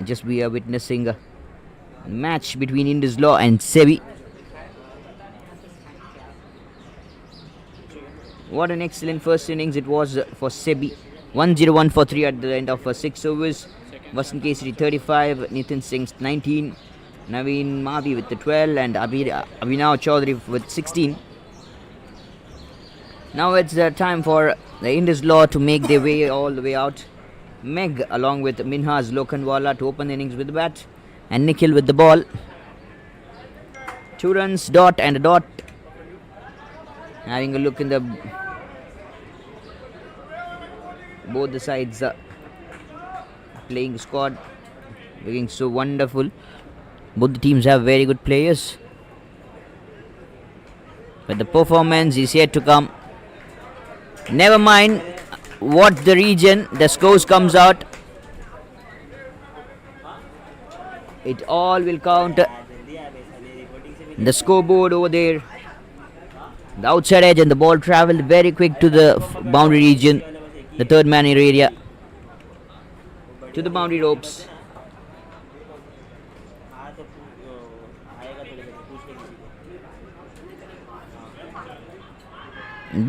Just we are witnessing a match between Indus Law and Sebi. What an excellent first innings it was for Sebi. 1-0-1 for 3 at the end of 6 overs. Vasant Kesari 35, Nitin Singh 19, Naveen Mavi with the 12 and Abhinav Chaudhary with 16. Now it's time for the Indus Law to make their way all the way out. Meg along with Minhas Lokhandwala to open the innings with the bat and Nikhil with the ball. 2 runs, dot and a dot. Having a look in the both the sides playing squad, looking so wonderful. Both the teams have very good players, but the performance is yet to come. Never mind what the region, the scores comes out, it all will count. The scoreboard over there, the outside edge, and the ball travelled very quick to the boundary region, the third man area, to the boundary ropes.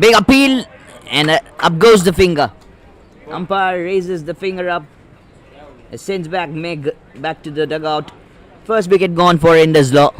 Big appeal, and up goes the finger. Umpire raises the finger up, sends back Meg back to the dugout. First wicket gone for Indus Law.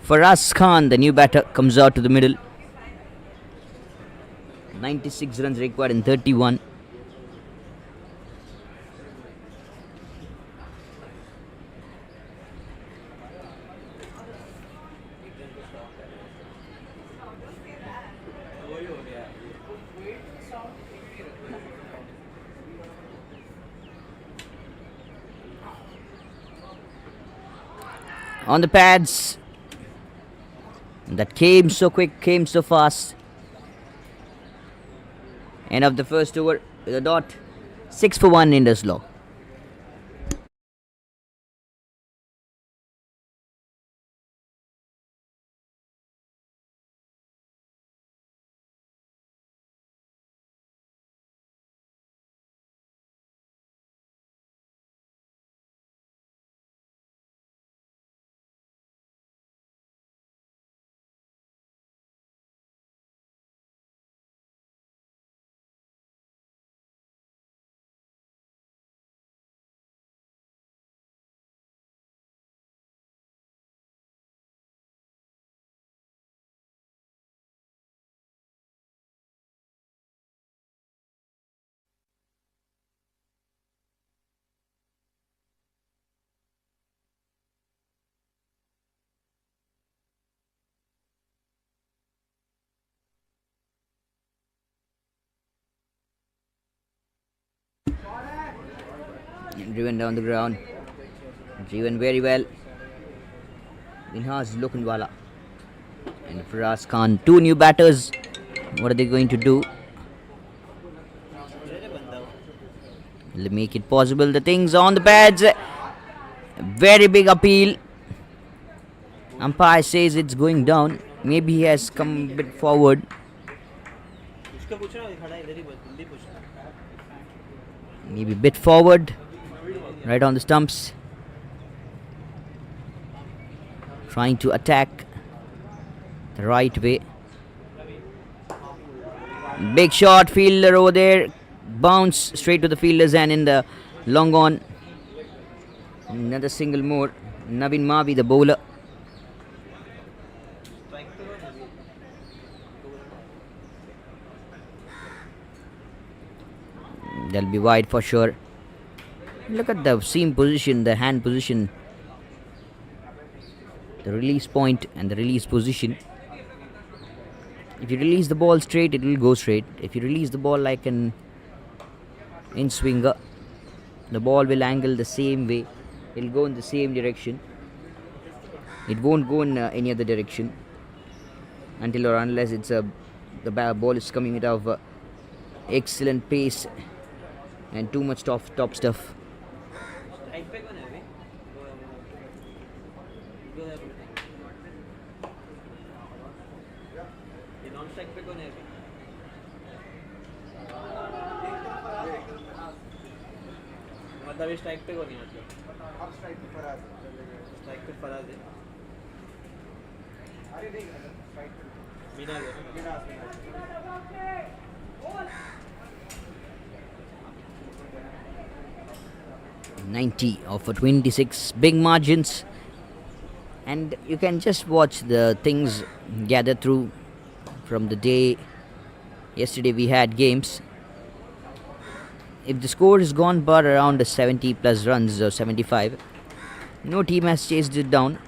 Faraz Khan, the new batter, comes out to the middle. 96 runs required in 31. On the pads. That came so quick, came so fast. End of the first over with a dot. 6 for 1 Indus Law. Driven down the ground. Driven very well. Minhas Lokhandwala and Faraz Khan. 2 new batters. What are they going to do? Will they make it possible? The things on the pads. Very big appeal. Umpire says it's going down. Maybe he has come a bit forward. Maybe a bit forward. Right on the stumps. Trying to attack the right way. Big shot, fielder over there. Bounce straight to the fielders and in the long on. Another single more. Naveen Mavi, the bowler. They'll be wide for sure. Look at the seam position, the hand position, the release point, and the release position. If you release the ball straight, it will go straight. If you release the ball like an in swinger, the ball will angle the same way. It'll go in the same direction. It won't go in any other direction until or unless the ball is coming out of excellent pace and too much top stuff. मतलब strike पे कौन है मतलब अब strike पे फराज है अरे नहीं स्ट्राइक पे मीनाज 90 of 26, big margins, and you can just watch the things gather through from the day. Yesterday we had games. If the score is gone but around 70 plus runs or 75, no team has chased it down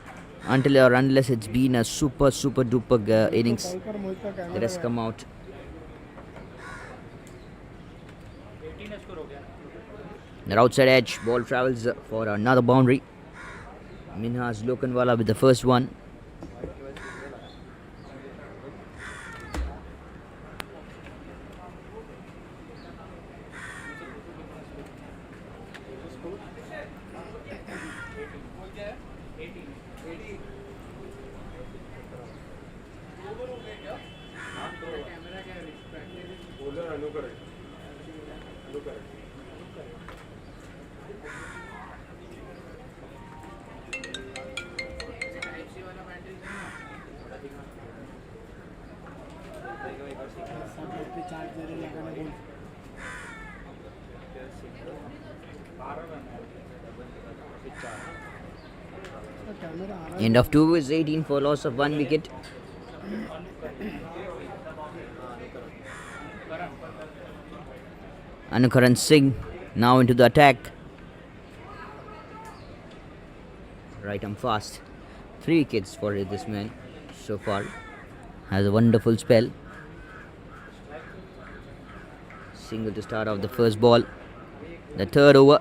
until or unless it's been a super duper innings that has come out. The outside edge, ball travels for another boundary. Minhas Lokanwala with the first one. End of 2 is 18 for loss of 1 wicket. Anukaran Singh now into the attack. Right arm fast. 3 wickets for this man so far. Has a wonderful spell. Single to start off the first ball. The third over.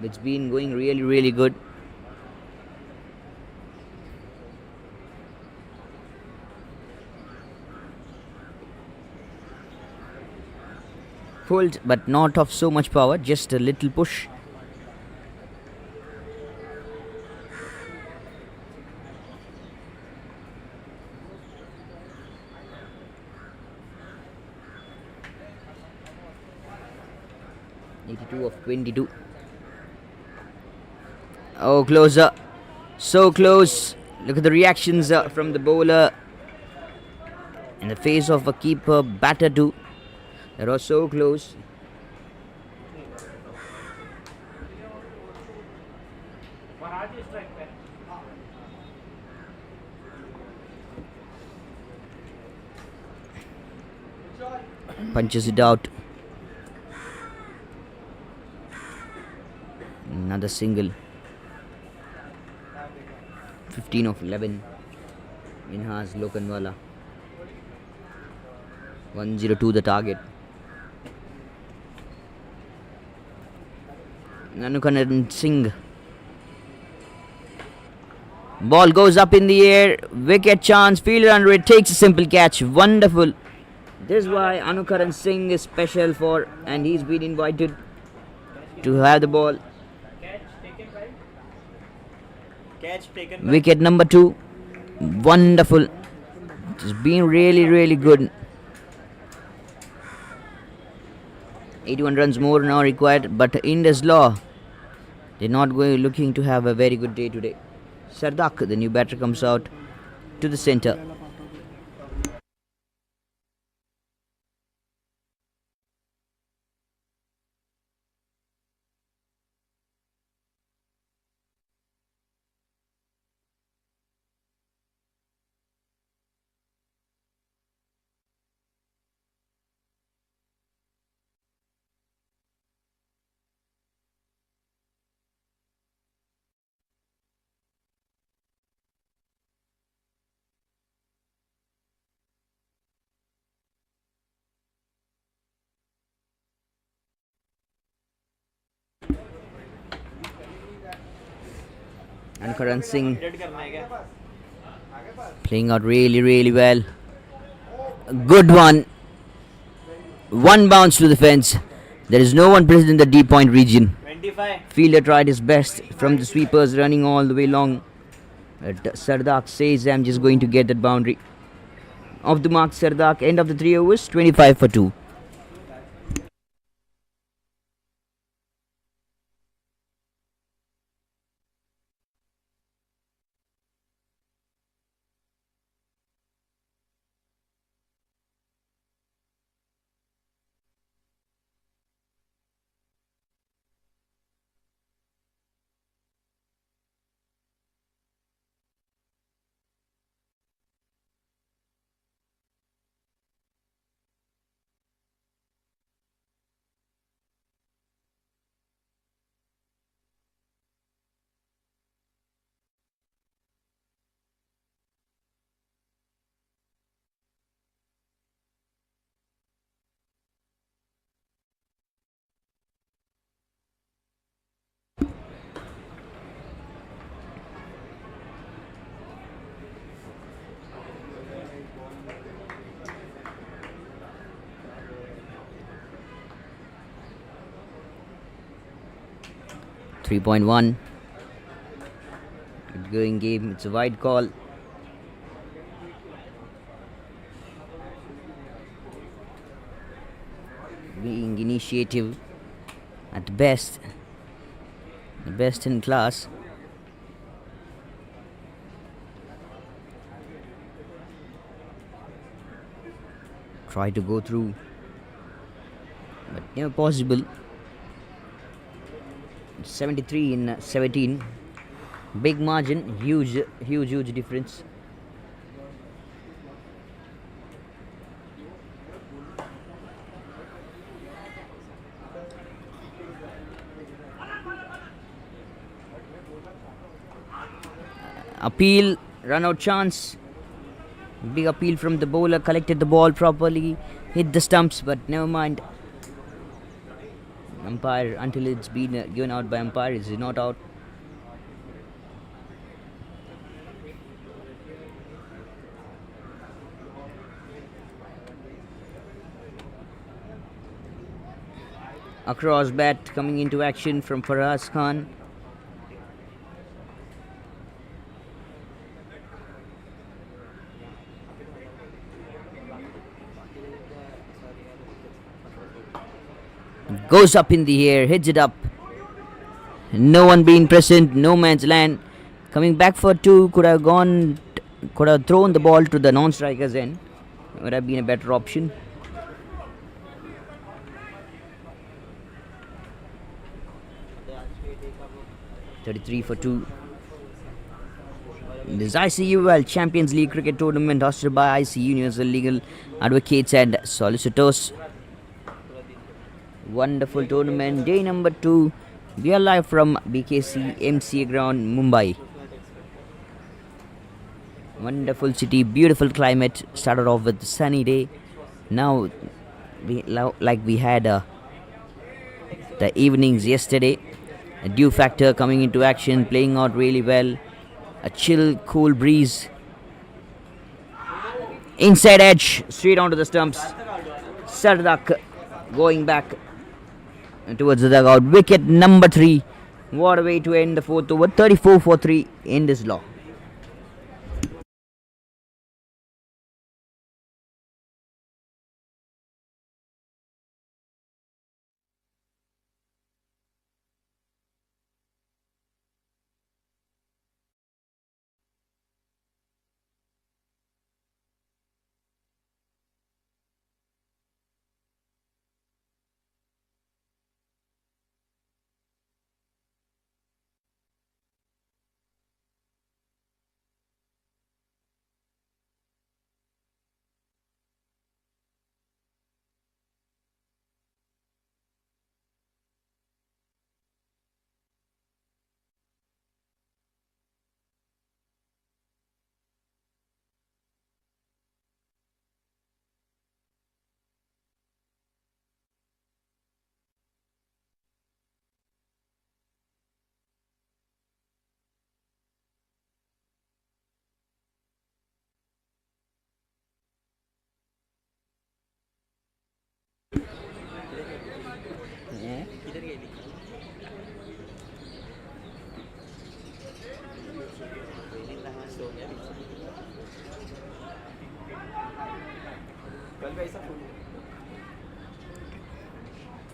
It's been going really good. Pulled but not of so much power, just a little push. (82 of 22). Oh, closer. So close. Look at the reactions from the bowler in the face of a keeper, batter too. That was so close. Punches it out. Another single. 15 of 11. Minhas Lokanwala. 102 the target. Anukaran Singh. Ball goes up in the air. Wicket chance. Fielder under it. Takes a simple catch. Wonderful. This is why Anukaran Singh is special for, and he's been invited to have the ball. Catch taken. Wicket number 2. Wonderful. It's been really good. 81 runs more now required, but Indus Law, they're not looking to have a very good day today. Sardak, the new batter, comes out to the centre. And Karan Singh update करना है क्या playing out really, really well. Good one. One bounce to the fence. There is no one present in the deep point region. 25 Fielder tried his best from the sweepers running all the way long. But Sardak says I'm just going to get that boundary. Off the mark, Sardak. End of the 3 overs, 25 for 2. .1. Good going game. It's a wide call. Being initiative at best. The best in class. Try to go through, but never possible. 73 in 17. Big margin, huge difference. Appeal, run out chance. Big appeal from the bowler, collected the ball properly, hit the stumps, but never mind. Umpire, until it's been given out by umpire, is not out. Across bat coming into action from Faraz Khan. Goes up in the air, hits it up. No one being present, no man's land. Coming back for two, could have thrown the ball to the non-striker's end. Would have been a better option. .33 for 2. This ICUL Champions League cricket tournament hosted by IC Universal Legal Advocates and Solicitors. Wonderful tournament, day number 2. We are live from BKC MCA ground, Mumbai. Wonderful city, beautiful climate. Started off with a sunny day. Now, we had the evenings yesterday. A dew factor coming into action, playing out really well. A chill, cool breeze. Inside edge, straight onto the stumps. Sardak going back towards the dugout. Wicket number 3. What a way to end the 4th over. 34 for 3 in this law.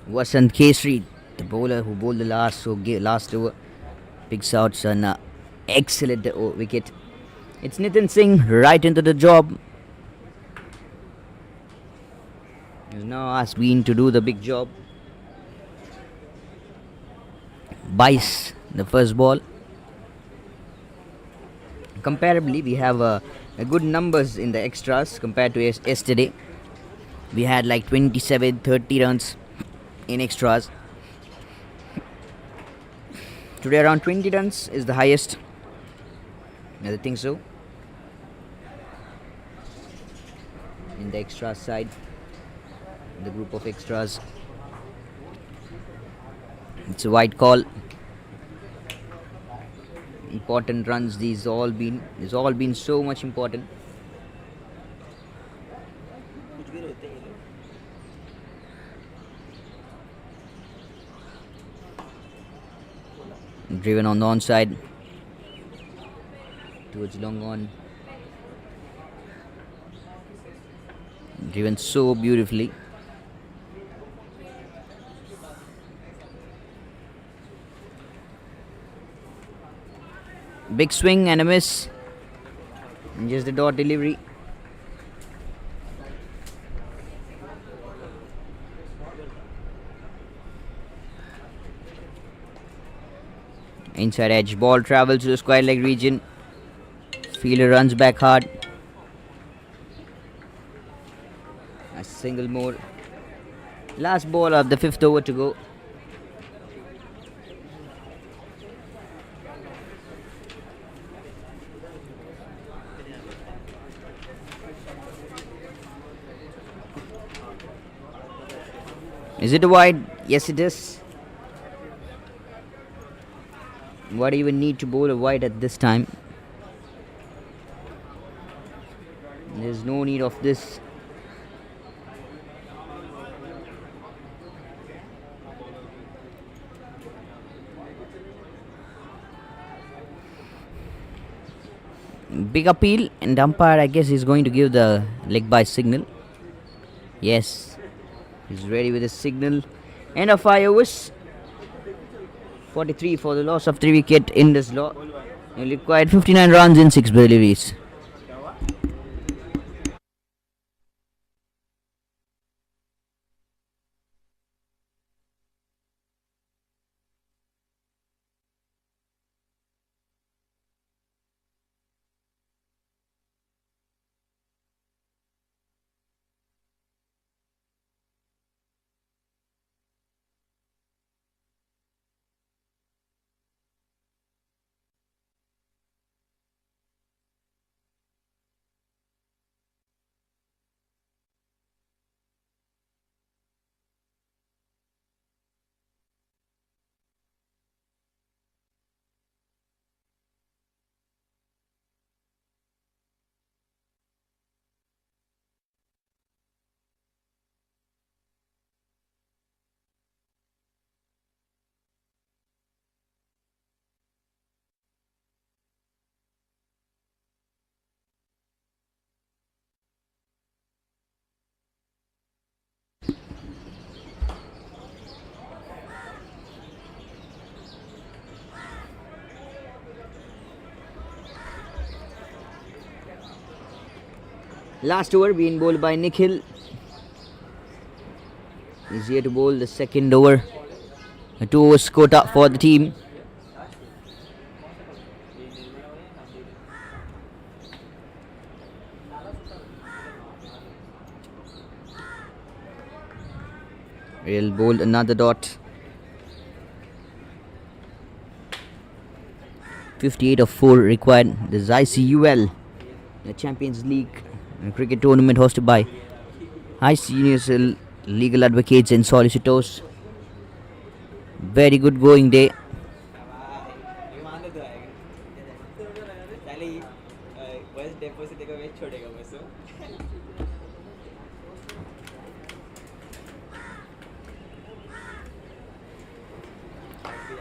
Vasant Kesri, the bowler who bowled the last over, picks out an excellent wicket. It's Nitin Singh right into the job. He's now asked been to do the big job. Bice the first ball. Comparably, we have a good numbers in the extras compared to yesterday. We had like 27, 30 runs in extras. Today around 20 runs is the highest. I think so. In the extras side, the group of extras. It's a wide call. Important runs. These all been so much important. Driven on the onside towards long on. Driven so beautifully. Big swing and a miss. And just the dot delivery. Inside edge, ball travels to the square leg region. Fielder runs back hard. A single more. Last ball of the 5th over to go. Is it a wide? Yes, it is. Why do you even need to bowl a wide at this time? There's no need of this. Big appeal, and umpire, I guess, is going to give the leg by signal. Yes, he's ready with his signal. End of 5 overs. 43 for the loss of 3 wicket in this lot. He required 59 runs in 6 deliveries. Last over being bowled by Nikhil. He's here to bowl the second over. A 2 overs quota for the team. He'll bowl another dot. 58 of 4 required. This is ICUL, the Champions League cricket tournament hosted by ICUL legal advocates and solicitors. Very good going day.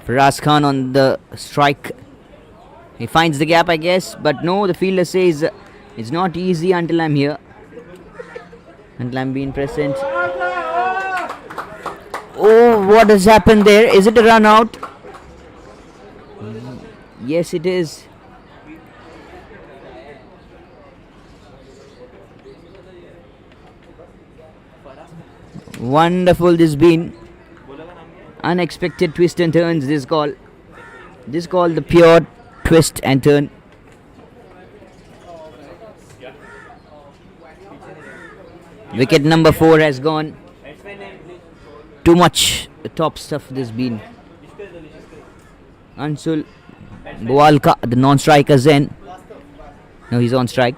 Faraz Khan on the strike. He finds the gap, I guess, but no, the fielder says it's not easy until I'm here. until I'm being present. Oh, what has happened there? Is it a run out? Yes, it is. Wonderful this been. Unexpected twist and turns this call. This called the pure twist and turn. Wicket number 4 has gone. Too much top stuff this been. Anshul Bualka, the non-striker Zen. No, he's on strike.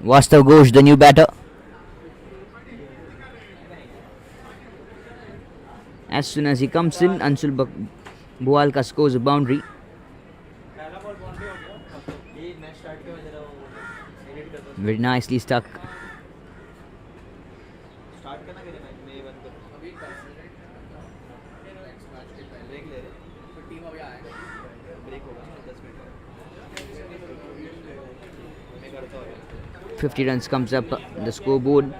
Vastav Ghosh, the new batter. As soon as he comes in, Anshul Bualka scores a boundary. Very nicely stuck. $50 runs comes up the scoreboard,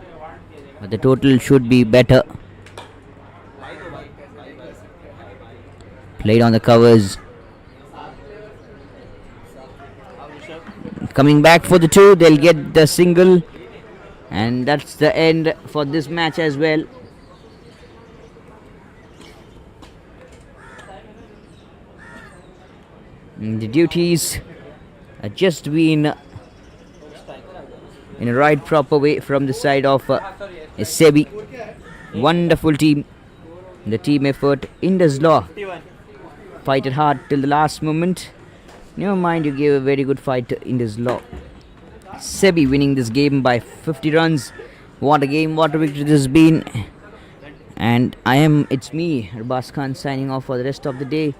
but the total should be better. Played on the covers. Coming back for the 2, they'll get the single, and that's the end for this match as well. And the duties are just been in a right proper way from the side of Sebi. Wonderful team. The team effort. Indus Law fight it hard till the last moment. Never mind, you gave a very good fight to Indus Law. Sebi winning this game by 50 runs. What a game, what a victory this has been. And it's me, Arbaz Khan, signing off for the rest of the day.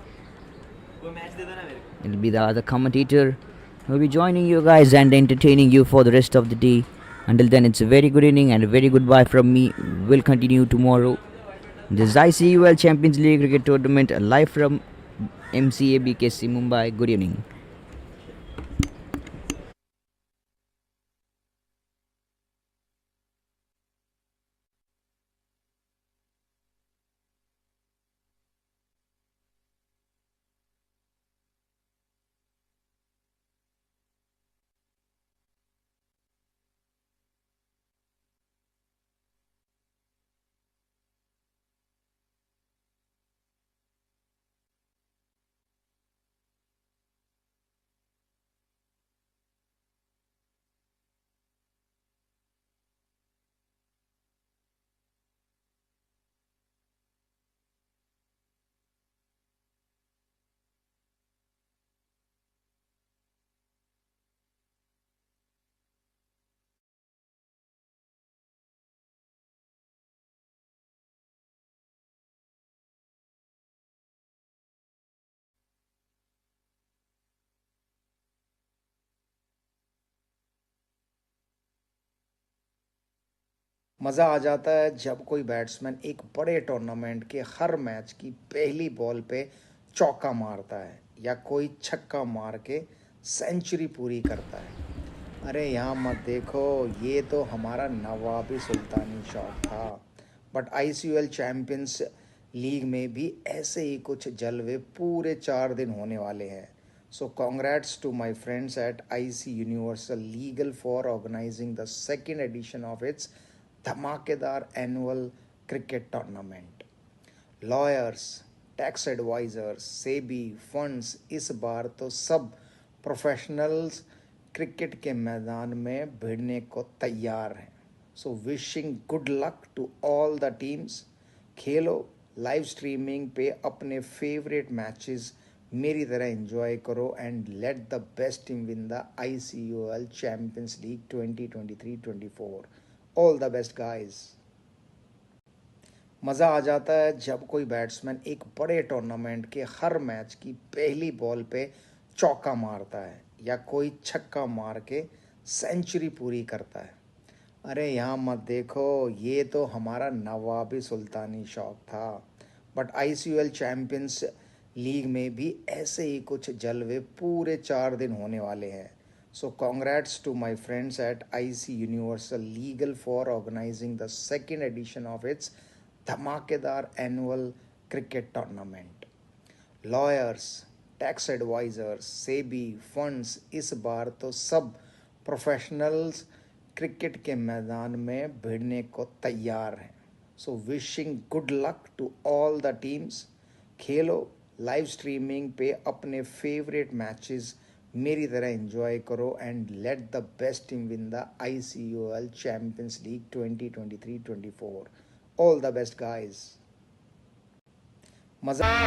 It'll be the other commentator who will be joining you guys and entertaining you for the rest of the day. Until then, it's a very good evening and a very good bye from me. We'll continue tomorrow. This is ICUL Champions League Cricket Tournament live from MCA BKC Mumbai. Good evening. मज़ा आ जाता है जब कोई batsman एक बड़े tournament के हर match की पहली बॉल पे चौका मारता है या कोई छक्का मार के सेंचुरी पूरी करता है। अरे यहाँ मत देखो, ये तो हमारा नवाबी सुल्तानी शौक था। बट ICUL चैम्पियंस लीग में भी ऐसे ही कुछ जलवे पूरे 4 दिन होने वाले हैं। So congrats to my friends at IC universal legal for organizing the second edition of its धमाकेदार annual cricket tournament. Lawyers, tax advisers, SEBI, funds, इस बार तो सब प्रोफेशनल्स क्रिकेट के मैदान में भिड़ने को तैयार हैं। So wishing good luck to all the teams. खेलो, लाइव स्ट्रीमिंग पे अपने फेवरेट मैचेस मेरी तरह एंजॉय करो and let the best team win the ICUL champions league 2023-24। All the best guys. मज़ा आ जाता है जब कोई बैट्समैन एक बड़े टूर्नामेंट के हर मैच की पहली बॉल पे चौका मारता है या कोई छक्का मार के सेंचुरी पूरी करता है। अरे यहाँ मत देखो, ये तो हमारा नवाबी सुल्तानी शौक था। बट ICUL चैम्पियंस लीग में भी ऐसे ही कुछ जलवे पूरे 4 दिन होने वाले हैं। So congrats to my friends at IC Universal Legal for organizing the second edition of its धमाकेदार annual cricket tournament. Lawyers, tax advisers, SEBI, funds इस बार तो सब प्रोफेशनल्स क्रिकेट के मैदान में भिड़ने को तैयार हैं. So wishing good luck to all the teams. खेलो, लाइव स्ट्रीमिंग पे अपने फेवरेट मैचेस मेरी तरह एंजॉय करो and let the best team win the ICUL champions league 2023-24. All the best guys. मजा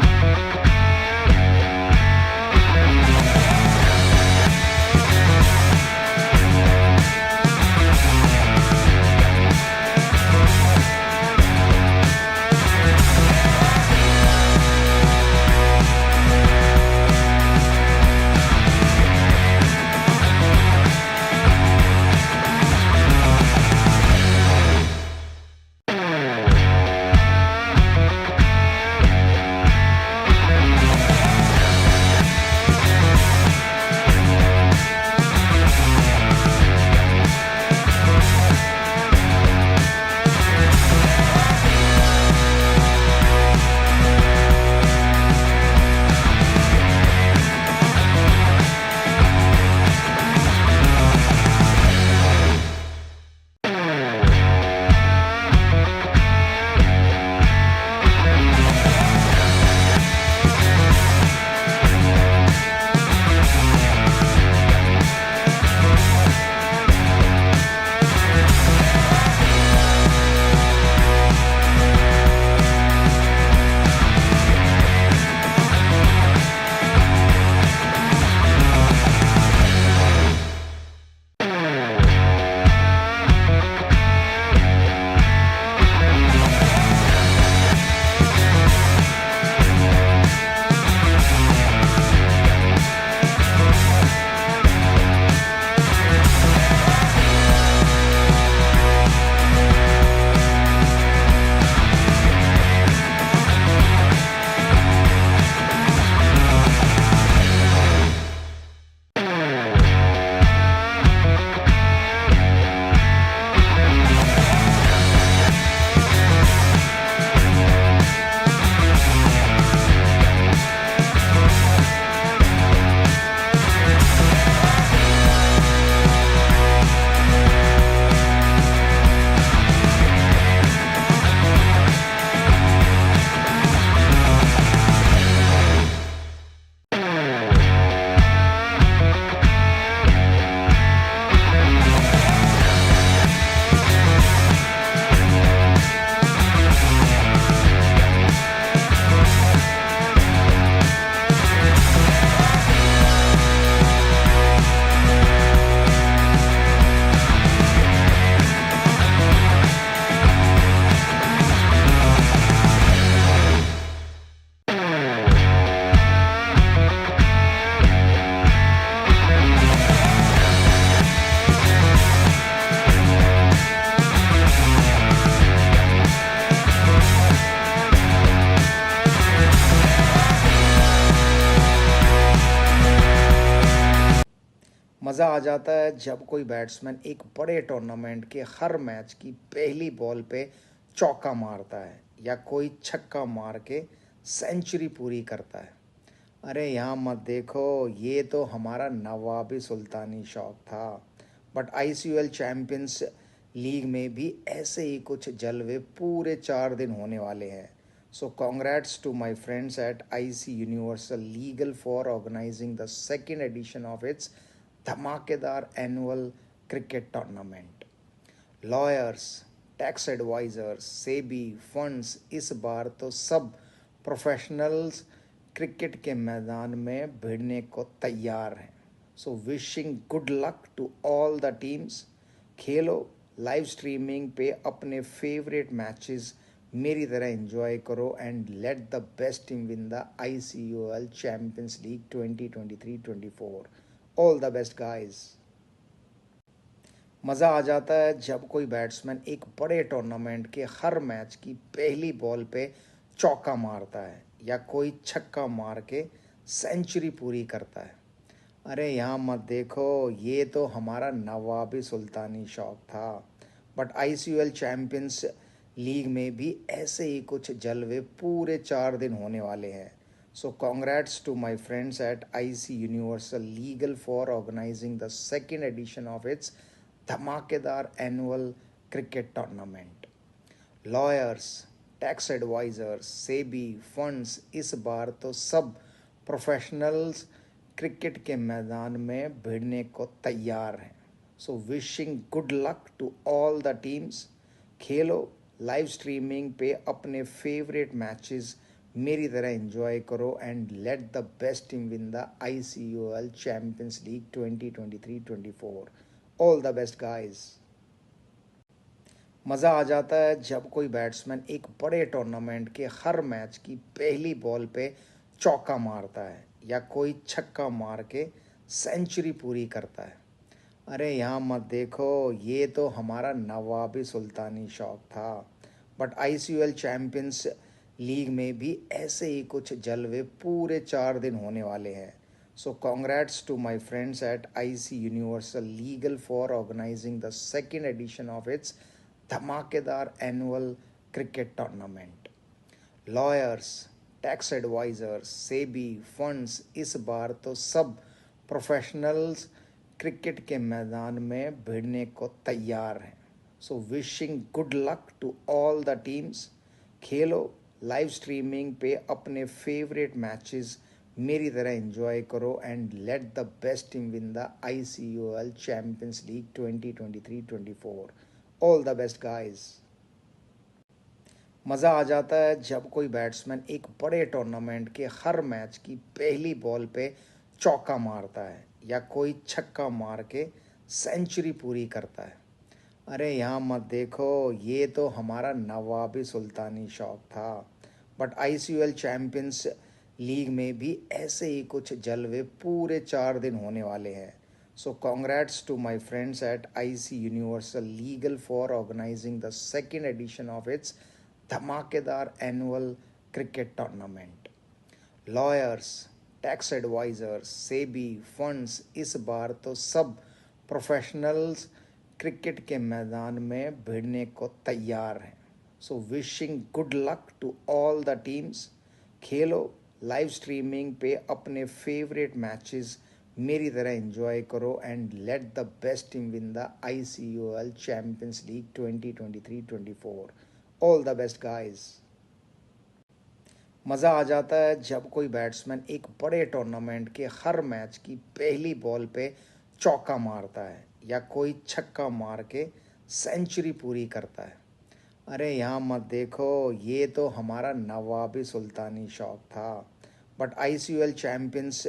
मज़ा आ जाता है जब कोई बैट्समैन एक बड़े टूर्नामेंट के हर मैच की पहली बॉल पे चौका मारता है या कोई छक्का मार के सेंचुरी पूरी करता है. अरे यहाँ मत देखो, ये तो हमारा नवाबी सुल्तानी शौक था. बट ICUL चैम्पियंस लीग में भी ऐसे ही कुछ जलवे पूरे 4 दिन होने वाले हैं. So congrats to my friends at IC universal legal for organizing the second edition of its धमाकेदार annual cricket tournament. Lawyers, tax advisers, SEBI, funds इस बार तो सब प्रोफेशनल्स क्रिकेट के मैदान में भिड़ने को तैयार हैं. So wishing good luck to all the teams. खेलो, लाइव स्ट्रीमिंग पे अपने फेवरेट मैचेस मेरी तरह एंजॉय करो and let the best team win the ICUL champions league 2023-24. All the best guys. मज़ा आ जाता है जब कोई बैट्समैन एक बड़े टूर्नामेंट के हर मैच की पहली बॉल पे चौका मारता है या कोई छक्का मार के सेंचुरी पूरी करता है. अरे यहाँ मत देखो, ये तो हमारा नवाबी सुल्तानी शौक था। बट आईसीयूएल चैंपियंस लीग में भी ऐसे ही कुछ जलवे पूरे 4 दिन होने वाले हैं। So congrats to my friends at IC universal legal for organizing the second edition of its धमाकेदार annual cricket tournament. Lawyers, tax advisers, SEBI, funds, इस बार तो सब प्रोफेशनल्स क्रिकेट के मैदान में भिड़ने को तैयार हैं। So wishing good luck to all the teams. खेलो, लाइव स्ट्रीमिंग पे अपने फेवरेट मैचेस मेरी तरह एंजॉय करो and let the best team win the ICUL champions league 2023-24। All the best guys. मज़ा आ जाता है जब कोई बैट्समैन एक बड़े टूर्नामेंट के हर मैच की पहली बॉल पे चौका मारता है या कोई छक्का मार के सेंचुरी पूरी करता है। अरे यहाँ मत देखो, ये तो हमारा नवाबी सुल्तानी शौक था। बट ICUL चैंपियंस लीग में भी ऐसे ही कुछ जलवे पूरे 4 दिन होने वाले हैं। So congrats to my friends at IC universal legal for organizing the second edition of its धमाकेदार annual cricket tournament. Lawyers, tax advisers, SEBI, funds, इस बार तो सब प्रोफेशनल्स क्रिकेट के मैदान में भिड़ने को तैयार हैं। So wishing good luck to all the teams. खेलो, लाइव स्ट्रीमिंग पे अपने फेवरेट मैचेस मेरी तरह एंजॉय करो and let the best team win the ICUL champions league 2023-24। All the best guys. मज़ा आ जाता है जब कोई बैट्समैन एक बड़े टूर्नामेंट के हर मैच की पहली बॉल पे चौका मारता है या कोई छक्का मार के सेंचुरी पूरी करता है। अरे यहाँ मत देखो, ये तो हमारा नवाबी सुल्तानी शौक था। बट ICUL चैंपियंस लीग में भी ऐसे ही कुछ जलवे पूरे 4 दिन होने वाले हैं। So congrats to my friends at IC universal legal for organizing the second edition of its धमाकेदार annual cricket tournament. Lawyers, tax advisers, SEBI, funds, इस बार तो सब प्रोफेशनल्स क्रिकेट के मैदान में भिड़ने को तैयार हैं। So wishing good luck to all the teams. खेलो, लाइव स्ट्रीमिंग पे अपने फेवरेट मैचेस मेरी तरह एंजॉय करो and let the best team win the ICUL champions league 2023-24। All the best guys. मज़ा आ जाता है जब कोई बैट्समैन एक बड़े टूर्नामेंट के हर मैच की पहली बॉल पे चौका मारता है या कोई छक्का मार के सेंचुरी पूरी करता है। अरे यहाँ मत देखो, ये तो हमारा नवाबी सुल्तानी शौक था। बट ICUL चैंपियंस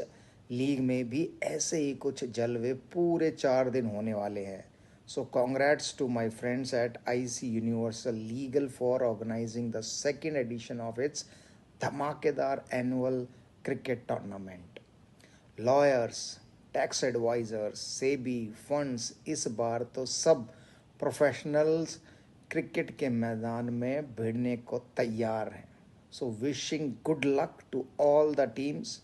लीग में भी ऐसे ही कुछ जलवे पूरे 4 दिन होने वाले हैं। So congrats to my friends at IC universal legal for organizing the second edition of its धमाकेदार annual cricket tournament. Lawyers, tax advisers, SEBI, funds, इस बार तो सब प्रोफेशनल्स क्रिकेट के मैदान में भिड़ने को तैयार हैं। So wishing good luck to all the teams.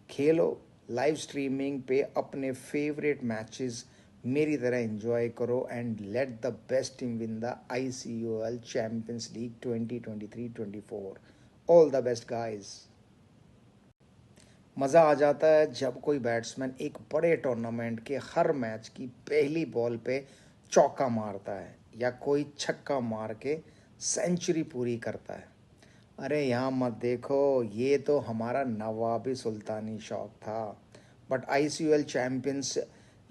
खेलो, लाइव स्ट्रीमिंग पे अपने फेवरेट मैचेस मेरी तरह एंजॉय करो and let the best team win the ICUL champions league 2023-24। All the best guys. मज़ा आ जाता है जब कोई बैट्समैन एक बड़े टूर्नामेंट के हर मैच की पहली बॉल पे चौका मारता है या कोई छक्का मार के सेंचुरी पूरी करता है। अरे यहाँ मत देखो, ये तो हमारा नवाबी सुल्तानी शौक था। बट ICUL चैंपियंस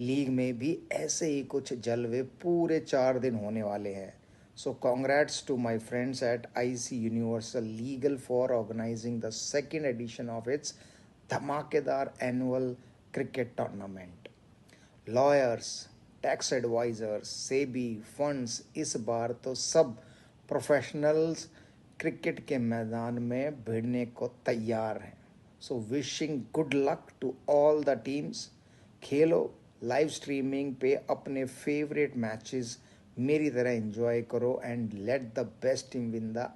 लीग में भी ऐसे ही कुछ जलवे पूरे 4 दिन होने वाले हैं। So congrats to my friends at IC universal legal for organizing the second edition of its धमाकेदार annual cricket tournament. Lawyers, tax advisers, SEBI, funds, इस बार तो सब प्रोफेशनल्स क्रिकेट के मैदान में भिड़ने को तैयार हैं। So wishing good luck to all the teams. खेलो, लाइव स्ट्रीमिंग पे अपने फेवरेट मैचेस मेरी तरह एंजॉय करो and let the best team win the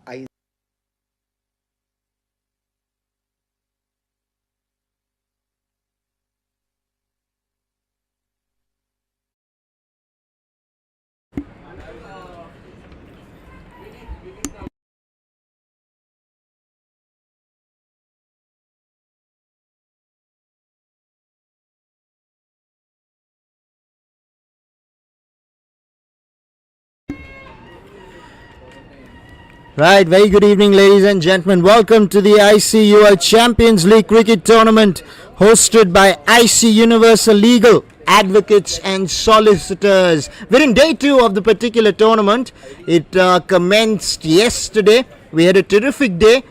Right, very good evening, ladies and gentlemen. Welcome to the ICUL Champions League Cricket Tournament hosted by IC Universal Legal Advocates and Solicitors. We're in day 2 of the particular tournament. It commenced yesterday. We had a terrific day.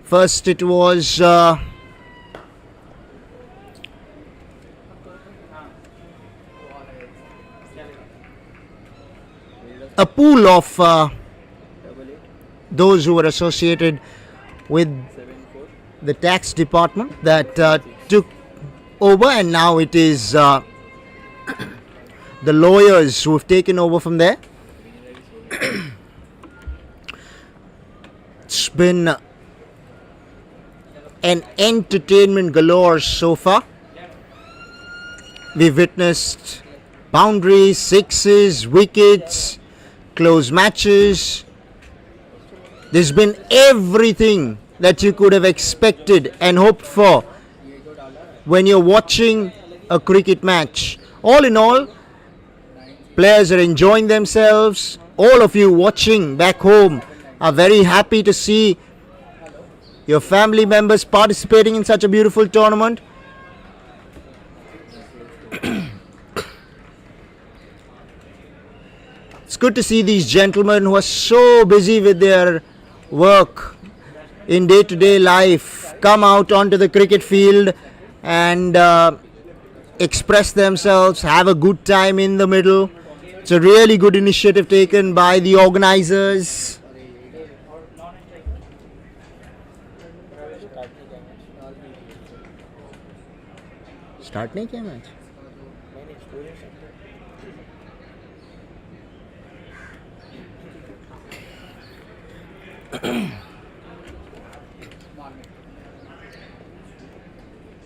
First, it was a pool of those who were associated with the tax department that took over, and now it is the lawyers who have taken over from there. It's been an entertainment galore so far. We've witnessed boundaries, sixes, wickets, close matches. There's been everything that you could have expected and hoped for when you're watching a cricket match. All in all, players are enjoying themselves. All of you watching back home are very happy to see your family members participating in such a beautiful tournament. It's good to see these gentlemen who are so busy with their work in day-to-day life come out onto the cricket field and express themselves, have a good time in the middle. It's a really good initiative taken by the organizers. Start nahi kiya match?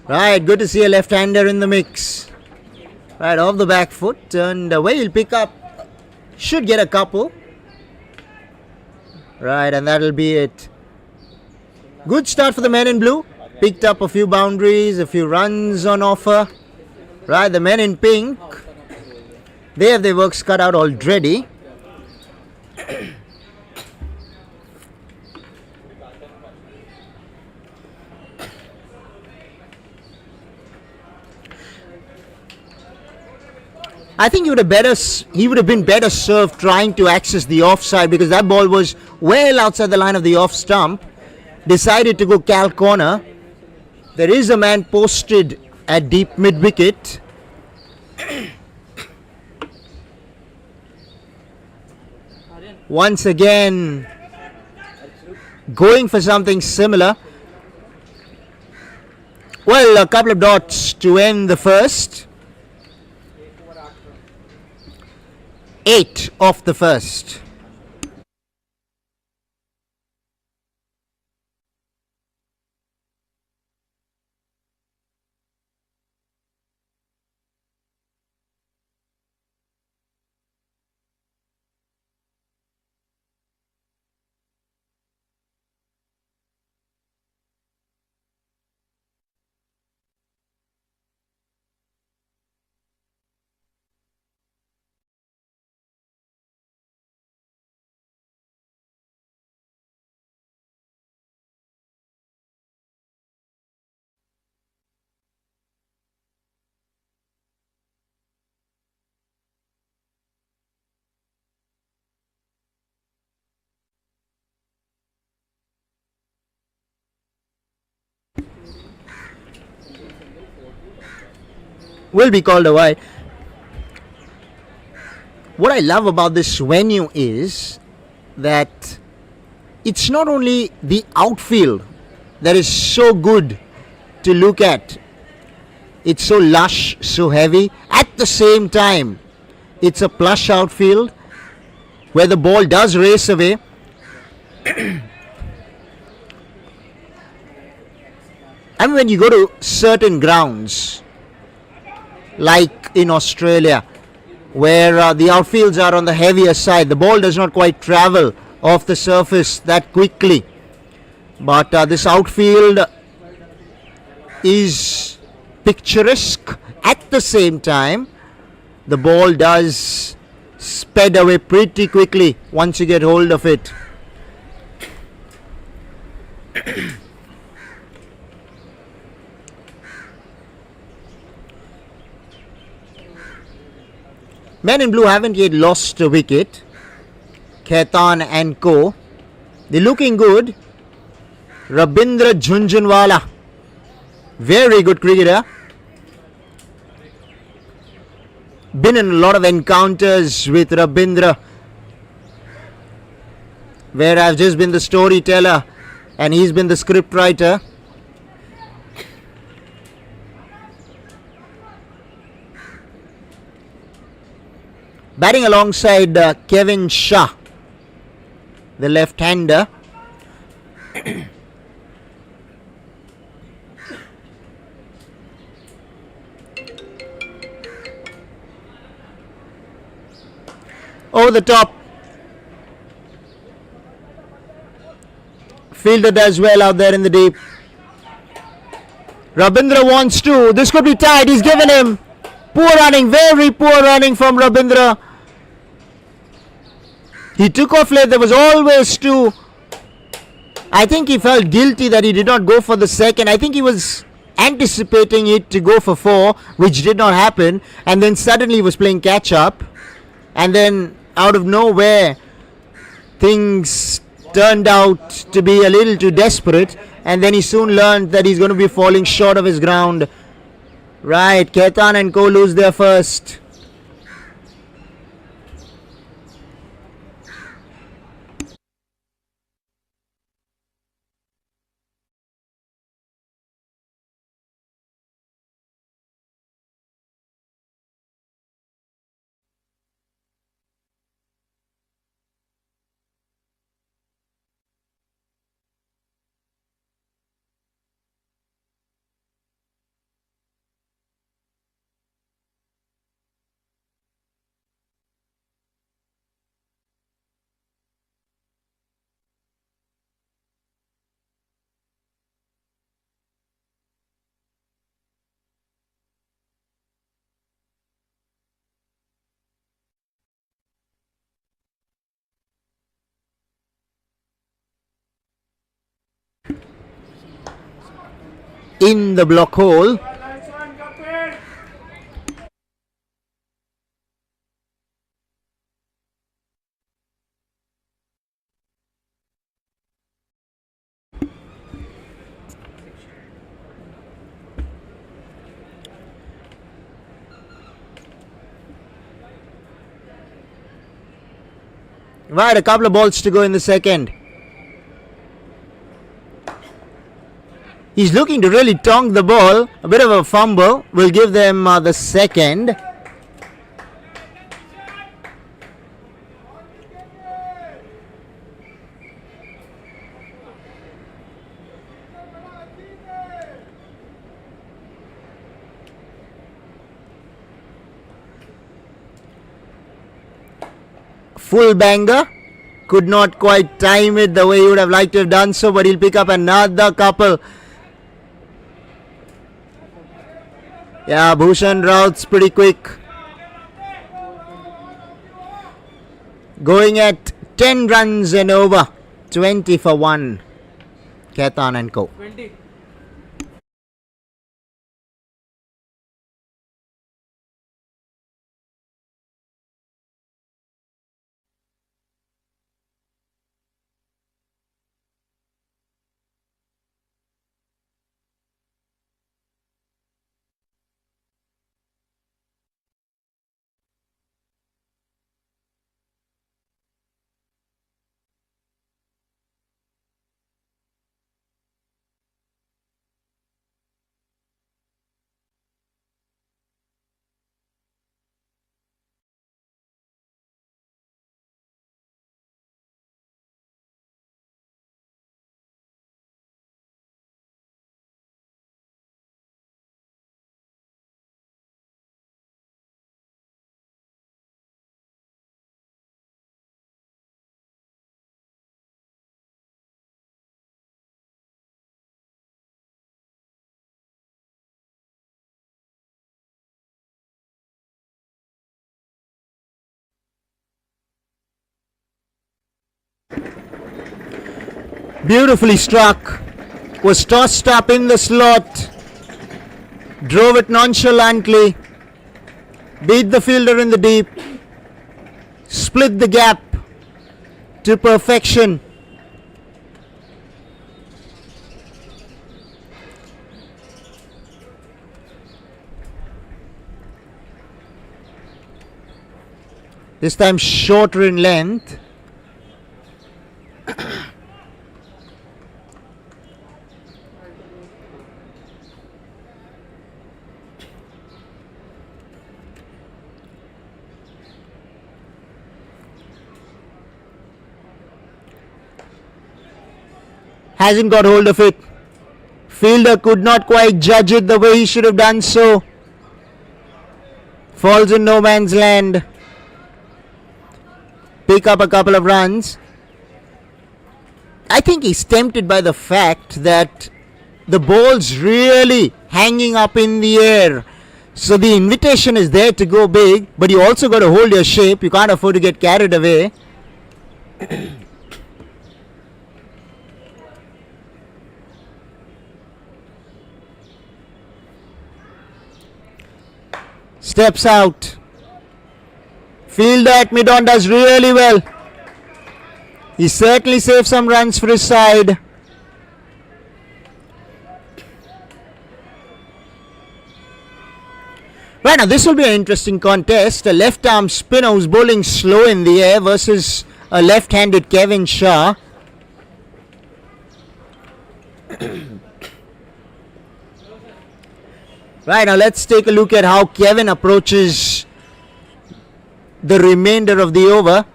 Right, good to see a left-hander in the mix. Right, off the back foot, and where he'll pick up, should get a couple. Right, and that'll be it. Good start for the men in blue. Picked up a few boundaries, a few runs on offer. Right, the men in pink, they have their works cut out already. I think he would have been better served trying to access the offside, because that ball was well outside the line of the off stump. Decided to go cal corner. There is a man posted at deep mid wicket. Once again going for something similar. Well, a couple of dots to end the first. 8 of the first. Will be called a wide. What I love about this venue is that it's not only the outfield that is so good to look at. It's so lush, so heavy. At the same time, it's a plush outfield where the ball does race away. And when you go to certain grounds, like in Australia, where the outfields are on the heavier side, the ball does not quite travel off the surface that quickly. But this outfield is picturesque. At the same time, the ball does sped away pretty quickly once you get hold of it. Men in blue haven't yet lost a wicket. Khaitan and co. They're looking good. Rabindra Jhunjhunwala. Very good cricketer. Been in a lot of encounters with Rabindra, where I've just been the storyteller and he's been the script writer. Batting alongside Kevin Shah, the left-hander. Over the top. Fielder does well out there in the deep. Rabindra wants to. This could be tied. He's given him. Poor running. Very poor running from Rabindra. He took off late. There was always two. I think he felt guilty that he did not go for the second. I think he was anticipating it to go for four, which did not happen. And then suddenly he was playing catch up. And then out of nowhere, things turned out to be a little too desperate. And then he soon learned that he's going to be falling short of his ground. Right, Khaitan and co lose their first. In the block hole. Right, a couple of balls to go in the second. He's looking to really tonk the ball. A bit of a fumble. Will give them the second. Full banger. Could not quite time it the way he would have liked to have done so, but he'll pick up another couple. Yeah, Bhushan Raut's pretty quick. Going at 10 runs and over. 20 for 1. Khaitan and co. 20. Beautifully struck. Was tossed up in the slot. Drove it nonchalantly. Beat the fielder in the deep. Split the gap to perfection. This time shorter in length. Hasn't got hold of it. Fielder could not quite judge it the way he should have done so. Falls in no man's land. Pick up a couple of runs. I think he's tempted by the fact that the ball's really hanging up in the air. So the invitation is there to go big, but you also got to hold your shape. You can't afford to get carried away. Steps out. Fielder at mid-on does really well. He certainly saved some runs for his side. Right, now this will be an interesting contest. A left-arm spinner who's bowling slow in the air versus a left-handed Kevin Shah. Right, now let's take a look at how Kevin approaches the remainder of the over.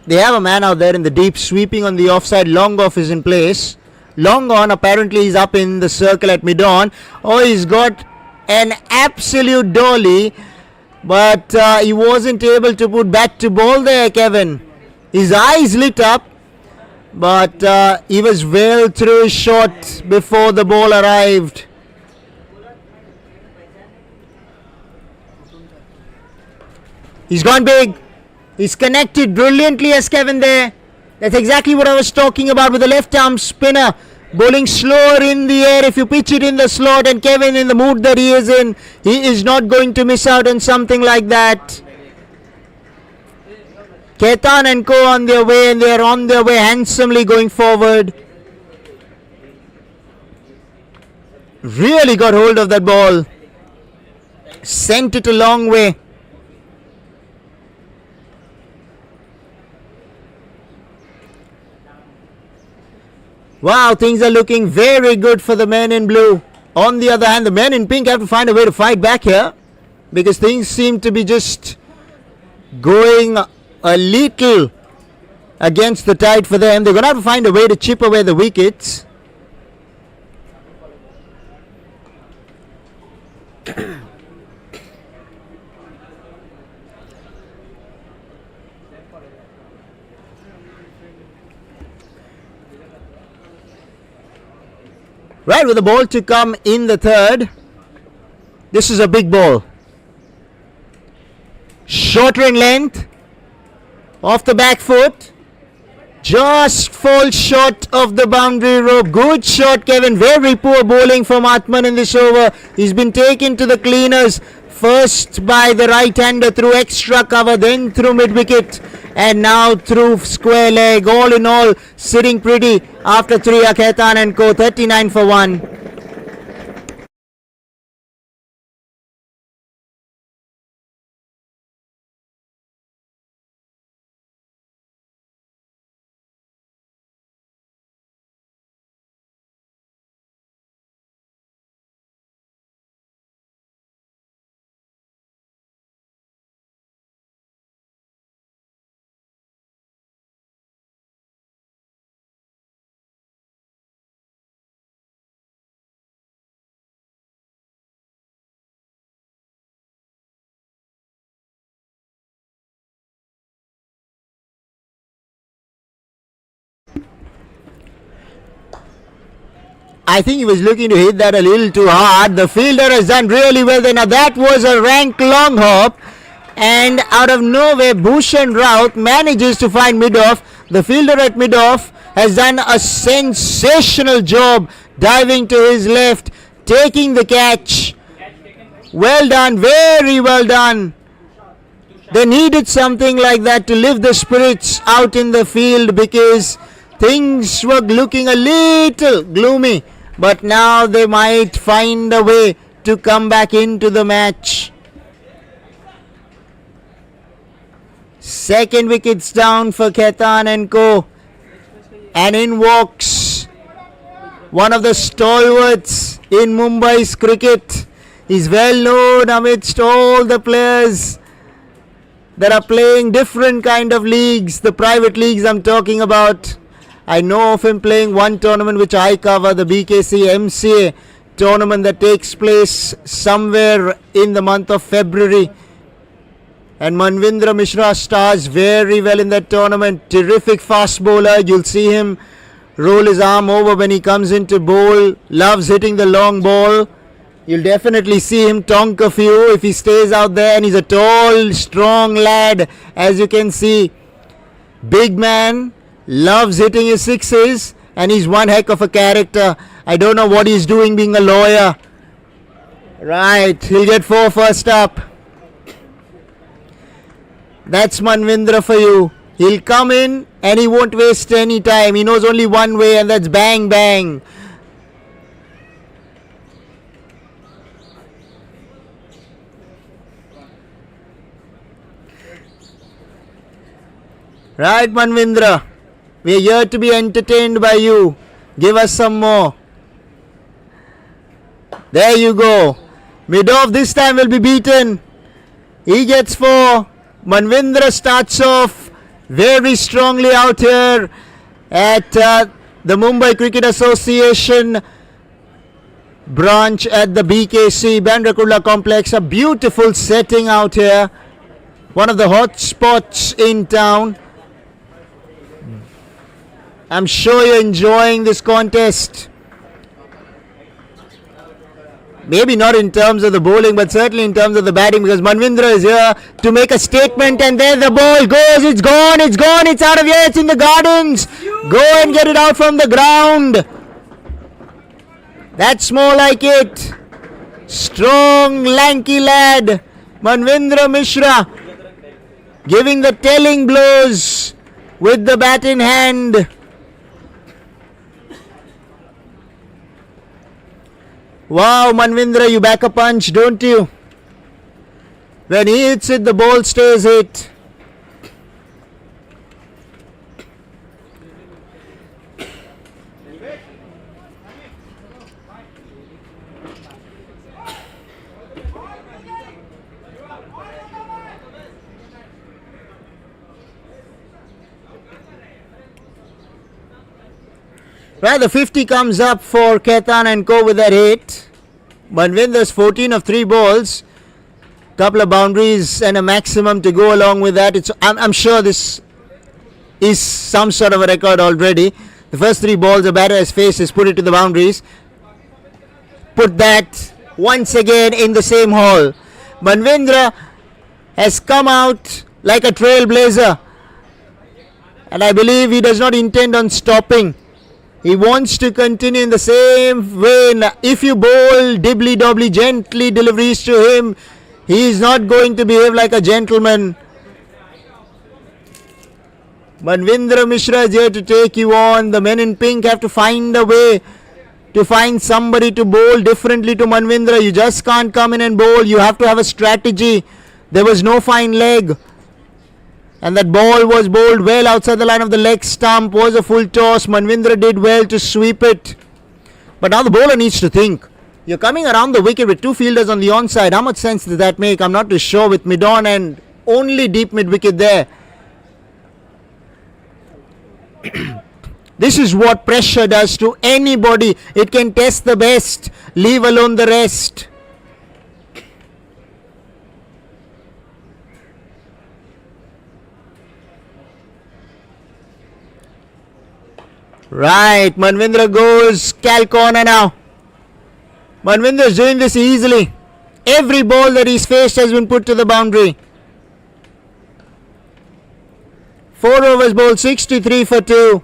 They have a man out there in the deep, sweeping on the offside. Long off is in place. Long on, apparently he's up in the circle at mid-on. Oh, he's got an absolute dolly, but he wasn't able to put bat to ball there, Kevin. His eyes lit up, but he was well through his shot before the ball arrived. He's gone big. He's connected brilliantly as Kevin there. That's exactly what I was talking about with the left arm spinner. Bowling slower in the air. If you pitch it in the slot, and Kevin in the mood that he is in, he is not going to miss out on something like that. Ketan and co on their way, and they are on their way handsomely going forward. Really got hold of that ball. Sent it a long way. Wow, things are looking very good for the men in blue. On the other hand, the men in pink have to find a way to fight back here, because things seem to be just going a little against the tide for them. They're going to have to find a way to chip away the wickets. Right, with the ball to come in the third. This is a big ball. Shorter in length. Off the back foot. Just falls short of the boundary rope. Good shot, Kevin. Very poor bowling from Atman in this over. He's been taken to the cleaners. First by the right-hander through extra cover, then through mid-wicket, and now through square leg. All in all, sitting pretty after 3. Ketan and co. 39 for 1. I think he was looking to hit that a little too hard. The fielder has done really well there. Now that was a rank long hop, and out of nowhere Bhushan Raut manages to find mid-off. The fielder at mid-off has done a sensational job diving to his left, taking the catch. Well done, very well done. They needed something like that to lift the spirits out in the field because things were looking a little gloomy. But now they might find a way to come back into the match. Second wickets down for Khetan and Co. And in walks one of the stalwarts in Mumbai's cricket. He's well known amidst all the players that are playing different kind of leagues, the private leagues I'm talking about. I know of him playing one tournament which I cover, the BKC MCA tournament that takes place somewhere in the month of February. And Manvindra Mishra stars very well in that tournament. Terrific fast bowler. You'll see him roll his arm over when he comes into bowl. Loves hitting the long ball. You'll definitely see him tonk a few if he stays out there. And he's a tall, strong lad, as you can see. Big man. Loves hitting his sixes. And he's one heck of a character. I don't know what he's doing being a lawyer. Right. He'll get 4 first up. That's Manvindra for you. He'll come in and he won't waste any time. He knows only one way, and that's bang bang. Right, Manvindra. We are here to be entertained by you. Give us some more. There you go. Mid-off this time will be beaten. He gets 4. Manvindra starts off very strongly out here at the Mumbai Cricket Association branch at the BKC Bandra Complex. A beautiful setting out here. One of the hot spots in town. I'm sure you're enjoying this contest. Maybe not in terms of the bowling, but certainly in terms of the batting, because Manvindra is here to make a statement, and there the ball goes. It's gone, it's gone, it's out of here, it's in the gardens. Go and get it out from the ground. That's more like it. Strong, lanky lad, Manvindra Mishra, giving the telling blows with the bat in hand. Wow, Manvindra, you back a punch, don't you? When he hits it, the ball stays hit. Right, the 50 comes up for Khetan and Co with that hit. Manvindra's 14 of 3 balls. Couple of boundaries and a maximum to go along with that. I'm sure this is some sort of a record already. The first 3 balls a batter has faced is put it to the boundaries. Put that once again in the same hole. Manvindra has come out like a trailblazer. And I believe he does not intend on stopping. He wants to continue in the same vein. If you bowl dibbly-dobbly gently deliveries to him, he is not going to behave like a gentleman. Manvindra Mishra is here to take you on. The men in pink have to find a way to find somebody to bowl differently to Manvindra. You just can't come in and bowl. You have to have a strategy. There was no fine leg. And that ball was bowled well outside the line of the leg stump. Was a full toss. Manvindra did well to sweep it. But now the bowler needs to think. You're coming around the wicket with 2 fielders on the onside. How much sense does that make? I'm not too sure with mid-on and only deep mid-wicket there. This is what pressure does to anybody. It can test the best, leave alone the rest. Right, Manvindra goes Cal corner now. Manvindra is doing this easily. Every ball that he's faced has been put to the boundary. 4 overs bowled, 63 for 2.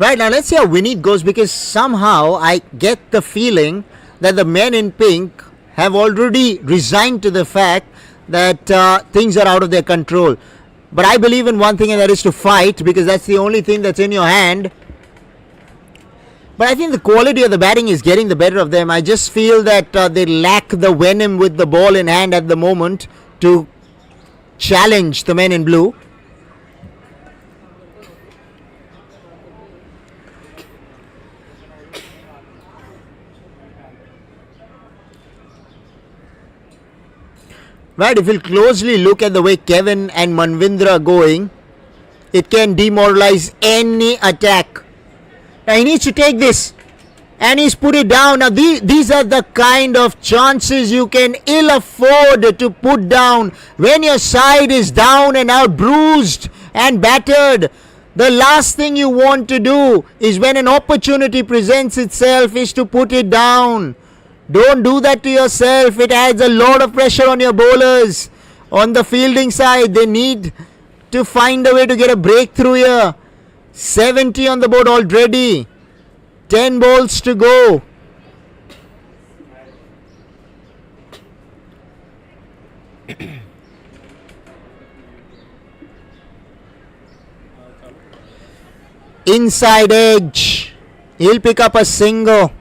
Right, now let's see how Vineet goes, because somehow I get the feeling that the men in pink have already resigned to the fact that things are out of their control. But I believe in one thing, and that is to fight, because that's the only thing that's in your hand. But I think the quality of the batting is getting the better of them. I just feel that they lack the venom with the ball in hand at the moment to challenge the men in blue. Right, if you closely look at the way Kevin and Manvindra are going, it can demoralize any attack. Now he needs to take this, and he's put it down. Now these are the kind of chances you can ill afford to put down when your side is down and out, bruised and battered. The last thing you want to do is, when an opportunity presents itself, is to put it down. Don't do that to yourself. It adds a lot of pressure on your bowlers. On the fielding side, they need to find a way to get a breakthrough here. 70 on the board already. 10 balls to go. Inside edge. He'll pick up a single.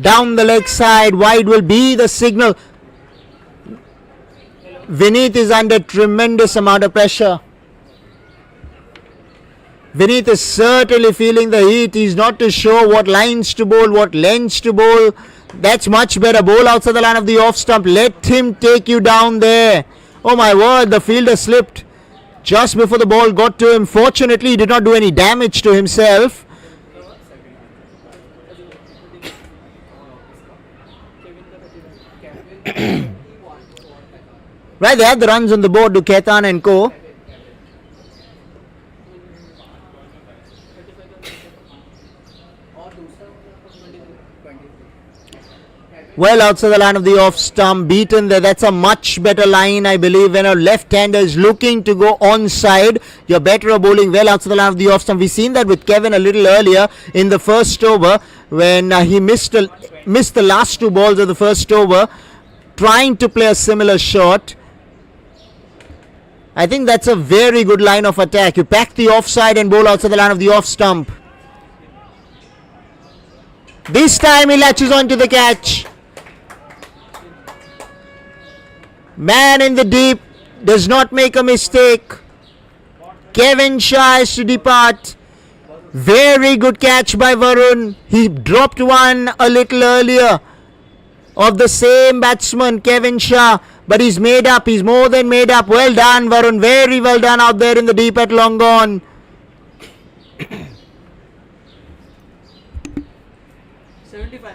Down the leg side, wide will be the signal. Vineet is under tremendous amount of pressure. Vineet is certainly feeling the heat. He's not too sure what lines to bowl, what lengths to bowl. That's much better. Bowl outside the line of the off stump. Let him take you down there. Oh my word, the fielder slipped just before the ball got to him. Fortunately, he did not do any damage to himself. Right, they have the runs on the board to Ketan and co. Well outside the line of the off stump, beaten there. That's a much better line, I believe. When a left-hander is looking to go onside, you're better at bowling well outside the line of the off stump. We've seen that with Kevin a little earlier in the first over, when he missed the last two balls of the first over, trying to play a similar shot. I think that's a very good line of attack. You pack the offside and bowl outside the line of the off stump. This time he latches onto the catch. Man in the deep does not make a mistake. Kevin Shah has to depart. Very good catch by Varun. He dropped one a little earlier of the same batsman, Kevin Shah. But he's made up. He's more than made up. Well done, Varun. Very well done out there in the deep at long gone. 75.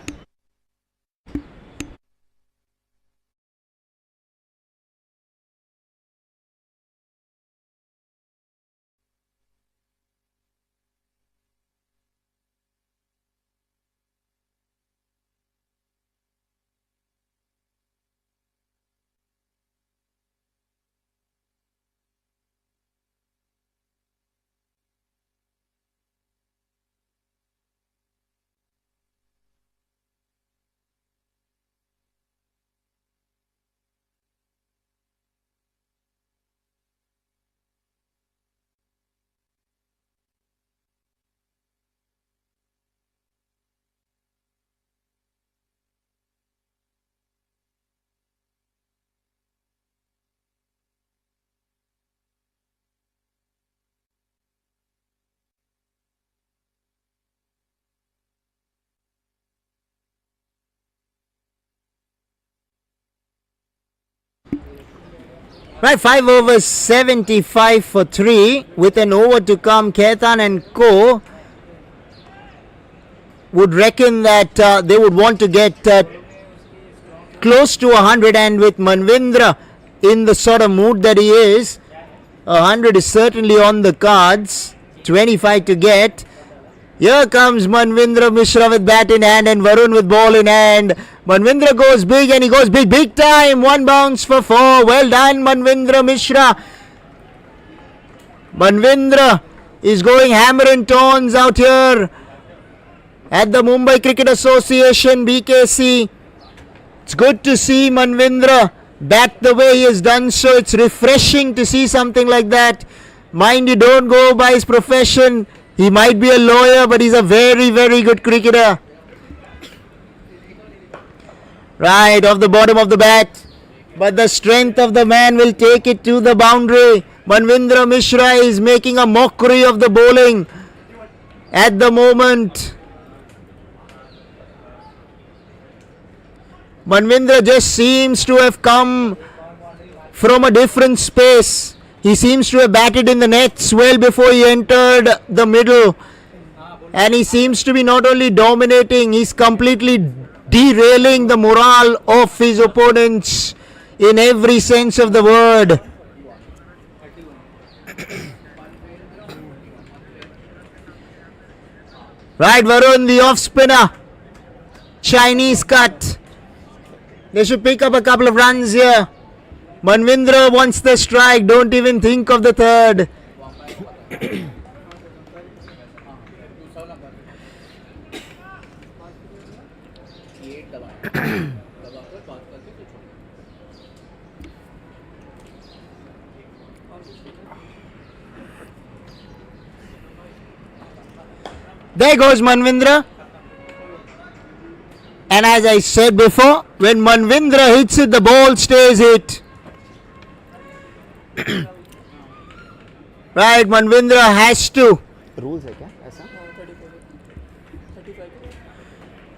Right, 5 overs, 75 for 3. With an over to come, Ketan and co would reckon that they would want to get close to 100, and with Manvendra in the sort of mood that he is, 100 is certainly on the cards. 25 to get. Here comes Manvendra Mishra with bat in hand and Varun with ball in hand. Manvendra goes big, and he goes big, big time. One bounce for 4. Well done, Manvendra Mishra. Manvendra is going hammer and tongs out here at the Mumbai Cricket Association, BKC. It's good to see Manvendra bat the way he has done so. It's refreshing to see something like that. Mind you, don't go by his profession. He might be a lawyer, but he's a very, very good cricketer. Right, off the bottom of the bat. But the strength of the man will take it to the boundary. Manvendra Mishra is making a mockery of the bowling at the moment. Manvendra just seems to have come from a different space. He seems to have batted in the nets well before he entered the middle. And he seems to be not only dominating, he's completely derailing the morale of his opponents in every sense of the word. Right, Varun, the off spinner. Chinese cut. They should pick up a couple of runs here. Manvendra wants the strike. Don't even think of the third. There goes Manvendra. And as I said before, when Manvendra hits it, the ball stays hit. Right, Manvendra has to.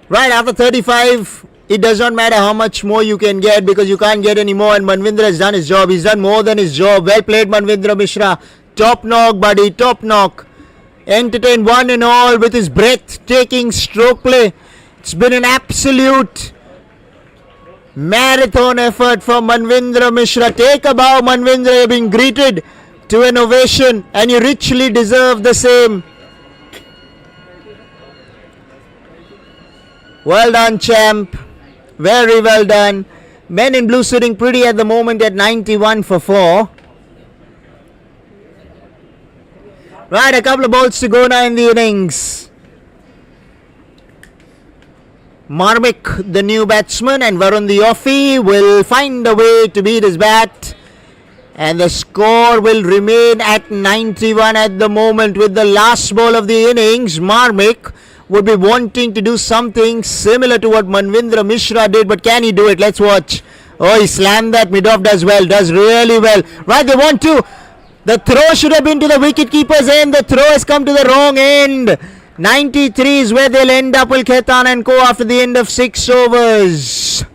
Right, after 35, it does not matter how much more you can get because you can't get any more. And Manvendra has done his job. He's done more than his job. Well played, Manvendra Mishra. Top knock, buddy. Top knock. Entertained one and all with his breathtaking stroke play. It's been an absolute marathon effort from Manvendra Mishra. Take a bow, Manvendra. You're being greeted to an ovation and you richly deserve the same. Well done, champ. Very well done. Men in blue sitting pretty at the moment at 91 for 4. Right, a couple of balls to go now in the innings. Marmik, the new batsman, and Varun the offie will find a way to beat his bat. And the score will remain at 91 at the moment. With the last ball of the innings, Marmik would be wanting to do something similar to what Manvendra Mishra did. But can he do it? Let's watch. Oh, he slammed that mid-off, does well, does really well. Right, they want to. The throw should have been to the wicket-keeper's end. The throw has come to the wrong end. 93 is where they'll end up, will Khaitan and co after the end of 6 overs.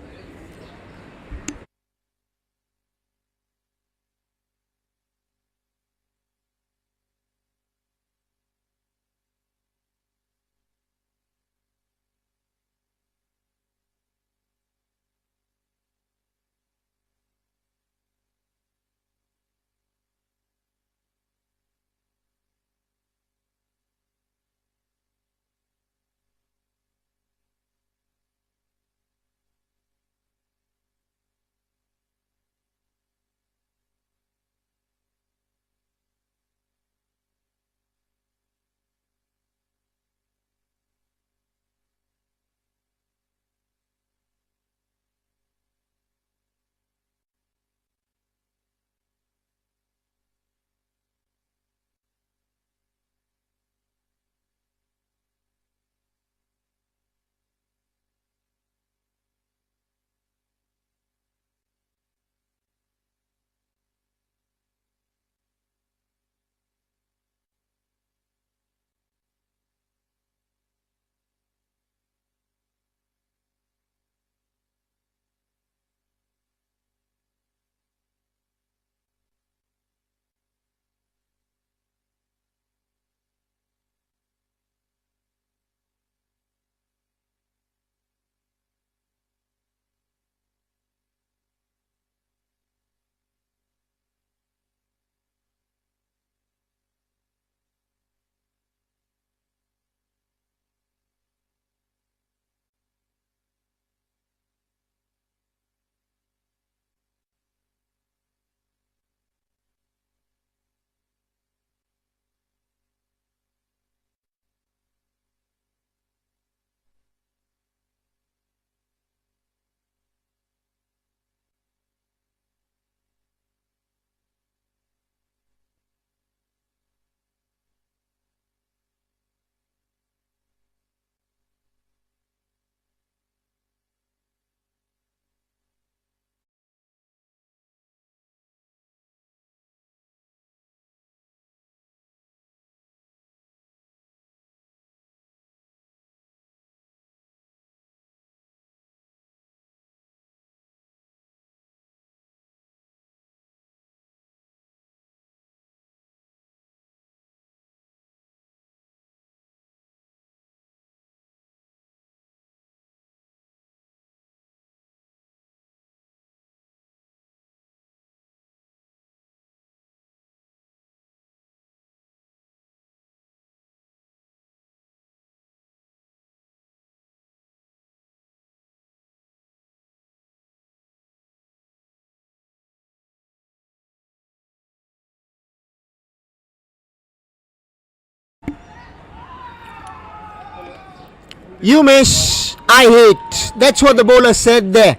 You miss, I hit. That's what the bowler said there.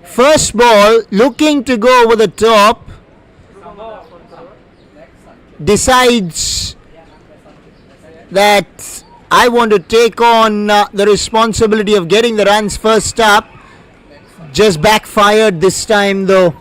First ball, looking to go over the top, decides that I want to take on the responsibility of getting the runs first up. Just backfired this time though.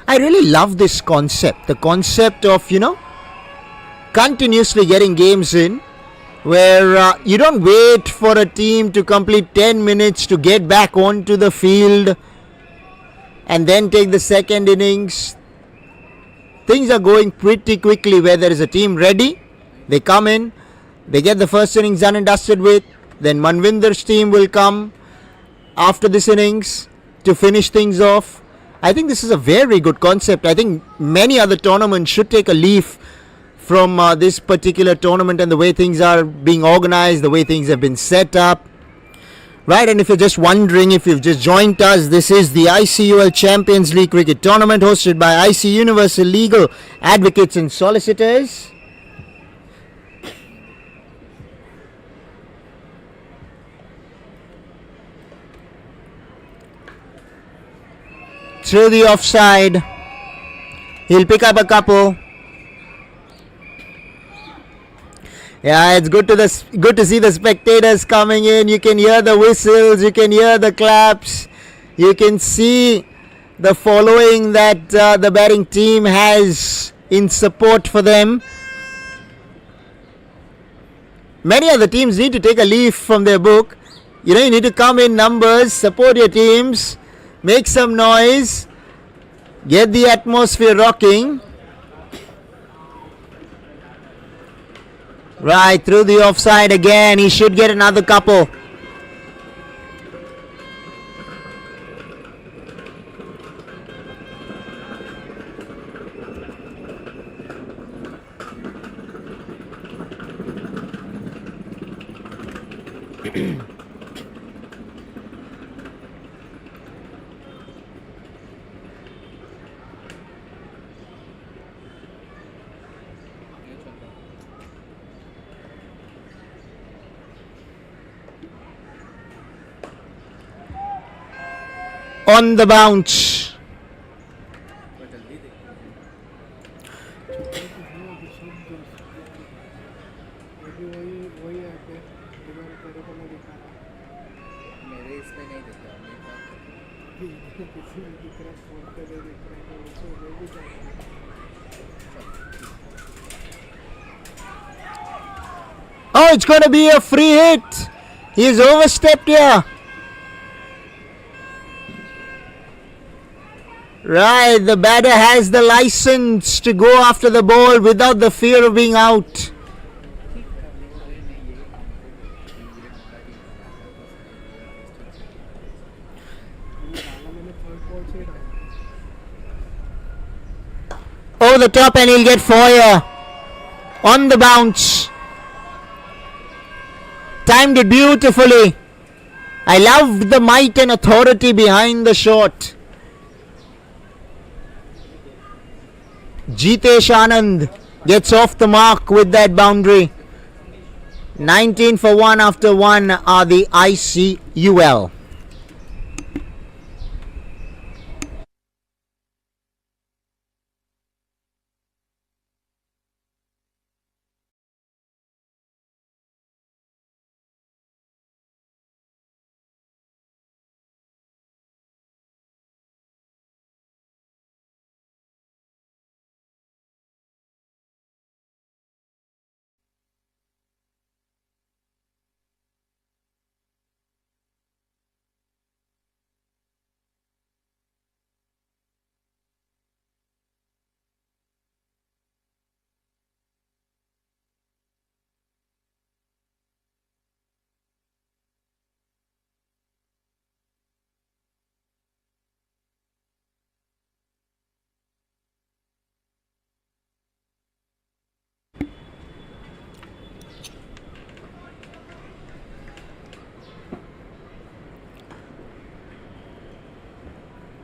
I really love this concept. The concept of, continuously getting games in where you don't wait for a team to complete 10 minutes to get back onto the field and then take the second innings. Things are going pretty quickly where there is a team ready. They come in, they get the first innings done and dusted with. Then Manvinder's team will come after this innings to finish things off. I think this is a very good concept. I think many other tournaments should take a leaf from this particular tournament and the way things are being organized, the way things have been set up. Right, and if you're just wondering, if you've just joined us, this is the ICUL Champions League Cricket Tournament hosted by IC Universal Legal Advocates and Solicitors. Through the offside, he'll pick up a couple. Yeah, it's good to see the spectators coming in. You can hear the whistles, you can hear the claps, you can see the following that the batting team has in support for them. Many other teams need to take a leaf from their book. You need to come in numbers, support your teams, make some noise, get the atmosphere rocking. Right, through the offside again. He should get another couple. On the bounce. Oh, it's going to be a free hit. He's overstepped here. Right, the batter has the license to go after the ball without the fear of being out. Over the top and he'll get four here. On the bounce. Timed it beautifully. I loved the might and authority behind the shot. Jitesh Anand gets off the mark with that boundary. 19 for 1 after 1 are the ICUL.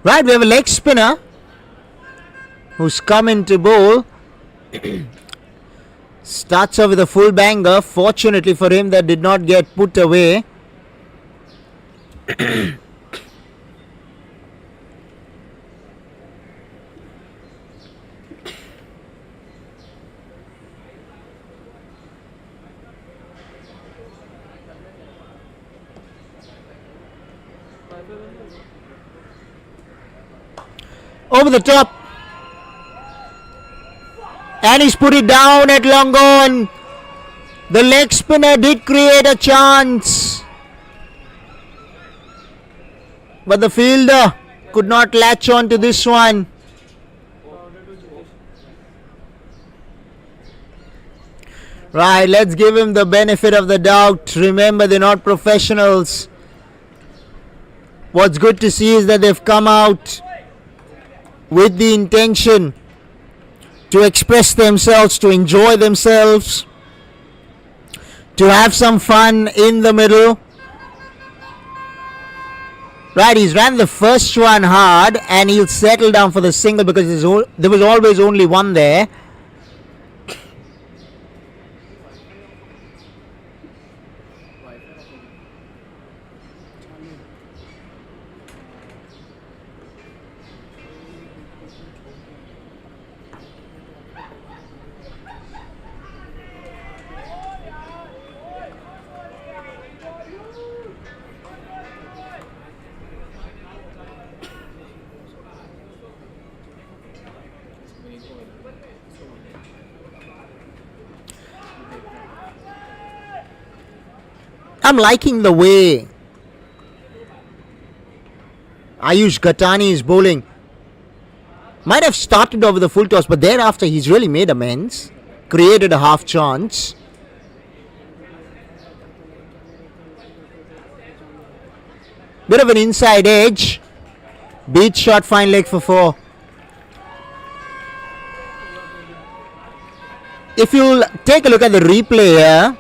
Right, we have a leg spinner who's come into bowl. Starts off with a full banger. Fortunately for him, that did not get put away. Over the top. And he's put it down at long on. The leg spinner did create a chance, but the fielder could not latch on to this one. Right, let's give him the benefit of the doubt. Remember, they're not professionals. What's good to see is that they've come out with the intention to express themselves, to enjoy themselves, to have some fun in the middle. Right, he's ran the first one hard and he'll settle down for the single because there was always only one there. I'm liking the way Ayush Ghatani is bowling. Might have started off with a full toss, but thereafter he's really made amends. Created a half chance. Bit of an inside edge. Beat shot, fine leg for 4. If you'll take a look at the replay here,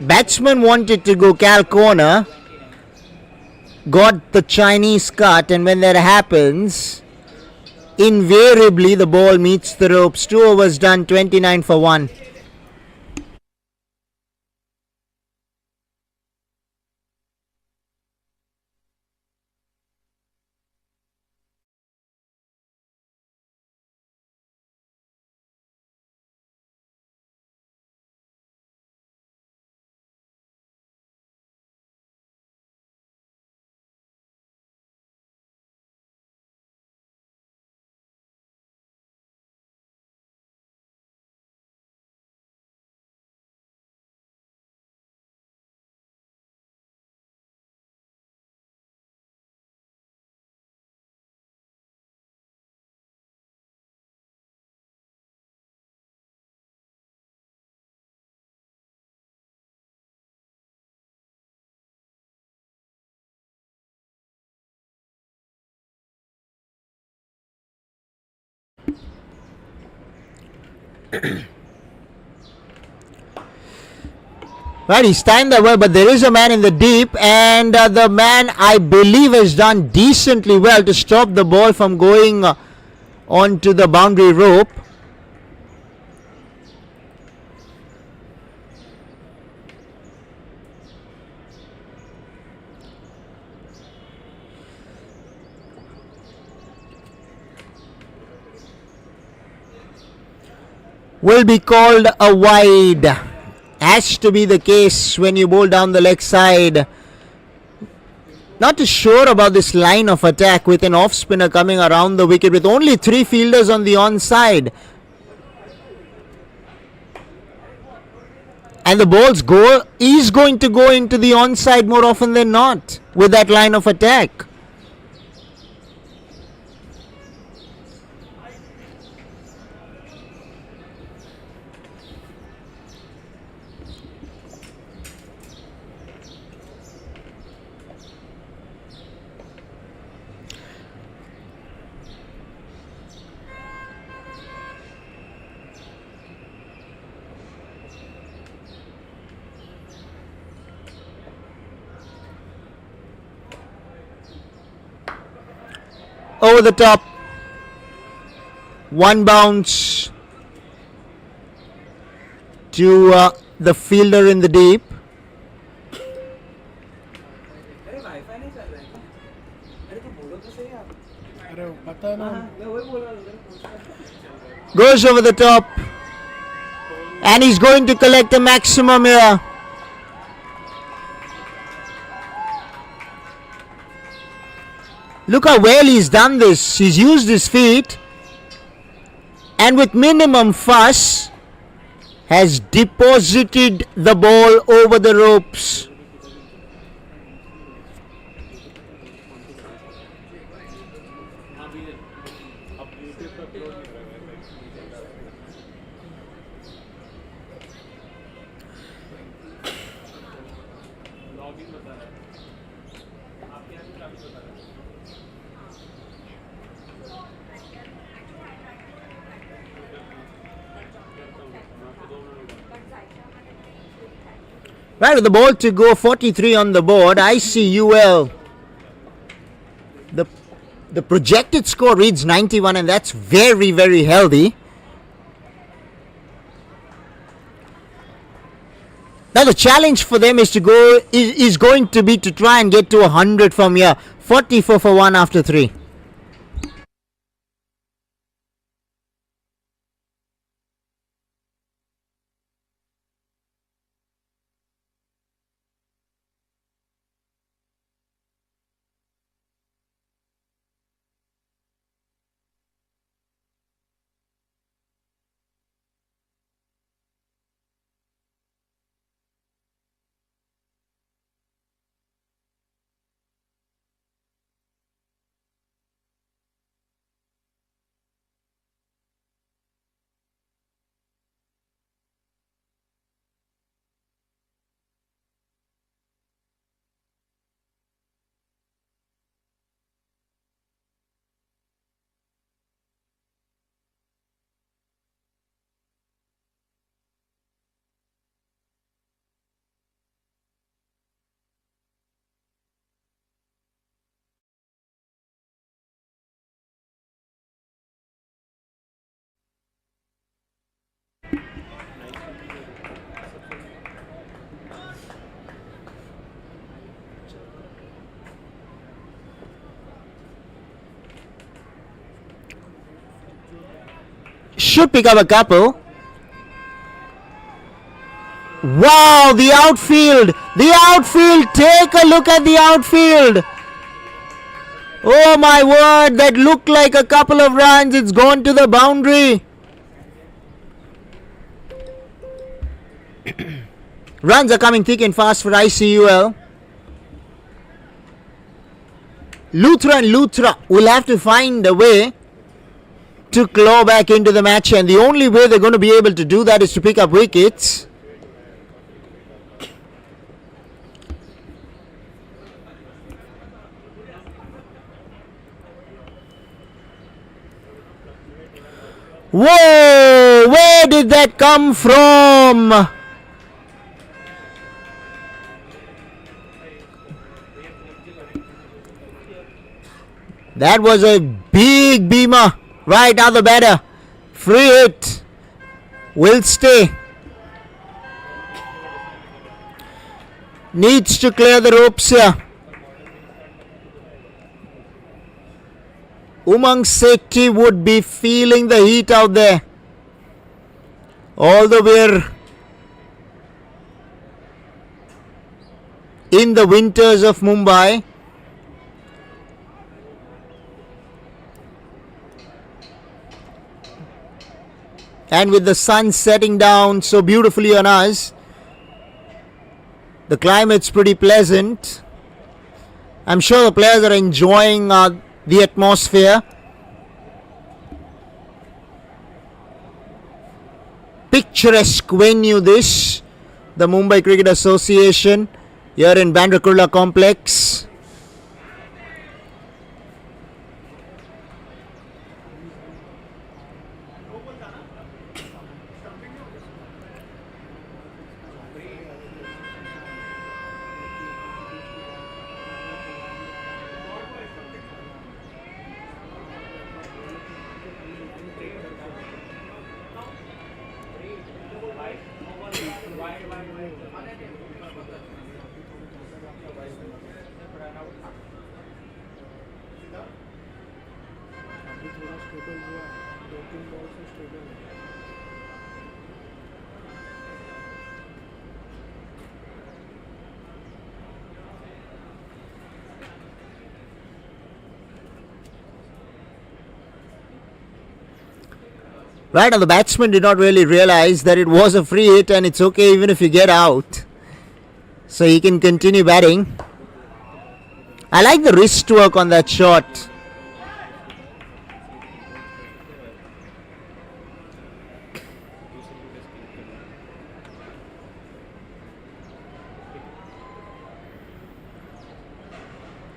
batsman wanted to go Cal corner, got the Chinese cut, and when that happens, invariably the ball meets the ropes. 2 overs done, 29 for 1. Right, he's timed that well, but there is a man in the deep, and the man, I believe, has done decently well to stop the ball from going onto the boundary rope. will be called a wide. Has to be the case when you bowl down the leg side. Not too sure about this line of attack with an off spinner coming around the wicket with only 3 fielders on the onside. And the ball's is going to go into the onside more often than not with that line of attack. Over the top. 1 bounce to the fielder in the deep. अरे wifi नहीं चल रहा है क्या? अरे तू बोलो तो सही आप. अरे पता है ना मैं वही बोल रहा हूँ. Goes over the top. And he's going to collect a maximum here. Look how well he's done this. He's used his feet and with minimum fuss has deposited the ball over the ropes. Right, with the ball to go, 43 on the board. ICUL. The projected score reads 91, and that's very, very healthy. Now the challenge for them is going to be to try and get to 100 from here. 44 for 1 after 3. Should pick up a couple. Wow, the outfield. The outfield. Take a look at the outfield. Oh my word, that looked like a couple of runs. It's gone to the boundary. Runs are coming thick and fast for ICUL. Luthra and Luthra will have to find a way to claw back into the match, and the only way they're going to be able to do that is to pick up wickets. Whoa! Where did that come from? That was a big beamer. Right now the batter. Free hit. Will stay. Needs to clear the ropes here. Umang Sethi would be feeling the heat out there. Although we're in the winters of Mumbai, and with the sun setting down so beautifully on us, the climate's pretty pleasant. I'm sure the players are enjoying the atmosphere. Picturesque venue this, the Mumbai Cricket Association here in Bandra Kurla Complex. Right, and the batsman did not really realize that it was a free hit and it's okay even if you get out. So he can continue batting. I like the wrist work on that shot.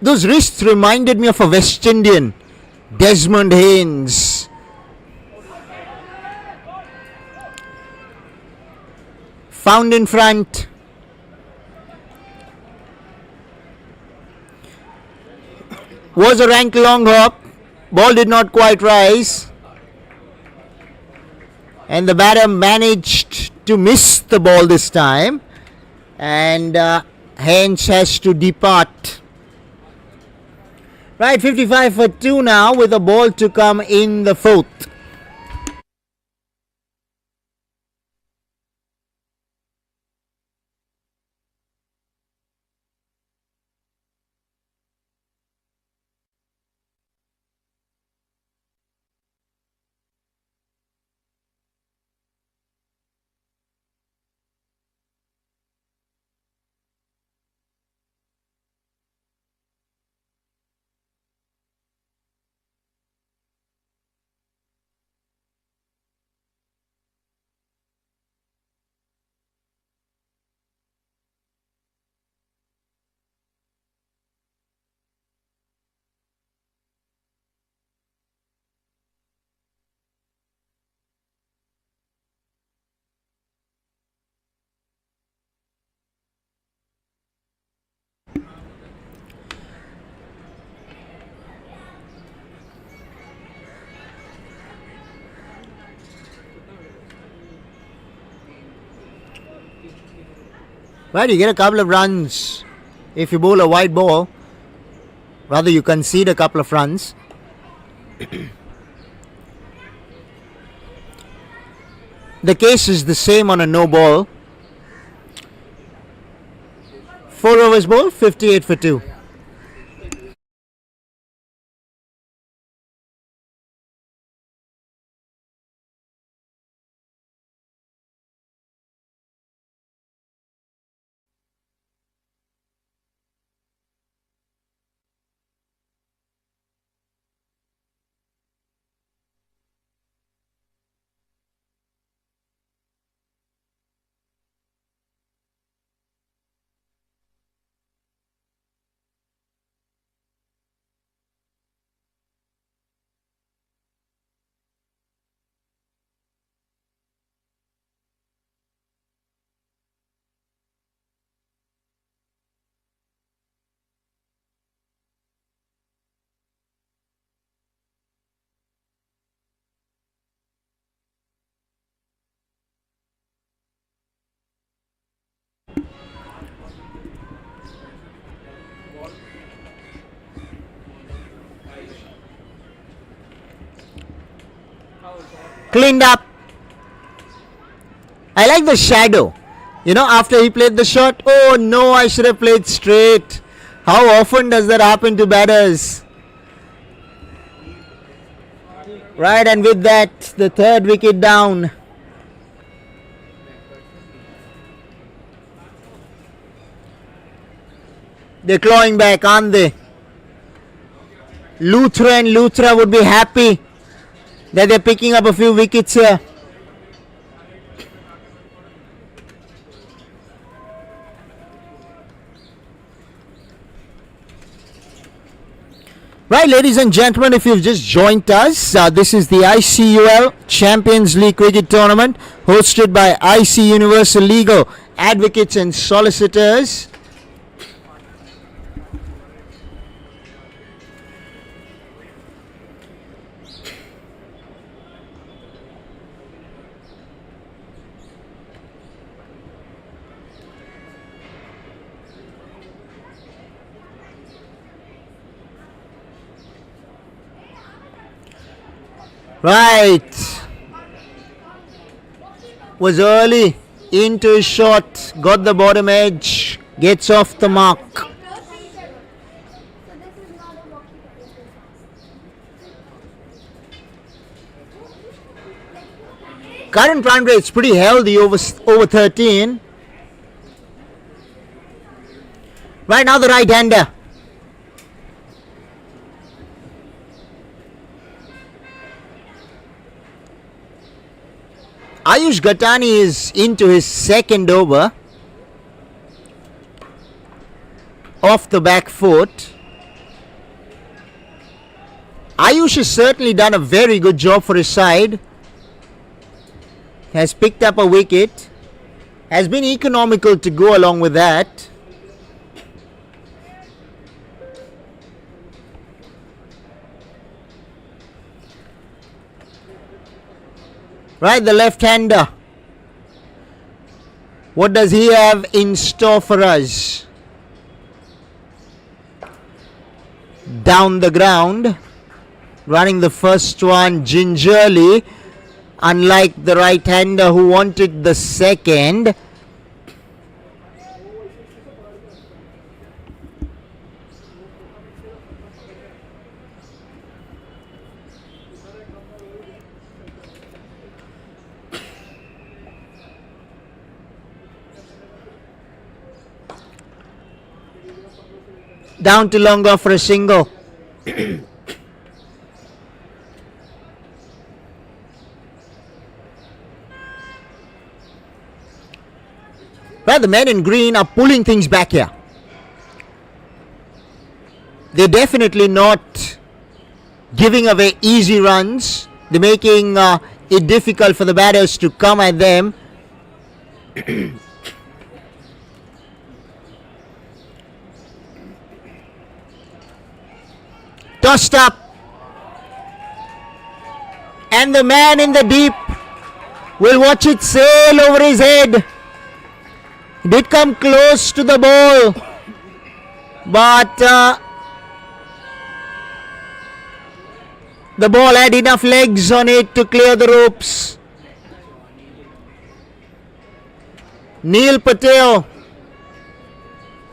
Those wrists reminded me of a West Indian, Desmond Haynes. Found in front. Was a rank long hop. Ball did not quite rise. And the batter managed to miss the ball this time. And hence has to depart. Right, 55 for 2 now with a ball to come in the 4th. Right, you get a couple of runs if you bowl a wide ball. Rather, you concede a couple of runs. The case is the same on a no ball. 4 overs ball, 58 for 2. Cleaned up. I like the shadow. You know, after he played the shot, oh no, I should have played straight. How often does that happen to batters? Right, and with that, the third wicket down. They're clawing back, aren't they? Luthra and Luthra would be happy that they're picking up a few wickets here. Right, ladies and gentlemen, if you've just joined us, this is the ICUL Champions League Cricket Tournament hosted by IC Universal Legal Advocates and Solicitors. Right. Was early into his shot, got the bottom edge, gets off the mark. Current run rate's pretty healthy over 13. Right now the right hander. Ayush Gatani is into his second over. Off the back foot. Ayush has certainly done a very good job for his side. Has picked up a wicket. Has been economical to go along with that. Right, the left-hander. What does he have in store for us? Down the ground. Running the first one gingerly. Unlike the right-hander who wanted the second. Down to long off for a single. Well, the men in green are pulling things back here. They're definitely not giving away easy runs. They're making it difficult for the batters to come at them. Tossed up. And the man in the deep will watch it sail over his head. He did come close to the ball. But the ball had enough legs on it to clear the ropes. Neil Patel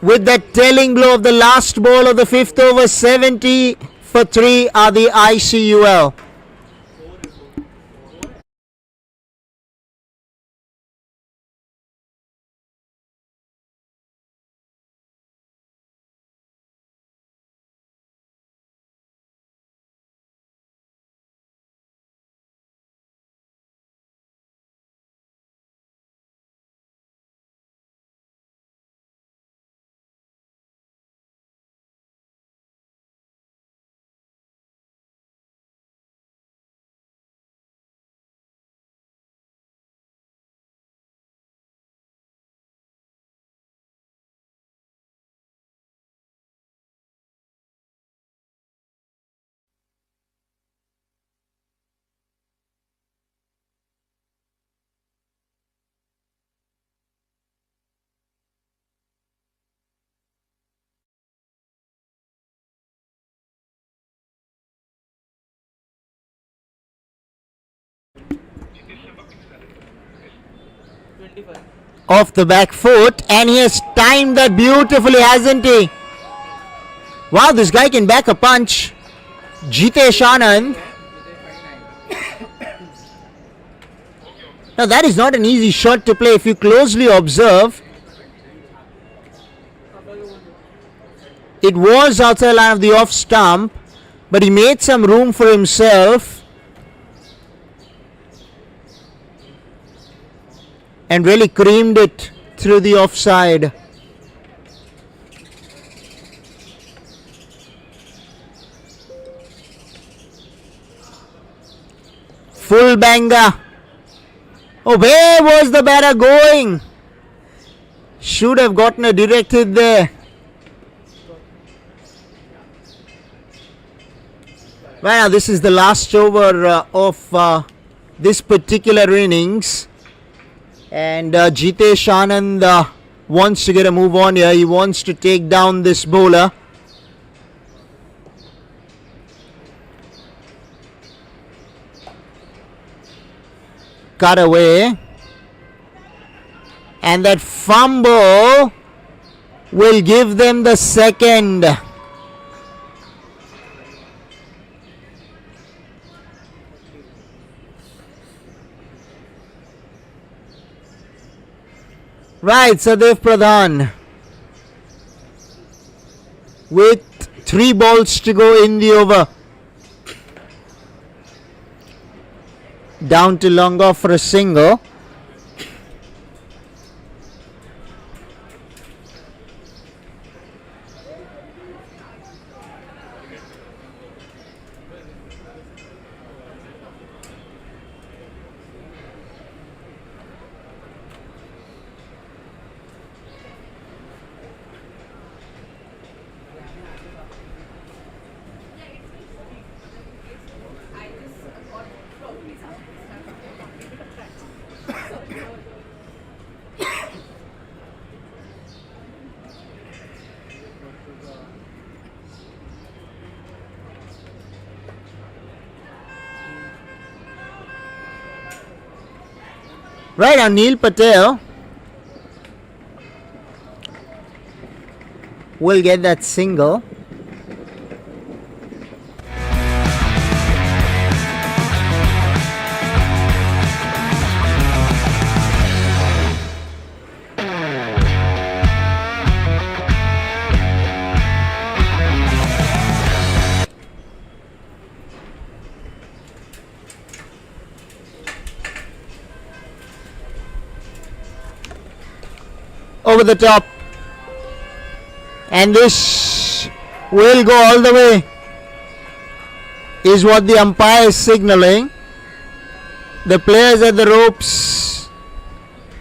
with that telling blow of the last ball of the fifth over. 70 for 3 are the ICUL. off the back foot, and he has timed that beautifully, hasn't he? Wow, this guy can back a punch. Jitesh Anand. Now that is not an easy shot to play if you closely observe. It was outside the line of the off stump, but he made some room for himself and really creamed it through the offside. Full banger. Oh, where was the batter going? Should have gotten a direct hit there. Right now, this is the last over of this particular innings. And Jitesh Anand wants to get a move on here. He wants to take down this bowler. Cut away. And that fumble will give them the second. Right, Sadev Pradhan with 3 balls to go in the over. Down to long off for a single. Right, Anil Patel will get that single. Over the top, and this will go all the way, is what the umpire is signaling. The players at the ropes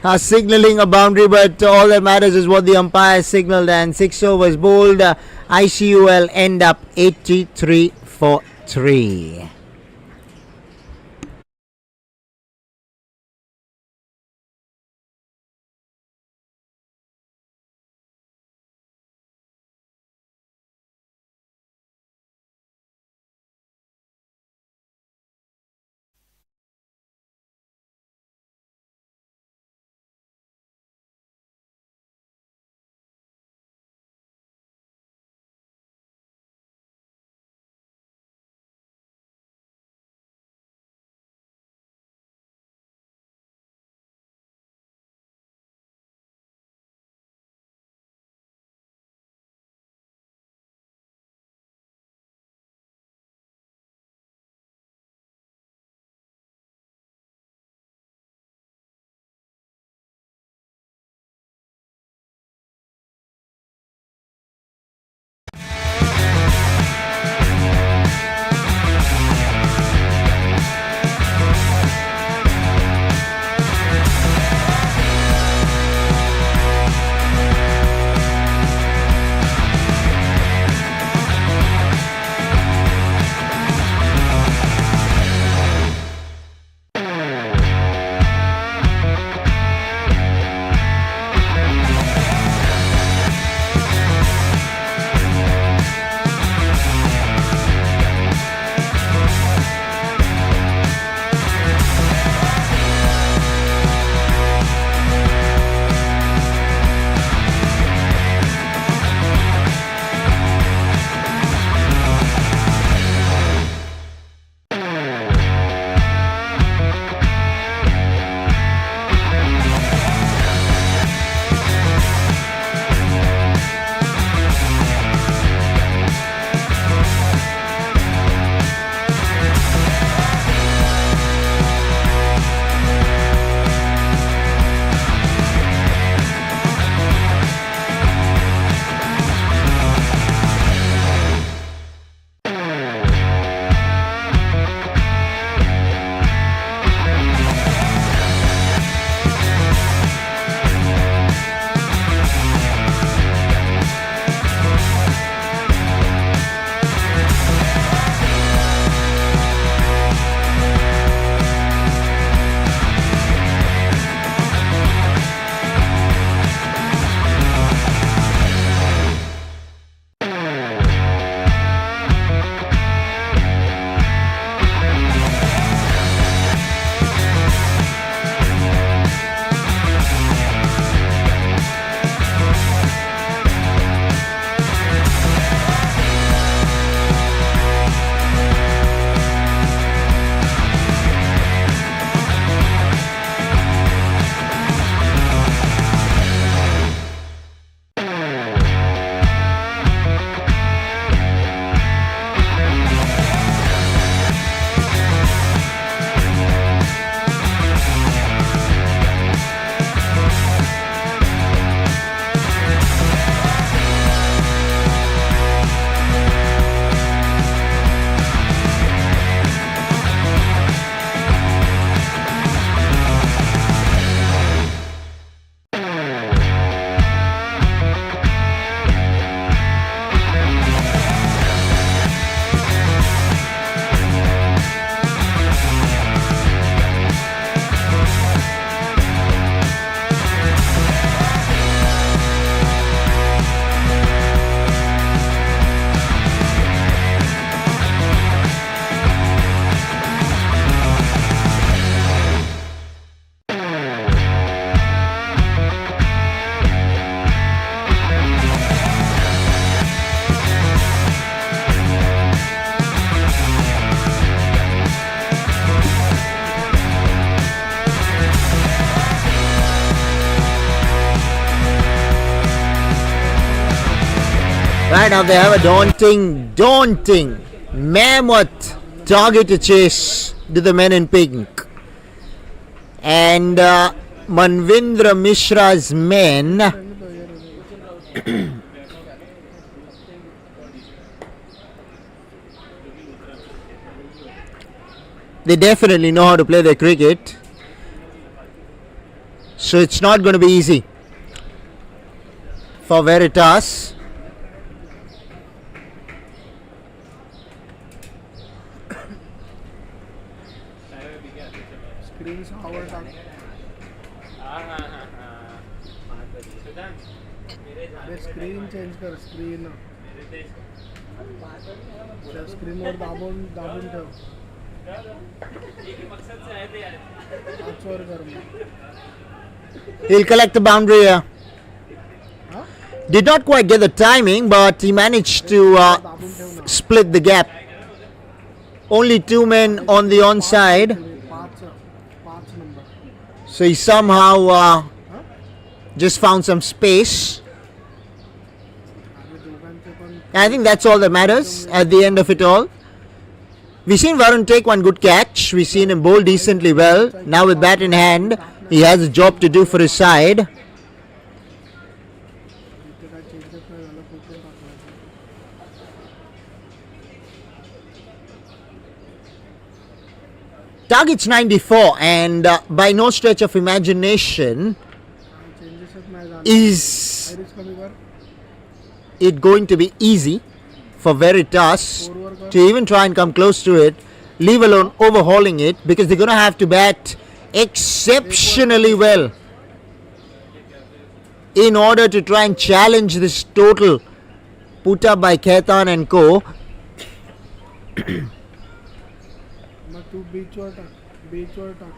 are signaling a boundary, but all that matters is what the umpire signaled, and 6 overs bowled. ICUL end up 83 for 3. now they have a daunting mammoth target to chase to the men in pink. And Manvindra Mishra's men they definitely know how to play their cricket. So it's not going to be easy for Veritas. Screen से हवा टाक अरे screen change कर screen स्क्रीनवर दाबून दाबून ठेव पाचवर कर मग He'll collect the boundary here. Did not quite get the timing, but he managed to split the gap. Only 2 men on the onside. पाच number So he somehow just found some space. आणि दोघांचे पण I think that's all that matters at the end of it all. We've seen Varun take one good catch. We've seen him bowl decently well. Now with bat in hand, he has a job to do for his side. इथे काय change up नाही झालं कुठून टाकलं Target's 94, and by no stretch of imagination चेंजेसच नाही झाले is iris कमी कर it going to be easy for Veritas to even try and come close to it, leave alone overhauling it, because they're going to have to bat exceptionally well in order to try and challenge this total put up by Khaitan and co. मग तू बीचवर टाक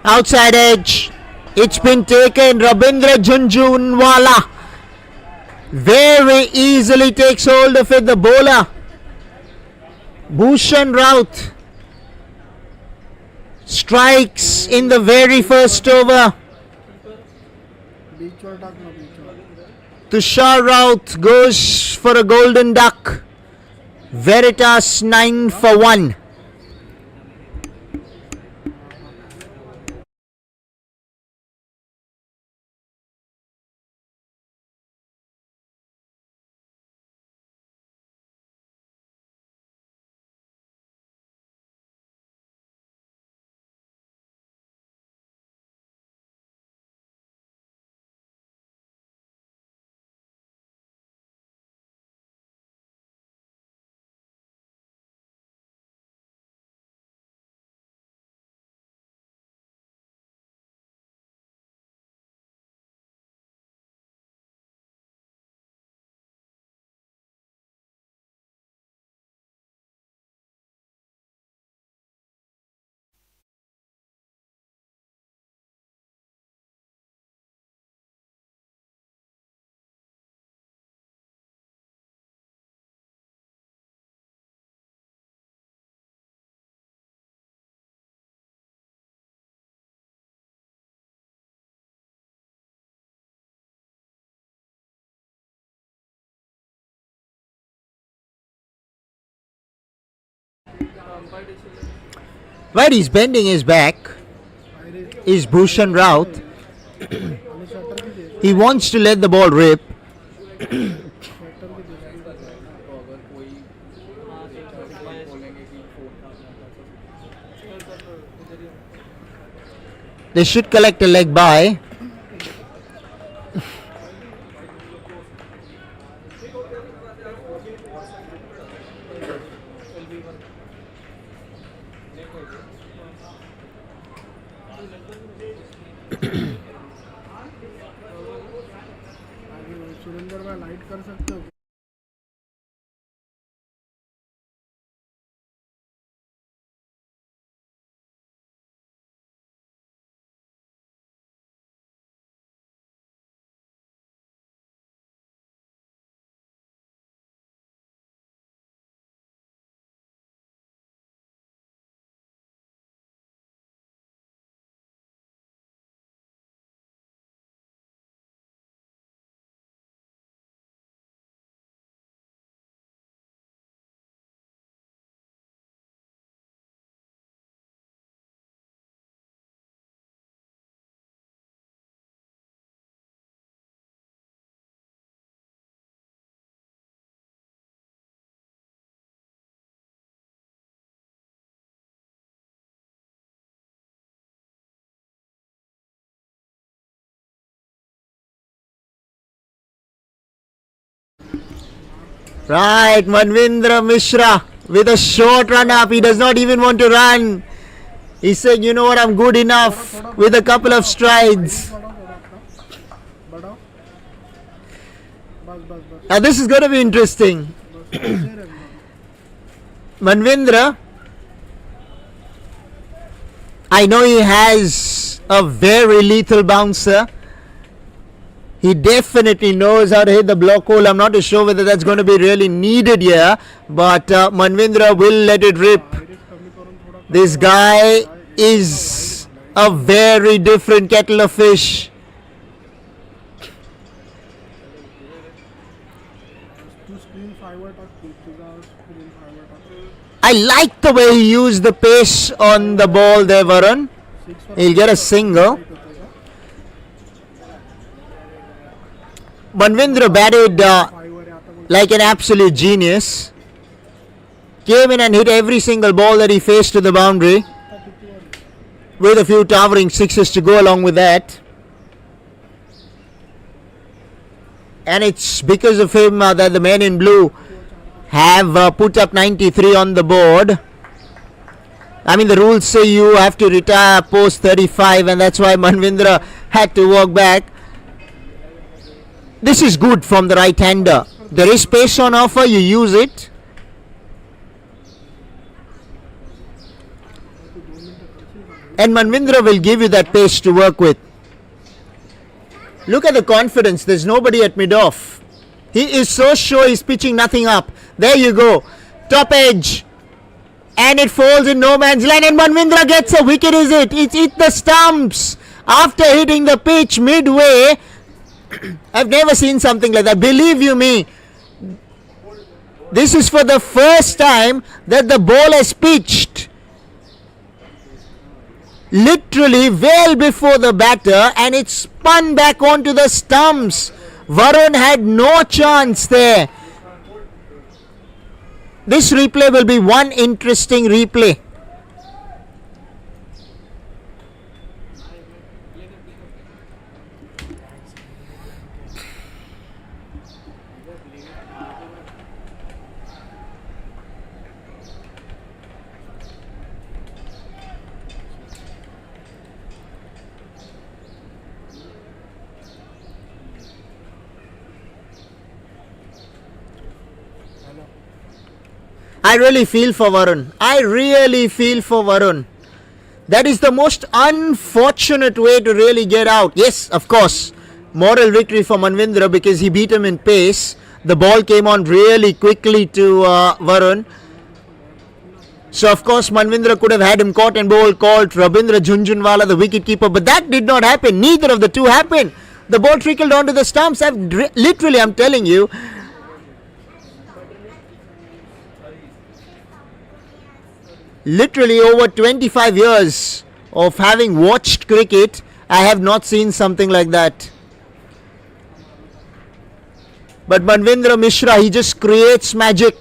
Outside edge, it's been taken. Rabindra Junjunwala very easily takes hold of it, the bowler. Bhushan Raut strikes in the very first over. बीचवर टाक ना बीचवर Tushar Raut goes for a golden duck. Veritas 9 for 1. Right, he's bending his back. Is Bhushan Raut. आणि shutter किती आहे He wants to let the ball rip. Shutter किती They should collect a leg by. Surendra भाई light कर सकते हो Right, Manvendra Mishra with a short run up. He does not even want to run. He's saying, you know what, I'm good enough with a couple of strides. बढ़ाओ बस बस बस Now this is going to be interesting. Manvendra, I know he has a very lethal bouncer. He definitely knows how to hit the block hole. I'm not too sure whether that's going to be really needed here, but Manvendra will let it rip. This guy is a very different kettle of fish. तू screen फाइवर टाक तुझा screen फाइवर टाक I like the way he used the pace on the ball there, Varun. He'll get a single. Manvendra batted फाइवर आता बोल like an absolute genius. Came in and hit every single ball that he faced to the boundary, with a few towering sixes to go along with that. And it's because of him that the men in blue have put up 93 on the board. I mean, the rules say you have to retire post 35, and that's why Manvendra had to walk back. This is good from the right-hander. There is pace on offer, you use it. And Manvendra will give you that pace to work with. Look at the confidence. There's nobody at mid-off. He is so sure he's pitching nothing up. There you go. Top edge. And it falls in no man's land. And Manvendra gets a wicket, is it? It's hit the stumps. After hitting the pitch midway. I've never seen something like that. Believe you me. This is for the first time that the ball has pitched literally well before the batter, and it spun back onto the stumps. Varun had no chance there. This replay will be one interesting replay. I really feel for Varun. I really feel for Varun. That is the most unfortunate way to really get out. Yes, of course, moral victory for Manvendra because he beat him in pace. The ball came on really quickly to Varun. So, of course, Manvendra could have had him caught and ball called Rabindra Jhunjhunwala, the wicketkeeper. But that did not happen. Neither of the two happened. The ball trickled onto the stumps. Literally, I'm telling you, literally over 25 years of having watched cricket, I have not seen something like that. But Manvendra Mishra, he just creates magic.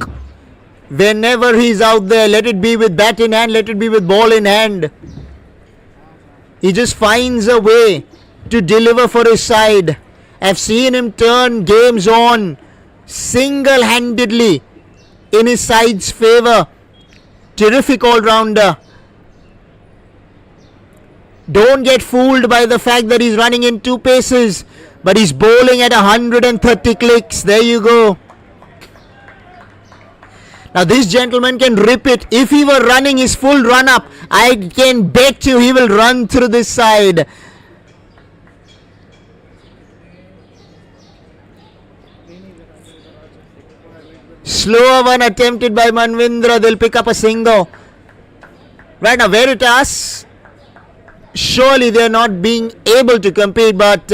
Whenever he's out there, let it be with bat in hand, let it be with ball in hand, he just finds a way to deliver for his side. I've seen him turn games on single-handedly in his side's favour. Terrific all-rounder. Don't get fooled by the fact that he's running in two paces, but he's bowling at 130 clicks. There you go. Now this gentleman can rip it. If he were running his full run-up, I can bet you he will run through this side. Slower one attempted by Manvendra. They'll pick up a single. Right now, Veritas, surely they're not being able to compete, but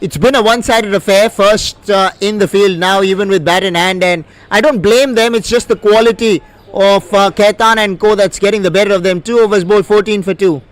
it's been a one-sided affair. First in the field, now even with bat in hand, and I don't blame them. It's just the quality of Khaitan and co that's getting the better of them. 2 overs bowled, 14 for 2.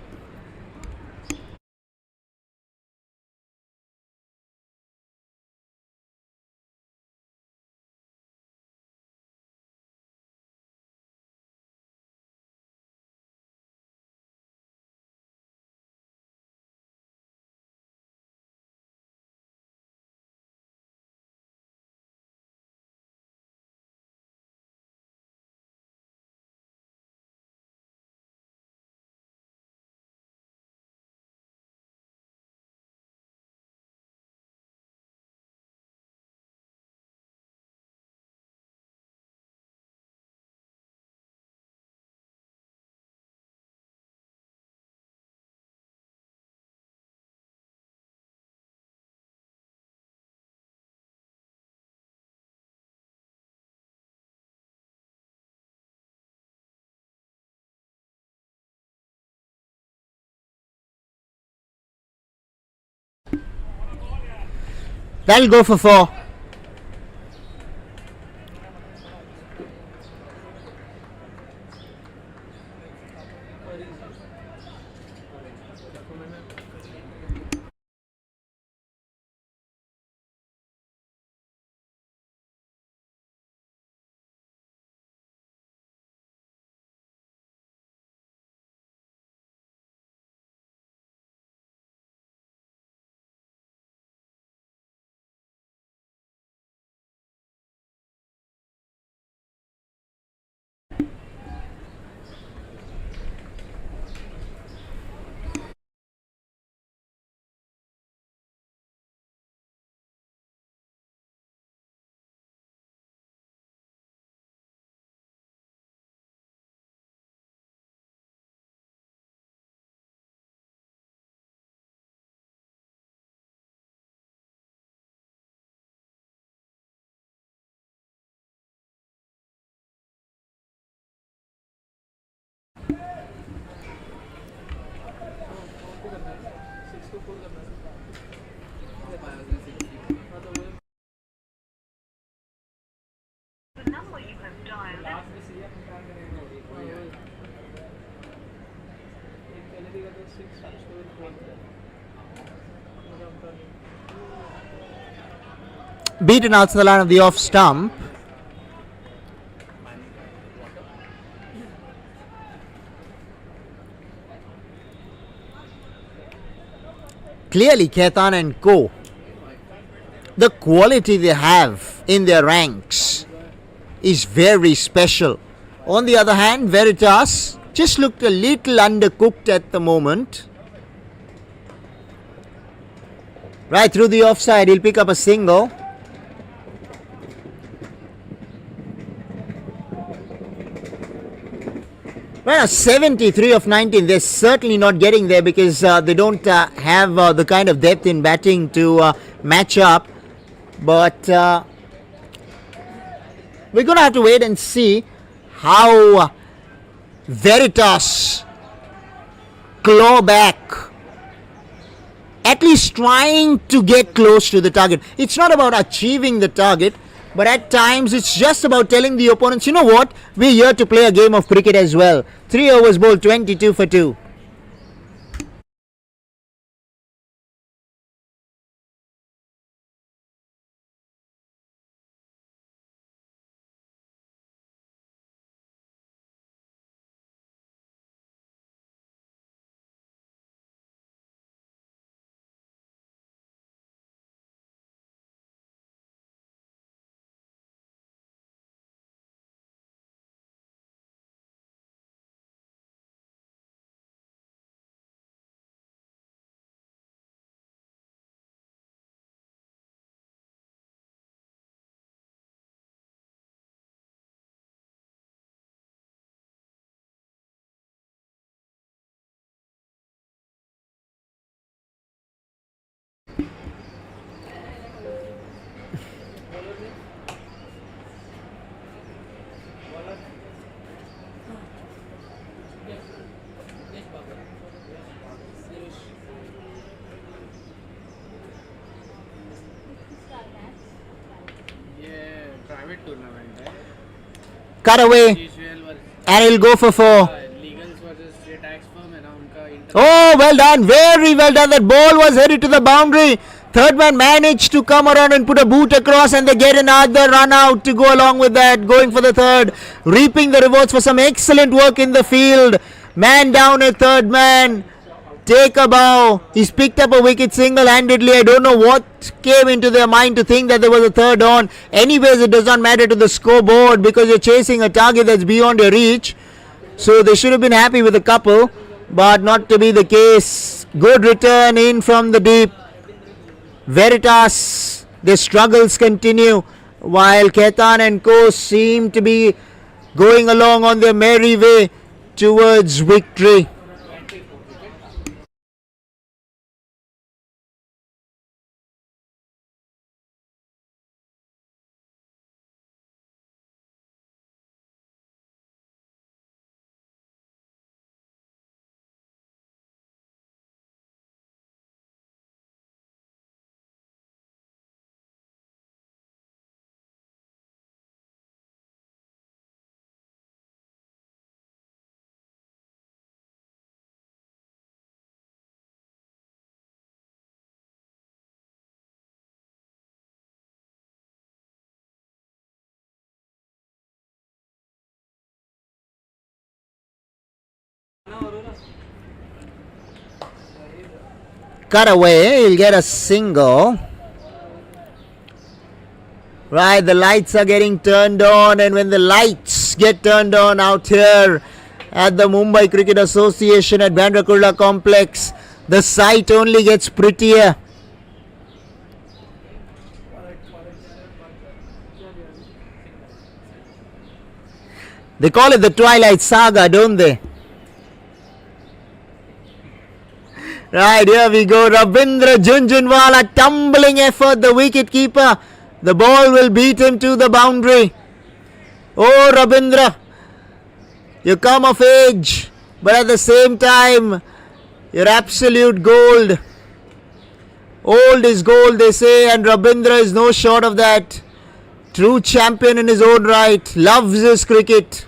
That'll go for 4. Beaten out to the line of the off stump. Clearly, Ketan and Co, the quality they have in their ranks is very special. On the other hand, Veritas just looked a little undercooked at the moment. Right through the offside, he'll pick up a single. Well, 73 of 19, they're certainly not getting there because they don't have the kind of depth in batting to match up. But we're going to have to wait and see how Veritas claw back, at least trying to get close to the target. It's not about achieving the target, but at times it's just about telling the opponents, you know what, we're here to play a game of cricket as well. 3 overs bowled, 22 for 2. private tournament है. Cut away, Usual versus and he'll go for 4. Legals versus ये tax firm है ना उनका inter. Oh, well done, very well done. That ball was headed to the boundary. Third man managed to come around and put a boot across, and they get another run out to go along with that. Going for the third, reaping the rewards for some excellent work in the field. Man down at third man. Take a bow. He's picked up a wicket single-handedly. I don't know what came into their mind to think that there was a third on. Anyways, it does not matter to the scoreboard because you're chasing a target that's beyond your reach. So they should have been happy with a couple, but not to be the case. Good return in from the deep. Veritas, their struggles continue while Ketan and Co seem to be going along on their merry way towards victory. Cut away, he'll get a single. Right, the lights are getting turned on, and when the lights get turned on out here at the Mumbai Cricket Association at Bandra Kurla Complex, the sight only gets prettier. They call it the Twilight Saga, don't they? Right, here we go. Ravindra Junjunwala, tumbling effort, the wicket keeper. The ball will beat him to the boundary. Oh, Ravindra, you come of age, but at the same time, you're absolute gold. Old is gold, they say, and Ravindra is no short of that. True champion in his own right, loves his cricket.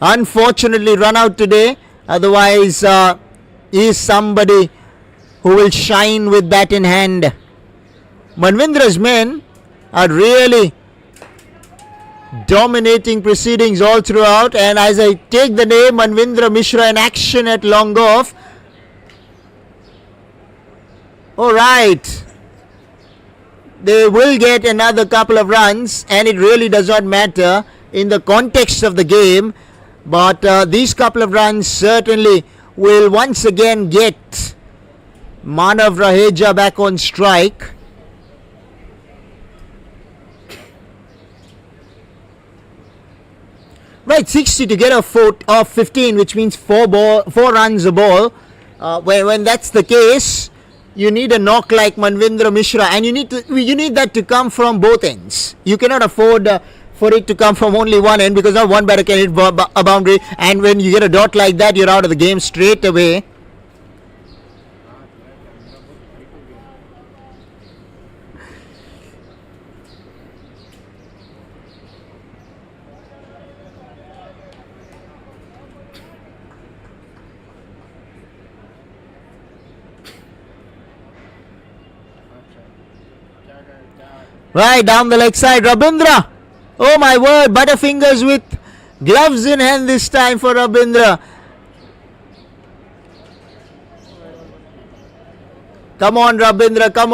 Unfortunately run out today, otherwise he is somebody who will shine with bat in hand. Manvindra's men are really dominating proceedings all throughout, and as I take the name Manvindra Mishra in action at long off. Alright, they will get another couple of runs, and it really does not matter in the context of the game. But these couple of runs certainly will once again get Manav Raheja back on strike. Right, 60 to get a 15, which means 4 runs a ball. When that's the case, you need a knock like Manvindra Mishra, and you need that to come from both ends. You cannot afford for it to come from only one end, because not one batter can hit a boundary, and when you get a dot like that, you're out of the game straight away. Right down the leg side, Rabindra. Oh my word, butterfingers with gloves in hand this time for Rabindra. Come on, Rabindra, come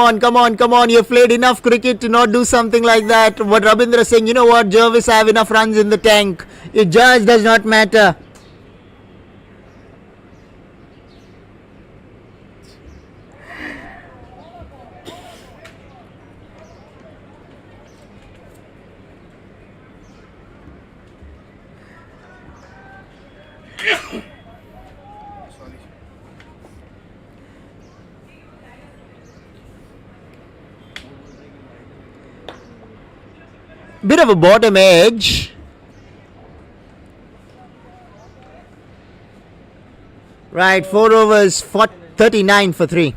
on. You've played enough cricket to not do something like that. What Rabindra is saying, you know what, Jervis, I have enough runs in the tank. It just does not matter. Bit of a bottom edge. Right, 4 overs, 39 for 3.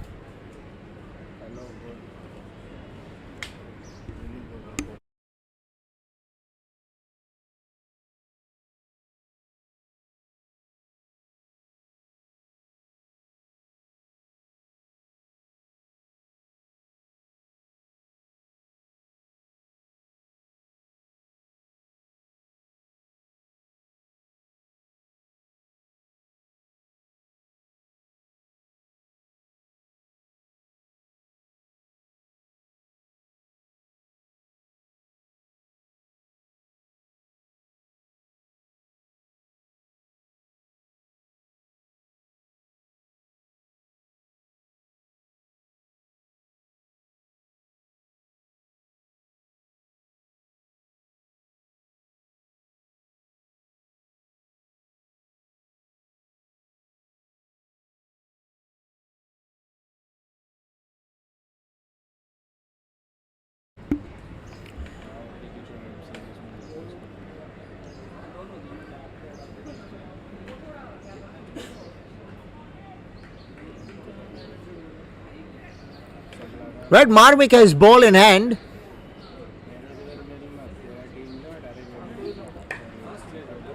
Right, Marvik has ball in hand.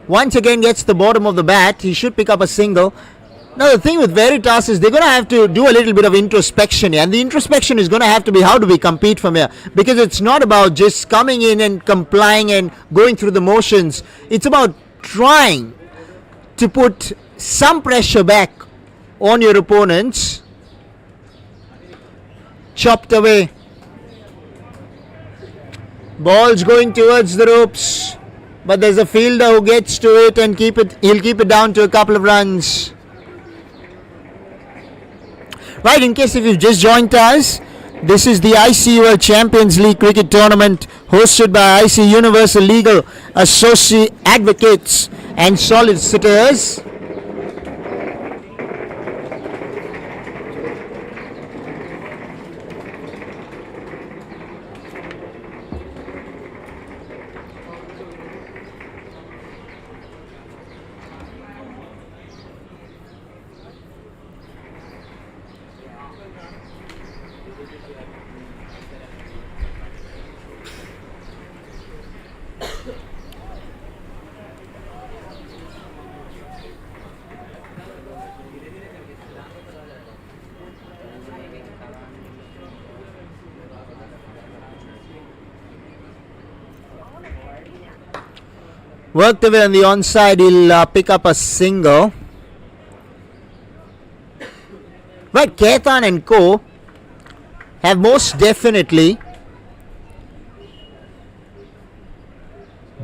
Once again gets the bottom of the bat. He should pick up a single. Now the thing with Veritas is they're going to have to do a little bit of introspection here, and the introspection is going to have to be how do we compete from here, because it's not about just coming in and complying and going through the motions. It's about trying to put some pressure back on your opponents. Chopped away. Ball's going towards the ropes, but there's a fielder who gets to it and he'll keep it down to a couple of runs. Right, in case if you've just joined us, this is the ICUL Champions League Cricket Tournament hosted by IC Universal Legal Associate Advocates and Solicitors. Worked away on the onside, he'll pick up a single. Right, Ketan and Co. have most definitely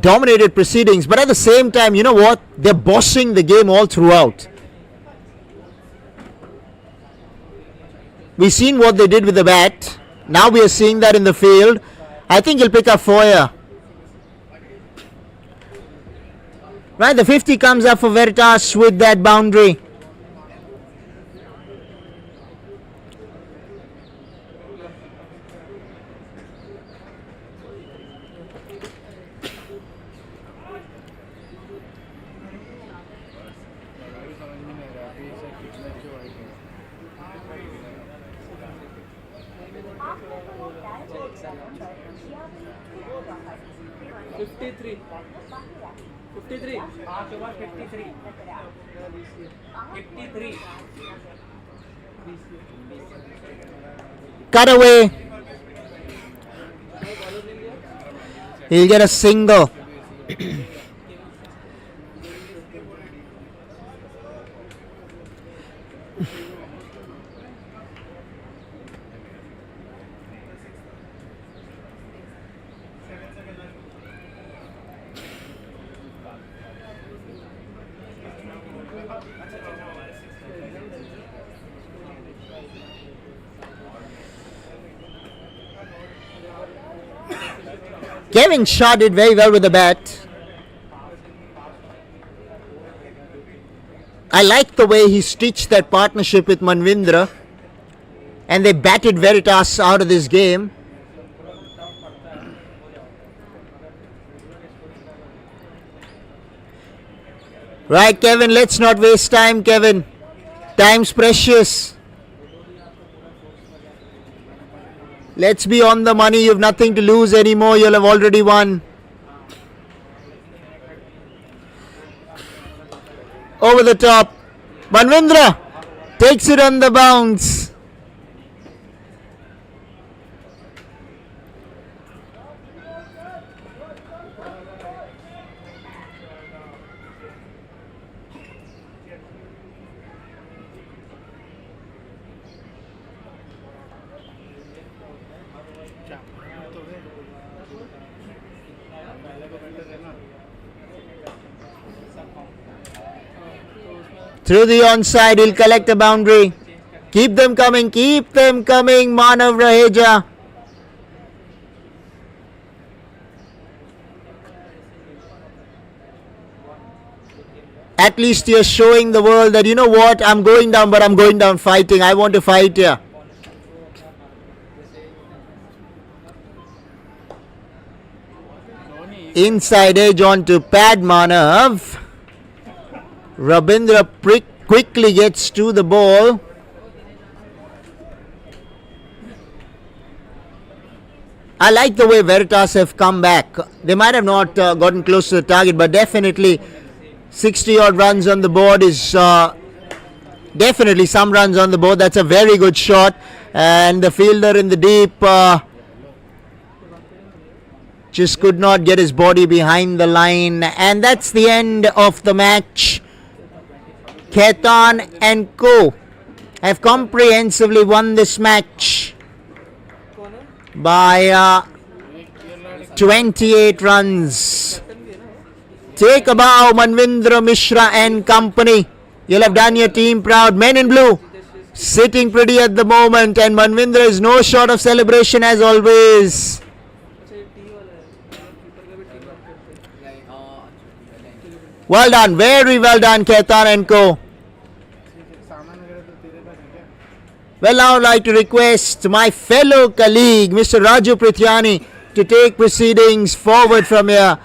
dominated proceedings, but at the same time, you know what? They're bossing the game all throughout. We've seen what they did with the bat. Now we are seeing that in the field. I think he'll pick up 4 here. Right, the 50 comes up for Veritas with that boundary. Cut away. He'll get a single. Kevin Shaw did very well with the bat. I like the way he stitched that partnership with Manvindra, and they batted Veritas out of this game. Right, Kevin, let's not waste time, Kevin. Time's precious. Let's be on the money. You have nothing to lose anymore. You'll have already won. Over the top. Manvindra takes it on the bounce. Through the onside, he'll collect a boundary. Keep them coming, Manav Raheja. At least you're showing the world that, you know what, I'm going down, but I'm going down fighting. I want to fight here. Inside edge on to Pad Manav. Rabindra quickly gets to the ball. I like the way Veritas have come back. They might have not gotten close to the target, but definitely 60 odd runs on the board is Definitely some runs on the board. That's a very good shot. And the fielder in the deep just could not get his body behind the line. And that's the end of the match. Khaitan and Co. have comprehensively won this match by 28 runs. Take a bow, Manvindra Mishra and company. You'll have done your team proud. Men in blue sitting pretty at the moment, and Manvindra is no short of celebration as always. Well done, very well done, Khaitan and Co. Well, now I'd like to request my fellow colleague, Mr. Raju Prithyani, to take proceedings forward from here.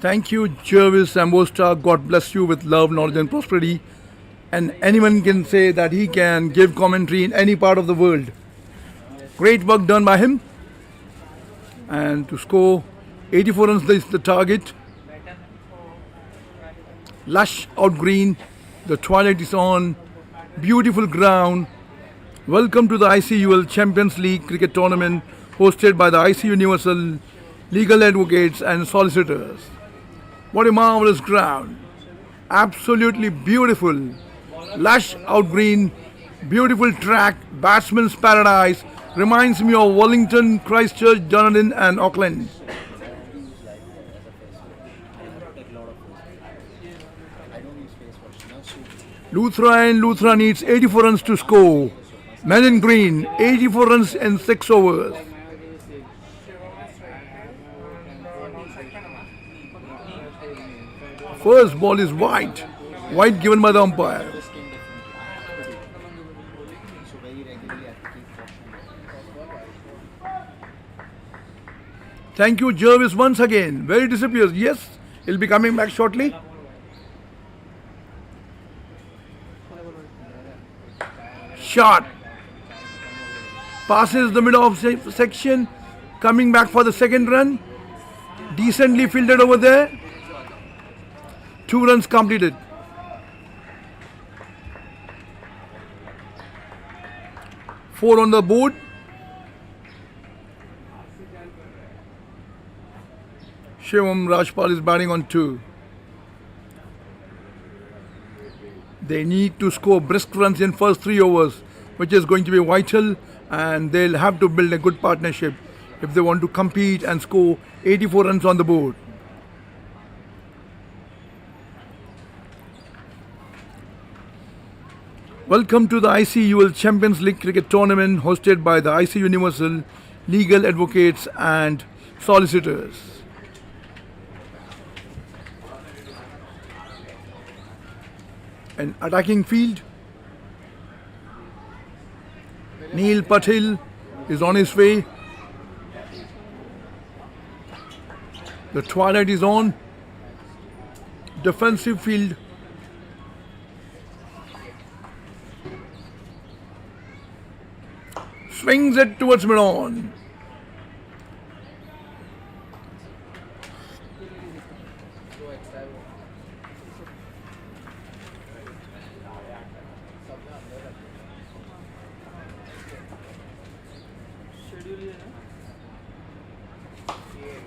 Thank you, Jervis Ambosta. God bless you with love, knowledge, and prosperity. And anyone can say that he can give commentary in any part of the world. Great work done by him. And to score 84 runs is the target. Lush out green. The twilight is on. Beautiful ground. Welcome to the ICUL Champions League cricket tournament hosted by the IC Universal Legal Advocates and Solicitors. What a marvelous ground. Absolutely beautiful. Lush out green. Beautiful track. Batsman's paradise. Reminds me of Wellington, Christchurch, Dunedin and Auckland. Luthra needs 84 runs to score. Men in green, 84 runs in 6 overs. First ball is white. White given by the umpire. Thank you, Jervis, once again. Where he disappears. Yes, he'll be coming back shortly. Shot. Passes the middle of section. Coming back for the second run. Decently fielded over there. 2 runs completed. Four on the board. Shivam Rajpal is batting on 2. They need to score brisk runs in first 3 overs, which is going to be vital, and they'll have to build a good partnership if they want to compete and score 84 runs on the board. Welcome to the ICUL Champions League cricket tournament hosted by the IC Universal Legal Advocates and Solicitors. An attacking field. Neil Patil is on his way. The twilight is on. Defensive field. Swings it towards mid-on.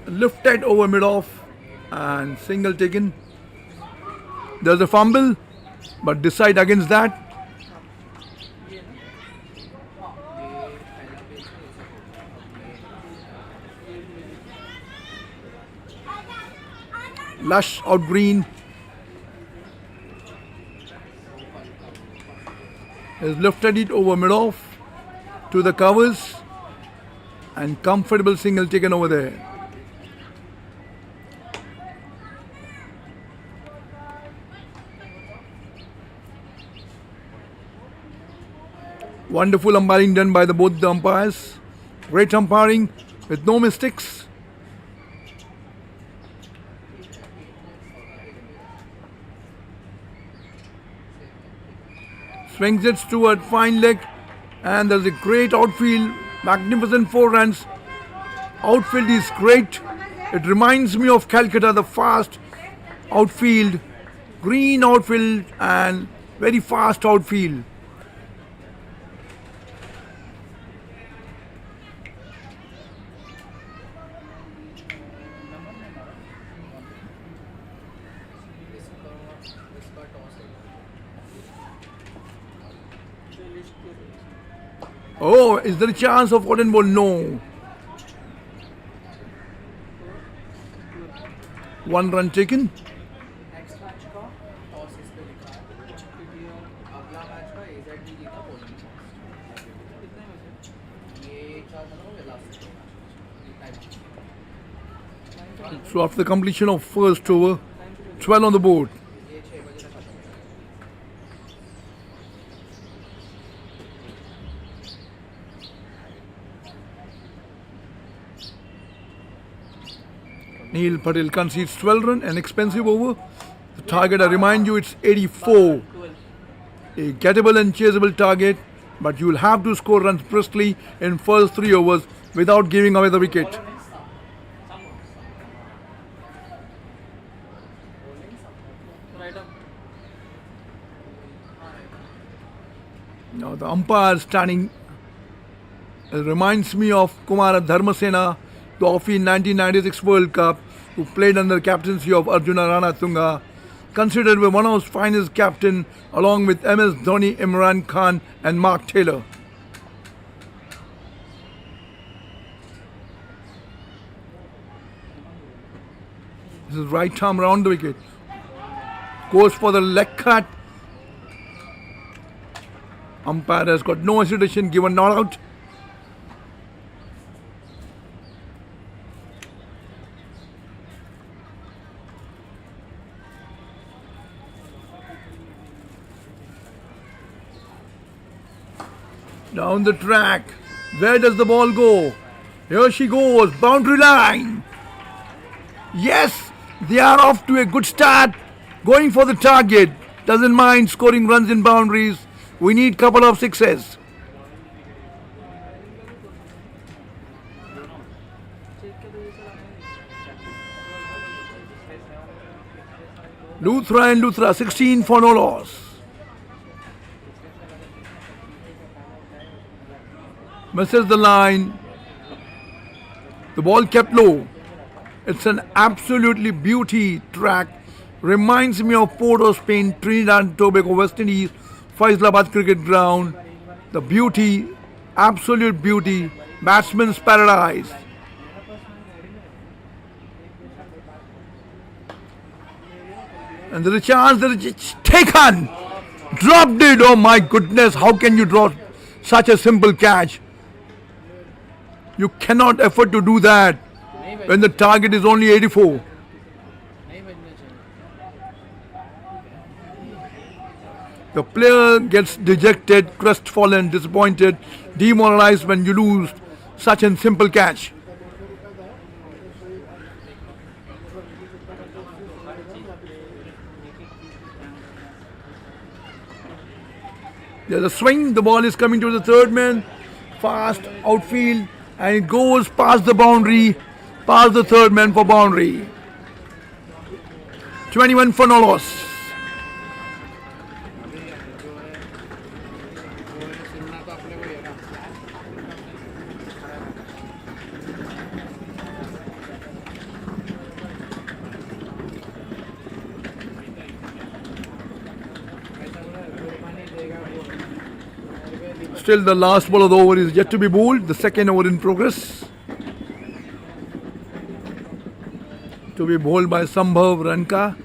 Lifted over mid-off and single taken. There's a fumble, but decide against that. Lush out green. Has lifted it over mid-off to the covers and comfortable single taken over there. Wonderful umpiring done by both the umpires. Great umpiring with no mistakes. Swings it toward fine leg, and there's a great outfield, magnificent 4 runs. Outfield is great. It reminds me of Calcutta, the fast outfield, green outfield and very fast outfield. Oh, is there a chance of cotton ball? No. 1 run taken. So after the completion of first over, 12 on the board. Neil Patel concedes 12 runs, an expensive over. The target, I remind you, it's 84. A gettable and chaseable target, but you will have to score runs briskly in first 3 overs without giving away the wicket. Now the umpire standing reminds me of Kumara Dharmasena, the Offie 1996 World Cup, who played under the captaincy of Arjuna Ranatunga, considered one of the finest captain along with MS Dhoni, Imran Khan and Mark Taylor. This is right arm round the wicket. Goes for the leg cut. Umpire has got no hesitation, given not out. Down the track. Where does the ball go? Here she goes. Boundary line. Yes, they are off to a good start. Going for the target. Doesn't mind scoring runs in boundaries. We need couple of sixes. Luthra and Luthra, 16 for no loss. Misses the line. The ball kept low. It's an absolutely beauty track. Reminds me of Port of Spain, Trinidad and Tobago, West Indies, Faisalabad cricket ground. The beauty, absolute beauty, batsman's paradise. And there's a chance that it's taken. Dropped it. Oh my goodness, how can you drop such a simple catch? You cannot afford to do that when the target is only 84. The player gets dejected, crestfallen, disappointed, demoralized when you lose such a simple catch. There's a swing, the ball is coming to the third man, fast outfield, and it goes past the boundary, past the third man for boundary. 21 for no loss. Still the last ball of the over is yet to be bowled. The second over in progress. To be bowled by Sambhav Ranka.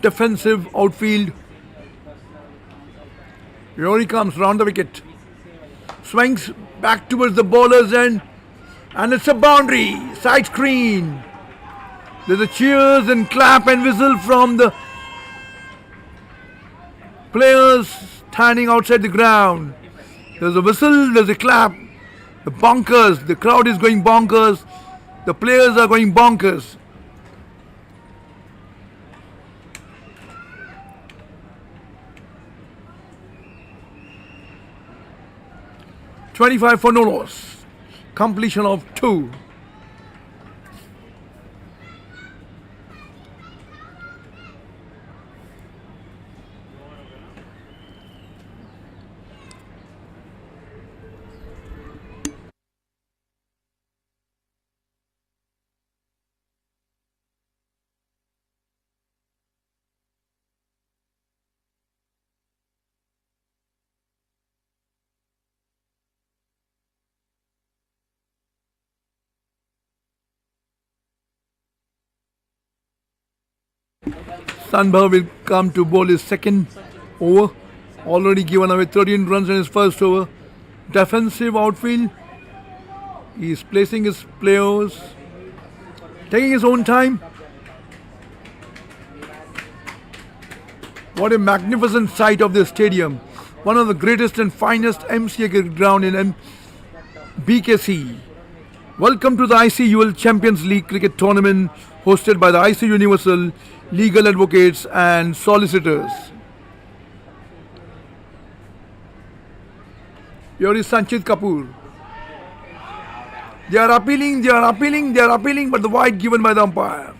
Defensive outfield. Here he comes round the wicket. Swings back towards the bowler's end. And it's a boundary. Side screen. There's a cheers and clap and whistle from the players standing outside the ground. There's a whistle, there's a clap. The bonkers, the crowd is going bonkers. The players are going bonkers. $25 for no loss. Completion of 2. Sambhav will come to bowl his second over. Already given away 13 runs in his first over. Defensive outfield. He is placing his players, taking his own time. What a magnificent sight of this stadium. One of the greatest and finest MCA cricket ground in BKC. Welcome to the ICUL Champions League cricket tournament hosted by the ICU Universal Legal Advocates and Solicitors. Here is Sanchit Kapoor. They are appealing, but the wide given by the umpire.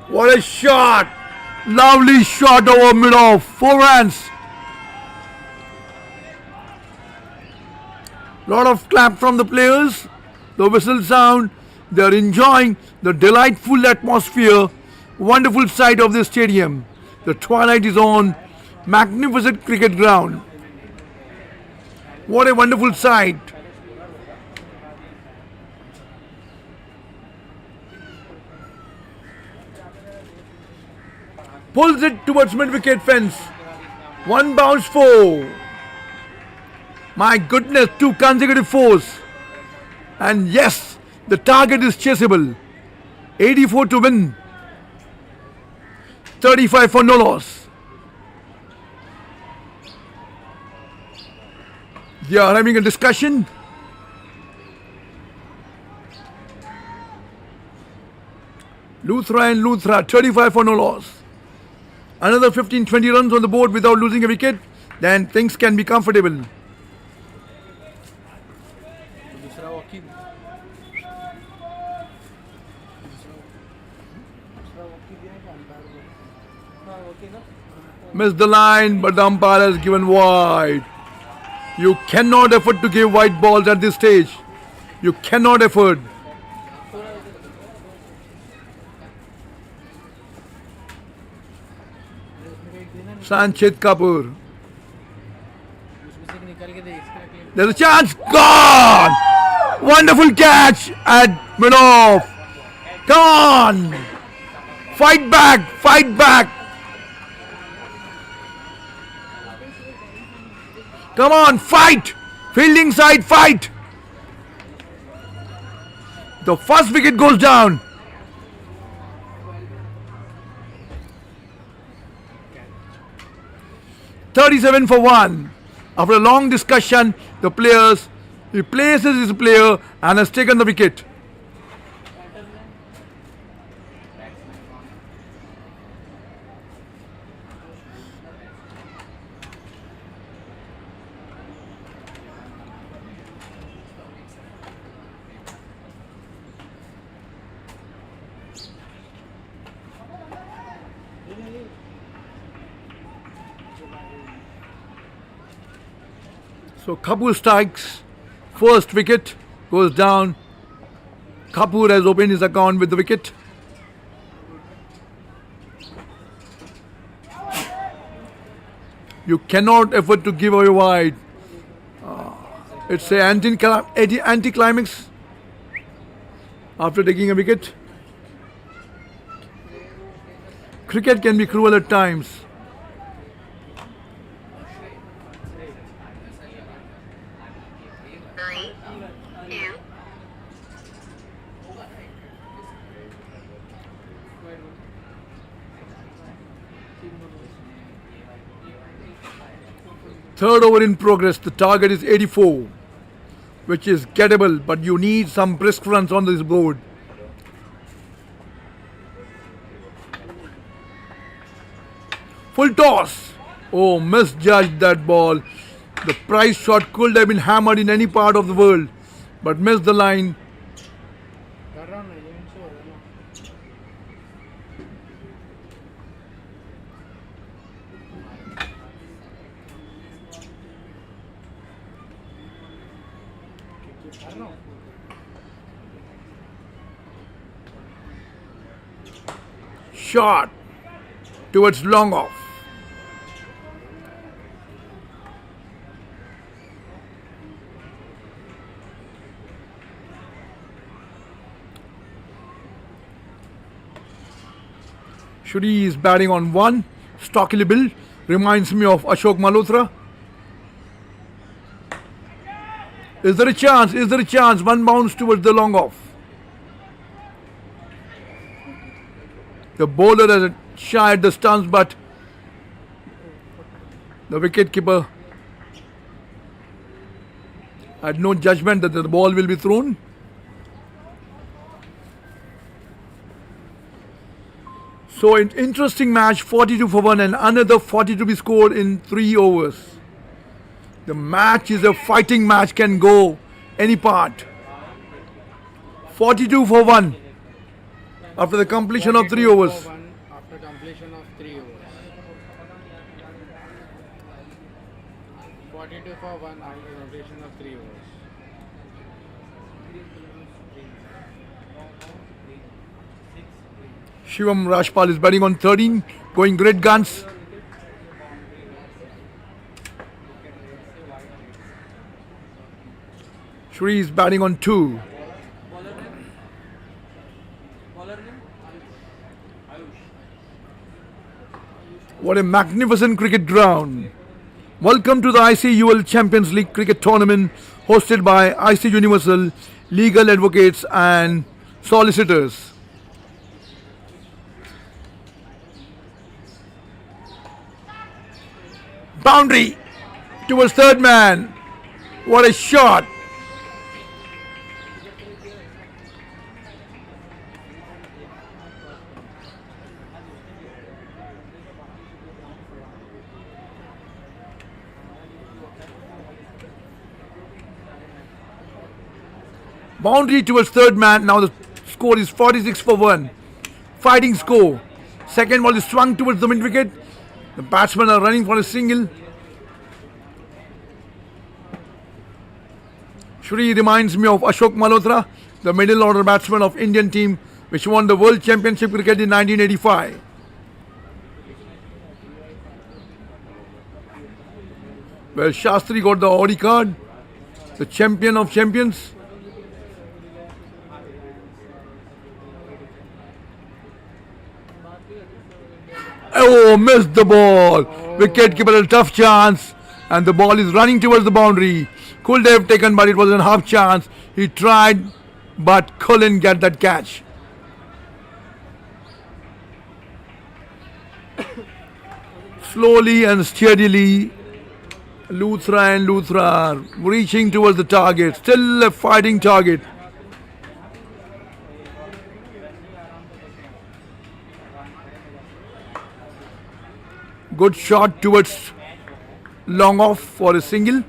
What a shot! Lovely shot over mid-off. 4 runs. Lot of clap from the players. The whistle sound. They are enjoying the delightful atmosphere. Wonderful sight of the stadium. The twilight is on. Magnificent cricket ground. What a wonderful sight. Pulls it towards mid-wicket fence. 1 bounce 4. My goodness, 2 consecutive 4s. And yes, the target is chaseable. 84 to win. 35 for no loss. They are having a discussion. Luthra and Luthra, 35 for no loss. Another 15-20 runs on the board without losing a wicket, then things can be comfortable. दूसरा walkie दिया है umpire को. हाँ walkie ना. Missed the line, but the umpire has given wide. You cannot afford to give wide balls at this stage. You cannot afford. Sanchit Kapoor. उसमें से निकाल के दे इसका. There's a chance. Gone! Wonderful catch at mid-off. Come on! Fight back! Fight back! Come on, fight! Fielding side, fight! The first wicket goes down. "37 for 1. After a long discussion, the players replaces his player and has taken the wicket. So Kapoor strikes, first wicket goes down. Kapoor has opened his account with the wicket. You cannot afford to give away wide. It's a anti-climax after taking a wicket. Cricket can be cruel at times. Third over in progress. The target is 84, which is gettable, but you need some brisk runs on this board. Full toss. Oh, misjudged that ball. The price shot could have been hammered in any part of the world, but missed the line. कर रहा हूँ ना ये इनसे हो रहा है ना. कर रहा हूँ. Shot towards long off. Shuri is batting on one. Stockily built. Reminds me of Ashok Malhotra. Is there a chance? Is there a chance? One bounce towards the long off. The bowler has shied the stumps, but the wicket-keeper had no judgment that the ball will be thrown. So an interesting match, 42 for 1 and another 40 to be scored in 3 overs. The match is a fighting match, can go any part. 42 for 1 after the completion of 3 overs. After completion of 3 overs. 42 for 1 after completion of 3 overs. Shivam Rajpal is batting on 13, going great guns. Shri is batting on 2. What a magnificent cricket ground. Welcome to the ICUL Champions League Cricket Tournament hosted by IC Universal, legal advocates and solicitors. Boundary towards third man. What a shot. Boundary towards third man. Now the score is 46 for 1. Fighting score. Second ball is swung towards the mid wicket. The batsmen are running for a single. Shri reminds me of Ashok Malhotra, the middle order batsman of Indian team which won the World Championship cricket in 1985. Where Shastri got the Audi card, the champion of champions. Oh, missed the ball. Wicket keeper a tough chance, and the ball is running towards the boundary. Could have taken, but it was a half chance. He tried, but couldn't get that catch. Slowly and steadily, Luthra and Luthra reaching towards the target. Still a fighting target. Good shot towards long off for a single.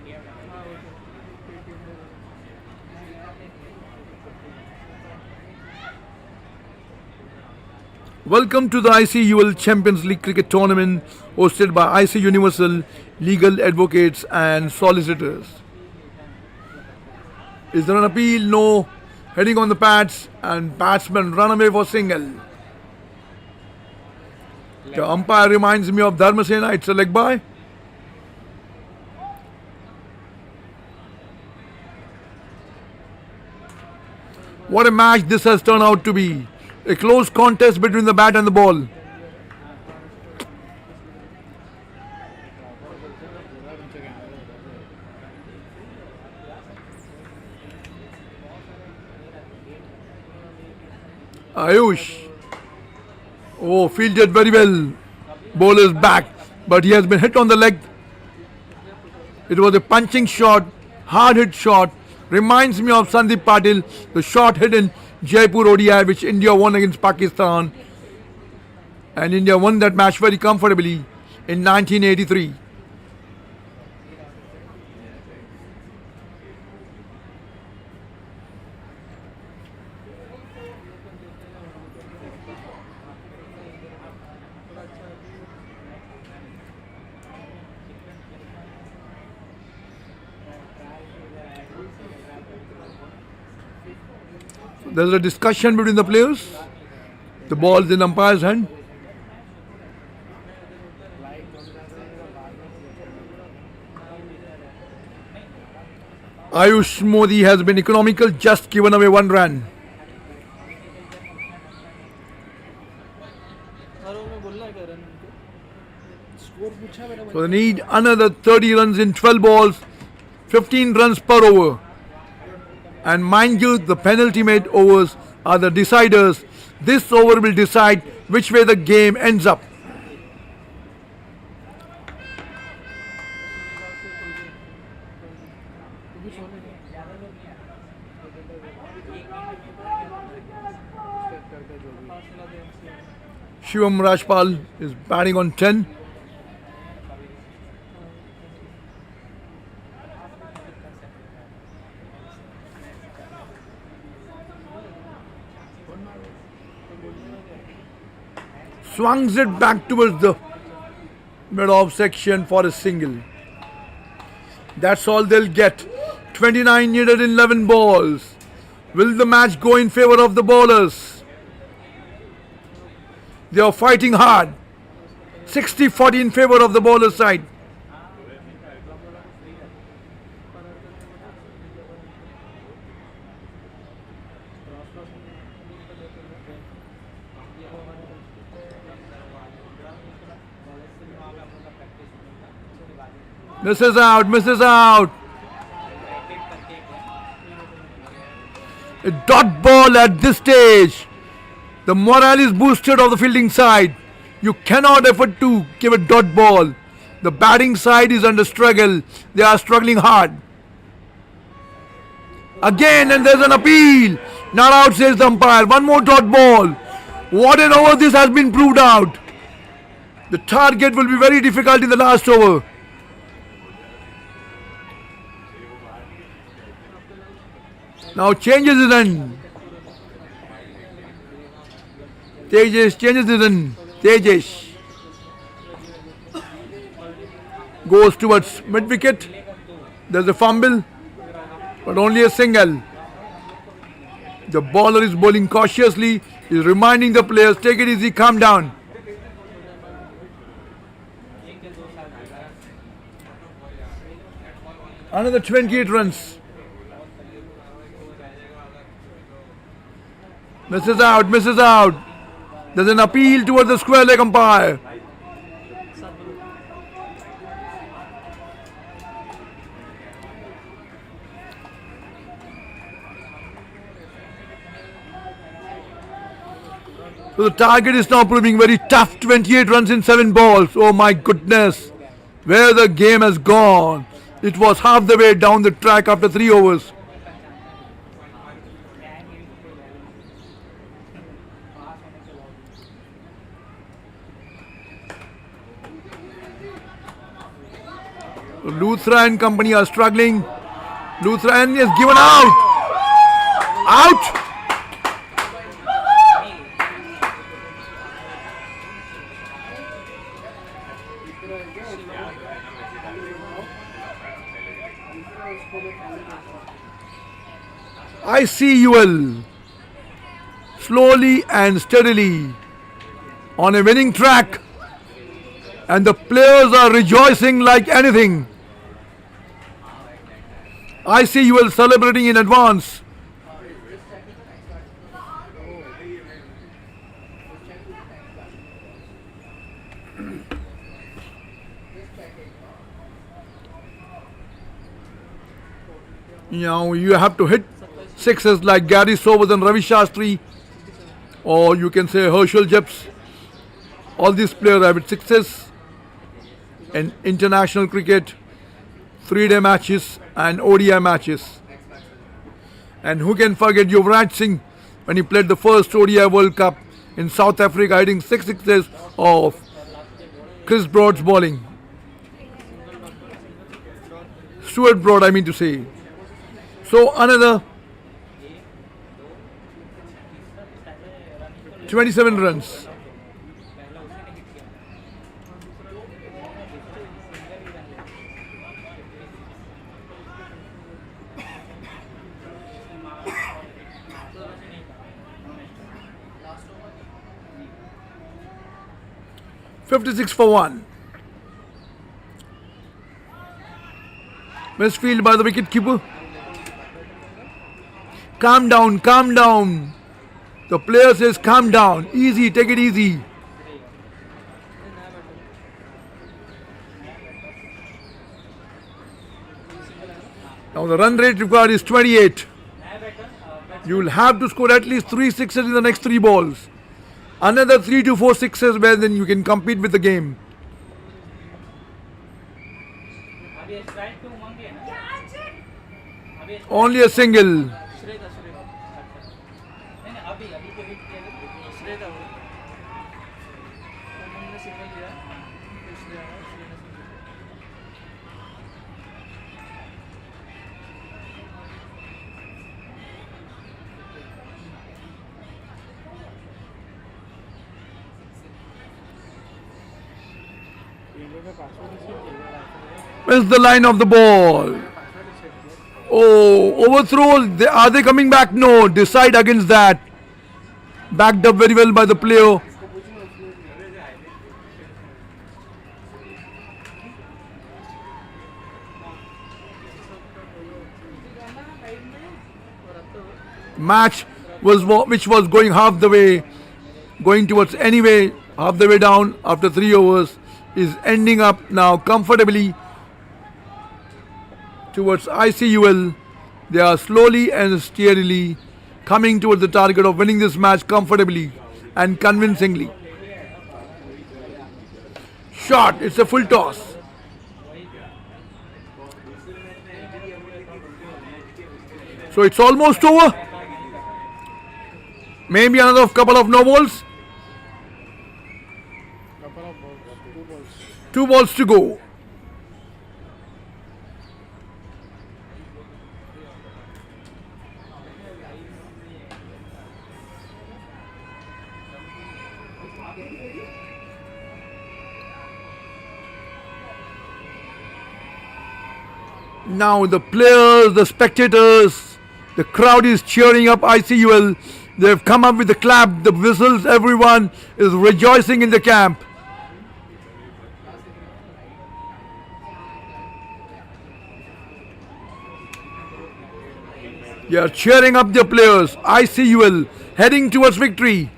Welcome to the ICUL Champions League Cricket Tournament hosted by IC Universal Legal Advocates and Solicitors. Is there an appeal? No. Heading on the pads and batsmen run away for single. The umpire reminds me of Dharmasena. It's a leg by. What a match this has turned out to be. A close contest between the bat and the ball. Ayush. Oh, fielded very well. Bowler's back, but he has been hit on the leg. It was a punching shot, hard hit shot. Reminds me of Sandeep Patil, the shot hit in Jaipur ODI which India won against Pakistan. And India won that match very comfortably in 1983. There's a discussion between the players. The ball is in umpire's hand. Ayush Modi has been economical, just given away 1 run. So they need another 30 runs in 12 balls, 15 runs per over. And mind you, the penalty made overs are the deciders. This over will decide which way the game ends up. Shivam Rajpal is batting on 10. Swings it back towards the mid-off section for a single. That's all they'll get. 29 needed in 11 balls. Will the match go in favor of the bowlers? They are fighting hard. 60-40 in favor of the bowler side. Misses out, misses out. A dot ball at this stage. The morale is boosted of the fielding side. You cannot afford to give a dot ball. The batting side is under struggle. They are struggling hard. Again, and there's an appeal. Not out, says the umpire. 1 more dot ball. What an over this has been proved out. The target will be very difficult in the last over. Now changes his end. Tejas changes his end. Tejas goes towards mid wicket. There's a fumble, but only a single. The bowler is bowling cautiously. He's reminding the players, take it easy, calm down. Another 28 runs. Misses out, misses out. There's an appeal towards the square leg umpire. So the target is now proving very tough. 28 runs in 7 balls. Oh my goodness. Where the game has gone. It was half the way down the track after 3 overs. Luthra and company are struggling. Luthra is given out. Out. ICUL slowly and steadily on a winning track, and the players are rejoicing like anything. ICUL celebrating in advance. Now you have to hit sixes like Gary Sovers and Ravi Shastri, or you can say Herschel Jeps. All these players have hit sixes in international cricket, 3-day matches and ODI matches. And who can forget Yuvraj Singh when he played the first ODI World Cup in South Africa, hitting 6 sixes of Chris Broad's bowling. Stuart Broad, I mean to say. So another 27 runs. .56 for 1. Misfield by the wicket keeper. Calm down, calm down. The player says calm down. Easy, take it easy. Now the run rate required is 28. You will have to score at least 3 sixes in the next 3 balls. Another 3 to 4 sixes where then you can compete with the game. Only a single. Where's the line of the ball? Oh, overthrow. Are they coming back? No. Decide against that. Backed up very well by the player. Match which was going half the way, going towards anyway, half the way down after 3 overs, is ending up now comfortably towards ICUL. They are slowly and steadily coming towards the target of winning this match comfortably and convincingly. Shot, it's a full toss. So it's almost over. Maybe another couple of no balls. 2 balls to go. Now the players, the spectators, the crowd is cheering up ICUL. They've come up with the clap, the whistles, everyone is rejoicing in the camp. They are cheering up their players. ICUL heading towards victory.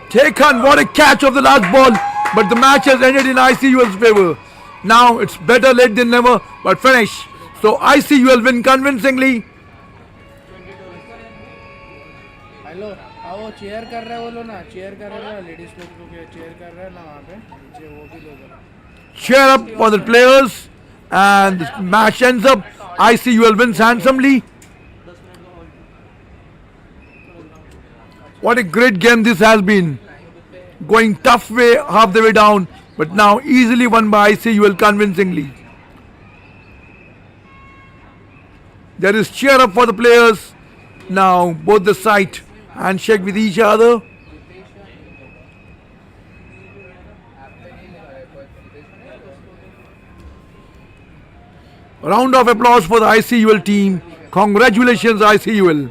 Taken, what a catch of the last ball, but the match has ended in ICUL's favor. Now it's better late than never, but finish. So ICUL win convincingly. Hello आओ chair कर रहे हैं वो लोग ना chair कर रहे हैं लेडीज लोग चेयर कर रहे हैं ना वहाँ पे नीचे वो भी लोग Cheer up for the players, and the match ends up. ICUL wins handsomely. What a great game this has been. Going tough way half the way down, but now easily won by ICUL convincingly. There is cheer up for the players. Now both the side handshake with each other. Round of applause for the ICUL team. Congratulations ICUL.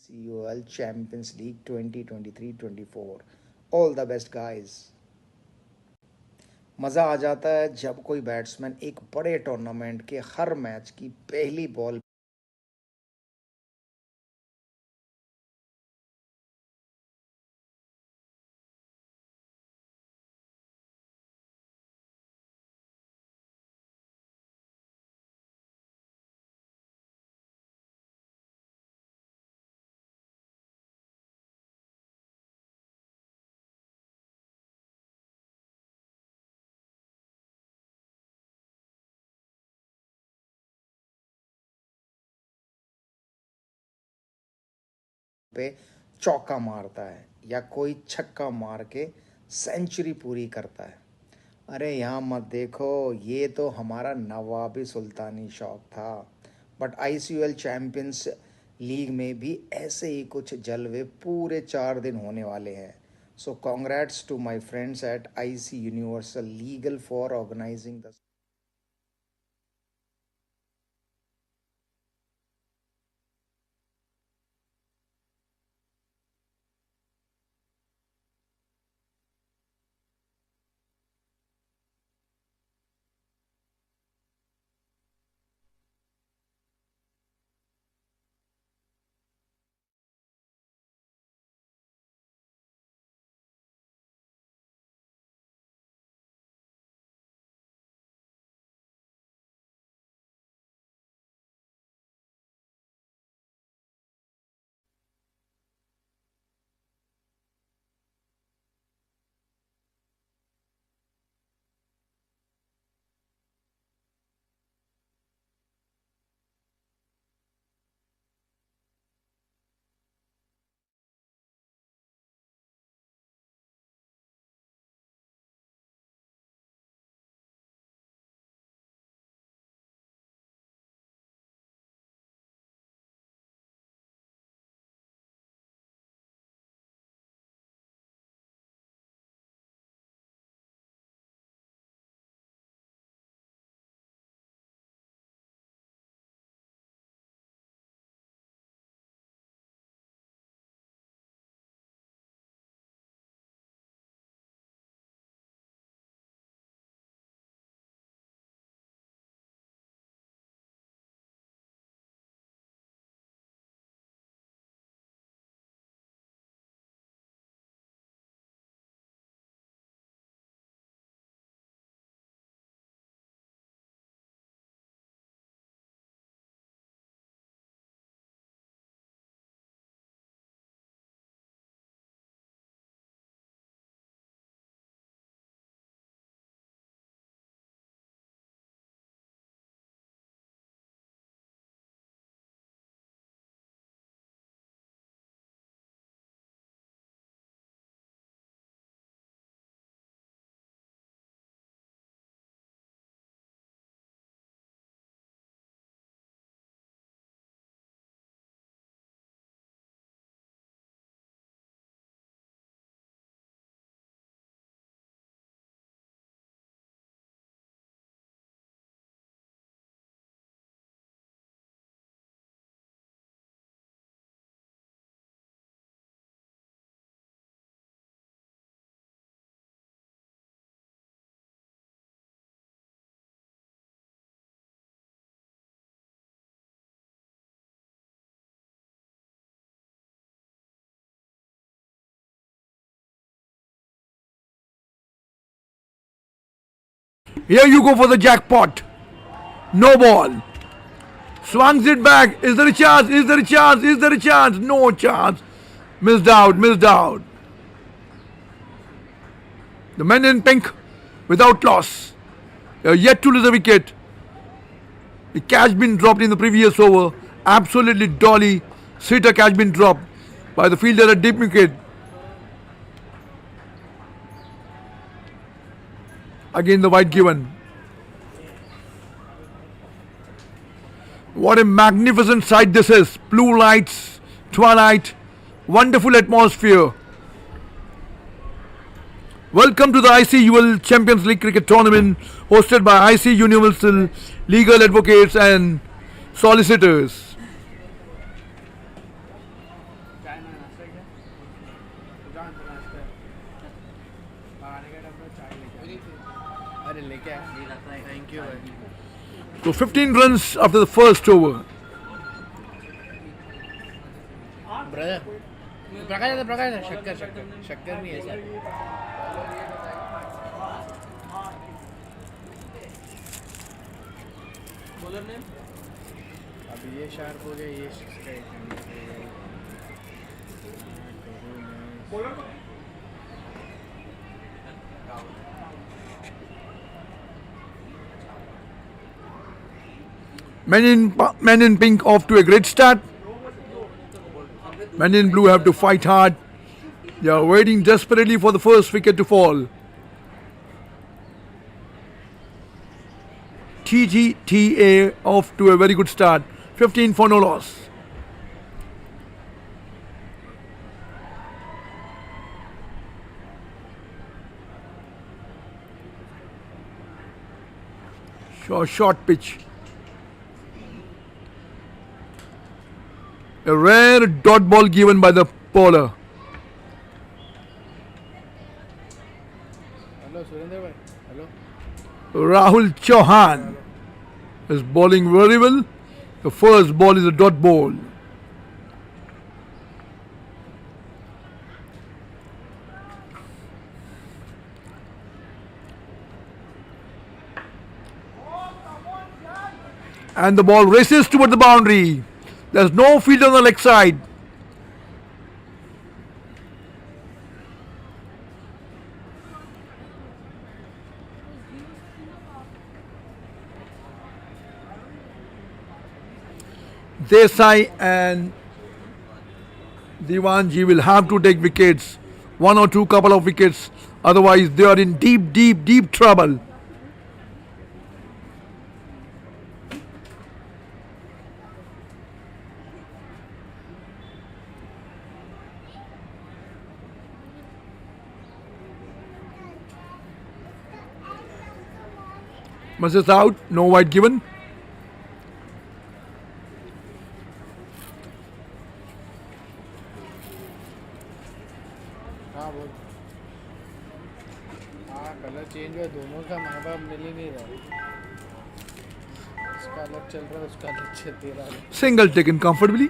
ICUL Champions League 2023-24. All the best guys. मज़ा आ जाता है जब कोई batsman एक बड़े tournament के हर match की पहली बॉल पे चौका मारता है या कोई छक्का मार के सेंचुरी पूरी करता है। अरे यहाँ मत देखो, ये तो हमारा नवाबी सुल्तानी शौक था। बट ICUL चैम्पियंस लीग में भी ऐसे ही कुछ जलवे पूरे 4 दिन होने वाले हैं। So congrats to my friends at IC universal legal for organizing the Here you go for the jackpot. No ball. Swings it back. Is there a chance? Is there a chance? Is there a chance? No chance. Missed out. Missed out. The men in pink without loss. They are yet to lose a wicket. The catch been dropped in the previous over. Absolutely dolly. Sitter catch been dropped by the fielder at deep wicket. Again the wide given. What a magnificent sight this is. Blue lights, twilight, wonderful atmosphere. Welcome to the ICUL Champions League Cricket Tournament hosted by IC Universal Legal Advocates and Solicitors. अरे लेके आए thank you भाई So 15 runs after the first over. Brother Prakash था शक्कर शक्कर शक्कर नहीं है सर अब ये शार्प हो गया ये strike Men in pink off to a great start. Men in blue have to fight hard. They are waiting desperately for the first wicket to fall. TGTA off to a very good start. 15 for no loss. Short pitch. A rare dot ball given by the bowler. Hello Surendra भाई hello Rahul Chauhan is bowling very well. The first ball is a dot ball. And the ball races toward the boundary. There's no field on the leg side. Desai and Diwanji will have to take wickets. One or two couple of wickets. Otherwise they are in deep trouble. Misses out, no wide given. हाँ बोल हाँ colour change हुआ दोनों का माँ बाप मिल ही नहीं रहा उसका अलग चल रहा है उसका अलग चल रहा है Single taken comfortably.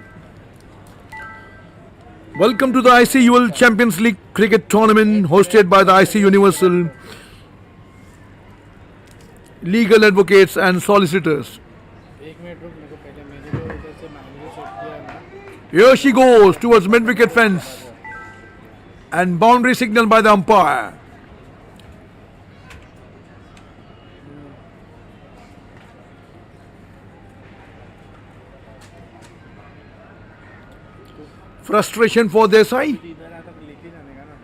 Welcome to the ICUL Champions League Cricket Tournament hosted by the IC Universal Legal Advocates and Solicitors. एक मिनट रुक मेरे को पहले मैंने जो उधर से मैंने सेट किया है ना Here she goes towards mid-wicket fence and boundary signal by the umpire. Frustration for Desai. इधर आता तो लेके जाने का ना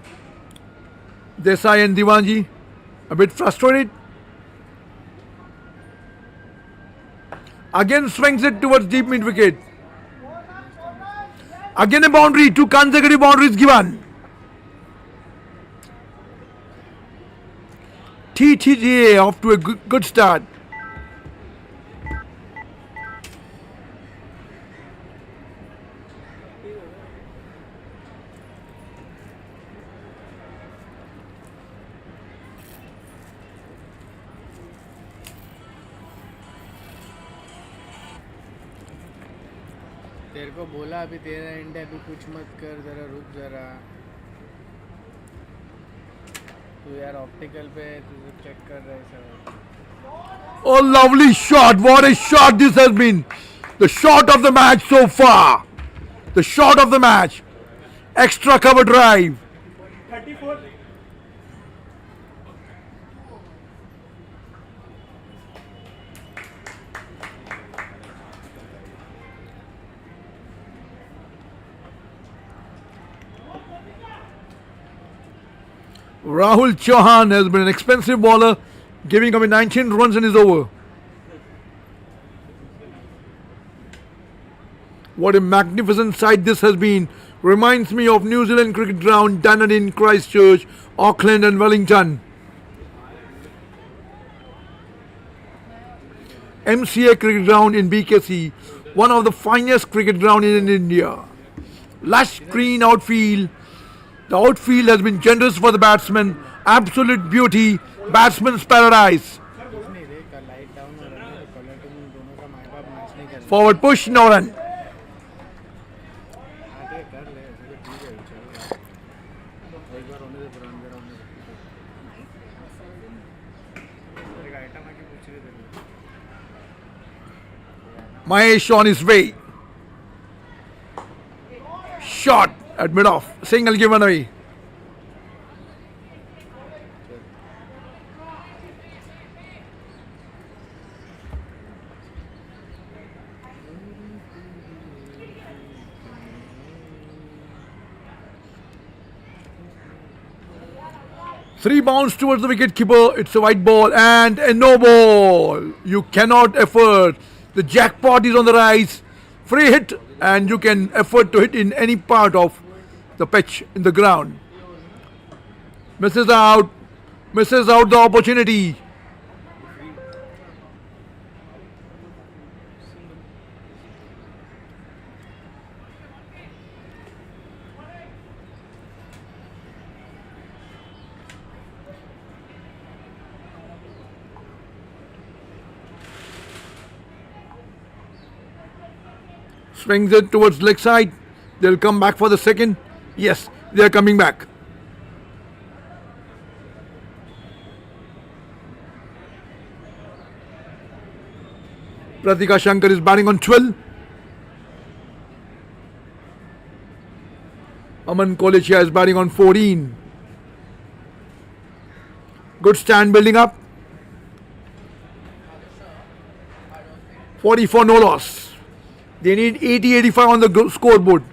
Desai and Diwanji a bit frustrated. Again swings it towards deep mid-wicket. Again a boundary, two consecutive boundaries given. TTGA off to a good start. तेरे को बोला अभी तेरा एंड है अभी कुछ मत कर जरा रुक जरा तू यार ऑप्टिकल पे तू चेक कर रहा है सब Oh, lovely shot. What a shot this has been. The shot of the match so far. The shot of the match. Extra cover drive. Rahul Chauhan has been an expensive bowler, giving away 19 runs in his over. What a magnificent sight this has been. Reminds me of New Zealand cricket ground, Dunedin, Christchurch, Auckland and Wellington. MCA cricket ground in BKC, one of the finest cricket ground in India. Lush green outfield. The outfield has been generous for the batsman. Absolute beauty. Batsman's paradise. नहीं रे का light down हो रहा है colour twin दोनों का my बाप match नहीं कर Forward push, no run. आगे कर ले ऐसे तो ठीक है चलो एक बार होने दे पुराने ग्राउंड में एक आइटम आके पूछ रहे थे Mahesh on his way. Shot at mid-off. Single given away. Three bounce towards the wicket keeper. It's a white ball and a no ball. You cannot afford. The jackpot is on the rise. Free hit and you can afford to hit in any part of the pitch in the ground. Misses out. Misses out the opportunity. Swings it towards leg side. They'll come back for the second. Yes, they are coming back. Pratika Shankar is batting on 12. Aman Kolechia is batting on 14. Good stand building up. 44 no loss. They need 80-85 on the scoreboard.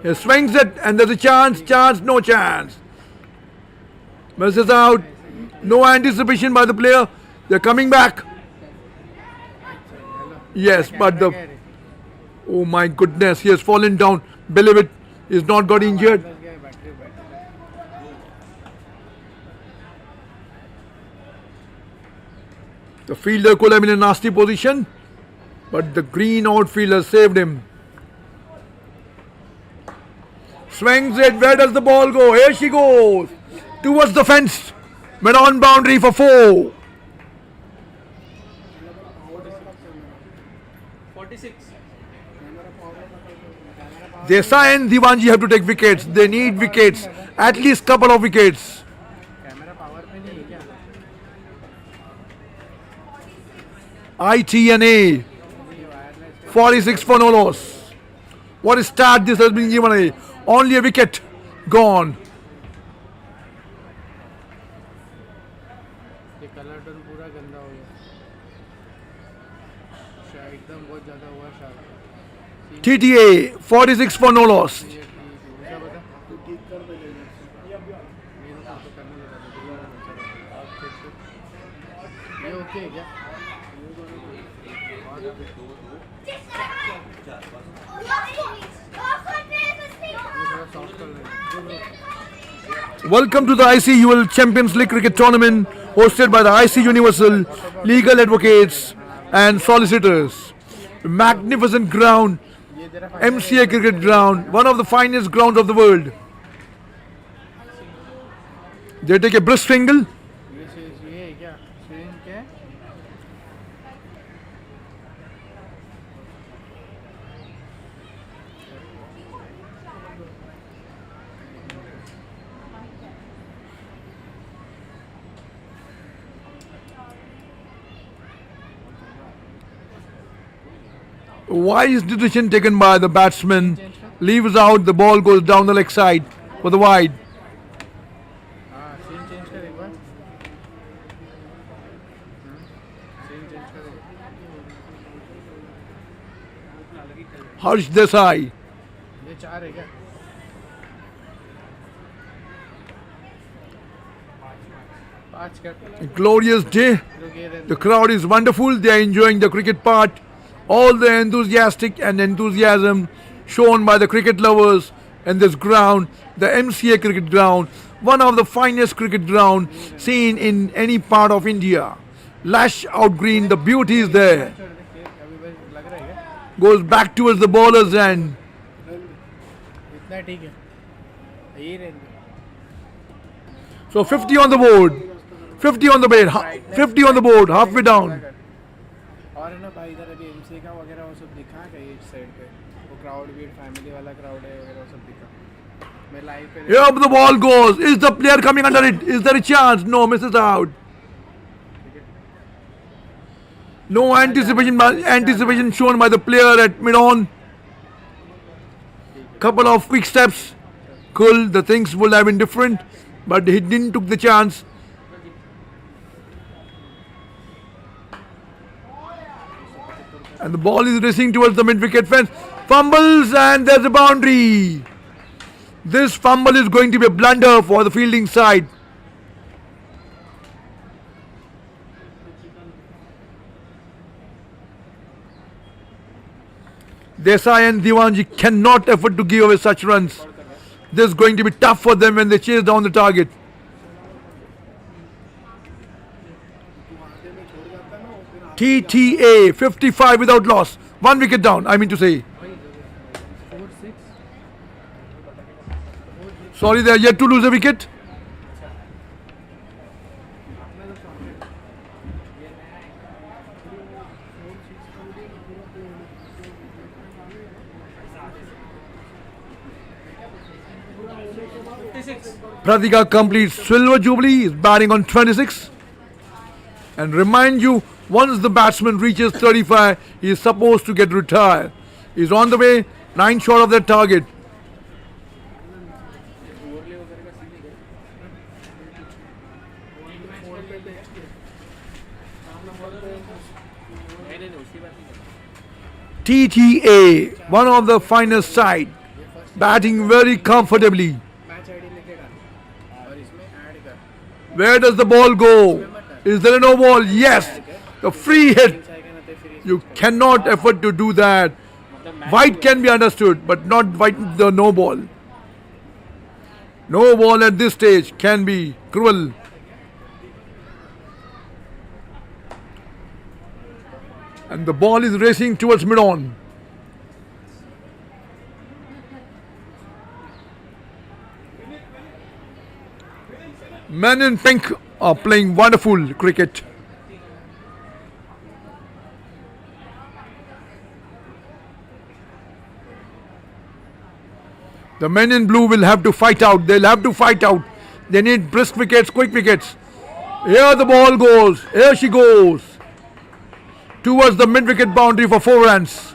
He swings it and there's a chance, no chance. Misses out. No anticipation by the player. They're coming back. Yes, but the... Oh my goodness, he has fallen down. Believe it, he's not got injured. The fielder could have been in a nasty position, but the green outfielder saved him. Swings it. Where does the ball go? Here she goes. Towards the fence. Mid-on boundary for 4. 46 Desai and Divanji have to take wickets. They need wickets. At least couple of wickets. Camera power पे नहीं है क्या ITNA. 46 for no loss. What a start this has been given away. Only a wicket gone. ये colour tone पूरा गंदा हो गया शायद एकदम बहुत ज़्यादा हुआ शायद TTA 46 for no loss. ये दूसरा बता तू ठीक कर दे ले मेरे को तो करने लगा ये ओके है क्या Welcome to the ICUL Champions League Cricket Tournament hosted by the IC Universal Legal Advocates and Solicitors. Magnificent ground, MCA Cricket Ground, one of the finest grounds of the world. They take a brisk angle. ये है क्या swing के Wise decision taken by the batsman. Leaves out, the ball goes down the leg side for the wide. हाँ scene change कर एक बार scene change कर Harsh Desai. ये 4 है क्या 5 कर A glorious day. The crowd is wonderful. They are enjoying the cricket part. All the enthusiastic and enthusiasm shown by the cricket lovers in this ground, the MCA cricket ground, one of the finest cricket ground seen in any part of India. Lash out green, the beauty is there. छोड़ दे अभी बस लग रहा है क्या Goes back towards the bowler's end. इतना ठीक है यही रहेंगे So 50 on the board. 50 on the board. 50 on the board. Halfway down. और है ना भाई इधर अभी एमसी का वगैरह वो सब दिखा कहीं इस साइड पे वो क्राउड भी फैमिली वाला क्राउड है वगैरह वो सब दिखा मैं लाइव पे Here the ball goes. Is the player coming under it? Is there a chance? No, misses out. No anticipation shown by the player at mid-on. Couple of quick steps. Cool, the things would have been different, but he didn't took the chance. And the ball is racing towards the mid-wicket fence. Fumbles and there's a boundary. This fumble is going to be a blunder for the fielding side. Desai and Diwanji cannot afford to give away such runs. This is going to be tough for them when they chase down the target. TTA 55 without loss. 1 wicket down, I mean to say. 4-6 Sorry, they are yet to lose a wicket. Pratika completes silver jubilee, is batting on 26. And remind you, once the batsman reaches 35, he is supposed to get retired. He is on the way, 9 short of that target. TTA, one of the finest side, batting very comfortably. Match ID लेके डाल और इसमें add कर Where does the ball go? Is there a no ball? Yes, the free hit. चाहेगा ना तो फिर You cannot afford to do that. White can be understood, but not white, the no ball. No ball at this stage can be cruel. And the ball is racing towards mid-on. Men in pink are playing wonderful cricket. The men in blue will have to fight out. They'll have to fight out. They need brisk wickets, quick wickets. Here the ball goes. Here she goes. Towards the mid-wicket boundary for 4 runs.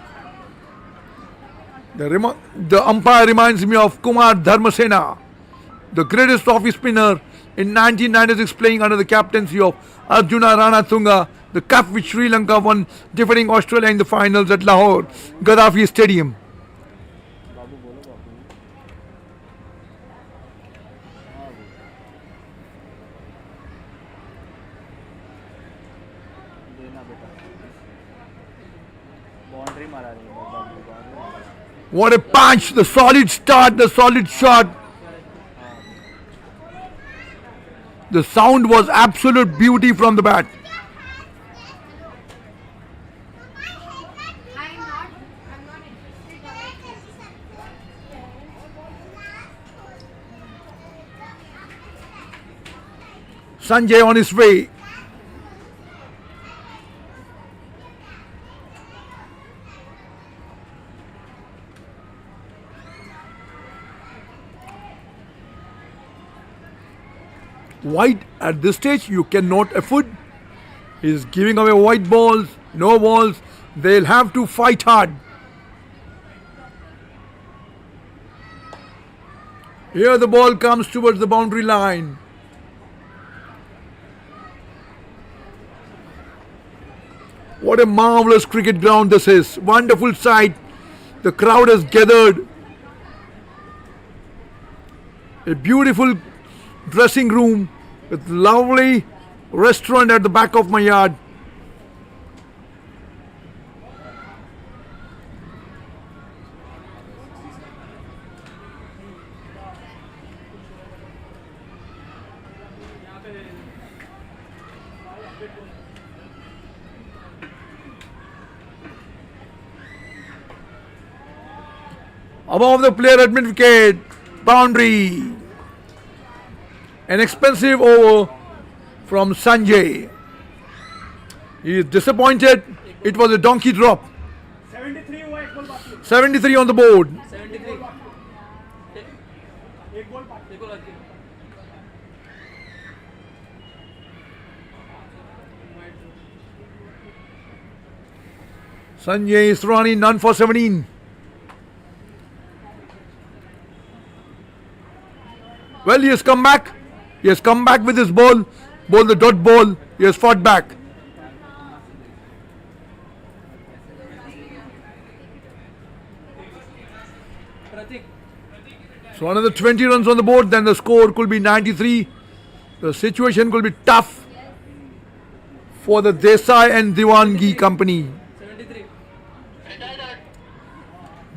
The umpire reminds me of Kumar Dharmasena, the greatest off-spinner in 1996, playing under the captaincy of Arjuna Ranatunga, the cup which Sri Lanka won, defeating Australia in the finals at Lahore, Gaddafi Stadium. What a punch, the solid start, the solid shot. The sound was absolute beauty from the bat. Sanjay on his way. White at this stage you cannot afford. He is giving away white balls, no balls. They'll have to fight hard. Here the ball comes towards the boundary line. What a marvelous cricket ground this is. Wonderful sight. The crowd has gathered. A beautiful dressing room with lovely restaurant at the back of my yard. Above the player at mid-wicket, boundary. An expensive over from Sanjay. He is disappointed. It was a donkey drop. 73 on the board. Sanjay is running none for 17. Well, he has come back. He has come back with his ball. Ball the dot ball. He has fought back. So another 20 runs on the board, then the score could be 93. The situation could be tough for the Desai and Diwanji company.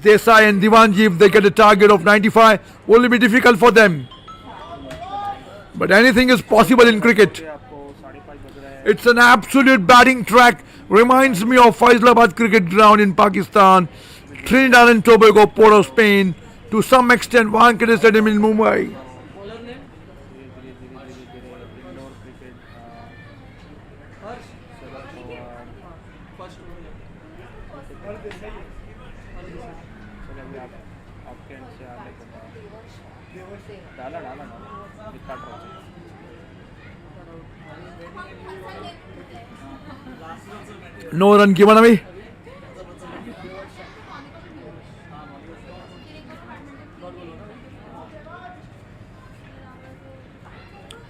Desai and Diwanji, if they get a target of 95, will be difficult for them. But anything is possible in cricket. It's an absolute batting track. Reminds me of Faisalabad cricket ground in Pakistan, Trinidad and Tobago, Port of Spain, to some extent Wankhede Stadium in Mumbai. No run given away.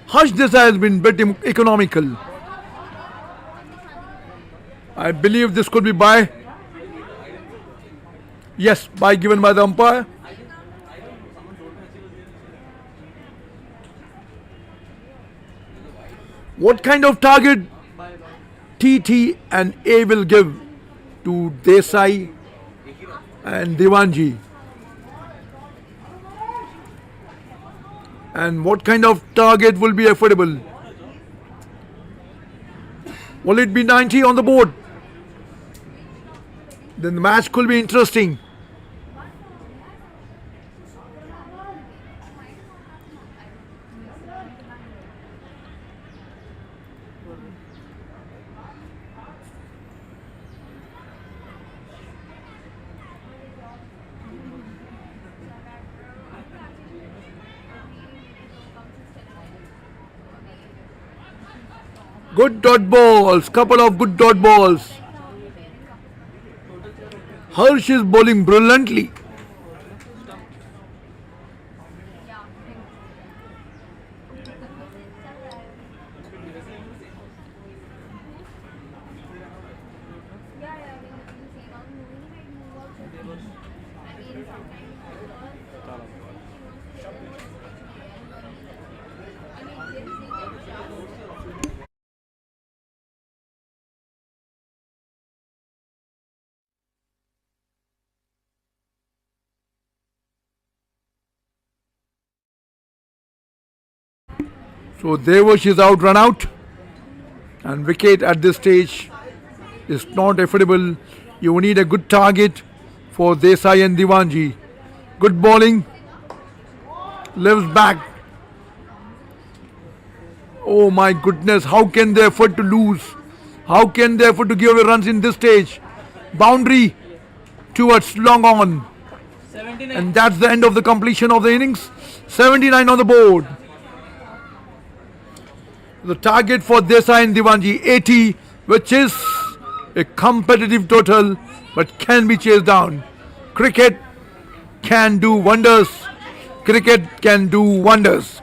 Harsh Desai has been bit economical. I believe this could be by. Yes, by given by the umpire. What kind of target TT and A will give to Desai and Diwanji? And what kind of target will be affordable? Will it be 90 on the board? Then the match could be interesting. Good dot balls, couple of good dot balls. Harsh is bowling brilliantly. So Devash is out, run out, and wicket at this stage is not affordable. You need a good target for Desai and Diwanji. Good bowling, lives back. Oh my goodness, how can they afford to lose? How can they afford to give away runs in this stage? Boundary towards long on. 79. And that's the end of the completion of the innings. 79 on the board. The target for Desai and Diwanji 80, which is a competitive total but can be chased down. Cricket can do wonders cricket can do wonders.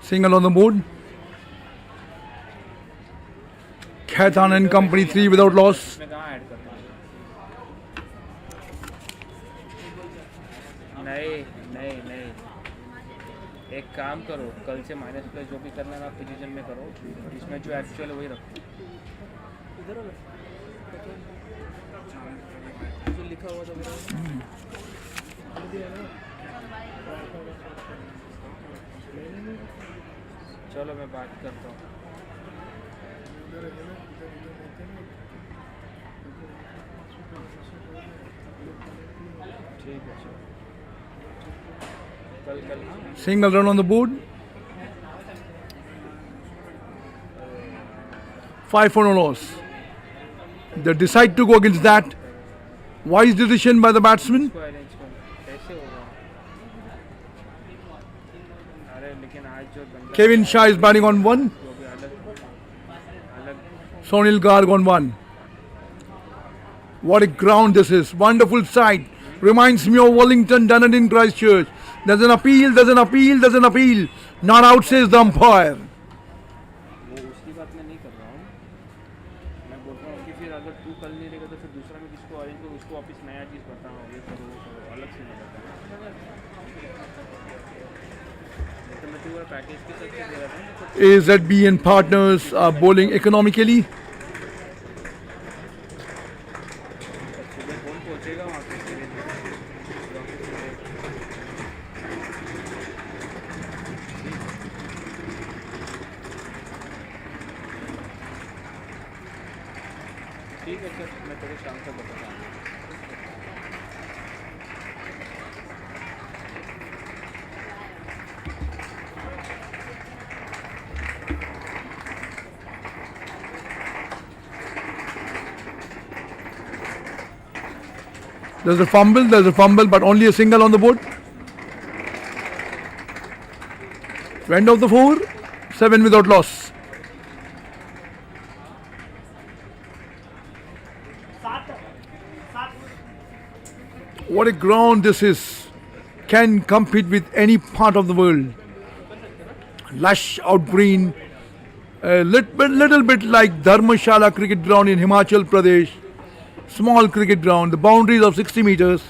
Single on the board. Khaitan and Company 3 without loss. नहीं एक काम करो, कल से minus plus जो भी करना है आप पोजीशन में करो, इसमें जो एक्चुअल है वही रखो। जो लिखा हुआ था चलो मैं बात करता हूँ. ठीक है चलो. कल हाँ. Single run on the board. 5 for no loss. They decide to go against that. Wise decision by the batsman. इसको अरेंज कर. कैसे होगा? अरे लेकिन आज जो बंदा Kevin Shah is batting on 1. वो भी अलग Sonil Garg on 1. What a ground this is. Wonderful sight. Reminds me of Wellington Dunedin Christchurch. There's an appeal, there's an appeal, there's an appeal. Not out, says the umpire. वो उसकी बात मैं नहीं कर रहा हूँ. मैं बोल रहा हूँ कि फिर अगर तू कल नहीं रहेगा तो फिर दूसरा में किसको अरेंज करो, उसको वापस नया चीज़ बताओ, ये करो वो करो, अलग से नहीं बताओ. तो मैं तुम्हारा पैकेज के साथ दे रहा था. AZB and partners are bowling economically. सुबह कौन पहुँचेगा वहाँ पे? ठीक है सर, मैं तेरे शाम को बताता हूँ. There's a fumble, but only a single on the board. End of the 4, 7 without loss. What a ground this is. Can compete with any part of the world. Lush out green. A little bit like Dharmashala cricket ground in Himachal Pradesh. Small cricket ground. The boundaries of 60 meters.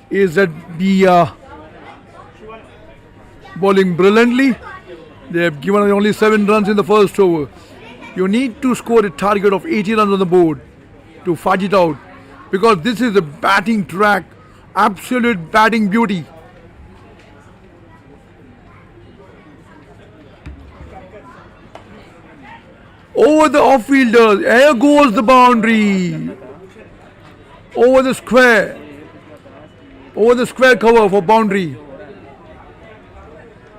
Is that the bowling brilliantly? They have given only 7 runs in the first over. You need to score a target of 80 runs on the board to fudge it out, because this is a batting track, absolute batting beauty. Over the off-fielders, here goes the boundary. Over the square cover for boundary.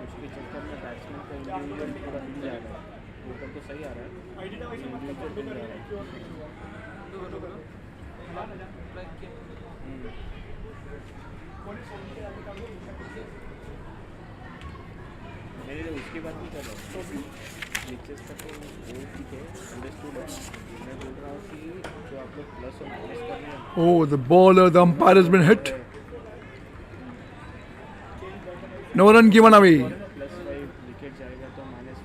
उसके चक्कर में batsman का individual पूरा हिल जा रहा है. ऊपर तो सही आ रहा है, इंडिविजुअल हिल जा रहा है. मेरे उसकी बात नहीं कर रहा हूँ. नीचे तक तो वो ठीक है, अंडरस्टूड है. मैं बोल रहा हूँ कि जो आप लोग प्लस और माइनस कर रहे हैं. Oh, the bowler, the umpire has been hit. No run given away. +5 wicket जाएगा तो -5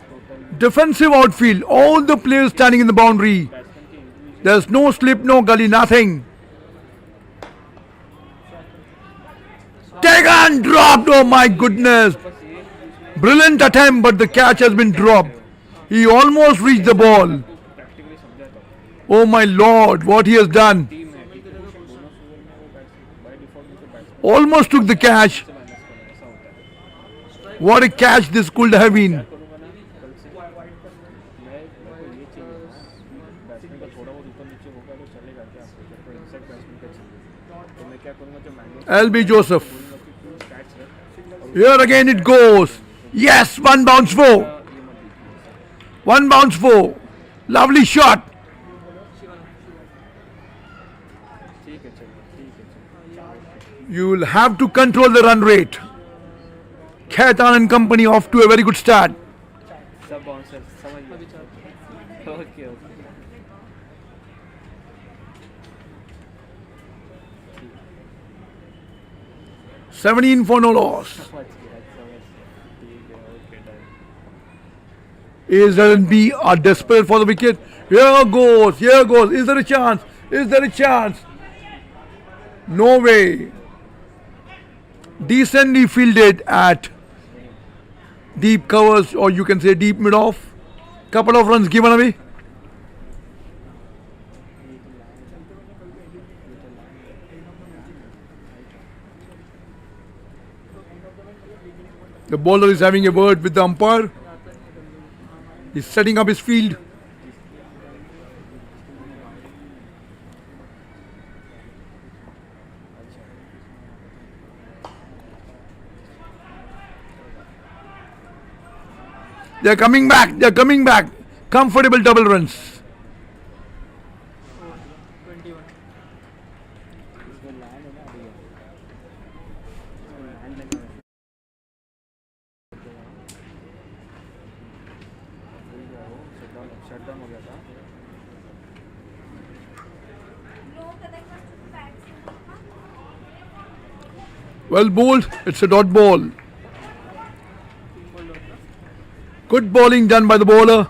total. Defensive outfield, all the players standing in the boundary. Batsman की individual There's no slip, no gully, nothing. Taken, dropped, oh my goodness. Brilliant attempt, but the catch has been dropped. He almost reached the ball. Practically समझाता हूँ. Oh my lord, what he has done. Team है, ठीक है, bonus over में वो batsman by default में तो batsman Almost took the catch. से माइनस करना, ऐसा होता है. What a catch this could have been. करूँगा ना कल से, मैं मेरे को ये चाहिए, बैट्समैन का थोड़ा बहुत ऊपर नीचे होगा तो चलेगा क्या? आपको तो इनसाइड बैट्समैन का चाहिए. तो मैं क्या करूँगा, जो मैंने LB Joseph. स्टैट्स है Here again it goes. Yes, one bounce four. One bounce four. Lovely shot. ठीक है चलो, ठीक है चलो. You will have to control the run rate. Khaitan and company off to a very good start. सब bouncer समझ गए. Okay okay. 17 for no loss. समझ गया, समझ गया. ठीक है, okay done. Is there and B are desperate for the wicket. Here goes, here goes. Is there a chance? Is there a chance? No way. Decently fielded at deep covers, or you can say deep mid off. Couple of runs given away. The bowler is having a word with the umpire. He's setting up his field. They're coming back. They're coming back. Comfortable double runs. Shutdown हो गया था. Well bowled. It's a dot ball. Good bowling done by the bowler.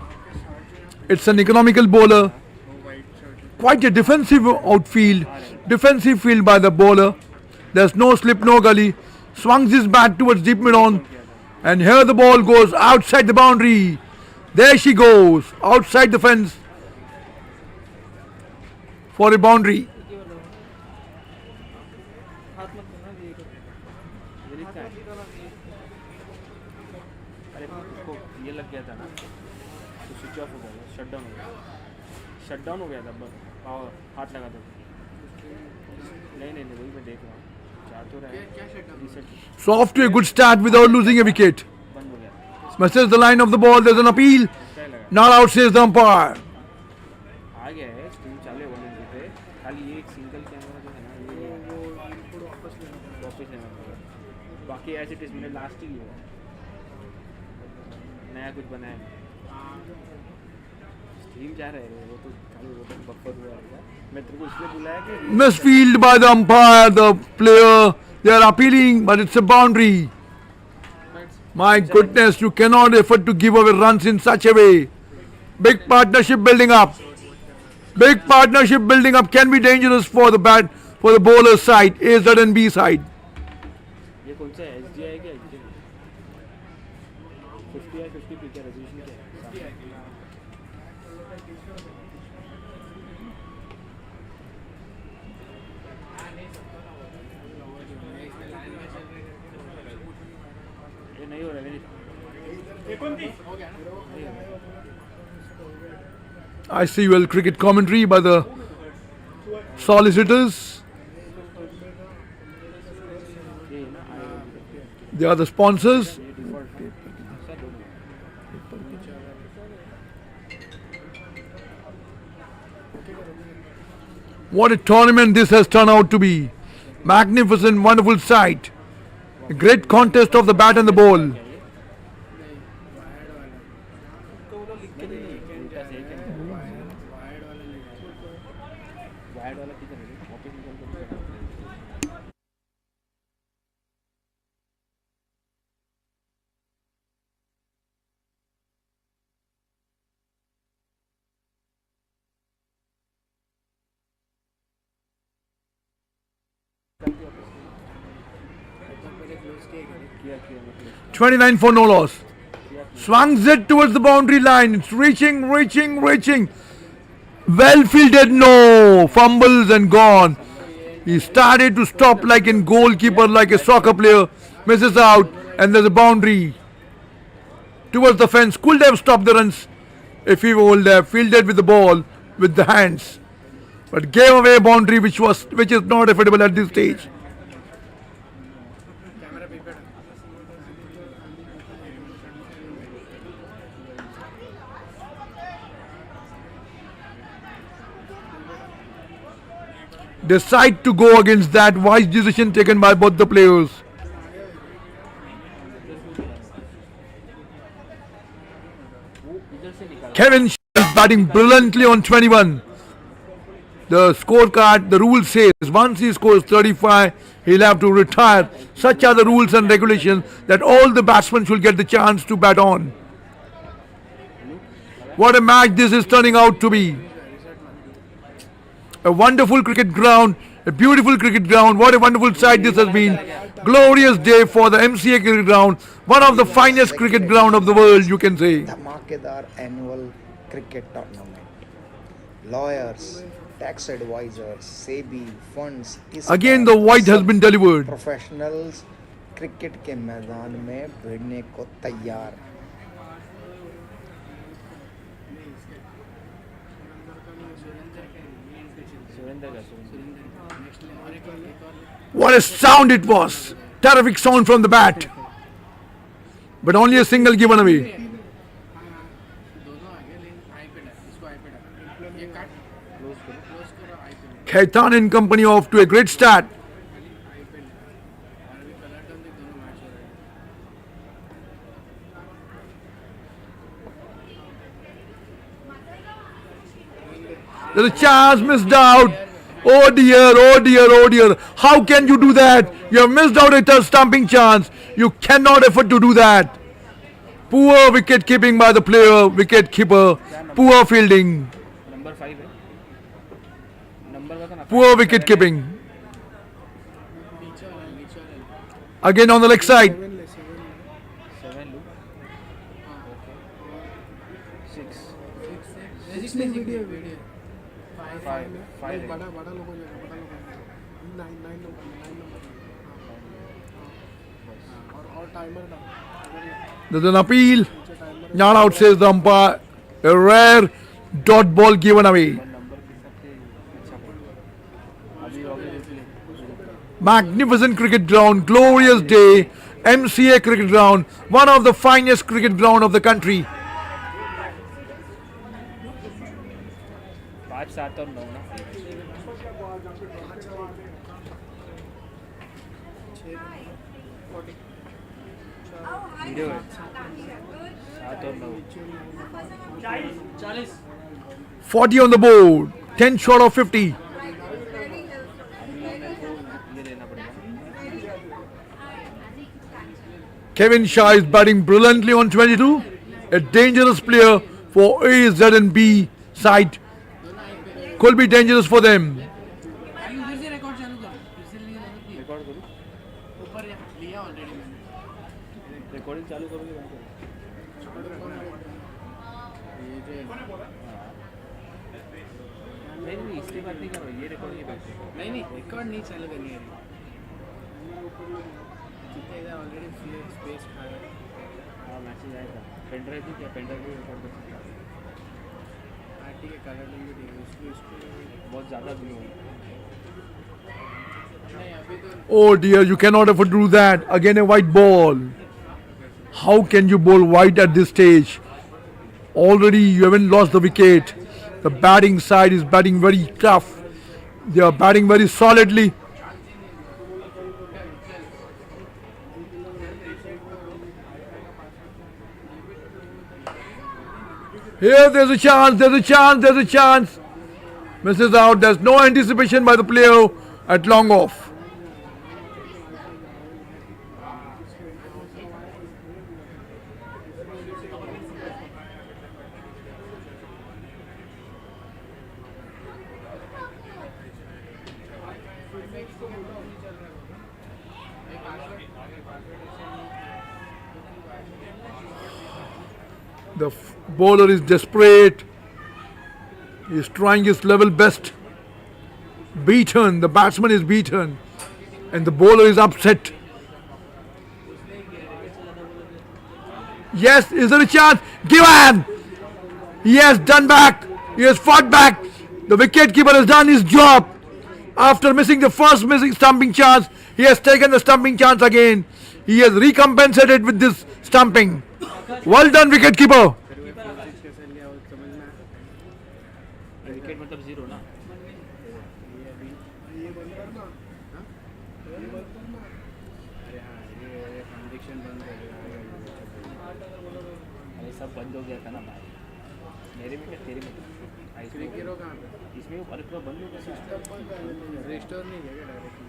It's an economical bowler. Quite a defensive outfield. Defensive field by the bowler. There's no slip, no gully. Swings his bat towards deep mid on. And here the ball goes outside the boundary. There she goes. Outside the fence. For a boundary. अरे उसको ये लग गया था ना तो switch off हो गया था. शटडाउन हो गया था. पावर हाथ लगा था. नहीं वही मैं देख रहा हूँ. चाह तो रहा है reset. So off to a good start without losing a wicket. बंद हो गया. Misses the line of the ball. There's an appeal. Not out, says the umpire. आ गया है स्टीम चालू होने पे. खाली ये एक सिंगल कैमरा जो है ना ये वापस लेना पड़ेगा. बाकी एज इट इज मैंने लास्ट ही लिया. नया कुछ बनाया नहीं. स्टीम जा रहा है वो तो खाली वो तो बफर हुआ रहेगा. मैं तेरे को इसलिए बुलाया कि Misfield by the umpire, the player. They are appealing, but it's a boundary. My goodness, you cannot afford to give away runs in such a way. Big partnership building up. Big partnership building up can be dangerous for the bowler side, A, Z and B side. ये कौन सा SD है क्या? 50 या 50 P क्या resolution क्या है? ये नहीं हो रहा है. ICUL cricket commentary by the solicitors. They are the sponsors. What a tournament this has turned out to be. Magnificent, wonderful sight. A great contest of the bat and the ball. Wide वाला किधर है? वापस निकल कर. किया 29 for no loss. Swings it towards the boundary line. It's reaching. Well fielded, no. Fumbles and gone. He started to stop like a goalkeeper, like a soccer player. Misses out and there's a boundary. Towards the fence. Could have stopped the runs if he would have fielded with the ball with the hands. But gave away a boundary which is not affordable at this stage. Decide to go against that wise decision taken by both the players. Kevin is batting brilliantly on 21. The scorecard, the rule says once he scores 35, he'll have to retire. Such are the rules and regulations that all the batsmen should get the chance to bat on. What a match this is turning out to be. A wonderful cricket ground, a beautiful cricket ground. What a wonderful sight this has been. Glorious day for the MCA cricket ground. One of the finest cricket ground of the world, you can say. धमाकेदार annual cricket tournament. Lawyers, tax advisors, SEBI, funds. Again the white has been delivered. Professionals, cricket के मैदान में भिड़ने को तैयार है। What a sound it was! Terrific sound from the bat. But only a single given away. Khaitan and company off to a great start. There's a chance missed out. Oh dear, oh dear, oh dear. How can you do that? You have missed out a tough stumping chance. You cannot afford to do that. Poor wicket keeping by the player, wicket keeper. Poor fielding. Number 5 है number का ना Poor wicket keeping. Again on the leg side. 7 look okay 6 5 There's an appeal. Not out, says the umpire. A rare dot ball given away. Magnificent cricket ground, glorious day. MCA cricket ground, one of the finest cricket ground of the country. 5 7 और 9 ना video है 7 और 9 40 on the board, 10 short of 50. ये लेना पड़ेगा Kevin Shah is batting brilliantly on 22. A dangerous player for A, Z and B side. Could be dangerous for them. Record करूँ recording चालू करोगे बंद करो नहीं इसकी बात नहीं कर रहा ये रिकॉर्ड की बात नहीं रिकॉर्ड नहीं चालू करनी है जितने इधर ऑलरेडी स्पेस खा रहा है हाँ मैसेज आएगा पेन ड्राइव भी क्या पेन ड्राइव भी रिकॉर्ड कर सकते ठीक है कलर लेंगे ठीक है इसको बहुत ज़्यादा व्यू है नहीं अभी तो Oh dear, you cannot afford to do that. Again a white ball. How can you bowl white at this stage? Already you haven't lost the wicket. The batting side is batting very tough. They are batting very solidly. Here there's a chance, there's a chance, there's a chance. Misses out. There's no anticipation by the player at long off. The bowler is desperate. He is trying his level best. Beaten. The batsman is beaten. And the bowler is upset. Yes, is there a chance? Given! He has done back. He has fought back. The wicketkeeper has done his job. After missing the first stumping chance, he has taken the stumping chance again. He has recompensated with this stumping. Well done, wicketkeeper. Wicket मतलब 0 ना अरे सब बंद हो गया था ना भाई मेरे में क्या तेरे में गिरो कहाँ पे इसमें वो पूरा बंद हो गया रिस्टोर नहीं किया डायरेक्टली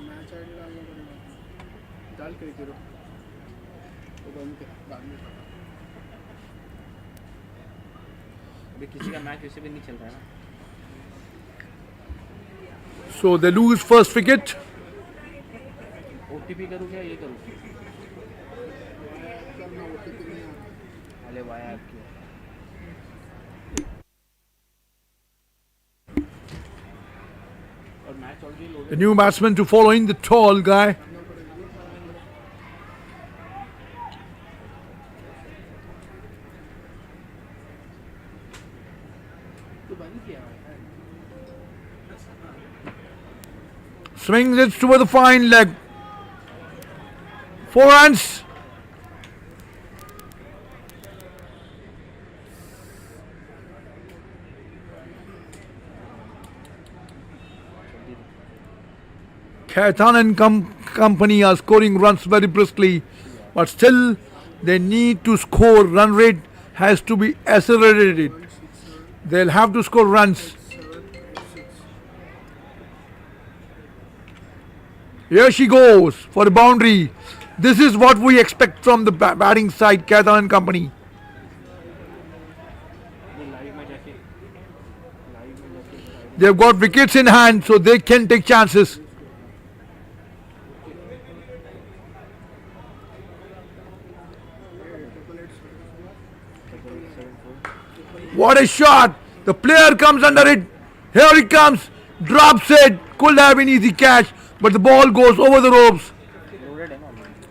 मैच आईडी डालना पड़ेगा डाल के गिरो तो बंद कर बाद में अभी किसी का मैच वैसे भी नहीं चल रहा है ना So they lose first wicket. OTP करूँ क्या ये करूँ अरे वाया आपकी और match already loaded The new batsman to follow in, the tall guy. तो बंद किया है Swings it toward the fine leg. 4 runs. Khaitan and company are scoring runs very briskly, but still they need to score. Run rate has to be accelerated. They'll have to score runs. Here she goes for a boundary. This is what we expect from the batting side, Khaitan and company. वो live में जाके They've got wickets in hand, so they can take chances. What a shot! The player comes under it. Here it comes. Drops it. Could have been easy catch, but the ball goes over the ropes. Loaded है ना already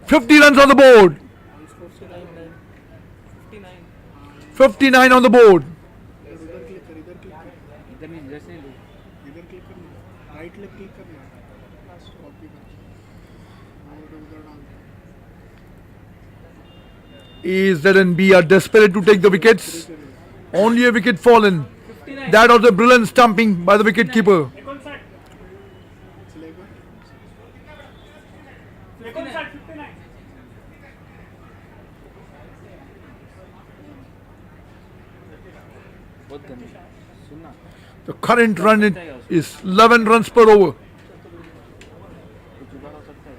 50 runs on the board. 59 on the board. इधर click कर इधर click कर इधर नहीं इधर से नहीं लो इधर क्लिक करना राइट लेग क्लिक करना कॉपी कर और उधर डाल AZ and B are desperate to take the wickets. Only a wicket fallen. That was a brilliant stumping by the wicket keeper. बहुत गंदी सुनना The current run is 11 runs per over. कुछ जुगाड़ हो सकता है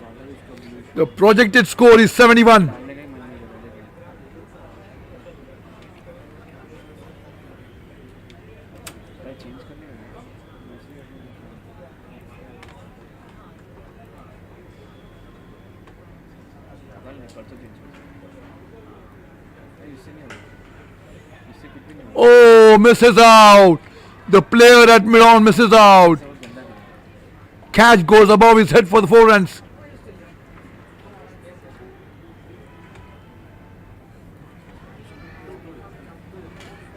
ज़्यादा भी उसको भी The projected score is 71. डालने का ही मन नहीं कर रहा लेकिन चेंज करने का परसों चेंज इससे नहीं होगा इससे कुछ भी नहीं होगा Oh, misses out. The player at mid-on misses out. बहुत गंदा खेला Catch goes above his head for the 4 runs.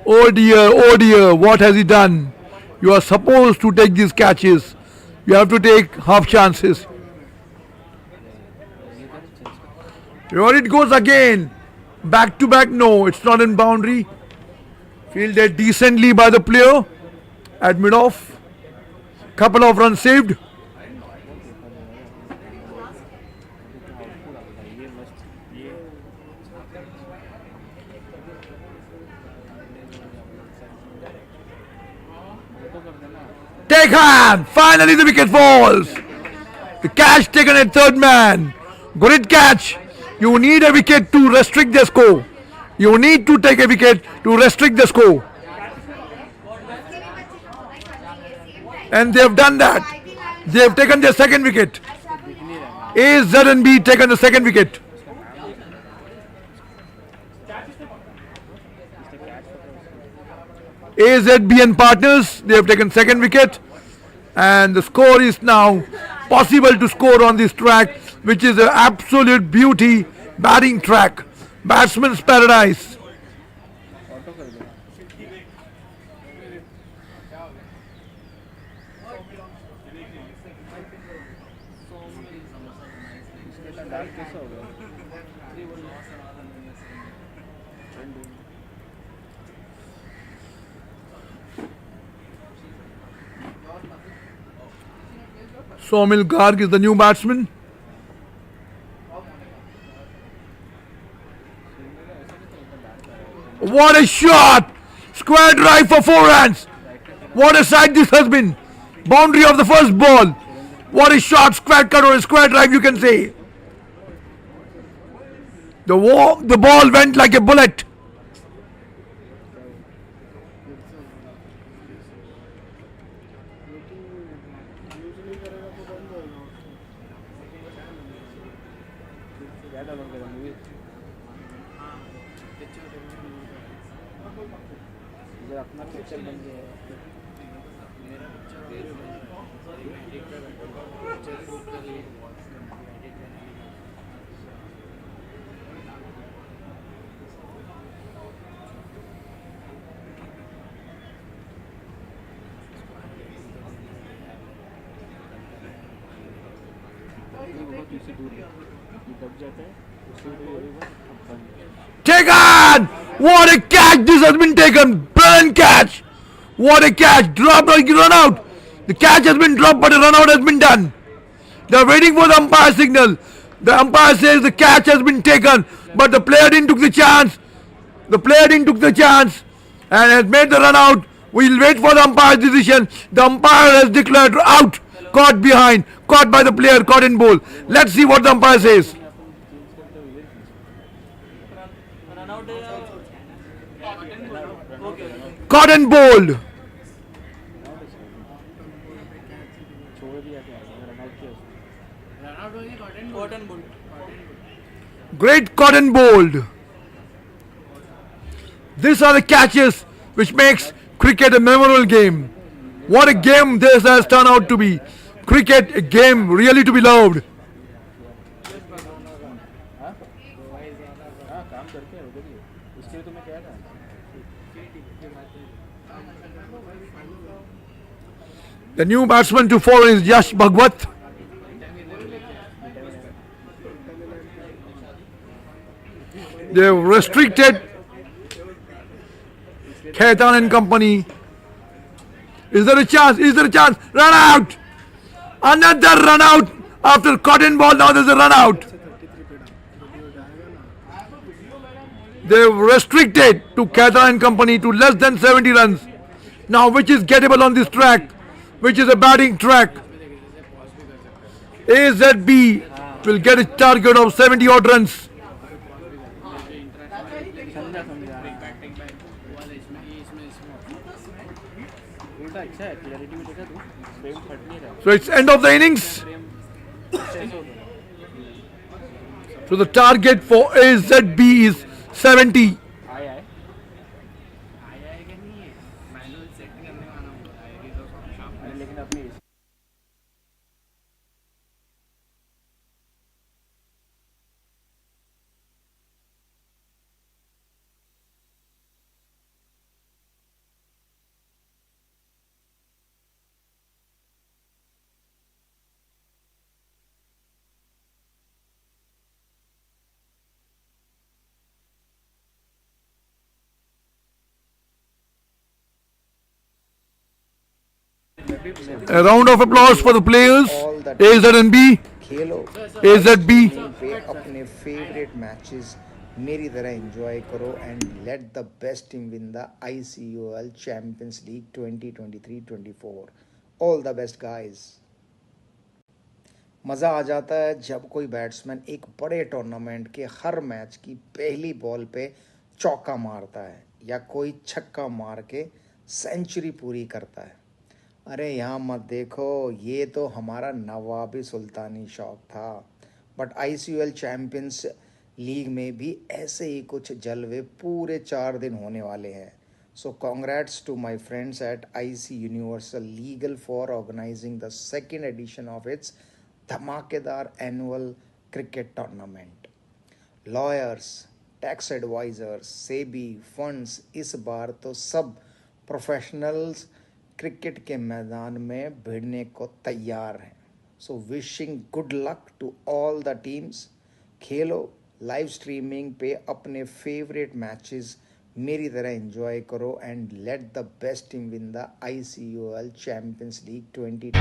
Oh dear, what has he done? You are supposed to take these catches. You have to take half chances. Here it goes again. Back to back, no, it's not in boundary. Fielded decently by the player at mid-off. Couple of runs saved. ये मस्त ये photo कर देना Taken! Finally the wicket falls. The catch taken at third man. Great catch. You need a wicket to restrict the score. You need to take a wicket to restrict the score. And they have done that. They have taken their second wicket. A, Z and B taken the second wicket. A, Z, B and partners, they have taken second wicket. And the score is now possible to score on this track, which is an absolute beauty batting track. Batsman's paradise. Auto कर देना इसके dark कैसा हो गया Somil Garg is the new batsman. What a shot! Square drive for 4 runs. What a sight this has been. Boundary of the first ball. What a shot, square cut or a square drive you can say. The ball went like a bullet. क्या download करा movie इधर अपना picture बन गया है। बहुत इसी दूर है, ये दब जाता है उसी दूर अब बंद। Taken! What a catch! This has been taken. Brilliant catch! What a catch! Dropped or run out. The catch has been dropped, but a run out has been done. They are waiting for the umpire signal. The umpire says the catch has been taken, but the player didn't took the chance. The player didn't took the chance and has made the run out. We'll wait for the umpire's decision. The umpire has declared out. Caught behind. Caught by the player. Caught in bowl. Let's see what the umpire says. Caught and bowled. छोड़ दिया क्या run out किया उसने। Run out हो गई, caught and bowled. Great caught and bowled. These are the catches which makes cricket a memorable game. What a game this has turned out to be. Cricket, a game really to be loved. हाँ काम करके उधर ही उसके लिए तो मैं क्या था। The new batsman to follow is Yash Bhagwat. They have restricted Khaitan and company. Is there a chance? Is there a chance? Run out! Another run out after cotton ball. Now there's a run out. They've restricted to Khaitan and company to less than 70 runs. Now, which is gettable on this track? Which is a batting track? AZB will get a target of 70 odd runs. समझा उल्टा अच्छा है, clarity में देखा तू frame फट नहीं रहा। So it's end of the innings. So the target for AZB is 70. आया है आएगा नहीं है, मैनुअल सेट करने वाला हूँ, आएगी तो शाम को। अरे लेकिन अपनी A round of applause for the players. All the AZB. Khelo AZB. पे अपने फेवरेट मैचेस मेरी तरह एंजॉय करो and let the best team win the ICUL champions league 2023-24। All the best guys. मज़ा आ जाता है जब कोई बैट्समैन एक बड़े टूर्नामेंट के हर मैच की पहली बॉल पे चौका मारता है या कोई छक्का मार के सेंचुरी पूरी करता है। अरे यहाँ मत देखो, ये तो हमारा नवाबी सुल्तानी शौक था, बट ICUL चैम्पियंस लीग में भी ऐसे ही कुछ जलवे पूरे 4 दिन होने वाले हैं। So congrats to my friends at IC universal legal for organizing the second edition of its धमाकेदार annual cricket tournament. Lawyers, tax advisers, SEBI, funds, इस बार तो सब प्रोफेशनल्स क्रिकेट के मैदान में भिड़ने को तैयार हैं। So wishing good luck to all the teams. खेलो, लाइव स्ट्रीमिंग पे अपने फेवरेट मैचेस मेरी तरह एंजॉय करो and let the best team win the ICUL champions league 20।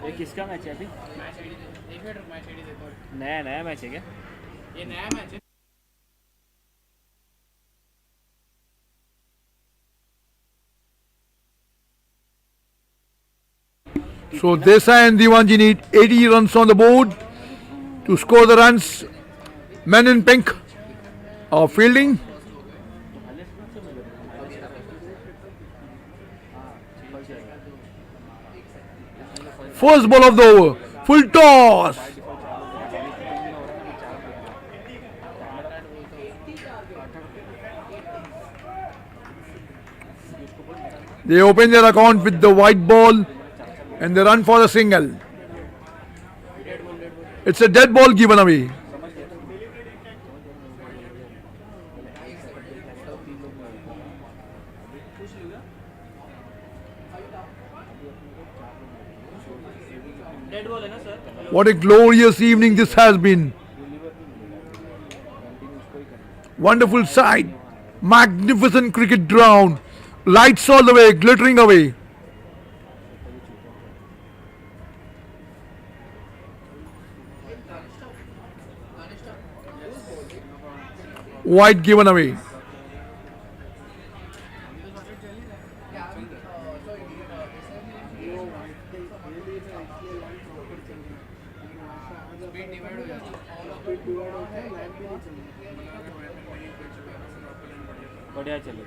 ये किसका मैच है अभी? मैच आईडी दे, एक मिनट रुक, मैच आईडी देता हूँ। नया मैच है क्या? ये नया मैच है। So Desai and Diwanji need 80 runs on the board to score the runs. Men in pink are fielding. First ball of the over. Full toss. They open their account with the white ball and they run for the single. It's a dead ball given away. What a glorious evening this has been. Wonderful sight. Magnificent cricket ground. Lights all the way, glittering away. White given away. बढ़िया चले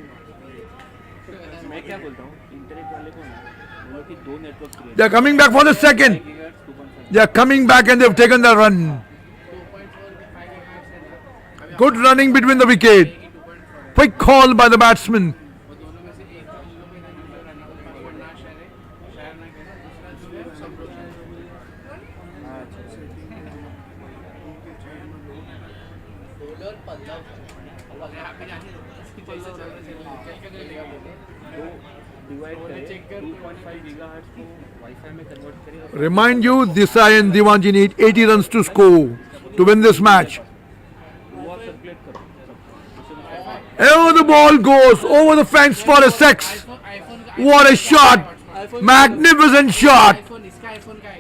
मैं क्या बोलता हूँ internet वाले को ना वो लोग की दो network They are coming back for the second. They are coming back and they have taken the run. Good running between the wicket. Quick call by the batsman. Remind you, Desai and Diwanji need 80 runs to score to win this match. Oh, the ball goes over the fence for a six. What a shot! Magnificent shot!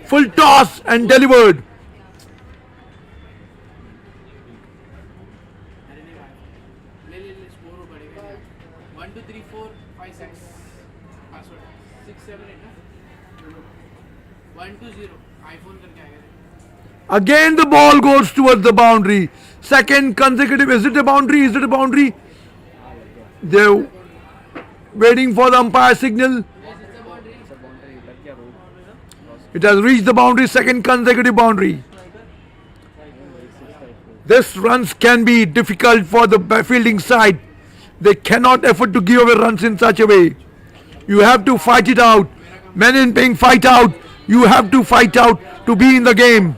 Full toss and delivered. Again the ball goes towards the boundary. Second consecutive. Is it a boundary? Is it a boundary? They're waiting for the umpire signal. It has reached the boundary. Second consecutive boundary. This runs can be difficult for the fielding side. They cannot afford to give away runs in such a way. You have to fight it out. Men in pink fight out. You have to fight out to be in the game.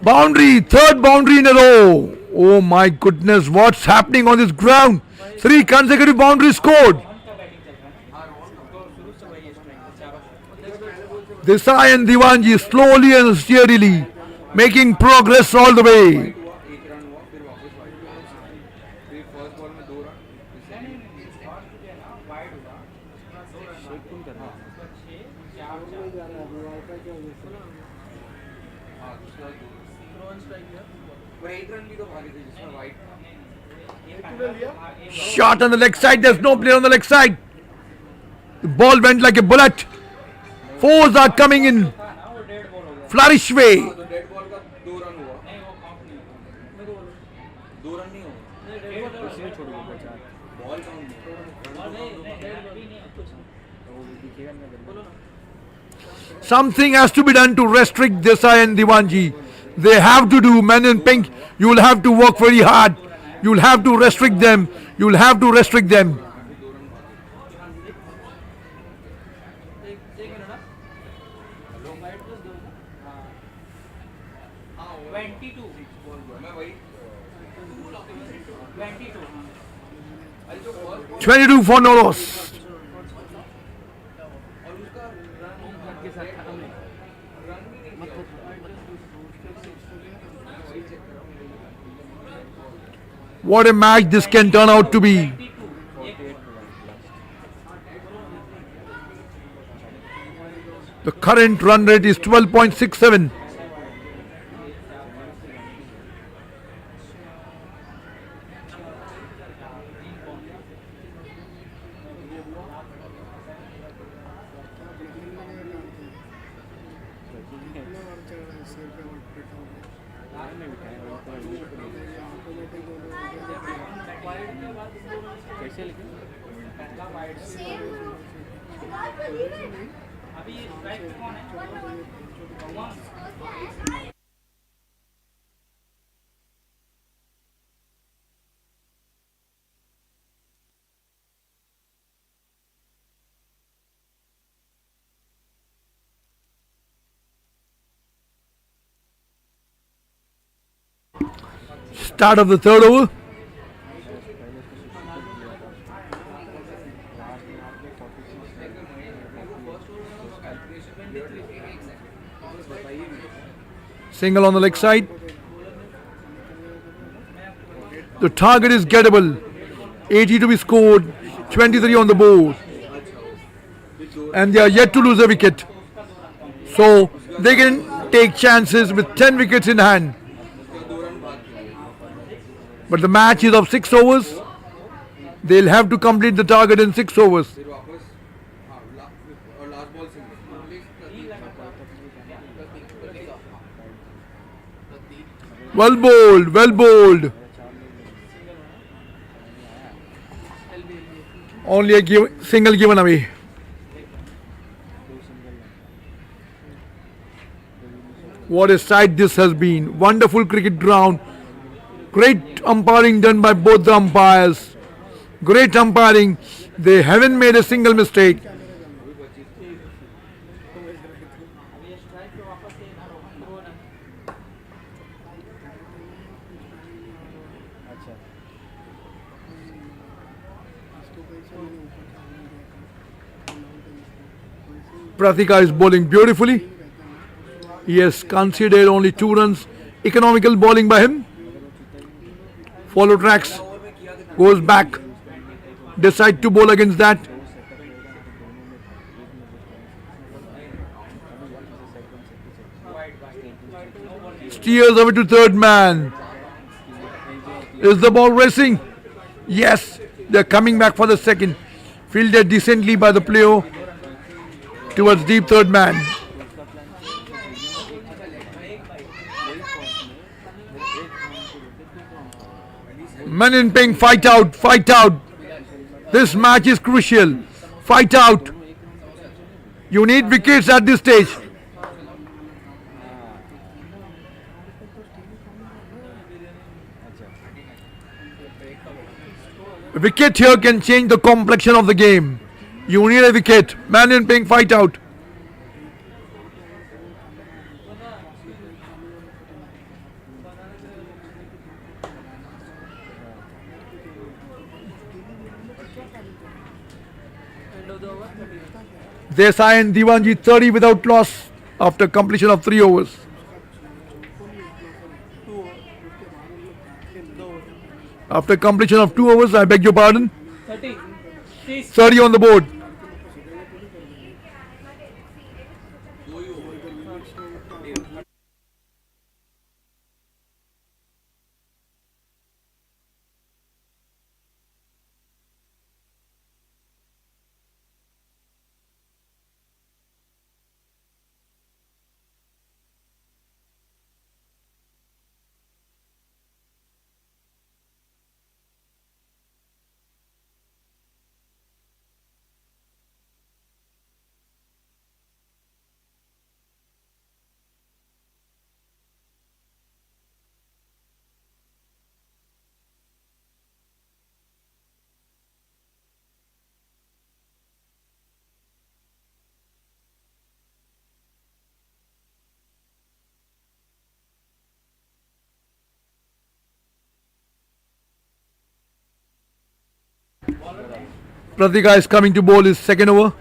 Boundary, third boundary in a row. Oh my goodness, what's happening on this ground? 3 consecutive boundaries scored. Desai and Diwanji slowly and steadily making progress all the way. Shot on the leg side, there's no player on the leg side. The ball went like a bullet. Fours are coming in flourish way. Something has to be done to restrict Desai and Diwanji. They have to do, men in pink. You will have to work very hard. You will have to restrict them. You will have to restrict them. $22 for no loss. What a match this can turn out to be. The current run rate is 12.67. कैसे लेकिन Start of the third over. Single on the leg side. The target is gettable. 80 to be scored. 23 on the board. And they are yet to lose a wicket. So they can take chances with 10 wickets in hand. But the match is of 6 overs. They'll have to complete the target in 6 overs. Well bowled, well bowled. Only a single given away. What a sight this has been. Wonderful cricket ground. Great umpiring done by both the umpires. Great umpiring. They haven't made a single mistake. Pratika is bowling beautifully. He has conceded only 2 runs. Economical bowling by him. Follow tracks. Goes back. Decide to bowl against that. Steers away to third man. Is the ball racing? Yes. They are coming back for the second. Fielded decently by the player towards deep third man. Men in pink, fight out, fight out. This match is crucial. Fight out. You need wickets at this stage. A wicket here can change the complexion of the game. You need a wicket. Man in pink, fight out. Desai and Diwanji 30 without loss after completion of 3 overs. After completion of 2 overs, I beg your pardon. 30 on the board. Pratika is coming to bowl his second over.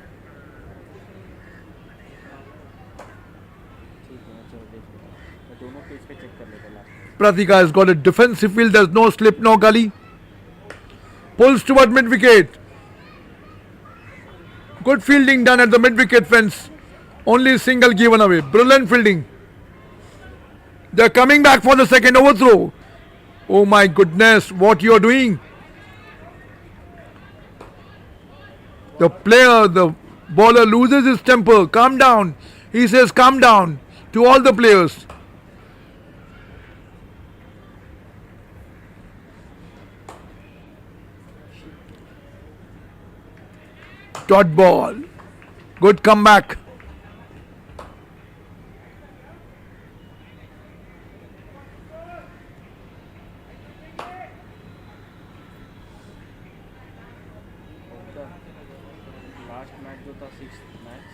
चलो देख लेता हूँ मैं दोनों page पे check कर लेता हूँ last Pratika has got a defensive field. There's no slip, no gully. Pulls toward mid wicket. Good fielding done at the mid wicket fence. Only single given away. Brilliant fielding. They're coming back for the second overthrow. Oh my goodness, what you are doing? The player, the bowler loses his temper. Calm down. He says calm down to all the players. Dot ball. Good comeback. Last match जो था 6th match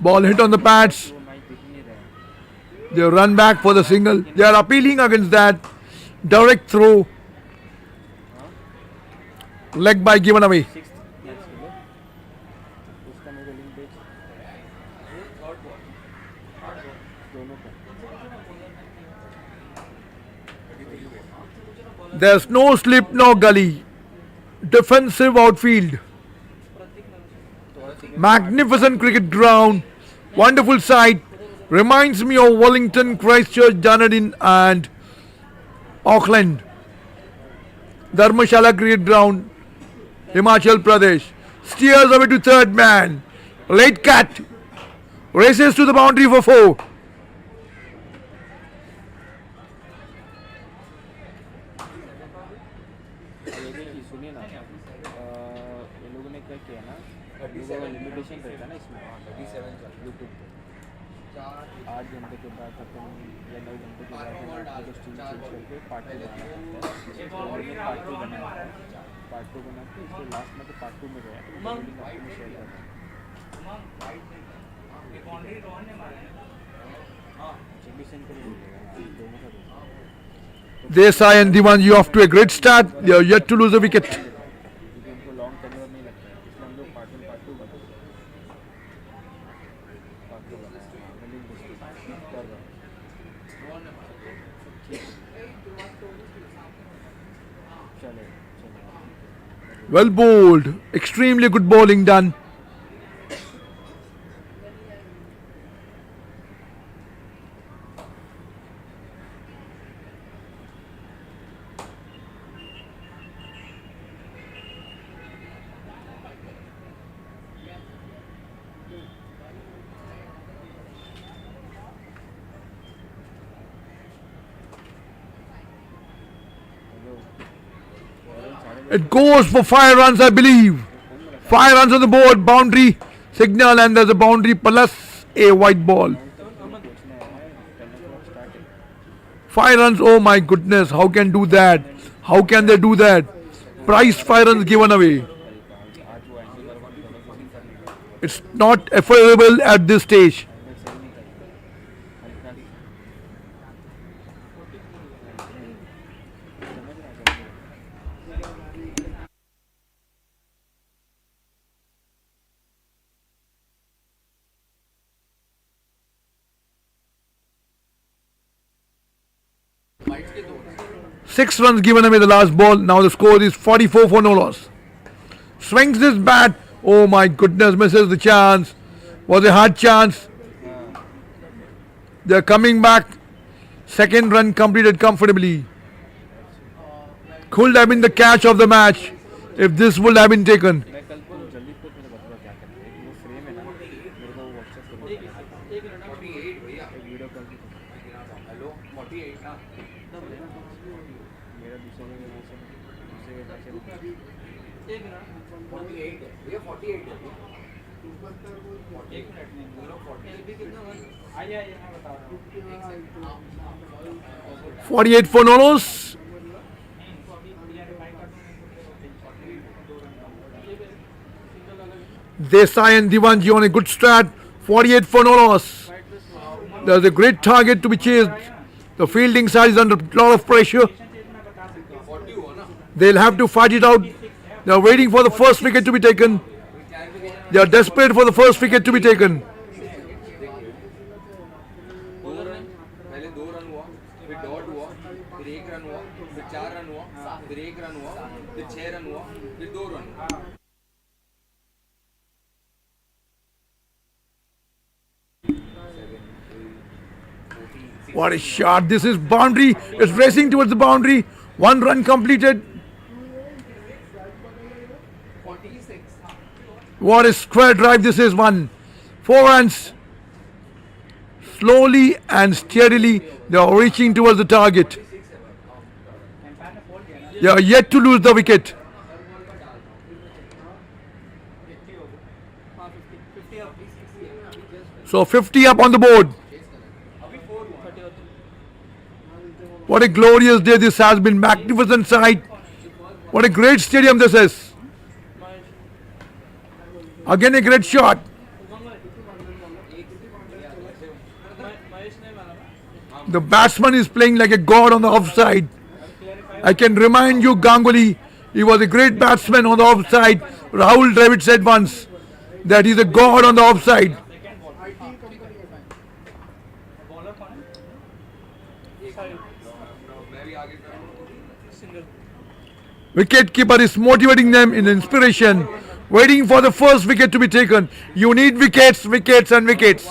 Ball hit on the pads. वो match दिख नहीं रहा है They run back for the single. They are appealing against that. Direct throw. Leg by given away. 6th match के लिए उसका मेरे को लिंक भेज दोनों का There's no slip, no gully. Defensive outfield. Magnificent cricket ground. Wonderful sight. Reminds me of Wellington, Christchurch, Dunedin and Auckland. Dharmashala cricket ground. Himachal Pradesh. Steers away to third man. Late cat. Races to the boundary for 4. लेकिन सुनिए ना ये लोगों ने क्या किया ना लोगों का लिमिटेशन रहता है ना इसमें यूट्यूब 8 घंटे के बाद अपन या 9 घंटे के बाद हम आपको स्ट्रीम चेंज करके पार्ट 2 बनाना पड़ता है पार्ट 2 बना के इसके लास्ट में तो पार्ट 2 में गया तो लिंक आपको शेयर करता हूँ सबमिशन के लिए मिलेगा दोनों का Desai and Diwan, you off to a great start. They are yet to lose a wicket. क्योंकि उनको लॉन्ग टेन्योर नहीं लगता है इसलिए हम लोग पार्ट 1 पार्ट 2 बनाते हैं पार्ट 2 बनाते हैं मैं लिंक भेजता हूँ कर रहा हूँ चले चले Well bowled. Extremely good bowling done. It goes for 5 runs, I believe. 5 runs on the board, boundary signal, and there's a boundary plus a white ball. 5 runs, oh my goodness, how can do that? How can they do that? Price 5 runs given away. It's not affordable at this stage. Six runs given away the last ball. Now the score is 44 for no loss. Swings his bat. Oh my goodness, misses the chance. Was a hard chance. They're coming back. Second run completed comfortably. Could have been the catch of the match if this would have been taken. मैं कल को जल्दी को मेरे बताऊंगा क्या करना है वो फ्रेम है ना मेरे को व्हाट्सएप करो एक वीडियो कॉल की हेलो 48 ना मेरा दूसरे में एक मिनट 48 है भैया 48 है एक मिनट में बोलो 48 कितना आइए आइए मैं बता रहा हूं 48 for no loss. Desai and Divanji on a good start. 48 for no loss. There's a great target to be chased. The fielding side is under a lot of pressure. They'll have to fight it out. They're waiting for the first wicket to be taken. They are desperate for the first wicket to be taken. 2 run हुआ, फिर dot हुआ, फिर 1 run हुआ, फिर 4 run हुआ, फिर 1 run हुआ, फिर 6 रन हुआ, फिर 2 रन हुआ। What a shot. This is boundary. It's racing towards the boundary. 1 run completed. What a square drive this is. 4 runs. Slowly and steadily they are reaching towards the target. They are yet to lose the wicket. So 50 up on the board. What a glorious day this has been. Magnificent sight. What a great stadium this is. Again a great shot. The batsman is playing like a god on the offside. I can remind you, Ganguly, he was a great batsman on the offside. Rahul Dravid said once that he's a god on the offside. Wicket keeper is motivating them in inspiration, waiting for the first wicket to be taken. You need wickets, wickets and wickets.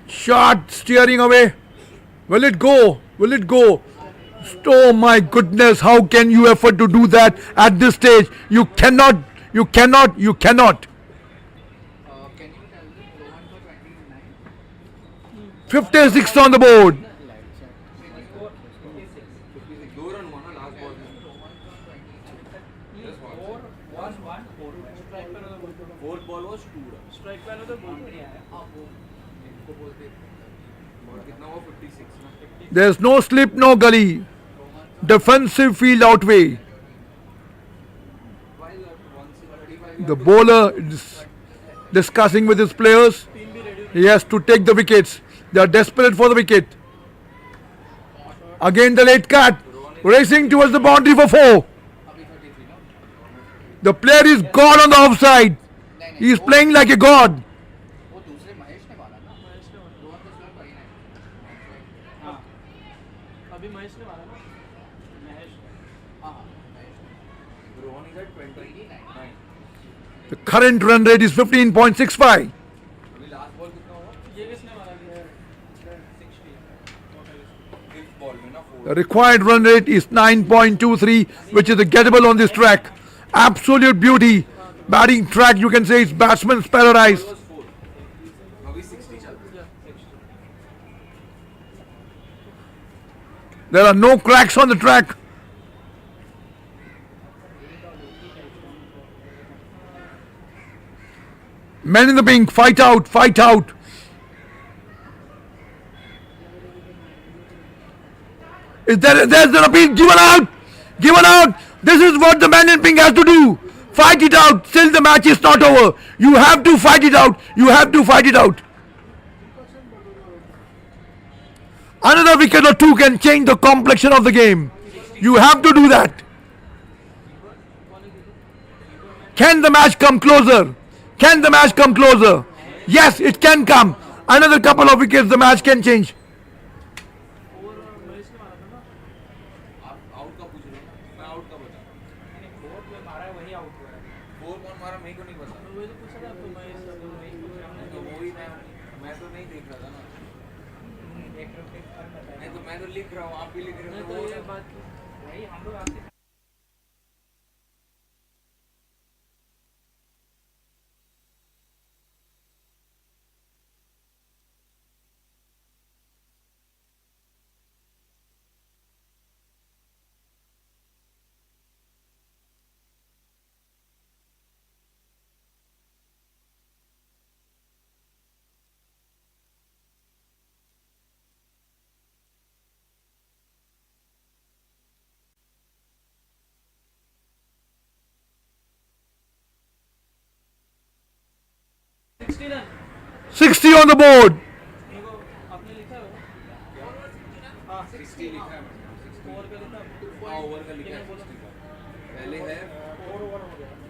Shot steering away. Will it go? Will it go? Oh my goodness, how can you afford to do that at this stage? You cannot, you cannot, you cannot. 56 on the board. Fourth ball was 2 runs. Strike पे तो bolt नहीं आया. इनको बोलते और कितना हुआ 56. There's no slip, no gully. Defensive field outway. The bowler is discussing with his players. He has to take the wickets. They are desperate for the wicket. Again the late cut. Racing towards the boundary for 4. The player is god on the offside. He is playing like a god. The current run rate is 15.65. The required run rate is 9.23, which is gettable on this track. Absolute beauty. Batting track, you can say it's batsman's paradise. There are no cracks on the track. Men in the pink, fight out, fight out. There's the appeal given out, given out. This is what the man in pink has to do. Fight it out. Still the match is not over. You have to fight it out. You have to fight it out. Another wicket or two can change the complexion of the game. You have to do that. Can the match come closer? Can the match come closer? Yes, it can come. Another couple of wickets, the match can change. मैं तो लिख रहा हूँ, आप भी लिख रहे हो, तो वो बात वही हम लोग आपसे रन 60 on the board. आपने लिखा है हाँ 60 लिखा है, 60 ओवर का लिखा है हाँ ओवर का लिखा है 60 का पहले है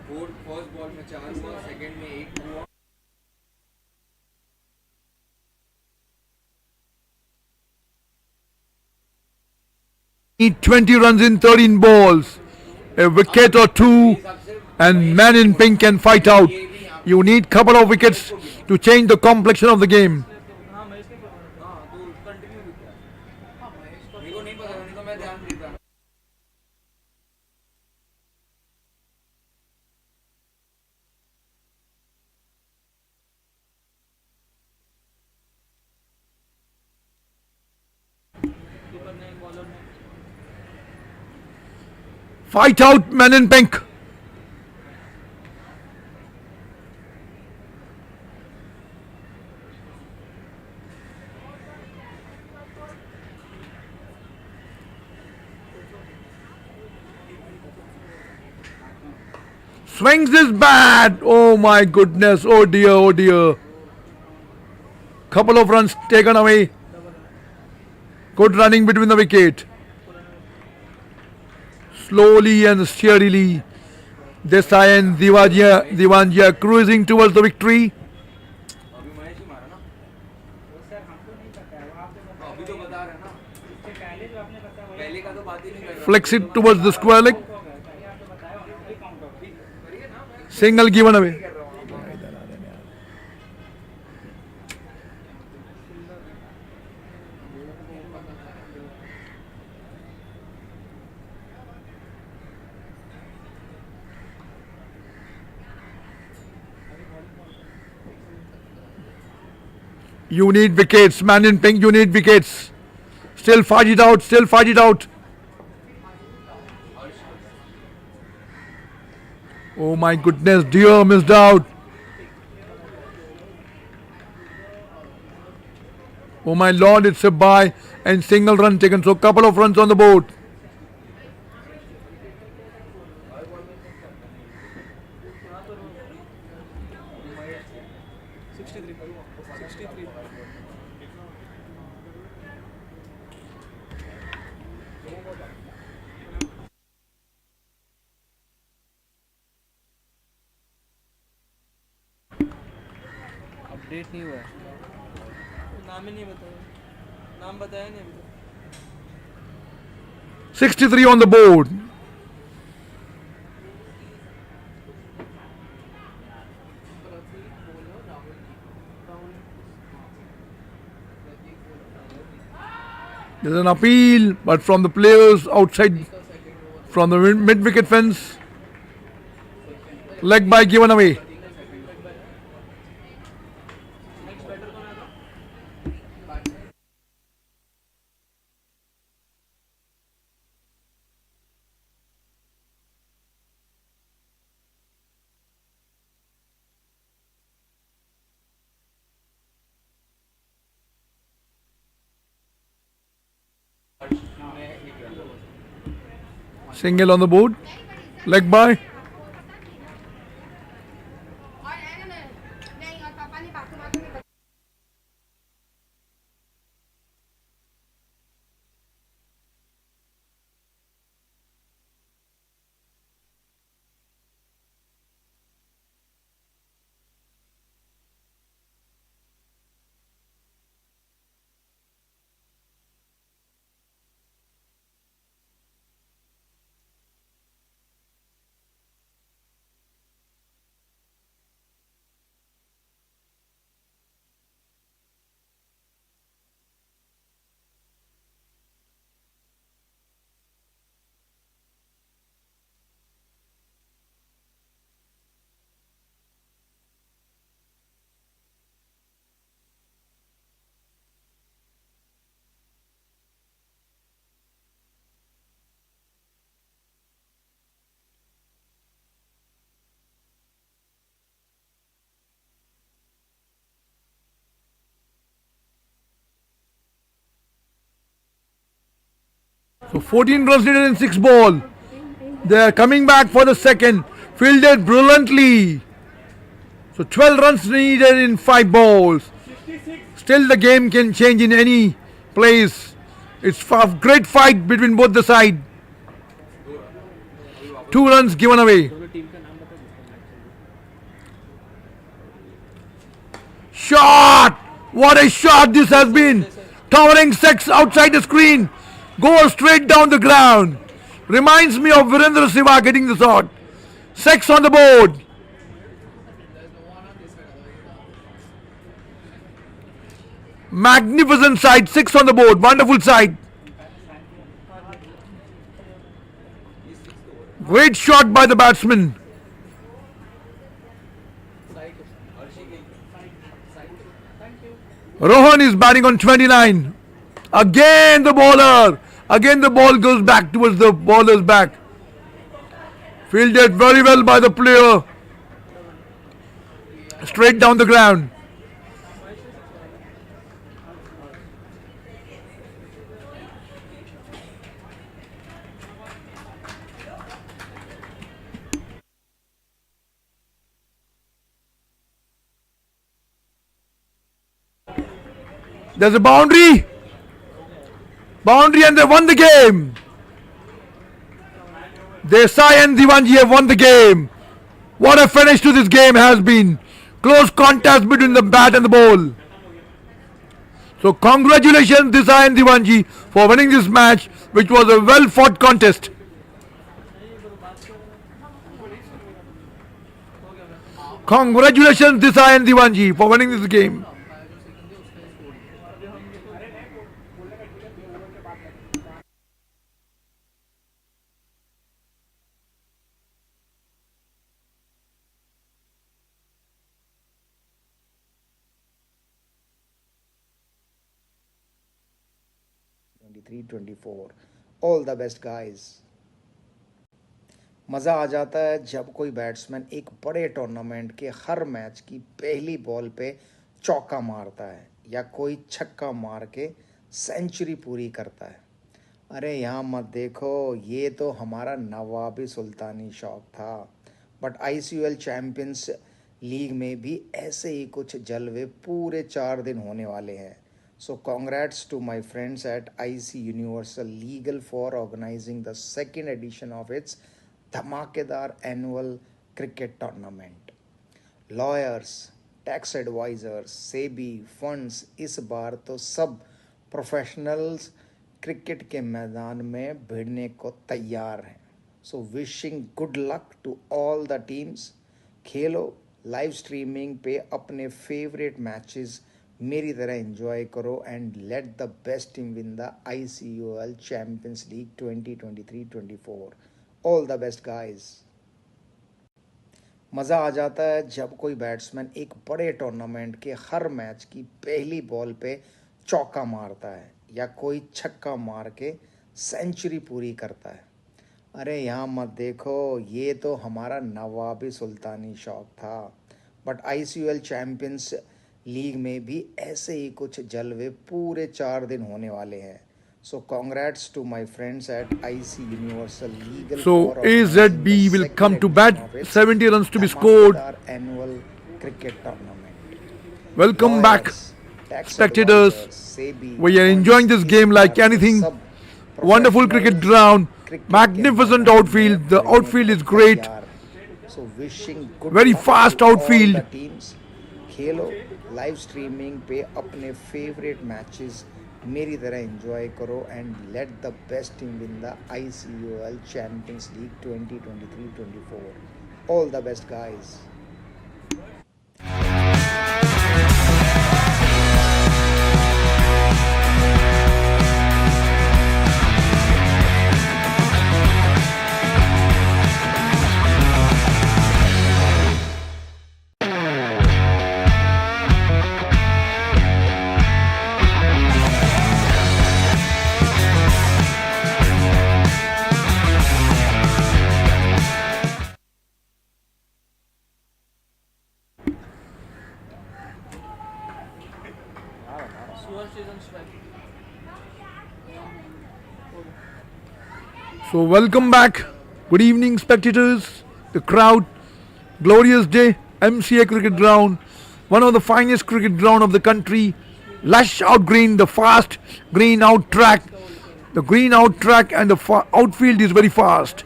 फर्स्ट बॉल में 4 हुआ, सेकंड में 1 हुआ. 20 runs in 13 balls. A wicket or two, and man in pink can fight out. You need couple of wickets to change the complexion of the game. मेरे को नहीं पता, नहीं तो मैं ध्यान देता. Fight out, man in pink. Swings his bat. Oh my goodness. Oh dear, oh dear. Couple of runs taken away. Good running between the wicket. Slowly and steadily, Desai and Divanjia cruising towards the victory. अभी महेश ही मारा ना. अभी तो बता रहे हैं ना. पहले का तो बात ही नहीं कर रहा. Flex it towards the square leg. Single given away. You need wickets, man in pink, you need wickets. Still fight it out, still fight it out. Oh my goodness, dear, missed out. Oh my lord, it's a bye and single run taken, so couple of runs on the board. Update नहीं हुआ है. नाम ही नहीं बताया. नाम बताया नहीं अभी तक. 63 on the board. There's an appeal, but from the players outside, from the mid-wicket fence. Leg by given away. Single on the board. Leg by. So 14 runs needed in 6 ball. They are coming back for the second. Fielded brilliantly. So 12 runs needed in 5 balls. Still the game can change in any place. It's a great fight between both the sides. 2 runs given away. Team का नाम बता. shot! What a shot this has been! Towering six outside the screen. Goes straight down the ground. Reminds me of Virendra Siva getting the shot. Six on the board. Magnificent side. Six on the board. Wonderful side. Great shot by the batsman. Rohan is batting on 29. Again the bowler. Again the ball goes back towards the bowler's back. Fielded very well by the player. Straight down the ground. There's a boundary. Boundary and they won the game. Desai and Divanji have won the game. What a finish to this game has been. Close contest between the bat and the ball. So congratulations Desai and Divanji for winning this match, which was a well fought contest. Congratulations Desai and Divanji for winning this game. 23-24. All the best guys. मज़ा आ जाता है जब कोई batsman एक बड़े tournament के हर match की पहली बॉल पे चौका मारता है या कोई छक्का मार के सेंचुरी पूरी करता है. अरे यहाँ मत देखो, ये तो हमारा नवाबी सुल्तानी शौक था. बट ICUL चैम्पियंस लीग में भी ऐसे ही कुछ जलवे पूरे 4 दिन होने वाले हैं. So congrats to my friends at IC Universal Legal for organizing the second edition of its धमाकेदार annual cricket tournament. Lawyers, tax advisors, SEBI, funds इस बार तो सब प्रोफेशनल्स क्रिकेट के मैदान में भिड़ने को तैयार हैं. So wishing good luck to all the teams. Khelo, live streaming पे अपने फेवरेट मैचेस मेरी तरह एंजॉय करो and let the best team win the ICUL champions league 2023-24. All the best guys. मज़ा आ जाता है जब कोई बैट्समैन एक बड़े टूर्नामेंट के हर मैच की पहली बॉल पे चौका मारता है या कोई छक्का मार के सेंचुरी पूरी करता है. अरे यहाँ मत देखो, ये तो हमारा नवाबी सुल्तानी शौक था. बट ICUL चैम्पियंस लीग में भी ऐसे ही कुछ जलवे पूरे 4 दिन होने वाले हैं. So congrats to my friends at IC Universal Legal. So AZB will come to bat. 70 runs to be scored. Annual cricket tournament. Welcome back, spectators. We are enjoying this game like anything. Wonderful cricket ground. Magnificent outfield. The outfield is great. So wishing good Very luck fast to all outfield. the teams. Khelo, live streaming पे अपने favourite matches मेरी तरह enjoy करो and let the best team win the ICUL champions league 2023-24. All the best guys. So welcome back. Good evening, spectators, the crowd. Glorious day, MCA cricket ground, one of the finest cricket ground of the country. Lush out green, the fast green out track. The green out track and the outfield is very fast.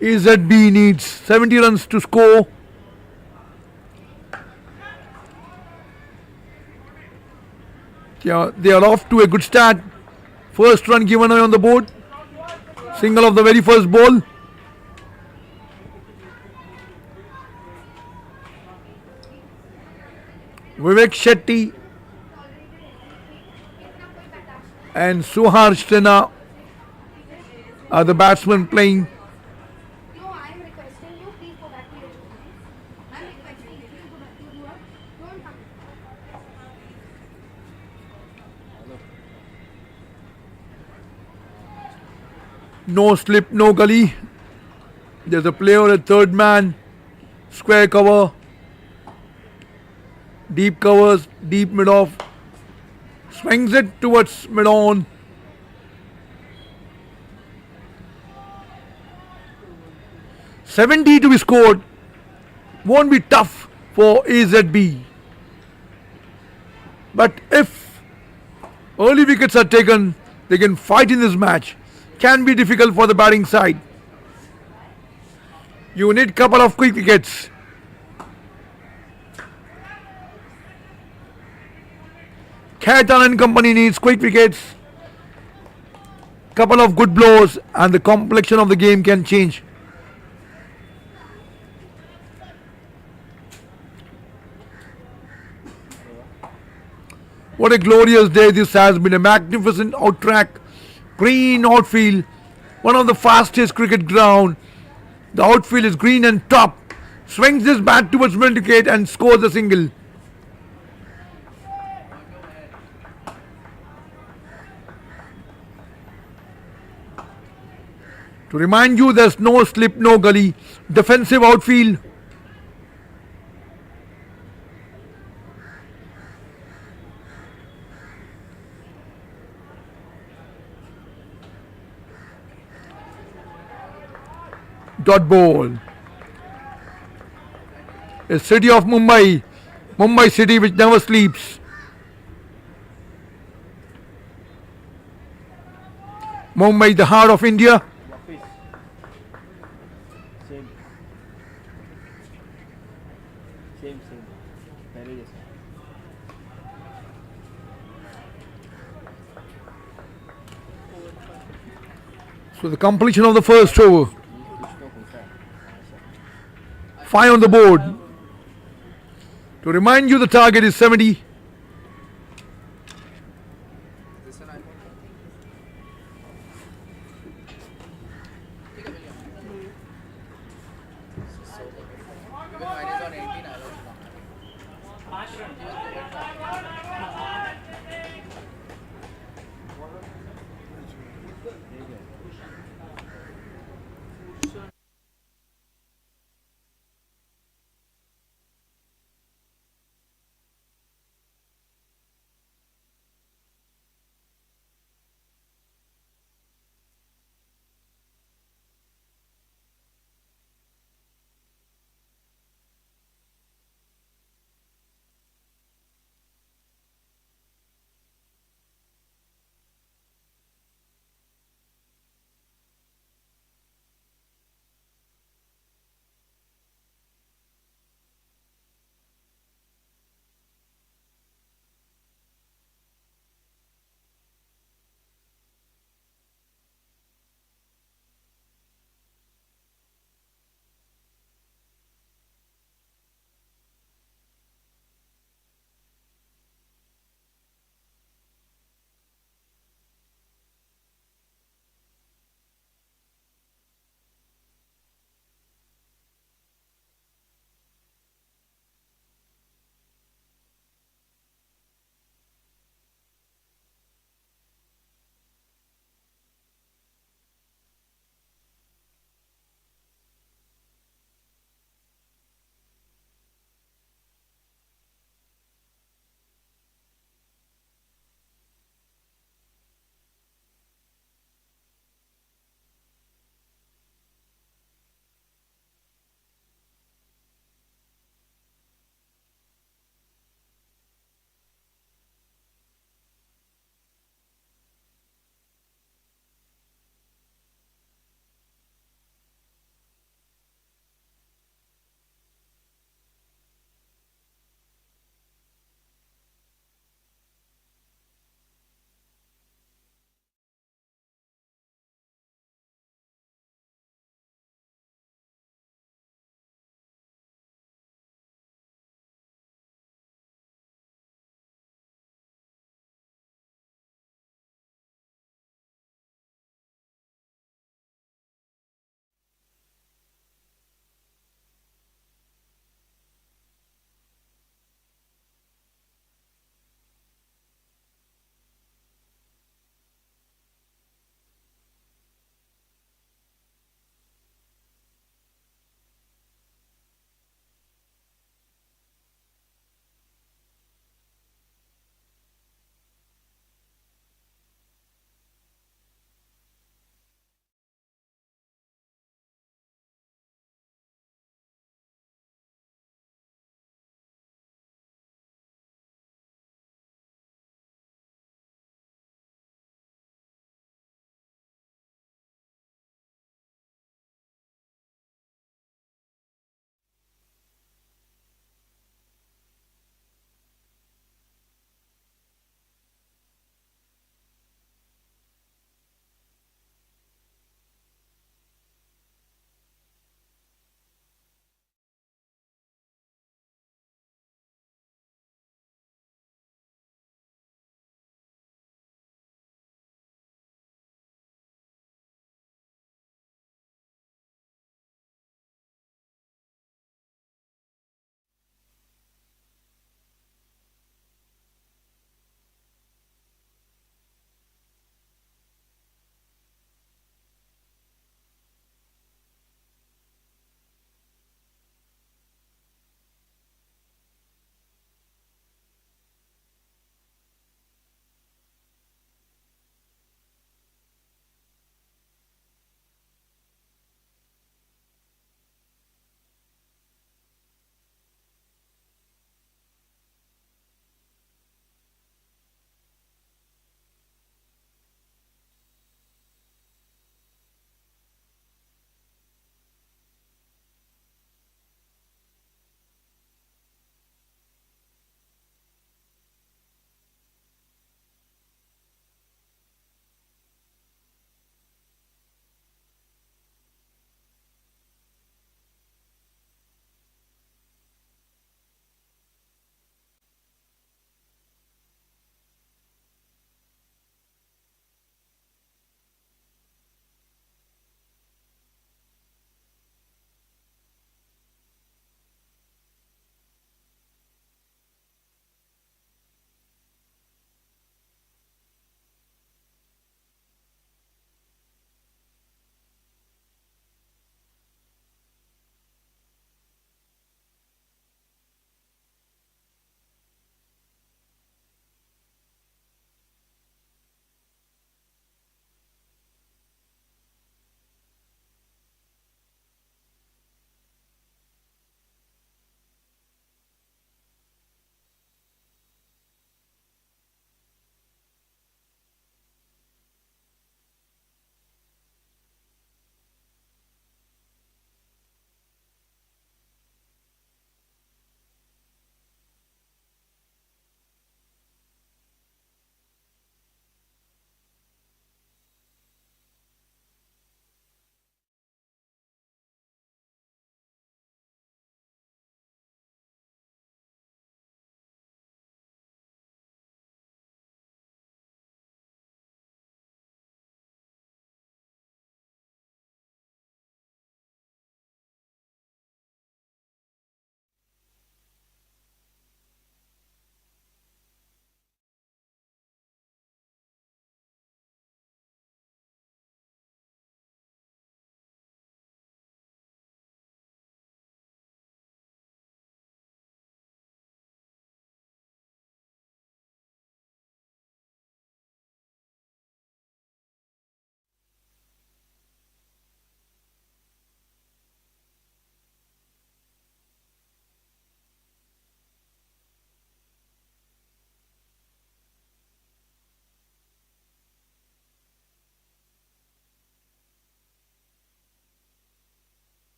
AZB needs 70 runs to score. Yeah, they are off to a good start. First run given away on the board. Single of the very first ball. Vivek Shetty and Suharsh Tena are the batsmen playing. No, I am requesting you, please go back to your duties. I am requesting you, please go back to your work. Don't come. No slip, no gully. There's a player at third man. Square cover. Deep covers, deep mid off. Swings it towards mid on. $70 to be scored. Won't be tough for AZB. But if early wickets are taken, they can fight in this match. Can be difficult for the batting side. You need couple of quick wickets. Khaitan and company needs quick wickets. Couple of good blows and the complexion of the game can change. What a glorious day this has been. A magnificent out track, green outfield, one of the fastest cricket ground. The outfield is green and top. Swings his bat towards middle wicket and scores a single. To remind you, there's no slip, no gully. Defensive outfield. Dot ball. A city of Mumbai. Mumbai city which never sleeps. Mumbai, the heart of India. वापिस same same same पहले जैसा So the completion of the first over. कुछ तो होता है 5 on the board. To remind you, the target is 70. This one I even mine is on 18. I was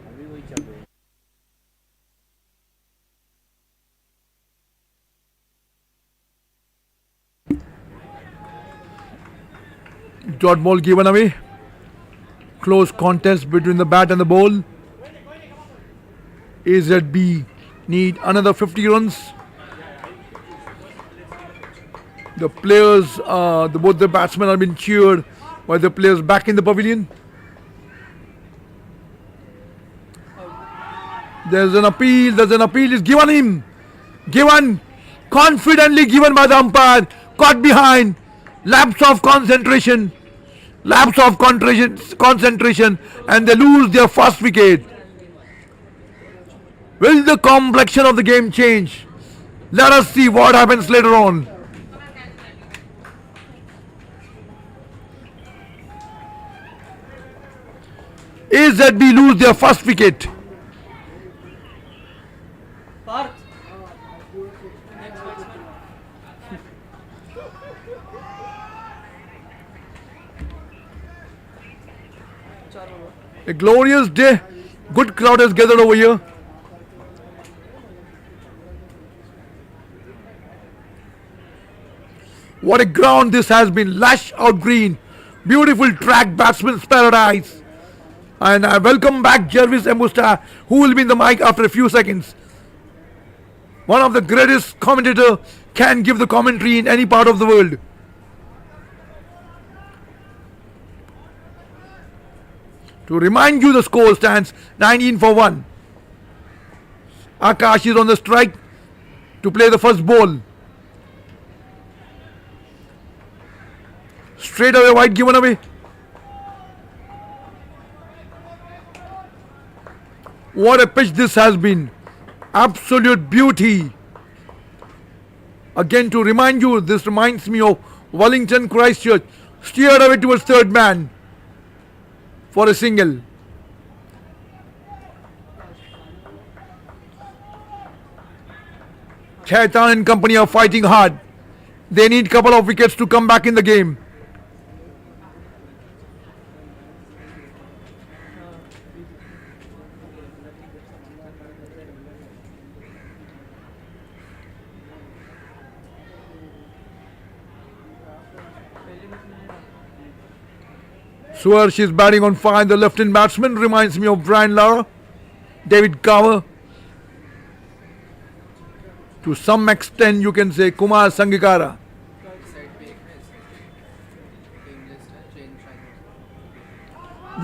अभी वही चल रहा है. Dot ball given away. Close contest between the bat and the ball. AZB need another 50 runs. The players, both the batsmen have been cheered by the players back in the pavilion. There's an appeal is given him. Given, confidently given by the umpire, caught behind, lapse of concentration, and they lose their first wicket. Will the complexion of the game change? Let us see what happens later on. AZB lose their first wicket. A glorious day. Good crowd has gathered over here. What a ground this has been. Lush out green. Beautiful track, batsman's paradise. And I welcome back Jervis Emusta, who will be in the mic after a few seconds. One of the greatest commentator can give the commentary in any part of the world. To remind you, the score stands 19 for 1. Akash is on the strike to play the first ball. Straight away wide given away. What a pitch this has been. Absolute beauty. Again, to remind you, this reminds me of Wellington Christchurch. Steered away towards third man for a single. Khaitan and company are fighting hard. They need couple of wickets to come back in the game. Swersh is batting on fire. The left-hand batsman reminds me of Brian Lara, David Cover. To some extent, you can say Kumar Sangakkara.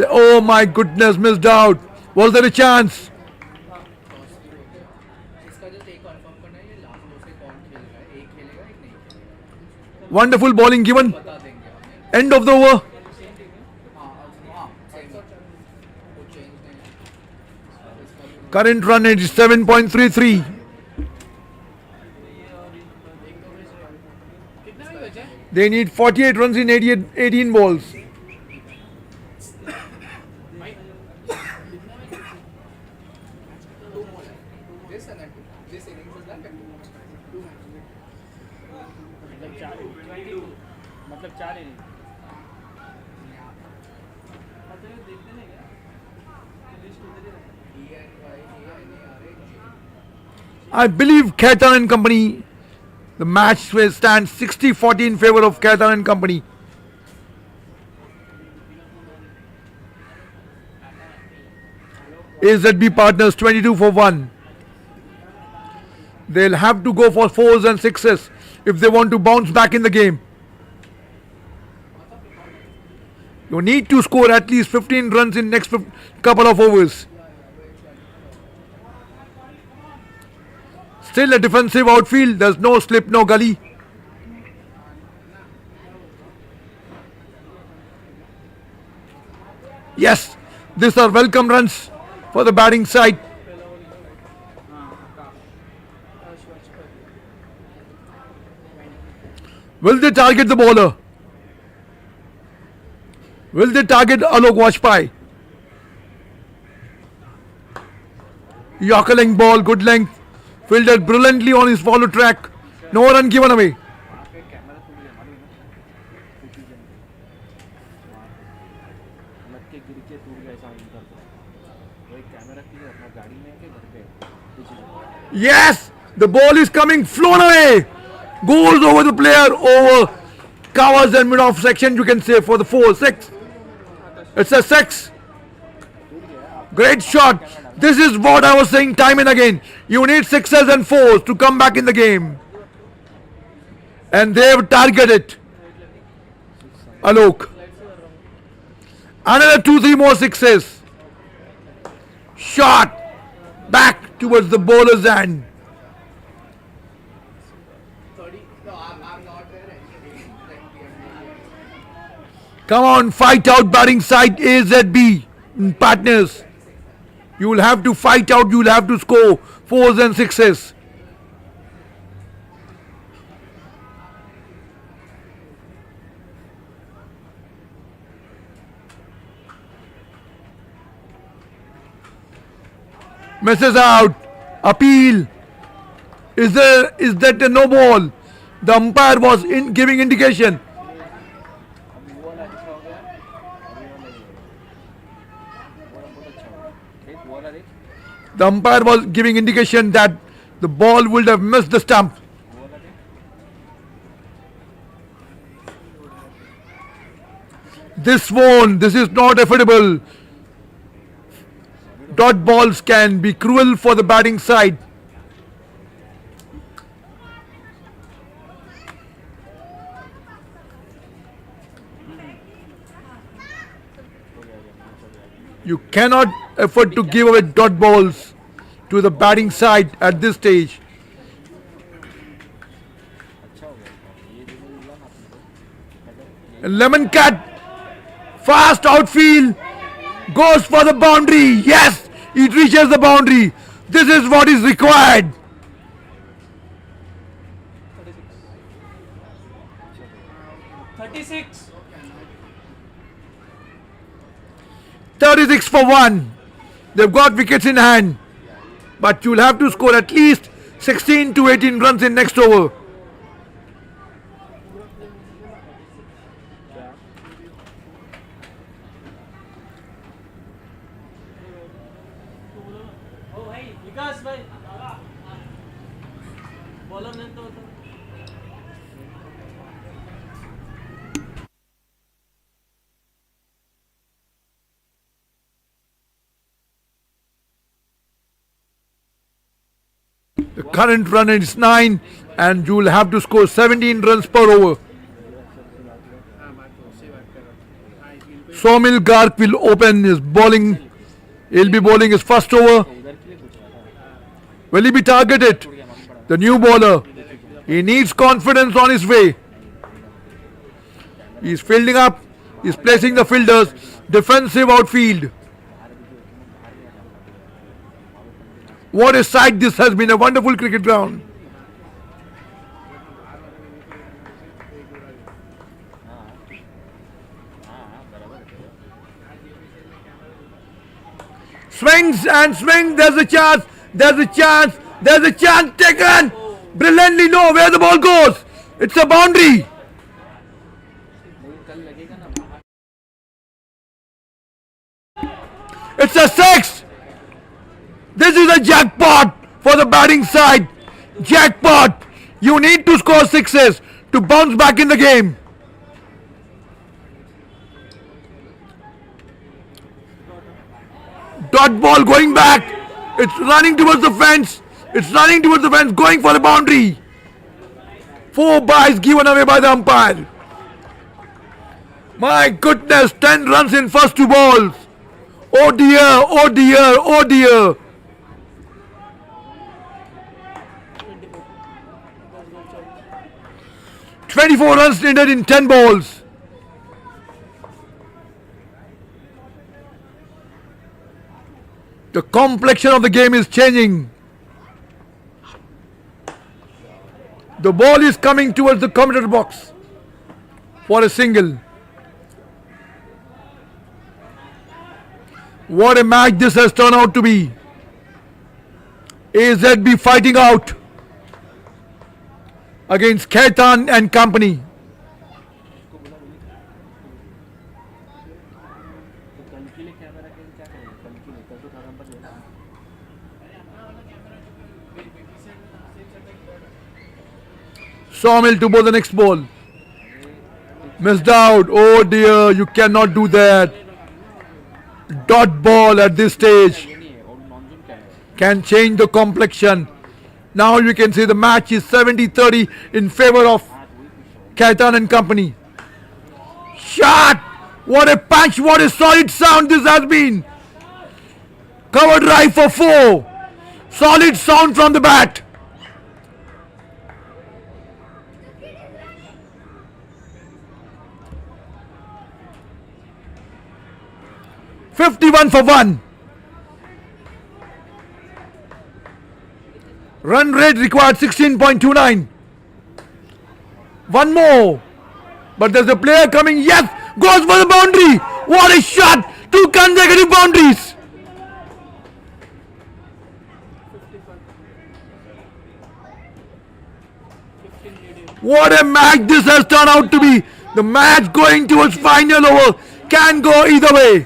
Oh my goodness, missed out. Was there a chance? Wonderful bowling given. End of the over. Current run rate is 7.33. They need 48 runs in 18 balls. मतलब 4 inning. I believe Khaitan and company, the match will stand 60-40 in favor of Khaitan and company. AZB partners 22 for 1. They'll have to go for 4s and 6s if they want to bounce back in the game. You need to score at least 15 runs in next couple of overs. Still a defensive outfield. There's no slip, no gully. Yes, these are welcome runs for the batting side. Will they target the bowler? Will they target Alok Vajpayee? Yorker length ball, good length. Fielded brilliantly on his follow track. No run given away. लग के गिर के टूट गया ऐसा इनका तो वही कैमरा की अपना गाड़ी में के घर पे पीछे Yes! The ball is coming, flown away. Goes over the player, over covers and mid off section, you can say, for the 4-6. It's a 6. Great shot. This is what I was saying time and again. You need 6s and 4s to come back in the game. And they've targeted Alok. Another 2-3 more 6s. Shot back towards the bowler's hand. Come on, fight out batting side AZB partners. You will have to fight out, you will have to score 4s and 6s. Misses out. Appeal. Is that a no ball? The umpire was giving indication. वो वाला अच्छा हो गया अभी वाला बहुत अच्छा हो गया देख वो वाला देख The umpire was giving indication that the ball would have missed the stump. वो वाला देख This won't. This is not affordable. Dot balls can be cruel for the batting side. You cannot afford to give away dot balls to the batting side at this stage. अच्छा हो गया ये जो मिला ना अपने को Lemon cat, fast outfield, goes for the boundary. Yes, it reaches the boundary. This is what is required. 36. 36 for 1. They've got wickets in hand. But you'll have to score at least 16 to 18 runs in next over. ओ भाई विकास भाई bowler नहीं तो The current run is 9 and you'll have to score 17 runs per over. Somil Garg will open his bowling. He'll be bowling his first over. Will he be targeted? The new bowler. He needs confidence on his way. He's fielding up. He's placing the fielders. Defensive outfield. What a sight this has been. A wonderful cricket ground. Swings and swings. There's a chance. There's a chance. There's a chance taken. Brilliantly, no, where the ball goes. It's a boundary. It's a 6. This is a jackpot for the batting side. Jackpot. You need to score 6s to bounce back in the game. Dot ball going back. It's running towards the fence. It's running towards the fence, going for the boundary. 4 byes given away by the umpire. My goodness, 10 runs in first 2 balls. Oh dear, oh dear, oh dear. 24 runs needed in 10 balls. The complexion of the game is changing. The ball is coming towards the commentator box for a single. What a match this has turned out to be. AZB fighting out against Khaitan and company. तो कल के लिए camera के क्या करेंगे? कल के लिए कल तो 18 नंबर लेना है। Sawmill to bowl the next ball. Missed out. Oh dear, you cannot do that. Dot ball at this stage ये नहीं है और नॉन-जून क्या है? can change the complexion. Now you can see the match is 70-30 in favor of Khaitan and company. Shot! What a punch, what a solid sound this has been. Covered drive for 4. Solid sound from the bat. "51 for 1. Run rate required 16.29. One more. But there's a player coming. Yes! Goes for the boundary. What a shot! 2 consecutive boundaries. What a match this has turned out to be. The match going towards final over can go either way.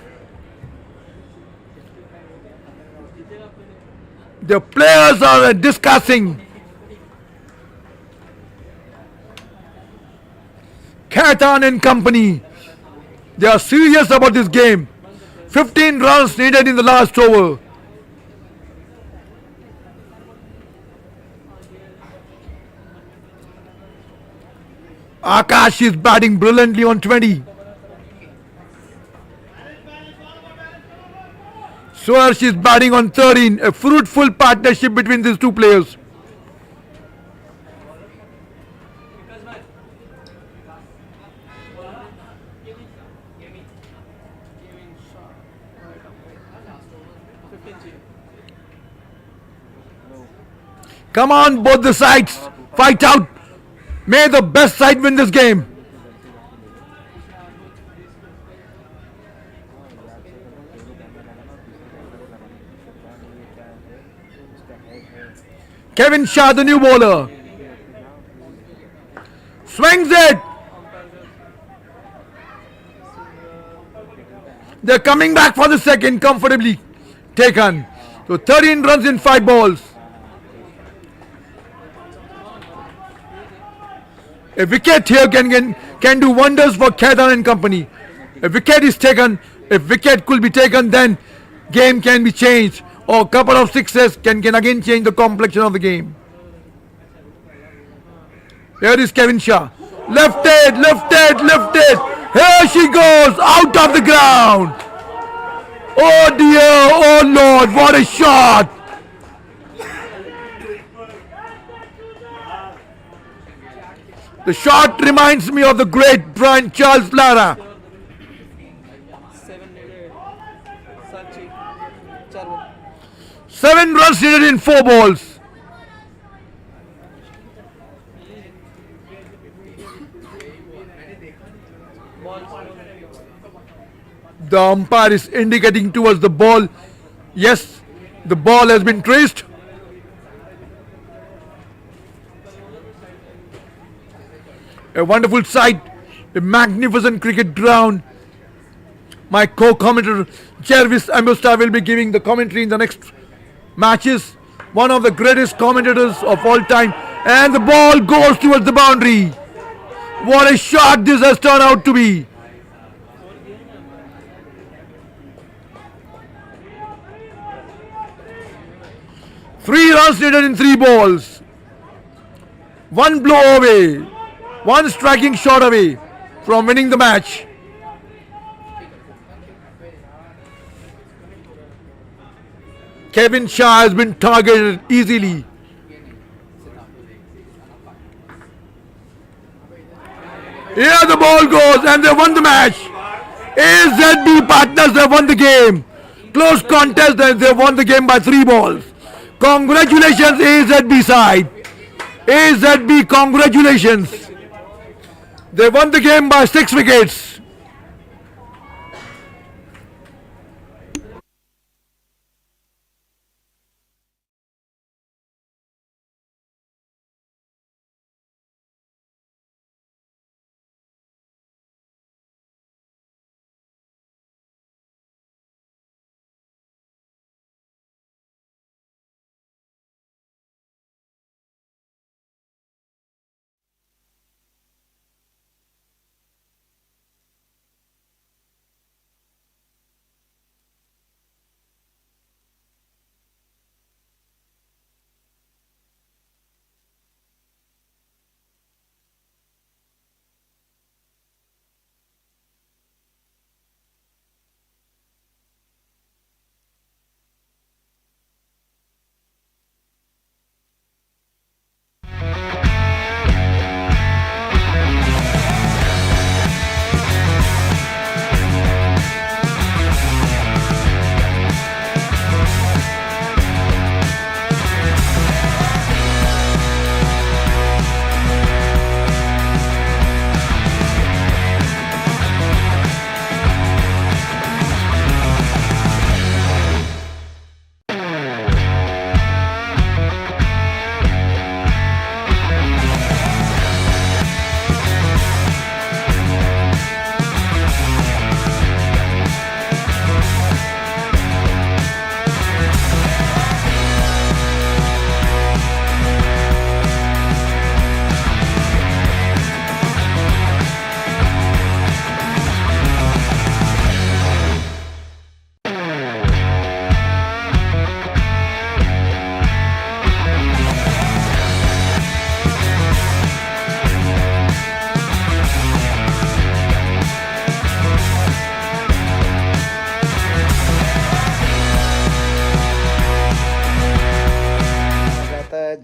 The players are discussing. Khaitan and company. They are serious about this game. 15 runs needed in the last over. Akash is batting brilliantly on 20. Swarsh is batting on 13. A fruitful partnership between these two players. Come on, both the sides. Fight out. May the best side win this game. Kevin Shah, the new bowler. Swings it. They're coming back for the second, comfortably taken. So 13 runs in 5 balls. A wicket here can do wonders for Khaitan and company. A wicket is taken. If wicket could be taken, then game can be changed. Or a couple of sixes can again change the complexion of the game. Here is Kevin Shah. Lifted, lifted, lifted. Here she goes, out of the ground. Oh dear, oh Lord, what a shot. The shot reminds me of the great Brian Charles Lara. 7 runs needed in 4 balls. The umpire is indicating towards the ball. Yes, the ball has been traced. A wonderful sight, a magnificent cricket ground. My co-commentator Jervis Ambusta will be giving the commentary in the next matches. One of the greatest commentators of all time. And the ball goes towards the boundary. What a shot this has turned out to be. Three runs needed in 3 balls. 1 blow away. 1 striking shot away from winning the match. Kevin Shah has been targeted easily. Here the ball goes and they won the match. AZB partners have won the game. Close contest and they won the game by 3 balls. Congratulations AZB side. AZB, congratulations. They won the game by 6 wickets.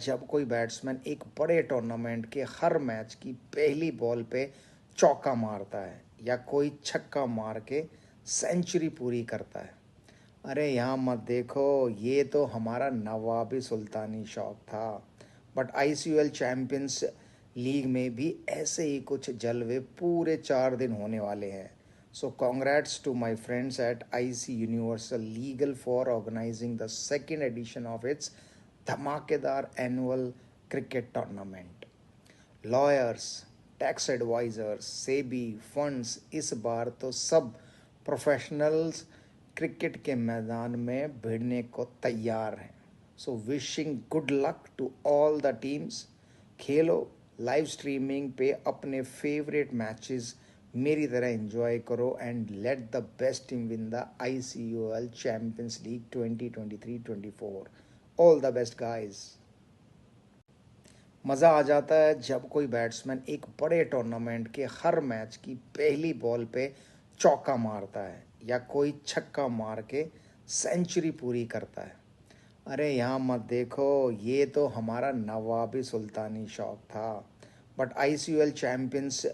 जब कोई batsman एक बड़े tournament के हर match की पहली ball पे चौका मारता है या कोई छक्का मार के सेंचुरी पूरी करता है। अरे यहाँ मत देखो, ये तो हमारा नवाबी सुल्तानी शौक था। बट आईसीयूएल चैंपियंस लीग में भी ऐसे ही कुछ जलवे पूरे 4 दिन होने वाले हैं। So congrats to my friends at IC universal legal for organizing the second edition of its धमाकेदार annual cricket tournament. Lawyers, tax advisers, SEBI, funds इस बार तो सब प्रोफेशनल्स क्रिकेट के मैदान में भिड़ने को तैयार हैं। So wishing good luck to all the teams. खेलो, लाइव स्ट्रीमिंग पे अपने फेवरेट मैचेस मेरी तरह एंजॉय करो and let the best team win the ICUL champions league 2023-24। All the best guys. मज़ा आ जाता है जब कोई बैट्समैन एक बड़े टूर्नामेंट के हर मैच की पहली बॉल पे चौका मारता है या कोई छक्का मार के सेंचुरी पूरी करता है। अरे यहाँ मत देखो, ये तो हमारा नवाबी सुल्तानी शौक था। बट ICUL चैंपियंस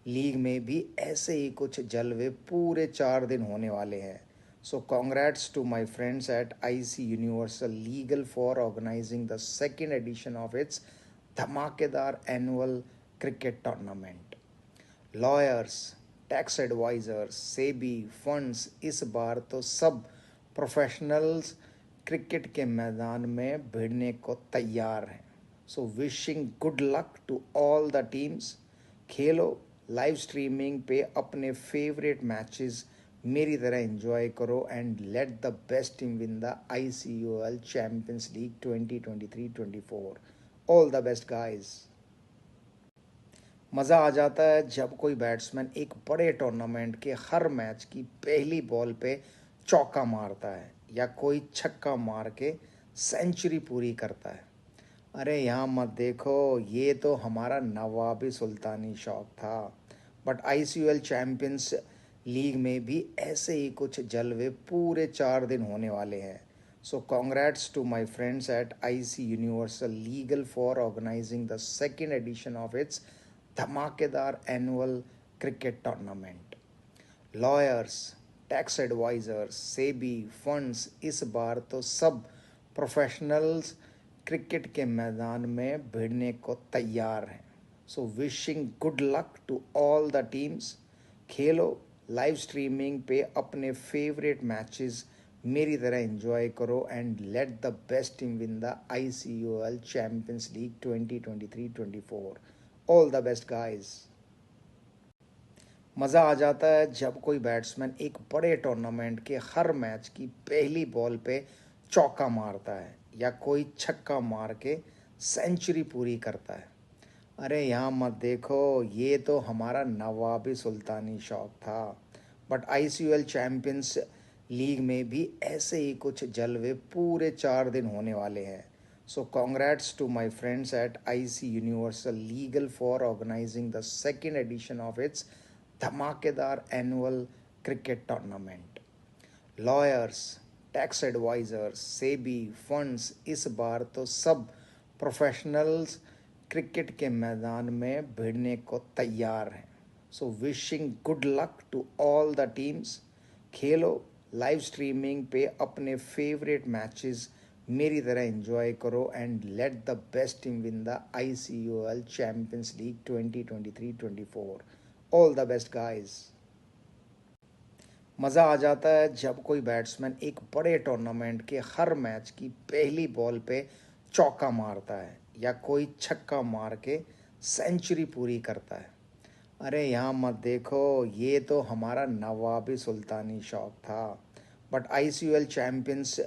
लीग में भी ऐसे ही कुछ जलवे पूरे 4 दिन होने वाले हैं। So congrats to my friends at IC universal legal for organizing the second edition of its धमाकेदार annual cricket tournament. Lawyers, tax advisers, SEBI, funds इस बार तो सब प्रोफेशनल्स क्रिकेट के मैदान में भिड़ने को तैयार हैं। So wishing good luck to all the teams. खेलो, लाइव स्ट्रीमिंग पे अपने फेवरेट मैचेस मेरी तरह एंजॉय करो and let the best team win the ICUL champions league 2023-24। All the best guys. मज़ा आ जाता है जब कोई बैट्समैन एक बड़े टूर्नामेंट के हर मैच की पहली बॉल पे चौका मारता है या कोई छक्का मार के सेंचुरी पूरी करता है। अरे यहाँ मत देखो, ये तो हमारा नवाबी सुल्तानी शौक था। बट ICUL चैंपियंस लीग में भी ऐसे ही कुछ जलवे पूरे 4 दिन होने वाले हैं। So congrats to my friends at IC universal legal for organizing the second edition of its धमाकेदार annual cricket tournament. Lawyers, tax advisers, SEBI, funds इस बार तो सब प्रोफेशनल्स क्रिकेट के मैदान में भिड़ने को तैयार हैं। So wishing good luck to all the teams. खेलो, लाइव स्ट्रीमिंग पे अपने फेवरेट मैचेस मेरी तरह एंजॉय करो and let the best team win the ICUL champions league 2023-24। All the best guys. मज़ा आ जाता है जब कोई बैट्समैन एक बड़े टूर्नामेंट के हर मैच की पहली बॉल पे चौका मारता है या कोई छक्का मार के सेंचुरी पूरी करता है। अरे यहाँ मत देखो, ये तो हमारा नवाबी सुल्तानी शौक था। बट ICUL चैंपियंस लीग में भी ऐसे ही कुछ जलवे पूरे 4 दिन होने वाले हैं। So congrats to my friends at IC universal legal for organizing the second edition of its धमाकेदार annual cricket tournament. Lawyers, tax advisers, SEBI, funds इस बार तो सब प्रोफेशनल्स क्रिकेट के मैदान में भिड़ने को तैयार हैं। So wishing good luck to all the teams. खेलो, लाइव स्ट्रीमिंग पे अपने फेवरेट मैचेस मेरी तरह एंजॉय करो and let the best team win the ICUL champions league 2023-24। All the best guys. मज़ा आ जाता है जब कोई बैट्समैन एक बड़े टूर्नामेंट के हर मैच की पहली बॉल पे चौका मारता है या कोई छक्का मार के सेंचुरी पूरी करता है। अरे यहाँ मत देखो, ये तो हमारा नवाबी सुल्तानी शौक था। बट ICUL चैंपियंस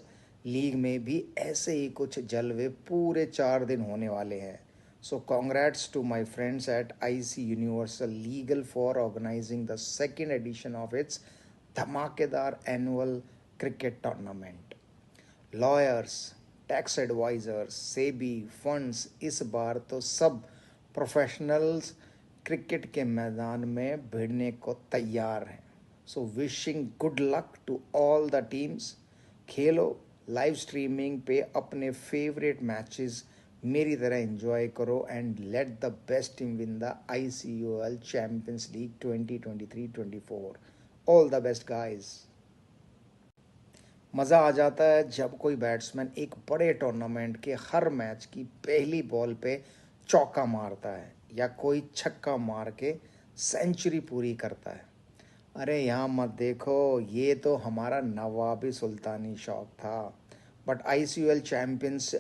लीग में भी ऐसे ही कुछ जलवे पूरे 4 दिन होने वाले हैं। So congrats to my friends at IC universal legal for organizing the second edition of its धमाकेदार annual cricket tournament. Lawyers, tax advisers, SEBI, funds इस बार तो सब प्रोफेशनल्स क्रिकेट के मैदान में भिड़ने को तैयार हैं। So wishing good luck to all the teams. खेलो, लाइव स्ट्रीमिंग पे अपने फेवरेट मैचेस मेरी तरह एंजॉय करो and let the best team win the ICUL champions league 2023-24. All the best guys. मज़ा आ जाता है जब कोई बैट्समैन एक बड़े टूर्नामेंट के हर मैच की पहली बॉल पे चौका मारता है या कोई छक्का मार के सेंचुरी पूरी करता है. अरे यहाँ मत देखो, ये तो हमारा नवाबी सुल्तानी शौक था. बट ICUL चैम्पियंस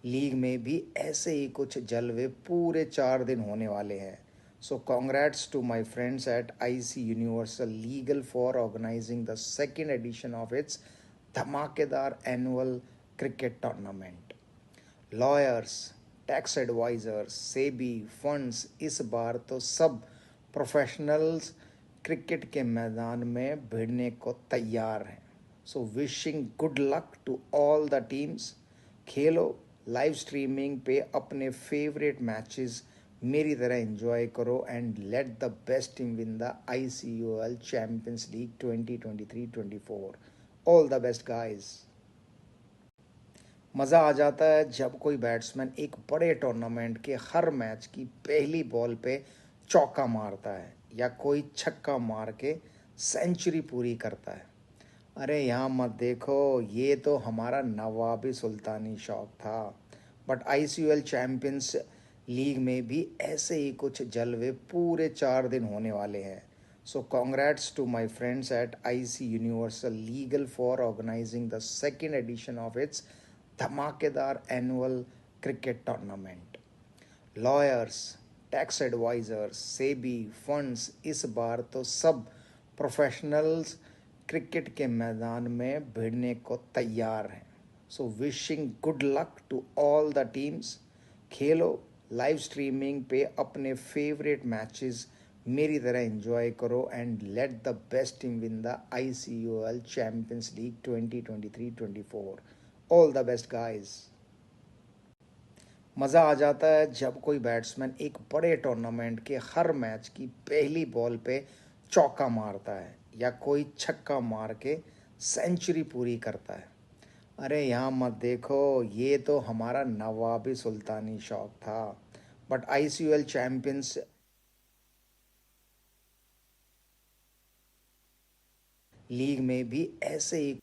लीग में भी ऐसे ही कुछ जलवे पूरे 4 दिन होने वाले हैं. So congrats to my friends at IC universal legal for organizing the second edition of its धमाकेदार annual cricket tournament. Lawyers, tax advisers, SEBI, funds इस बार तो सब प्रोफेशनल्स क्रिकेट के मैदान में भिड़ने को तैयार हैं. So wishing good luck to all the teams. खेलो, लाइव स्ट्रीमिंग पे अपने फेवरेट मैचेस मेरी तरह एंजॉय करो and let the best team win the ICUL champions league 2023-24. All the best guys. मज़ा आ जाता है जब कोई बैट्समैन एक बड़े टूर्नामेंट के हर मैच की पहली बॉल पे चौका मारता है या कोई छक्का मार के सेंचुरी पूरी करता है. अरे यहाँ मत देखो, ये तो हमारा नवाबी सुल्तानी शौक था. बट ICUL चैम्पियंस लीग में भी ऐसे ही कुछ जलवे पूरे 4 दिन होने वाले हैं. So congrats to my friends at IC universal legal for organizing the second edition of its धमाकेदार annual cricket tournament. Lawyers, tax advisers, SEBI, funds इस बार तो सब प्रोफेशनल्स क्रिकेट के मैदान में भिड़ने को तैयार हैं. So wishing good luck to all the teams. खेलो, लाइव स्ट्रीमिंग पे अपने फेवरेट मैचेस मेरी तरह एंजॉय करो and let the best team win the ICUL champions league 2023-24. All the best guys. मज़ा आ जाता है जब कोई बैट्समैन एक बड़े टूर्नामेंट के हर मैच की पहली बॉल पे चौका मारता है या कोई छक्का मार के सेंचुरी पूरी करता है. अरे यहाँ मत देखो, ये तो हमारा नवाबी सुल्तानी शौक था. बट ICUL चैम्पियंस लीग में भी ऐसे ही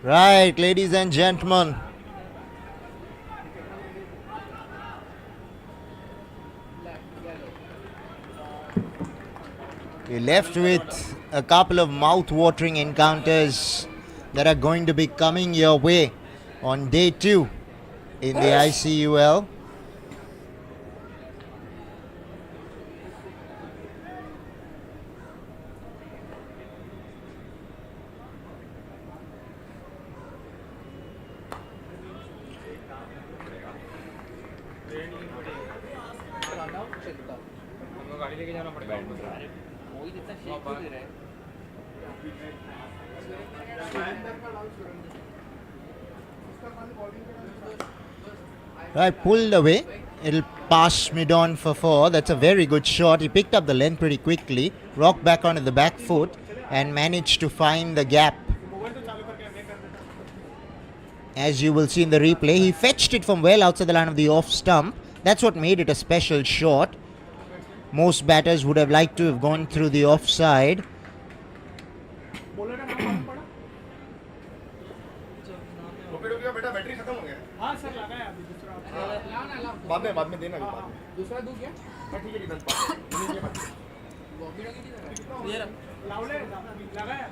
Right, ladies and gentlemen. We're left with a couple of mouth-watering encounters that are going to be coming your way on day 2 in the ICUL. गाड़ी लेके जाना पड़ेगा. वही जितना शेक को दे रहा है. Right, pulled away. It'll pass mid-on for 4. That's a very good shot. He picked up the length pretty quickly, rocked back onto the back foot, and managed to find the gap. As you will see in the replay, he fetched it from well outside the line of the off stump. That's what made it a special shot. Most batters would have liked to have gone through the offside. बाद में देना दूसरा दूं क्या? ठीक है ये लगाया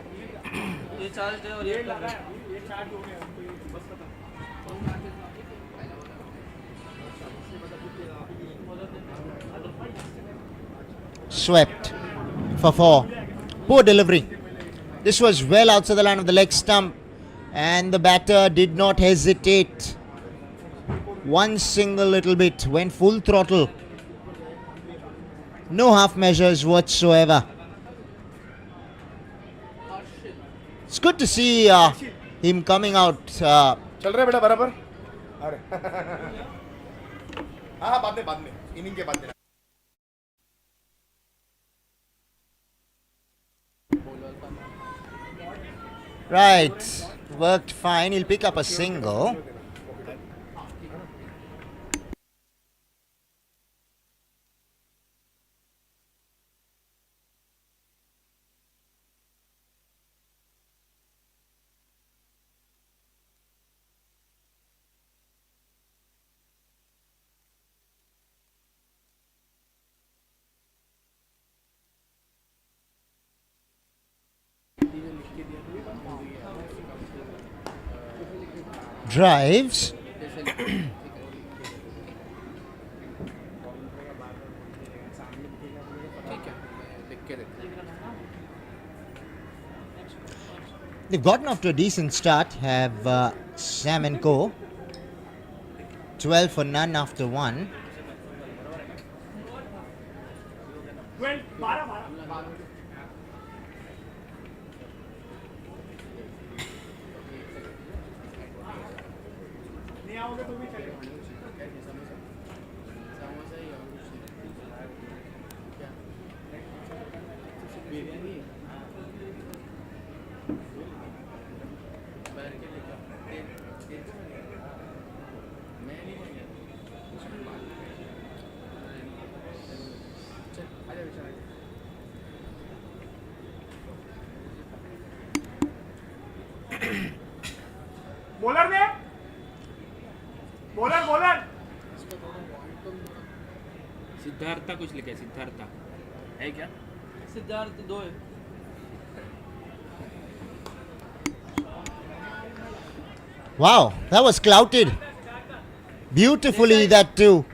ये चार्ज है और ये लगाया ये चार्ज हो गया बस खत्म. Swept for 4. Poor delivery. This was well outside the line of the leg stump, and the batter did not hesitate. One single little bit, went full throttle. No half measures whatsoever. It's good to see him coming out. चल रहा है बेटा बराबर. अरे हाँ बाद में inning के बाद में Right, worked fine. He'll pick up a single. Drives. They've gotten off to a decent start. Have Sam and Co. 12 for none after one. Bowler ने बॉलर सिद्धार्था कुछ लिखा है सिद्धार्था है क्या सिद्धार्थ 2 है Wow, that was clouted. Beautifully that too.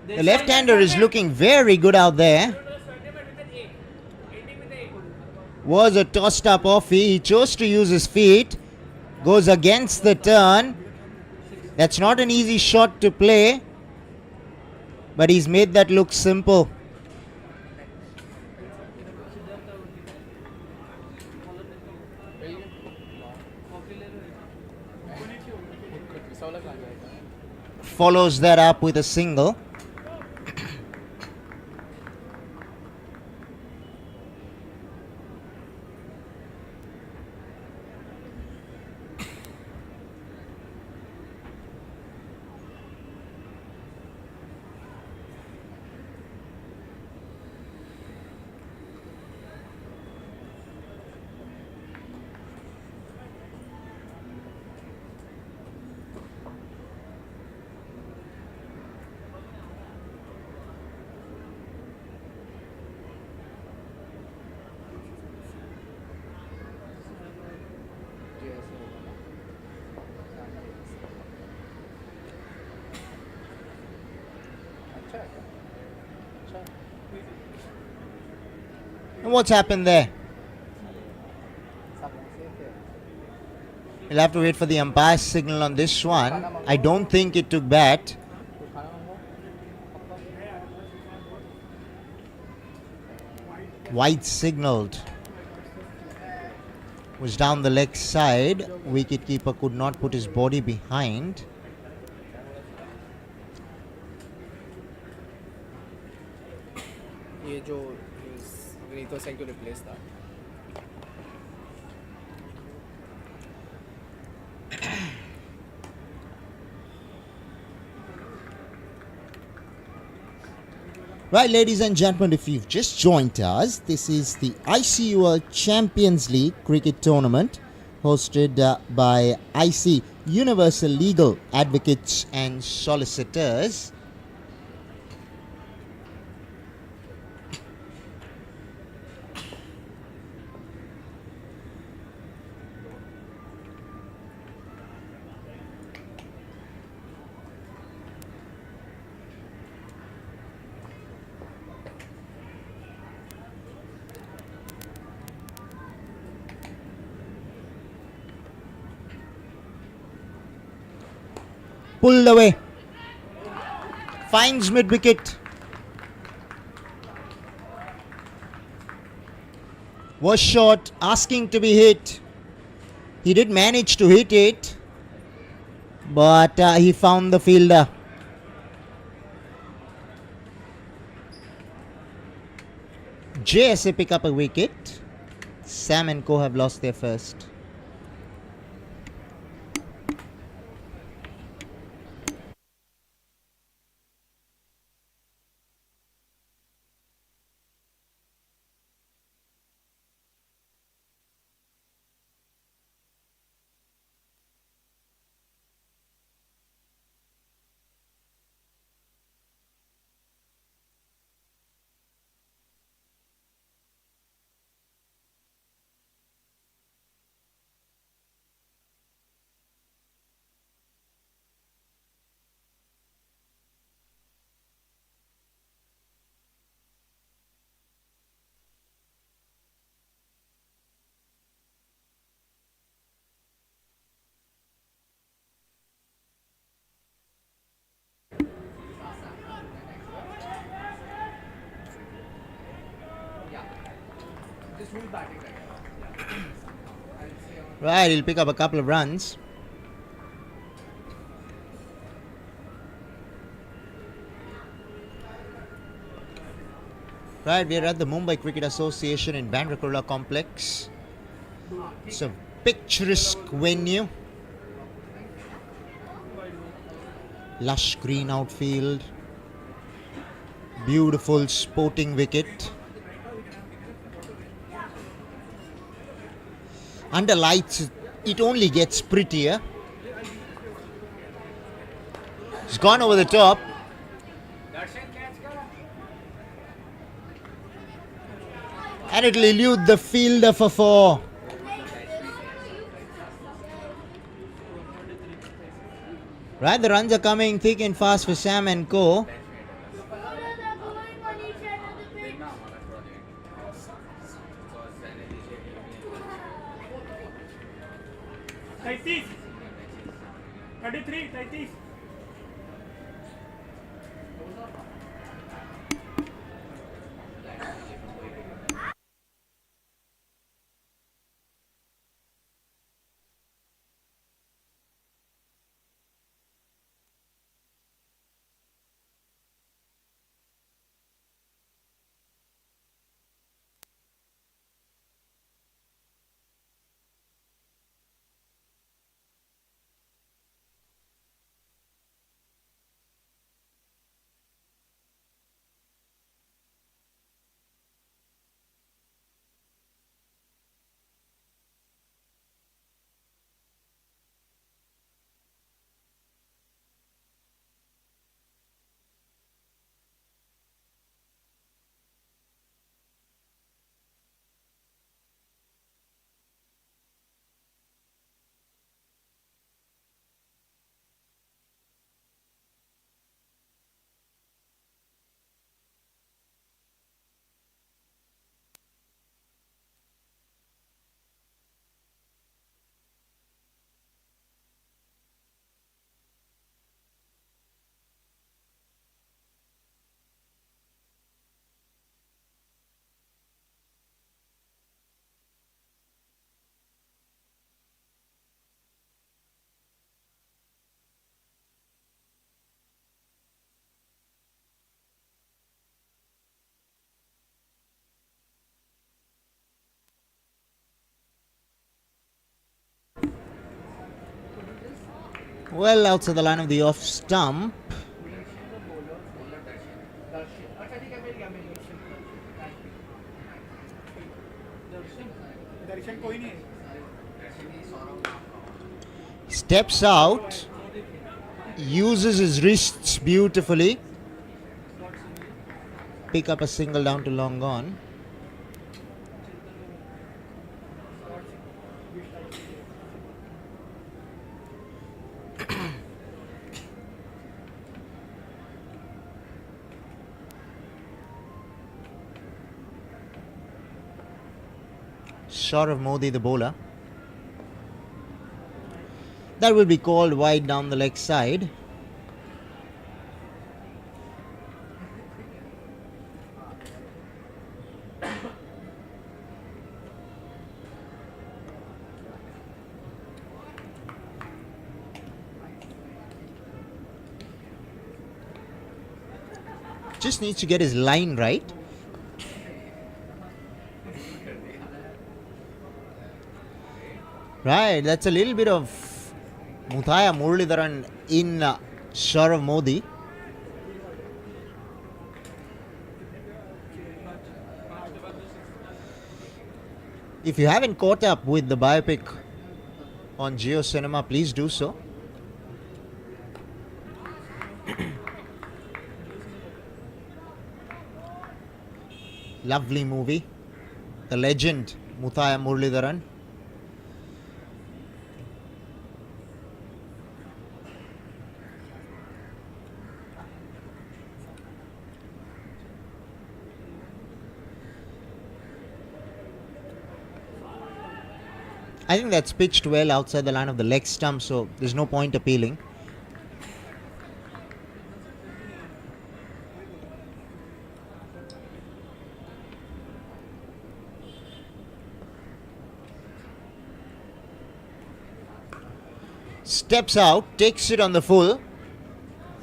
The left-hander is looking very good out there. Was a tossed up offie. He chose to use his feet. Goes against the turn. That's not an easy shot to play. But he's made that look simple. Follows that up with a single. And what's happened there? We'll have to wait for the umpire's signal on this one. I don't think it took bat. White signalled. Was down the leg side. Wicketkeeper could not put his body behind. ये जो Vinito Singh to replace that. Right, ladies and gentlemen, if you've just joined us, this is the ICUL Champions League cricket tournament hosted by IC Universal Legal Advocates and Solicitors. Pulled away. Finds mid-wicket. Was short, asking to be hit. He did manage to hit it, but he found the fielder. JSA pick up a wicket. Sam and Co have lost their first. Right, he'll pick up a couple of runs. Right, we are at the Mumbai Cricket Association in Bandra Kurla Complex. It's a picturesque venue. Lush green outfield. Beautiful sporting wicket. Under lights, it only gets prettier. It's gone over the top. And it'll elude the fielder for 4. Right, the runs are coming thick and fast for Sam and Co. Well outside the line of the off stump. Steps out, uses his wrists beautifully. Pick up a single down to long gone. Short of Modi, the bowler. That will be called wide down the leg side. Just needs to get his line right. Right, that's a little bit of Muthaya Muralidharan in Saurav Modi. If you haven't caught up with the biopic on Geo Cinema, please do so. Lovely movie. The legend Muthaya Muralidharan. I think that's pitched well outside the line of the leg stump, so there's no point appealing. Steps out, takes it on the full,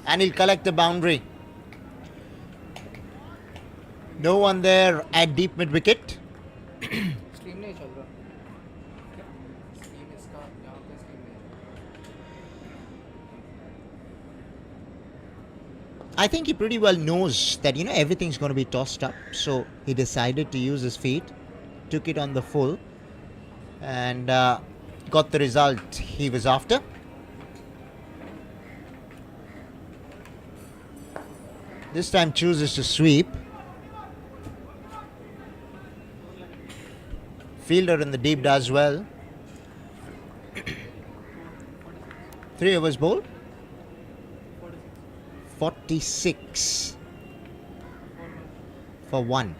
and he'll collect the boundary. No one there at deep mid wicket. Stream नहीं चल रहा stream इसका यहाँ पे stream नहीं I think he pretty well knows that, everything's going to be tossed up. So he decided to use his feet, took it on the full, and got the result he was after. This time chooses to sweep. Fielder in the deep does well. 3 overs bowled. 46 for 1.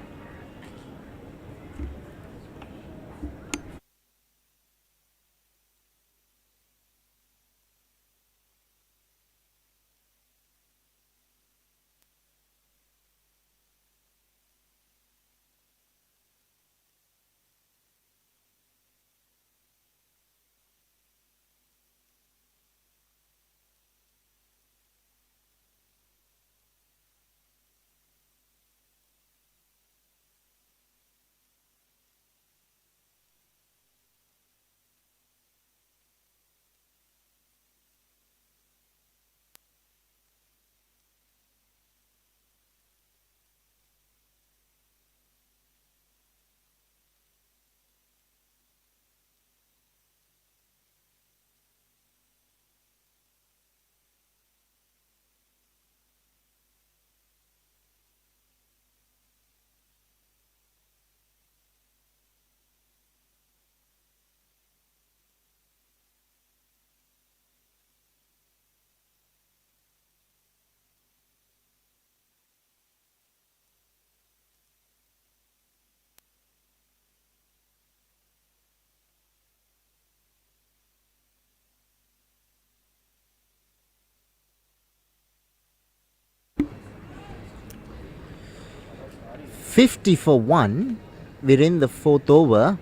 $50 for 1. We're in the 4th over.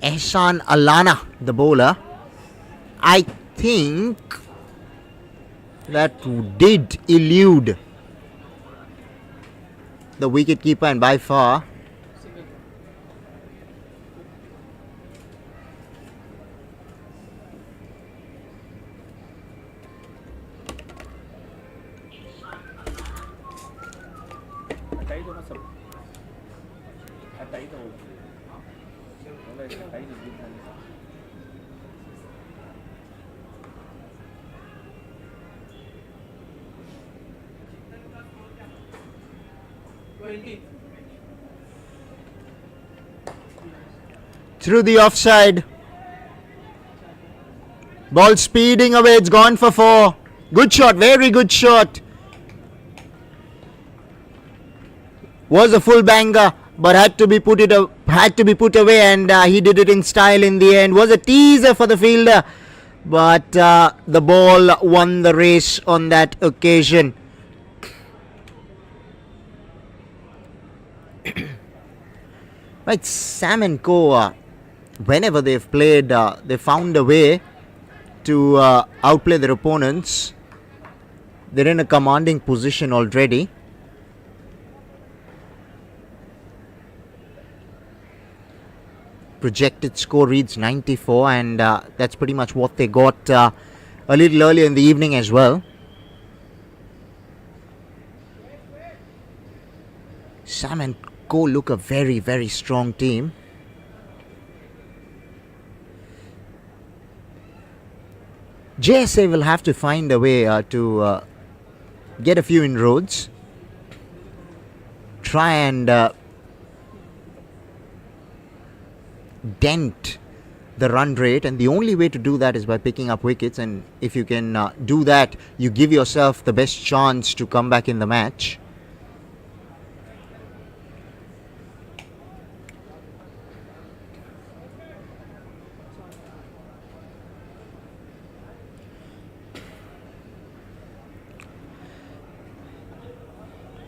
Ehsan Alana, the bowler. I think that did elude the wicketkeeper, and by far हटाई दो ना सब हटाई दो हटाई दो through the offside. Ball speeding away, it's gone for 4. Good shot, very good shot. Was a full banger, but had to be put away, and he did it in style in the end. Was a teaser for the fielder, but the ball won the race on that occasion. Right, Sam and Co. whenever they've played, they found a way to outplay their opponents. They're in a commanding position already. Projected score reads 94, and that's pretty much what they got a little earlier in the evening as well. Sam and Co look a very, very strong team. JSA will have to find a way to get a few inroads. Try and dent the run rate, and the only way to do that is by picking up wickets, and if you can do that, you give yourself the best chance to come back in the match.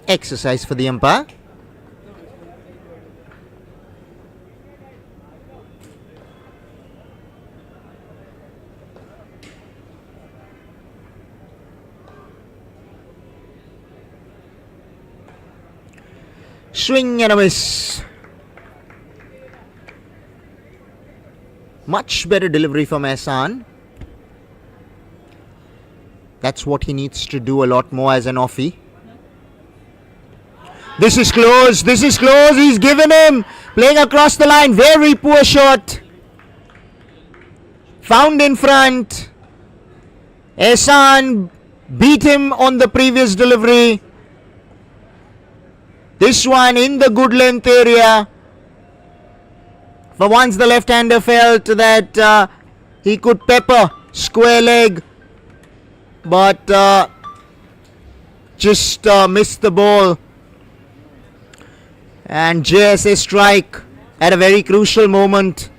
Exercise for the umpire. Swing and a miss. Much better delivery from Ehsan. That's what he needs to do a lot more as an offie. This is close. This is close. He's given him. Playing across the line. Very poor shot. Found in front. Ehsan beat him on the previous delivery. This one in the good length area. For once the left-hander felt that he could pepper square leg, but just missed the ball. And JSA strike at a very crucial moment.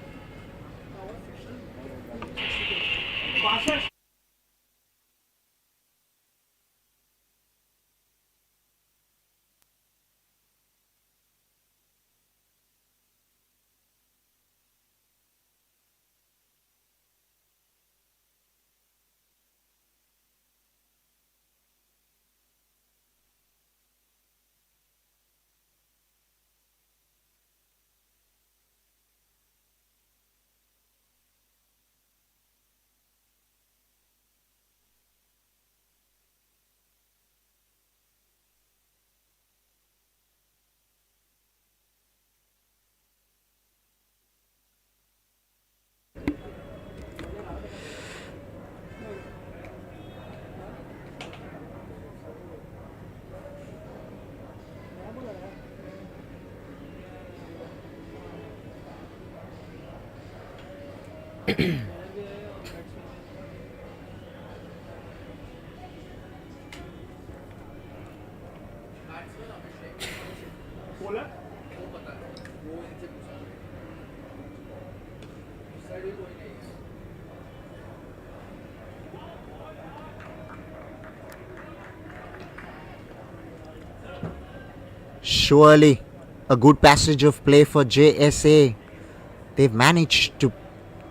Surely a good passage of play for JSA. They've managed to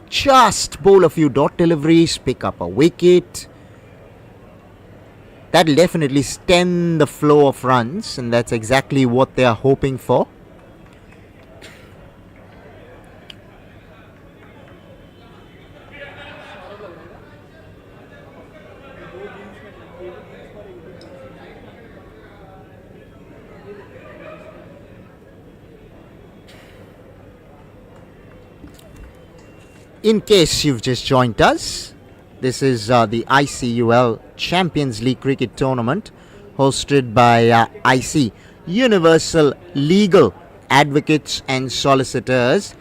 just bowl a few dot deliveries, pick up a wicket. That'll definitely stem the flow of runs, and that's exactly what they are hoping for. In case you've just joined us, this is the ICUL Champions League Cricket Tournament hosted by IC, Universal Legal Advocates and Solicitors.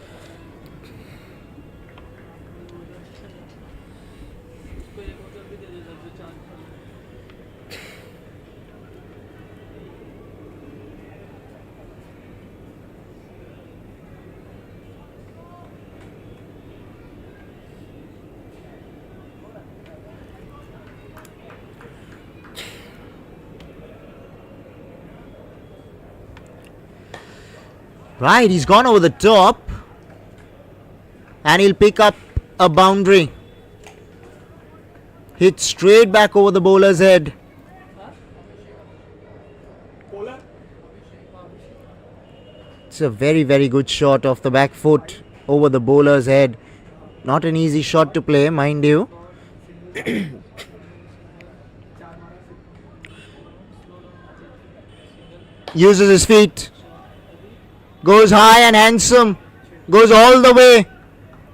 Right, he's gone over the top. and he'll pick up a boundary. Hit straight back over the bowler's head. It's a very, very good shot off the back foot over the bowler's head. Not an easy shot to play, mind you. Uses his feet. Goes high and handsome. Goes all the way.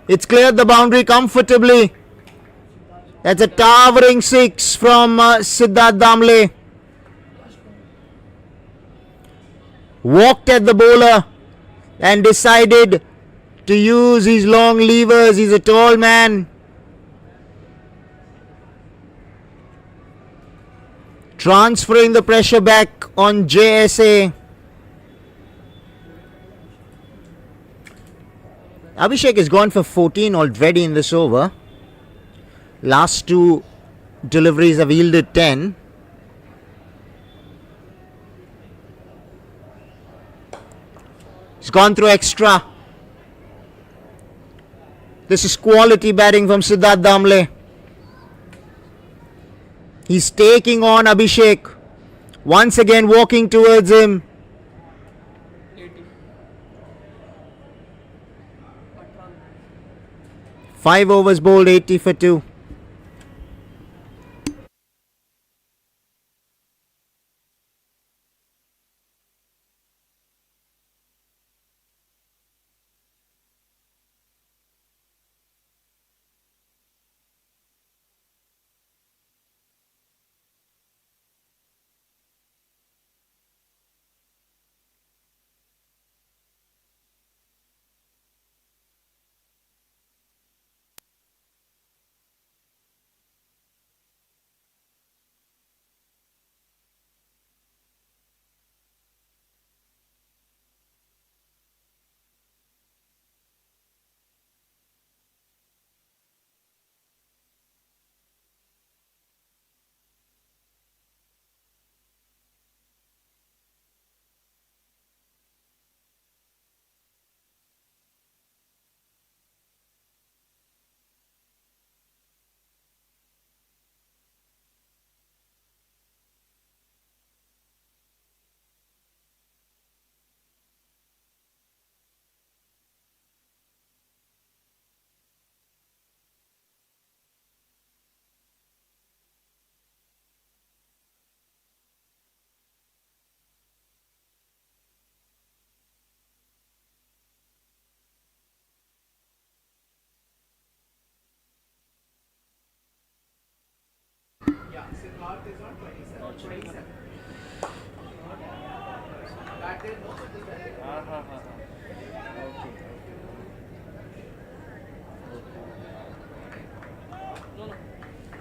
It's cleared the boundary comfortably. That's a towering six from Siddharth Damle. Walked at the bowler and decided to use his long levers. He's a tall man. Transferring the pressure back on JSA. Abhishek has gone for 14 already in this over. Last two deliveries have yielded 10. He's gone through extra. This is quality batting from Siddharth Damle. He's taking on Abhishek. Once again walking towards him. 5 overs bowled, 80 for 2.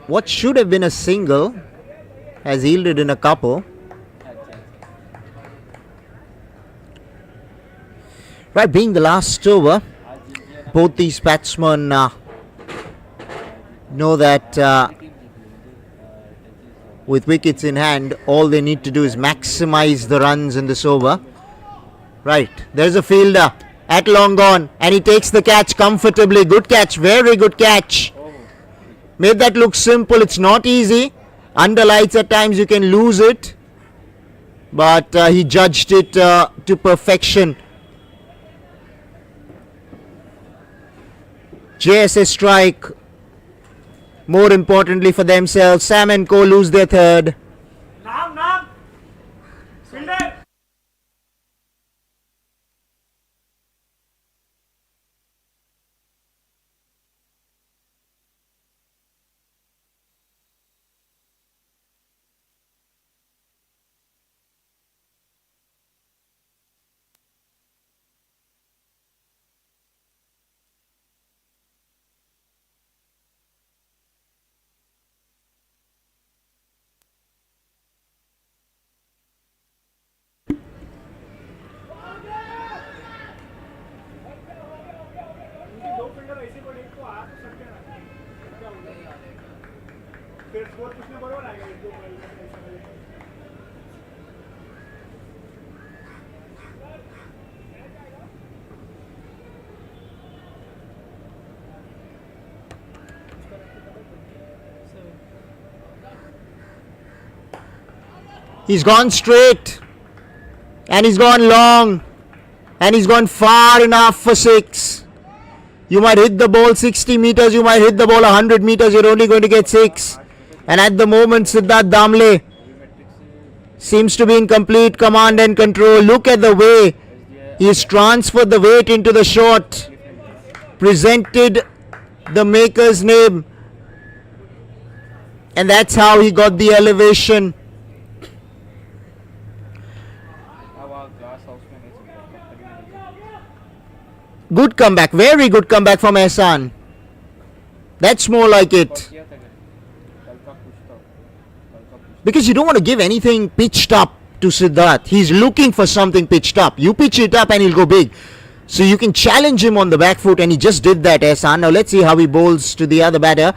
What should have been a single has yielded in a couple. Right, being the last over, both these batsmen know that with wickets in hand, all they need to do is maximize the runs in this over. Right, there's a fielder at long on and he takes the catch comfortably. Good catch, very good catch. Made that look simple. It's not easy. Under lights at times you can lose it. But he judged it to perfection. JSA strike. More importantly for themselves, Sam and Co lose their third. He's gone straight. And he's gone long. And he's gone far enough for 6. You might hit the ball 60 meters, you might hit the ball 100 meters, you're only going to get 6. And at the moment, Siddharth Damle seems to be in complete command and control. Look at the way he's transferred the weight into the shot, presented the maker's name, and that's how he got the elevation. Good comeback, very good comeback from Ehsan. That's more like it. Because you don't want to give anything pitched up to Siddharth. He's looking for something pitched up. You pitch it up and he'll go big. So you can challenge him on the back foot, and he just did that, Ehsan. Now let's see how he bowls to the other batter.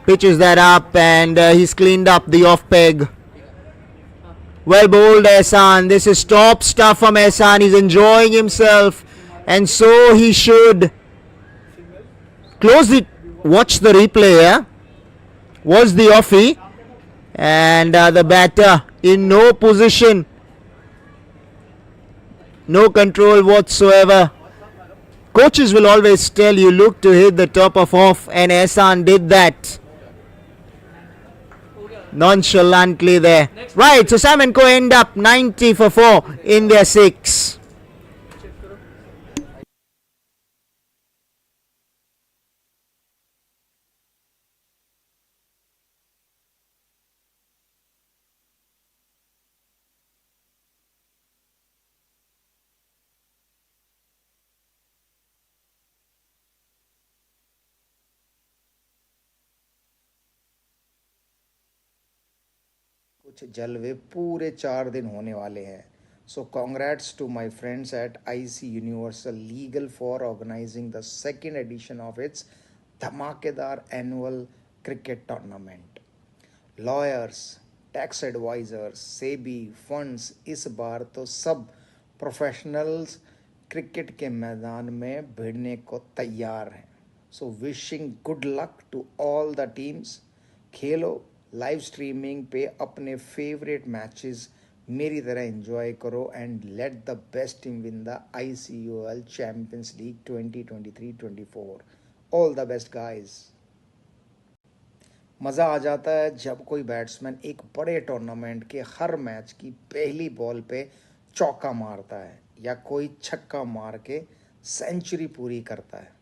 Pitches that up, and he's cleaned up the off peg. Well bowled, Ehsan. This is top stuff from Ehsan. He's enjoying himself, and so he should. Close it. Watch the replay. Was the offie, and the batter in no position, no control whatsoever. Coaches will always tell you, look to hit the top of off, and Ehsan did that nonchalantly there. Right, so Sam and Co end up 90 for 4 in their 6. कुछ जलवे पूरे 4 दिन होने वाले हैं. So congrats to my friends at IC Universal Legal for organizing the second edition of its धमाकेदार annual cricket tournament. Lawyers, tax advisors, SEBI, funds, इस बार तो सब प्रोफेशनल्स क्रिकेट के मैदान में भिड़ने को तैयार हैं. So wishing good luck to all the teams. Khelo, live streaming पे अपने फेवरेट मैचेस मेरी तरह एंजॉय करो, and let the best team win the ICUL champions league 2023-24. All the best guys. मज़ा आ जाता है जब कोई बैट्समैन एक बड़े टूर्नामेंट के हर मैच की पहली बॉल पे चौका मारता है या कोई छक्का मार के सेंचुरी पूरी करता है.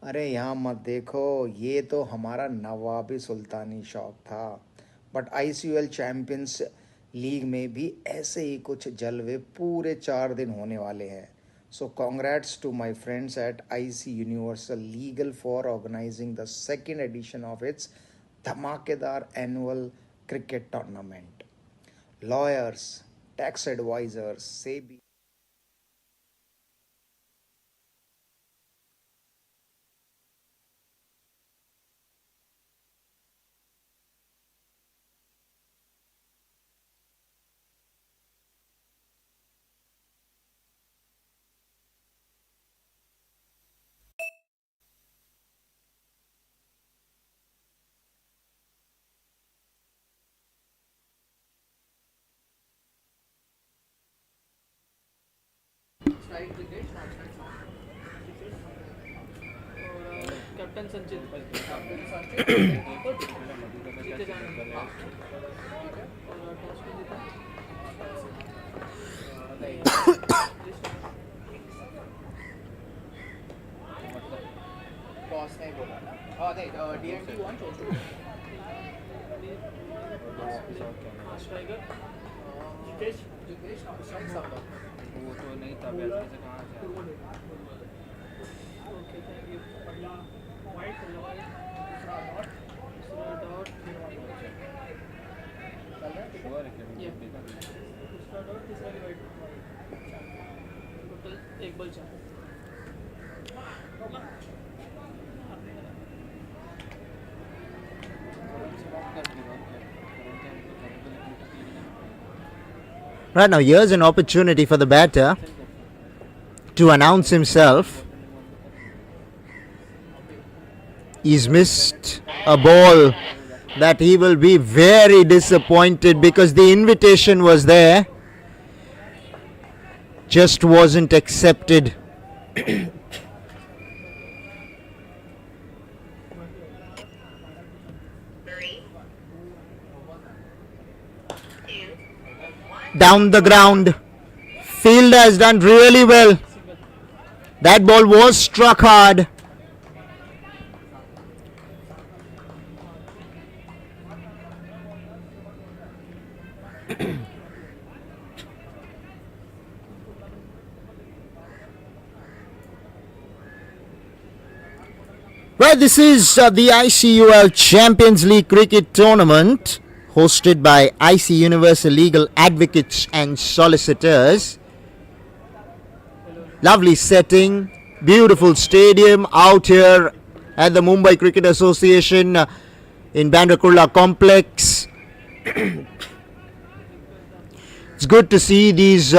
अरे यहाँ मत देखो, ये तो हमारा नवाबी सुल्तानी शौक था. बट ICUL चैम्पियंस लीग में भी ऐसे ही कुछ जलवे पूरे 4 दिन होने वाले हैं. So congrats to my friends at IC universal legal for organizing the second edition of its धमाकेदार annual cricket tournament. Lawyers, tax advisers, SEBI. Captain Sanchit toss नहीं बोला ना. नहीं, DNT 1 chose to. Striker Jitesh वो तो नहीं था, बैट में से कहाँ से ओके, थैंक यू. वाइट दूसरा डॉट श्योर है कि ये देखा दूसरा डॉट, तीसरा भी wide. Total 1 ball 4. Right now, here's an opportunity for the batter to announce himself. He's missed a ball that he will be very disappointed because the invitation was there, just wasn't accepted. Down the ground. Fielder has done really well. That ball was struck hard. Well, this is the ICUL Champions League Cricket Tournament hosted by IC Universal Legal Advocates and Solicitors. Lovely setting, beautiful stadium out here at the Mumbai Cricket Association in Bandra Kurla Complex. It's good to see these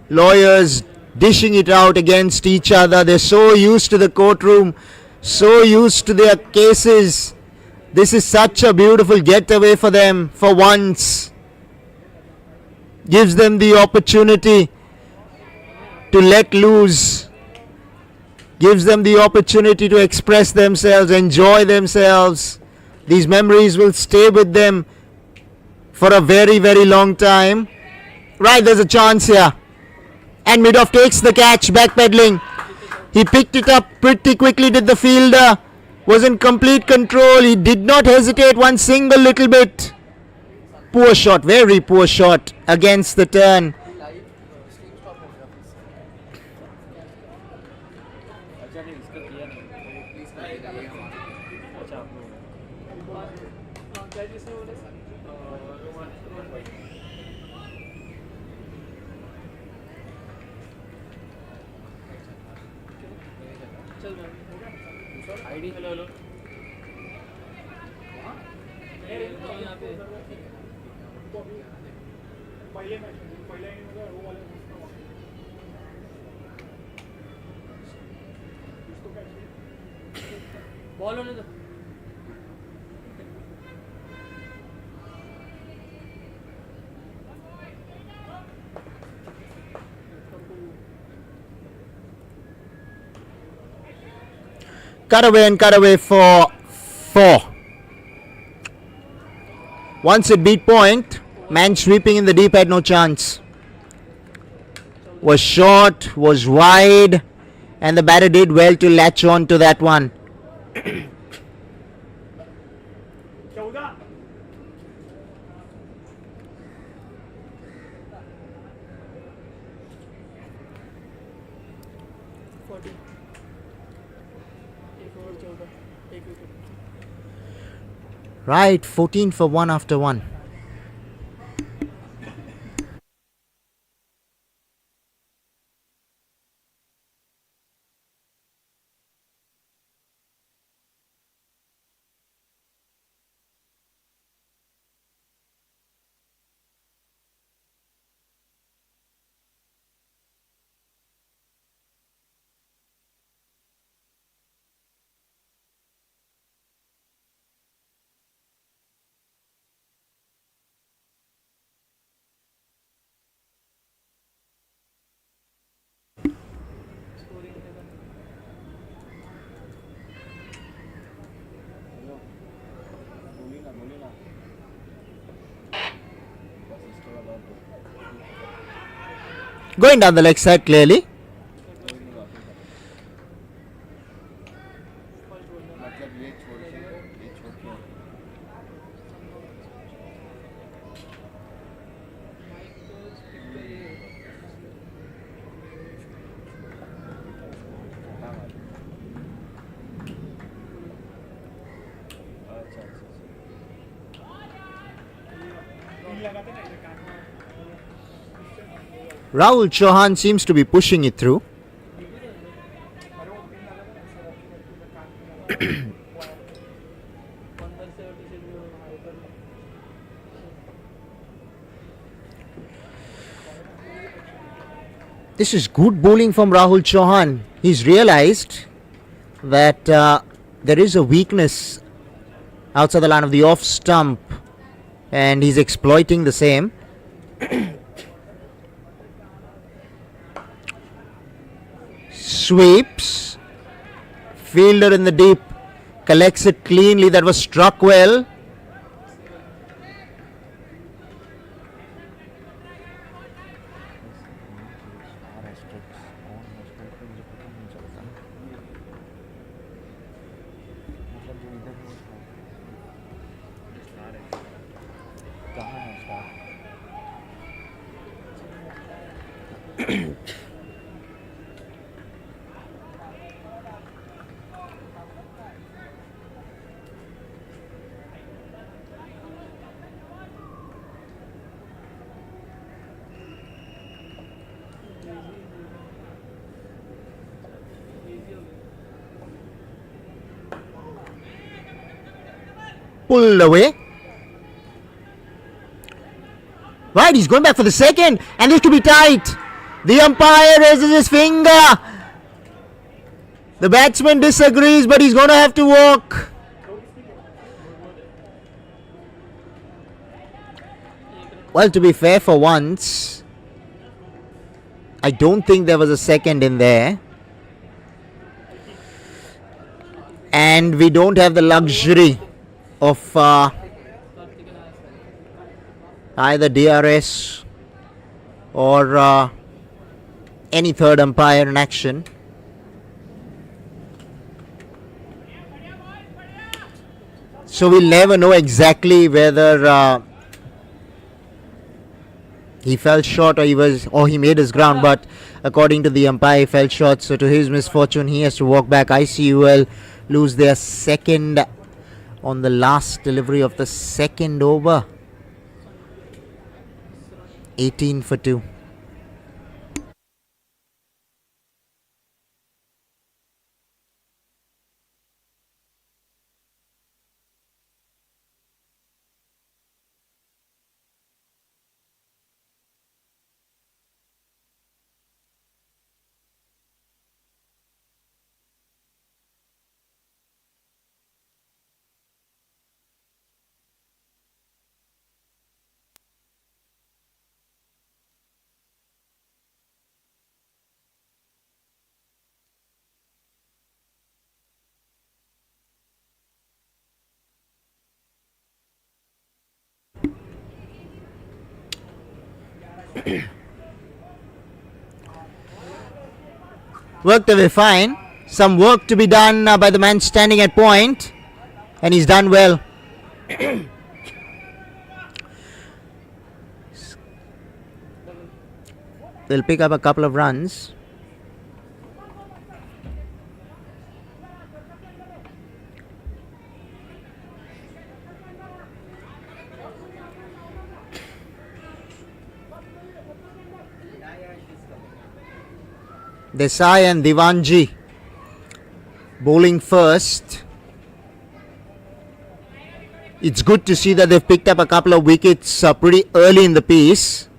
lawyers dishing it out against each other. They're so used to the courtroom, so used to their cases. This is such a beautiful getaway for them for once. Gives them the opportunity to let loose. Gives them the opportunity to express themselves, enjoy themselves. These memories will stay with them for a very, very long time. Right, there's a chance here. And Midoff takes the catch, backpedaling. He picked it up pretty quickly, did the fielder. Was in complete control. He did not hesitate one single little bit. Poor shot, very poor shot against the turn. अच्छा नहीं इसका किया नहीं अच्छा आप लोग क्या जिसने बोले चल आईडी हेलो हेलो यहाँ पे पहले मैच पहले वो वाले बॉल होने दो Cut away for 4. Once it beat point, man sweeping in the deep had no chance. Was short, was wide, and the batter did well to latch on to that one. Right, 14 for 1 after 1. Going down the leg side clearly. Rahul Chauhan seems to be pushing it through. This is good bowling from Rahul Chauhan. He's realized that there is a weakness outside the line of the off stump, and he's exploiting the same. Sweeps. Fielder in the deep collects it cleanly. That was struck well. Pulled away. Right, he's going back for the second, and this could be tight. The umpire raises his finger. The batsman disagrees, but he's going to have to walk. Well, to be fair, for once, I don't think there was a second in there. And we don't have the luxury of either DRS or any third umpire in action. So we'll never know exactly whether he fell short or he made his ground, but according to the umpire, he fell short. So to his misfortune, he has to walk back. ICUL lose their second on the last delivery of the second over. 18 for 2. Worked away fine. Some work to be done by the man standing at point, and he's done well. They'll pick up a couple of runs. Desai and Divanji bowling first. It's good to see that they've picked up a couple of wickets pretty early in the piece.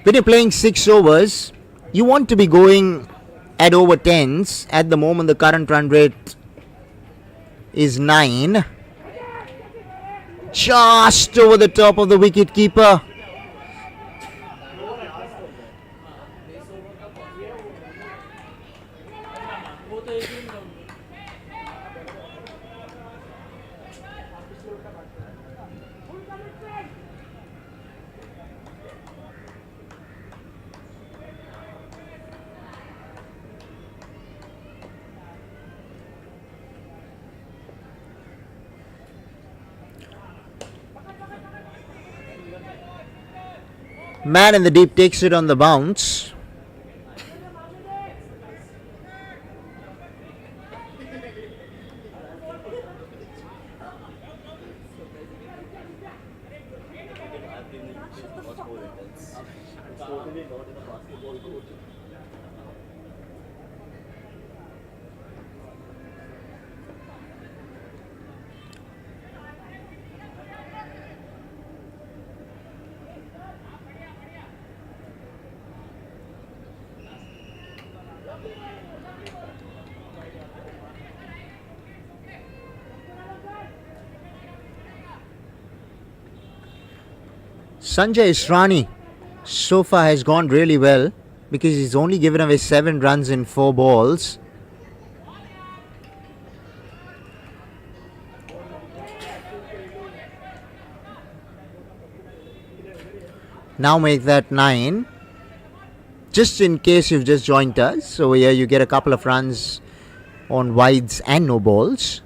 When you're playing 6 overs, you want to be going at over 10s. At the moment, the current run rate is 9. Just over the top of the wicket keeper. Man in the deep takes it on the bounce. Sanjay Israni so far has gone really well because he's only given away 7 runs in 4 balls. Now make that 9. Just in case you've just joined us, so here you get a couple of runs on wides and no balls.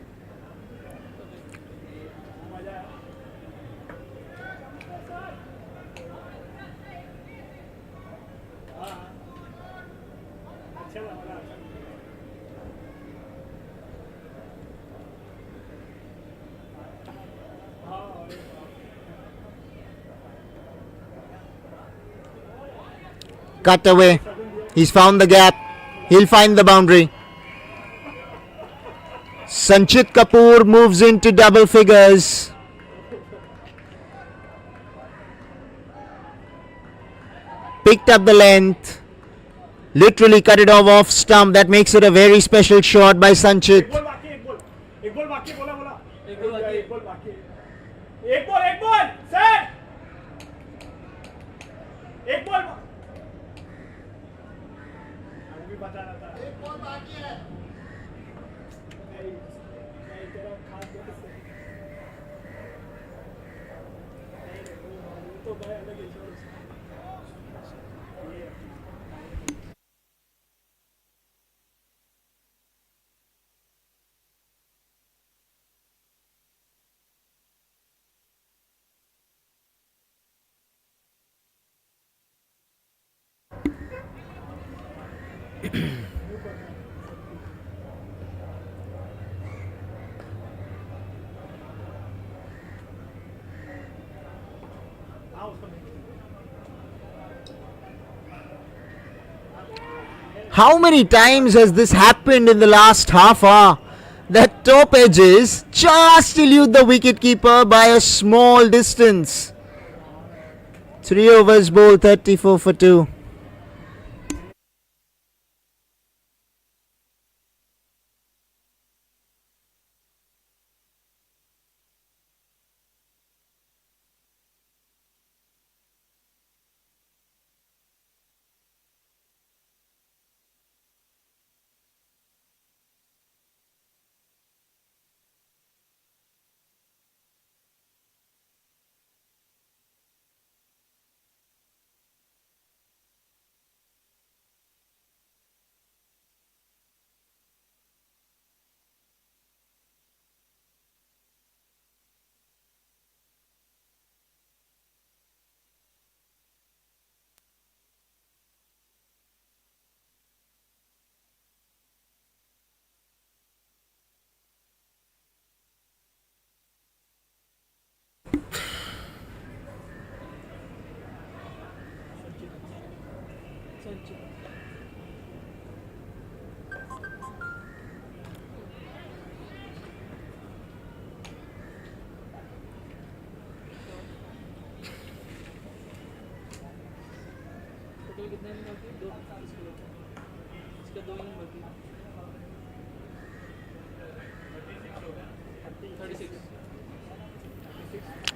Cut away. He's found the gap. He'll find the boundary. Sanchit Kapoor moves into double figures. Picked up the length. Literally cut it off stump. That makes it a very special shot by Sanchit. How many times has this happened in the last half hour? That top edges just elude the wicketkeeper by a small distance. 3 overs bowled, 34 for 2.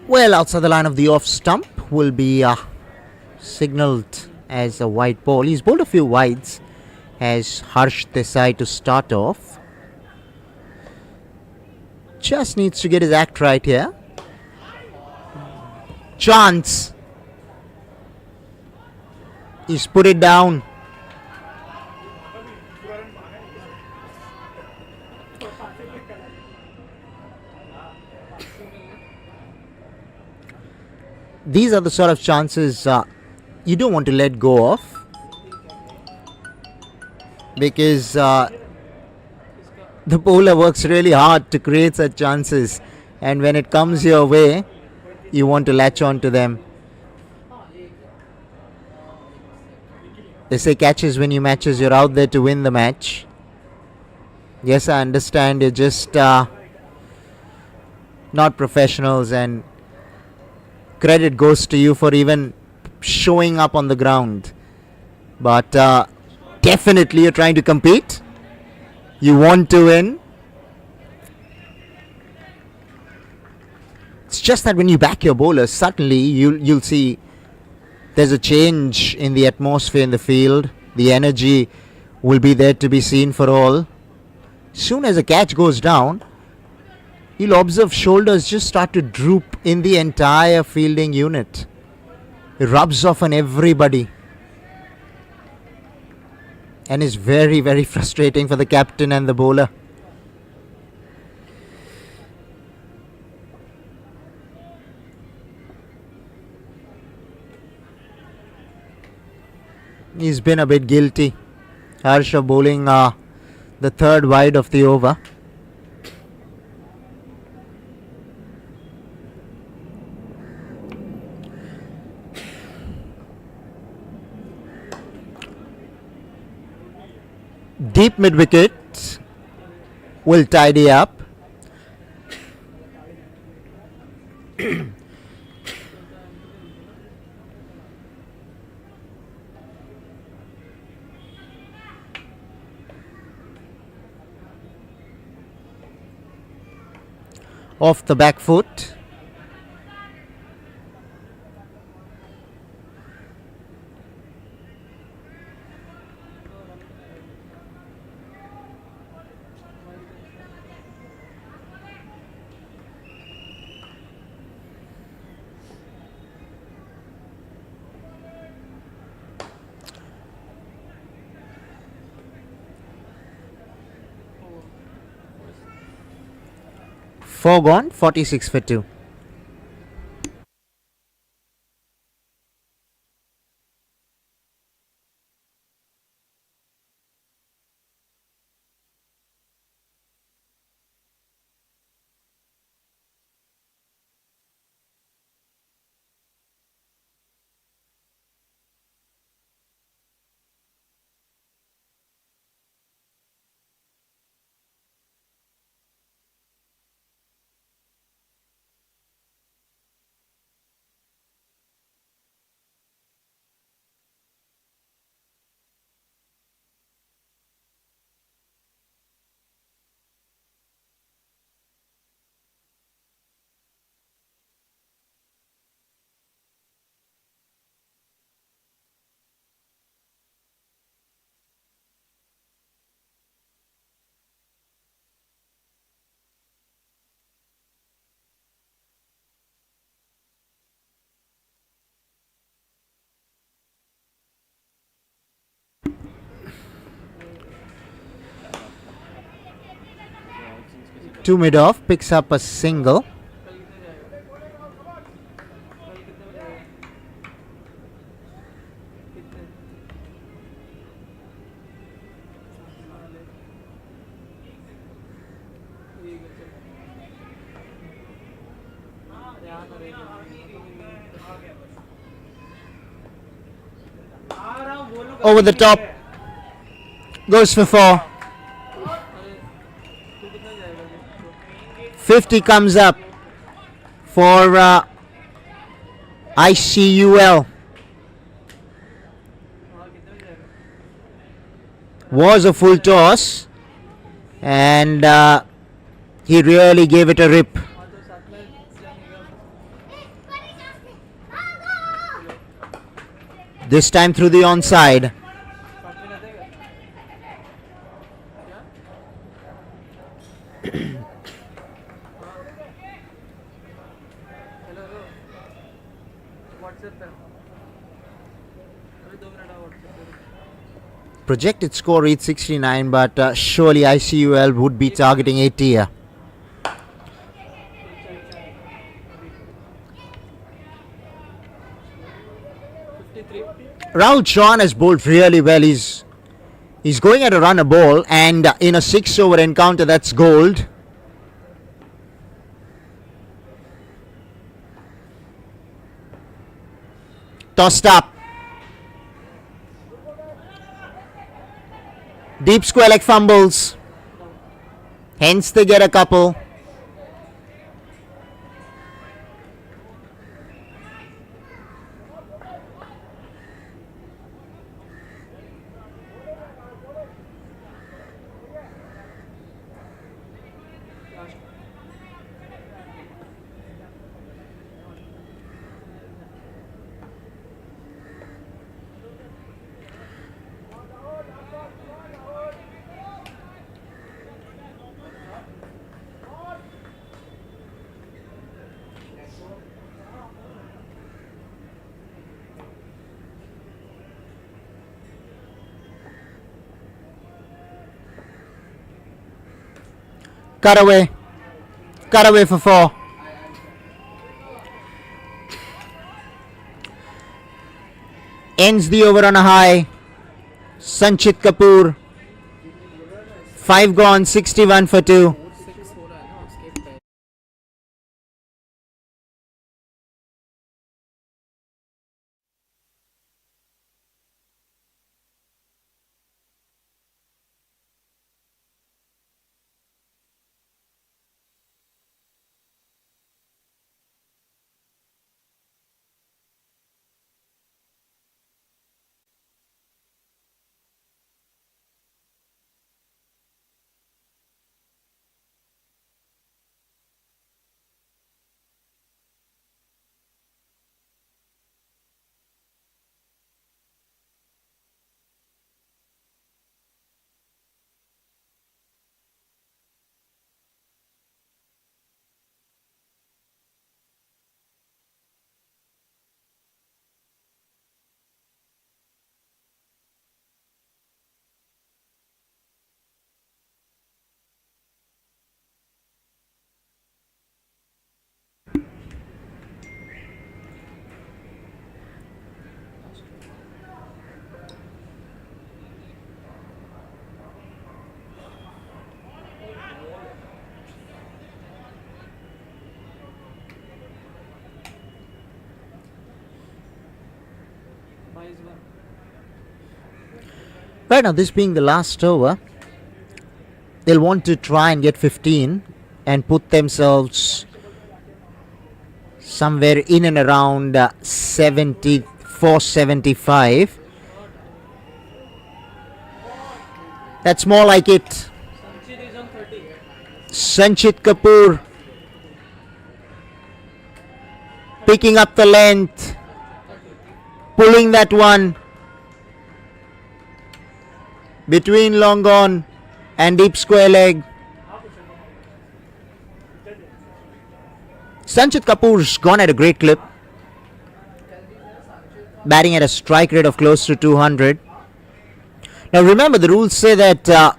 Well, outside the line of the off stump will be signalled as a wide ball. He's bowled a few wides as Harsh Desai to start off. Just needs to get his act right here. Chance. He's put it down. These are the sort of chances you don't want to let go of, because the bowler works really hard to create such chances, and when it comes your way, you want to latch on to them. They say catches win you matches. You're out there to win the match. Yes, I understand you're just not professionals, and credit goes to you for even showing up on the ground. But definitely you're trying to compete. You want to win. It's just that when you back your bowlers, suddenly you'll see there's a change in the atmosphere in the field. The energy will be there to be seen for all. Soon as a catch goes down, you'll observe shoulders just start to droop in the entire fielding unit. It rubs off on everybody. And is very, very frustrating for the captain and the bowler. He's been a bit guilty. Harsha bowling the third wide of the over. Deep mid wicket will tidy up. Off the back foot. Four gone, 46 for 2. Two mid off, picks up a single. Over the top, goes for 4. 50 comes up for ICUL. Was a full toss, and he really gave it a rip. This time through the onside. Projected score reads 69, but surely ICUL would be targeting 80 here. Rahul Chauhan has bowled really well. He's going at a run a ball, and in a 6-over encounter, that's gold. Tossed up. Deep square leg fumbles. Hence they get a couple. Cut away. Cut away for 4. Ends the over on a high. Sanchit Kapoor. 5 gone, 61 for 2. Right now, this being the last over, they'll want to try and get 15 and put themselves somewhere in and around 74, 75. That's more like it. Sanchit Kapoor picking up the length, pulling that one between long on and deep square leg. Sanchit Kapoor's gone at a great clip, batting at a strike rate of close to 200. Now remember, the rules say that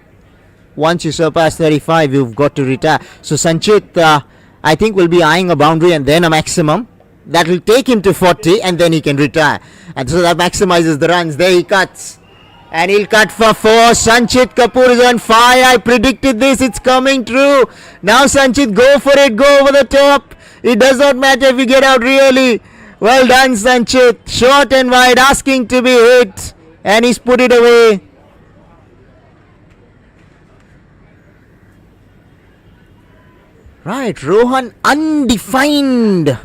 once you surpass 35, you've got to retire. So Sanchit, I think, will be eyeing a boundary and then a maximum. That will take him to 40 and then he can retire. And so that maximizes the runs. There he cuts. And he'll cut for 4. Sanchit Kapoor is on fire. I predicted this. It's coming true. Now Sanchit, go for it. Go over the top. It does not matter if you get out really. Well done, Sanchit. Short and wide, asking to be hit. And he's put it away. Right, Rohan undefined.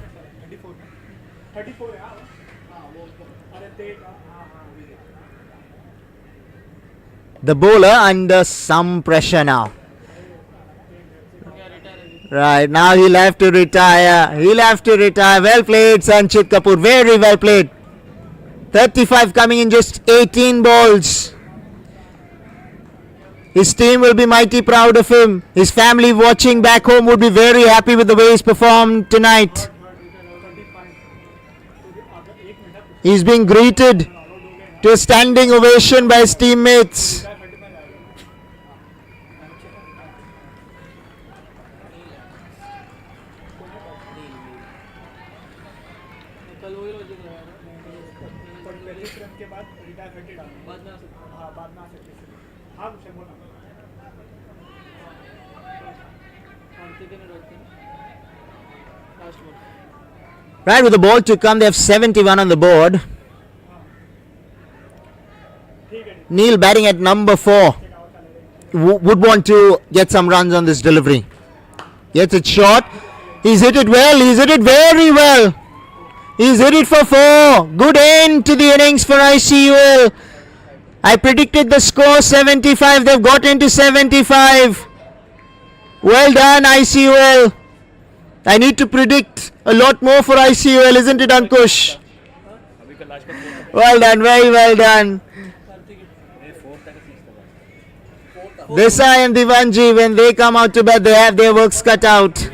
The bowler under some pressure now. Right, now he'll have to retire. He'll have to retire. Well played, Sanchit Kapoor. Very well played. 35 coming in just 18 balls. His team will be mighty proud of him. His family watching back home would be very happy with the way he's performed tonight. He's being greeted to a standing ovation by his teammates. Right, with the ball to come, they have 71 on the board. Neil batting at number 4. would want to get some runs on this delivery. Gets it short. He's hit it well. He's hit it very well. He's hit it for 4. Good end to the innings for ICUL. I predicted the score 75. They've got into 75. Well done, ICUL. I need to predict a lot more for ICUL, isn't it, Ankush? अभी का last का Well done, very well done. Desai and Divanji, when they come out to bat, they have their works cut out.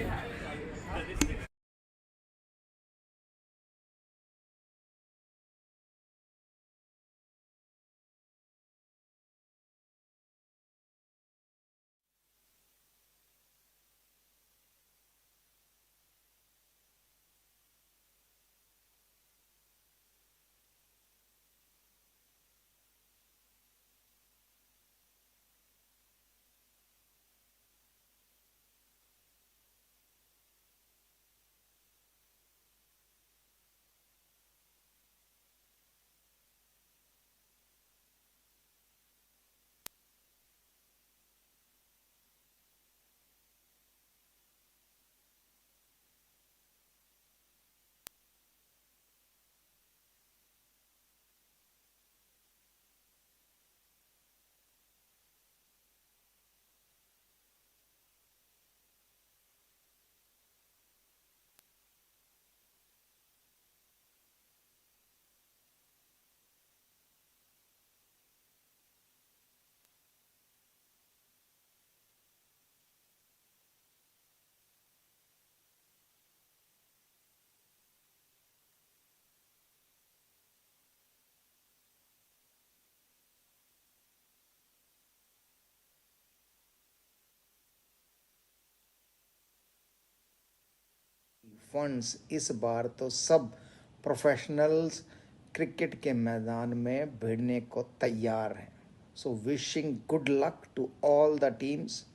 Funds इस बार तो सब professionals cricket के मैदान में भिड़ने को तैयार हैं. So wishing good luck to all the teams.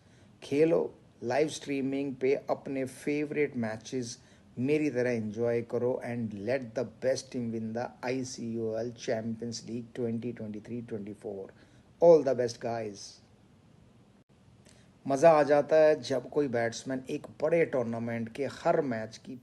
खेलो, लाइव स्ट्रीमिंग पे अपने फेवरेट मैचेस मेरी तरह एंजॉय करो and let the best team win the ICUL champions league 2023-24. All the best guys. मज़ा आ जाता है जब कोई बैट्समैन एक बड़े टूर्नामेंट के हर मैच की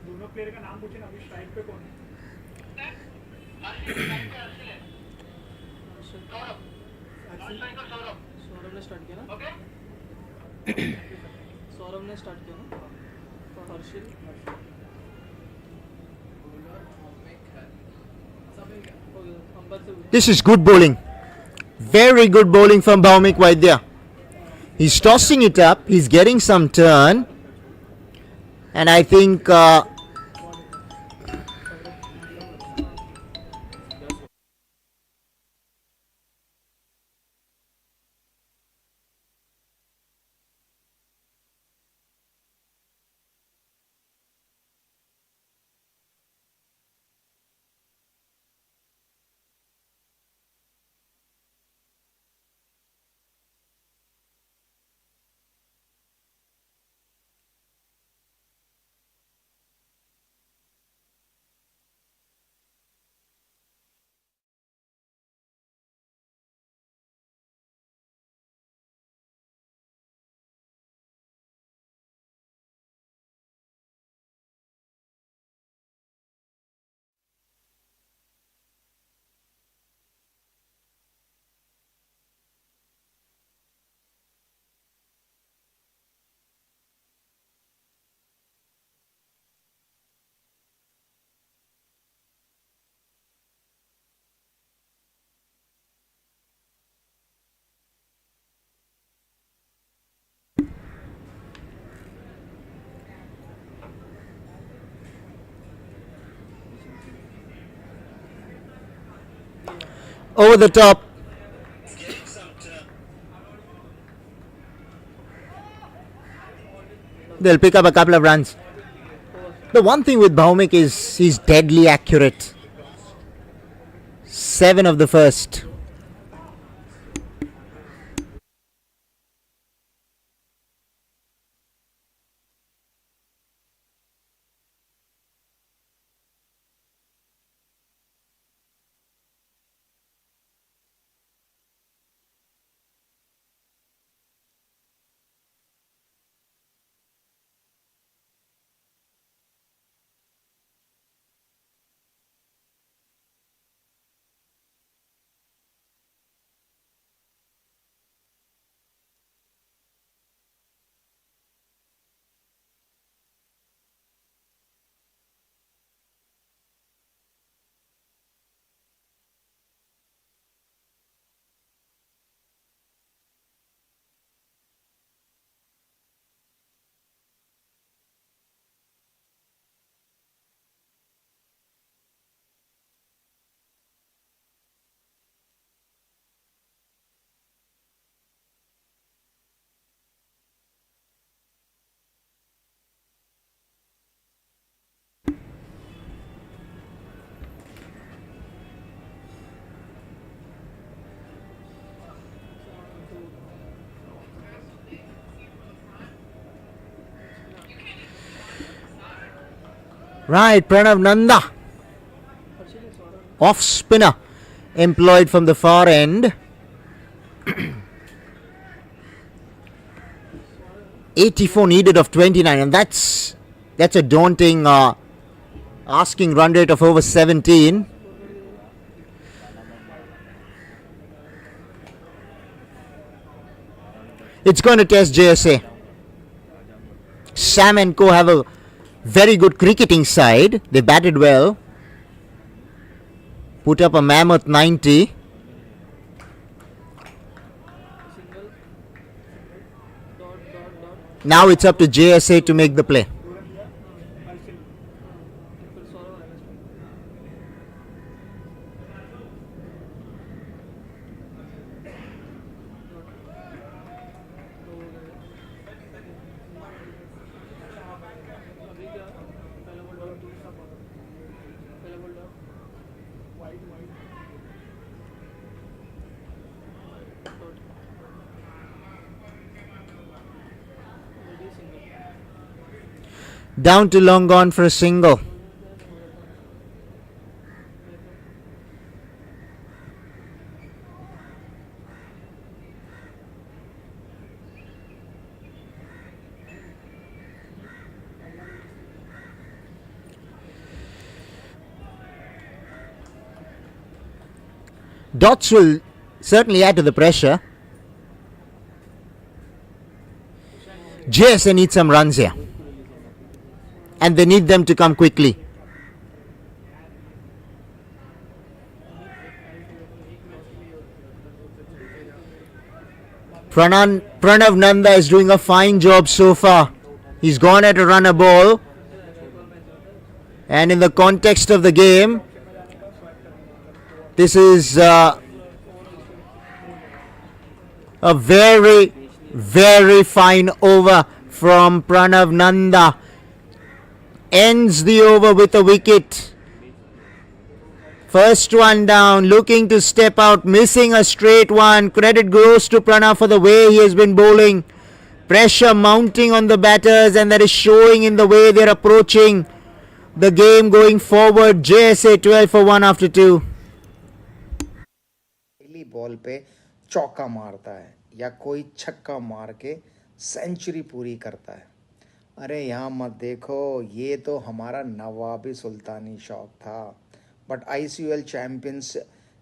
दोनों प्लेयर का नाम पूछे ना. अभी स्ट्राइक पे कौन है? सौरभ ने स्टार्ट किया ना. सौरभ ने स्टार्ट किया ना. Harsil. This is good bowling. Very good bowling from Bhaumik Vaidya. He's tossing it up. He's getting some turn. And I think over the top. They'll pick up a couple of runs. The one thing with Bhaumik is he's deadly accurate. 7 of the first. Right, Pranav Nanda, off spinner, employed from the far end. 84 needed of 29, and that's a daunting asking run rate of over 17. It's going to test JSA. Sam and co have a very good cricketing side. They batted well. Put up a mammoth 90. Now it's up to JSA to make the play. Down to long on for a single. Dots will certainly add to the pressure. JSA needs some runs here, and they need them to come quickly. Pranav Nanda is doing a fine job so far. He's gone at a runner ball. And in the context of the game, this is a very, very fine over from Pranav Nanda. Ends the over with a wicket. First one down, looking to step out, missing a straight one. Credit goes to Pranav for the way he has been bowling. Pressure mounting on the batters, and that is showing in the way they're approaching the game going forward. JSA 12 for 1 after 2. पहली ball पे चौका मारता है या कोई छक्का मार के सेंचुरी पूरी करता है. अरे यहाँ मत देखो, ये तो हमारा नवाबी सुल्तानी शौक था. बट ICUL चैम्पियंस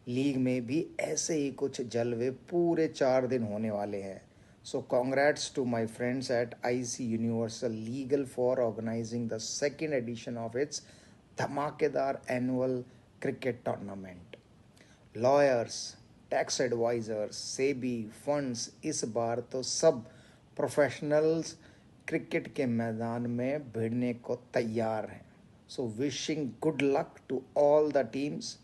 लीग में भी ऐसे ही कुछ जलवे पूरे 4 दिन होने वाले हैं. So congrats to my friends at IC universal legal for organizing the second edition of its धमाकेदार annual cricket tournament. Lawyers, tax advisers, SEBI, funds, इस बार तो सब प्रोफेशनल्स क्रिकेट के मैदान में भिड़ने को तैयार हैं. So wishing good luck to all the teams.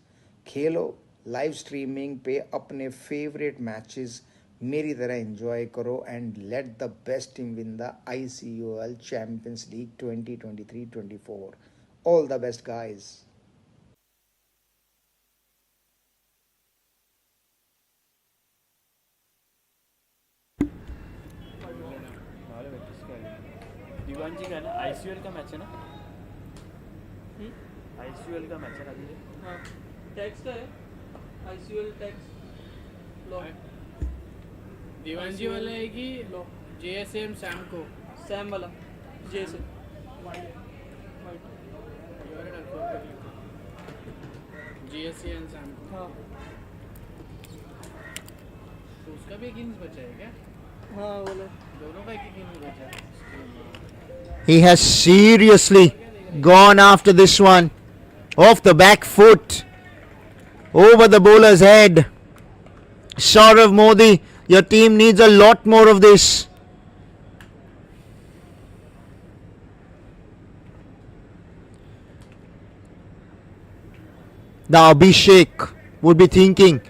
खेलो, लाइव स्ट्रीमिंग पे अपने फेवरेट मैचेस मेरी तरह एंजॉय करो and let the best team win the ICUL champions league 2023-24. All the best guys. Diwan ji का है ना, ICUL का मैच है ना, ICUL का मैच है ना अभी. हाँ, टैक्स का है, ICUL टैक्स लॉ. दीवान जी वाला है कि लॉ? JSM सैम को, सैम वाला JSM GSC एंड सैम को. हाँ, तो उसका भी एक इनिंग्स बचा है क्या? हाँ, बोले दोनों का एक इनिंग्स बचा है. He has seriously gone after this one. Off the back foot. Over the bowler's head. Saurav Modi, your team needs a lot more of this. Now Abhishek would be thinking,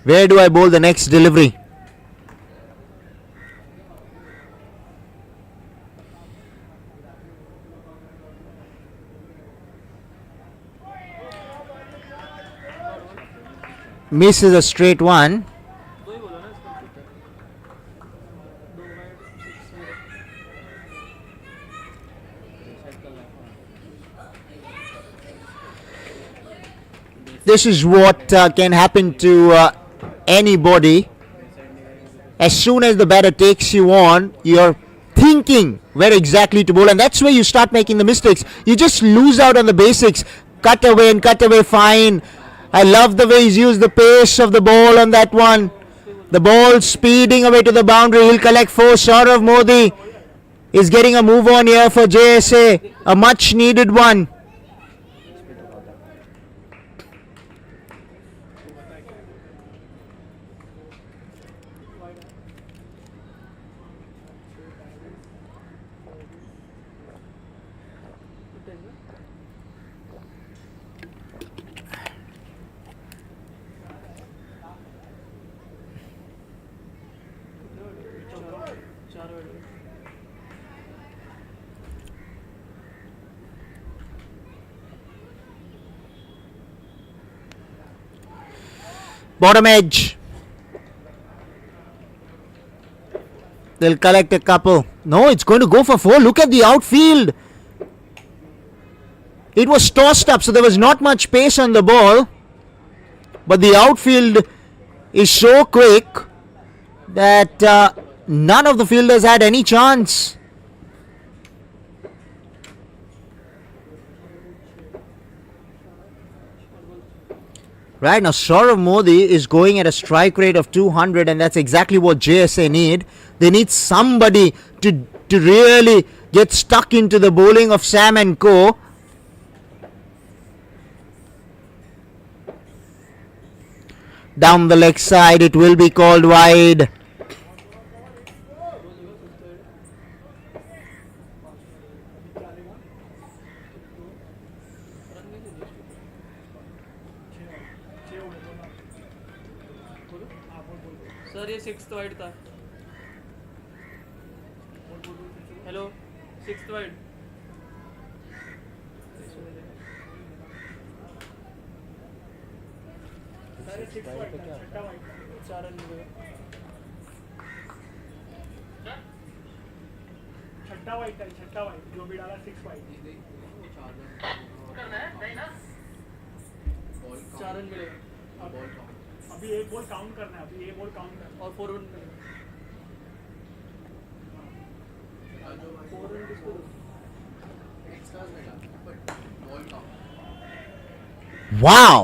where do I bowl the next delivery? Misses a straight one. This is what can happen to anybody. As soon as the batter takes you on, you're thinking where exactly to bowl, and that's where you start making the mistakes. You just lose out on the basics. Cut away and cut away fine. I love the way he's used the pace of the ball on that one. The ball speeding away to the boundary. He'll collect 4. Saurav Modi is getting a move on here for JSA. A much needed one. Bottom edge. They'll collect a couple. No, it's going to go for 4. Look at the outfield. It was tossed up, so there was not much pace on the ball. But the outfield is so quick that none of the fielders had any chance. Right now, Saurav Modi is going at a strike rate of 200, and that's exactly what JSA need. They need somebody to really get stuck into the bowling of Sam and Co. Down the leg side, it will be called wide. Sir ये 6th wide था. Hello 6th wide. चार run मिले. छठा white जो भी डाला 6 white. 4 run मिले अभी एक बॉल काउंट करना है. और 4 रन मिले. 4 रन किसको दो? Wow!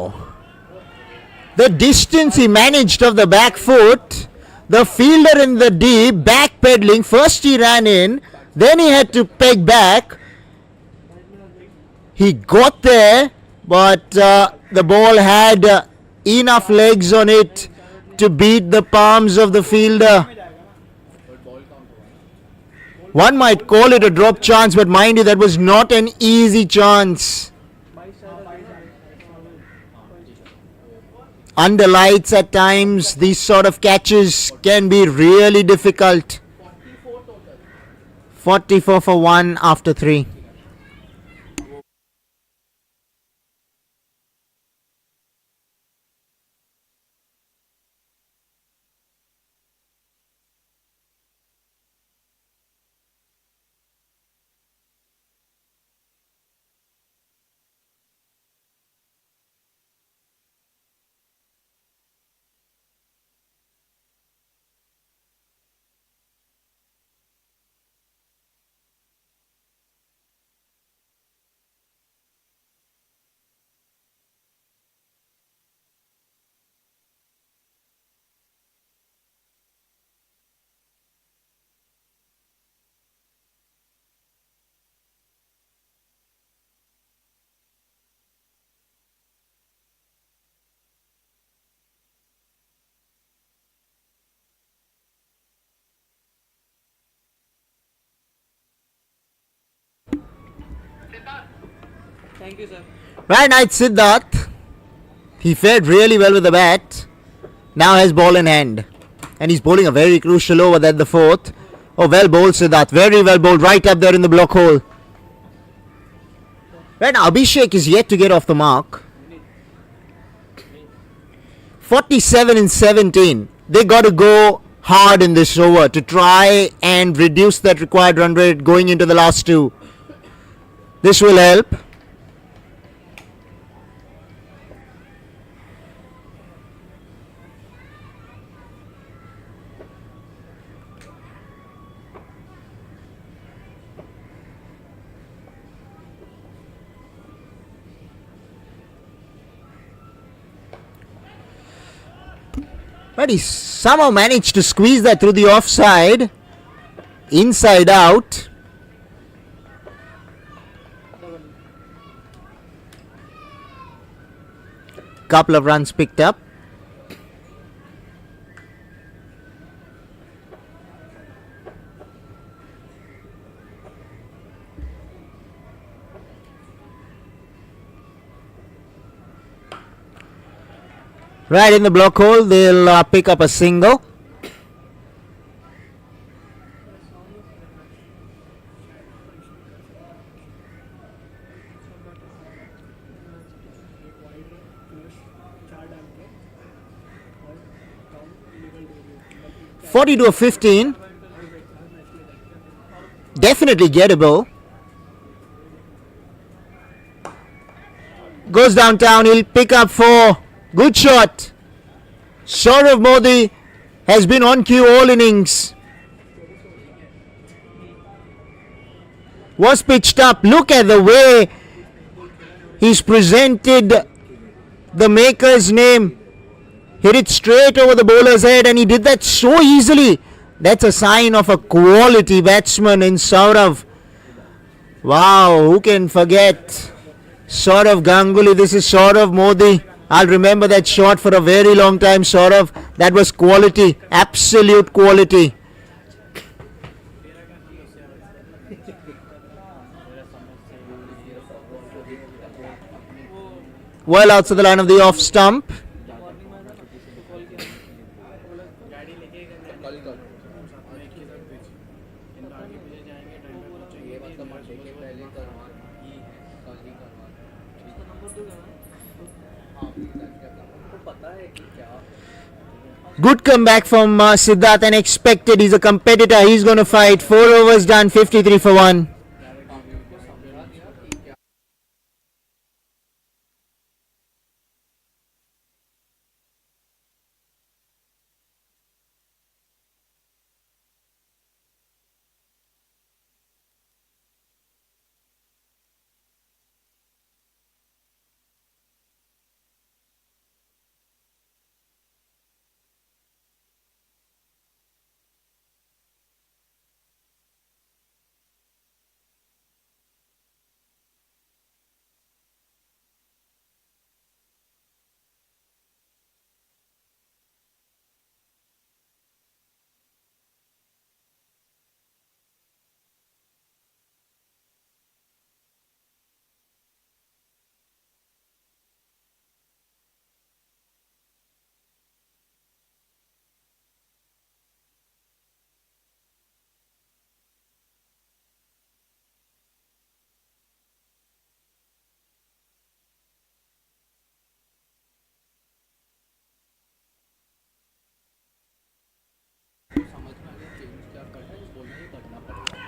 The distance he managed of the back foot, the fielder in the deep, backpedaling. First he ran in, then he had to peg back. He got there, but the ball had enough legs on it to beat the palms of the fielder. One might call it a drop chance, but mind you, that was not an easy chance. Under lights at times, these sort of catches can be really difficult. 44 for 1 after 3. Thank you sir. Right, night Siddharth. He fared really well with the bat. Now has ball in hand. And he's bowling a very crucial over at the 4th. Oh, well bowled Siddharth. Very well bowled. Right up there in the block hole. Right now, Abhishek is yet to get off the mark. 47 in 17. They got to go hard in this over to try and reduce that required run rate going into the last 2. This will help. But he somehow managed to squeeze that through the offside. Inside out. Couple of runs picked up. Right in the block hole, they'll pick up a single. $40 to a 15. Definitely gettable. Goes downtown, he'll pick up 4. Good shot. Saurav Modi has been on cue all innings. Was pitched up. Look at the way he's presented the maker's name. Hit it straight over the bowler's head, and he did that so easily. That's a sign of a quality batsman in Saurav. Wow, who can forget Saurav Ganguly? This is Saurav Modi. I'll remember that shot for a very long time, Saurav. That was quality, absolute quality. Well outside the line of the off stump. Call किया गाड़ी लेके कल कर एक के साथ भेज इन आगे पीछे जाएंगे टाइम पे पहुंचेंगे ये मतलब मंडे के पहले करवा ही है, कल ही करवा उसका नंबर दूंगा मैं हाँ आपको पता है कि क्या Good comeback from Siddharth, and expected. He's a competitor. He's going to fight. 4 overs done, 53 for 1.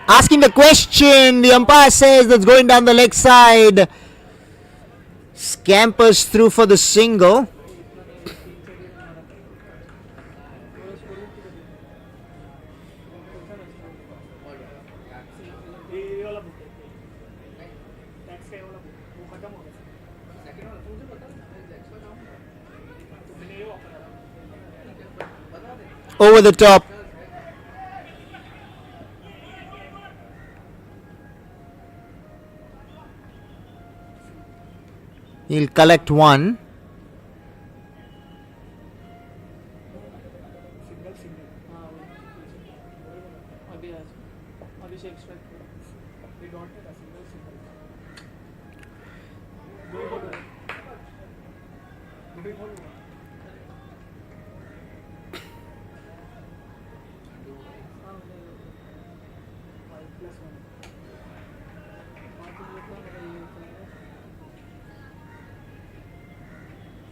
Asking the question, the umpire says that's going down the leg side. Scampers through for the single. ये वाला book tax का ये वाला book वो खत्म हो गया second वाला मुझे पता है टैक्स का काम मैंने ये वापस बता दे Over the top. He'll collect one. Single single हाँ अभी आज Abhishek strike we don't take single single दो बॉल हुआ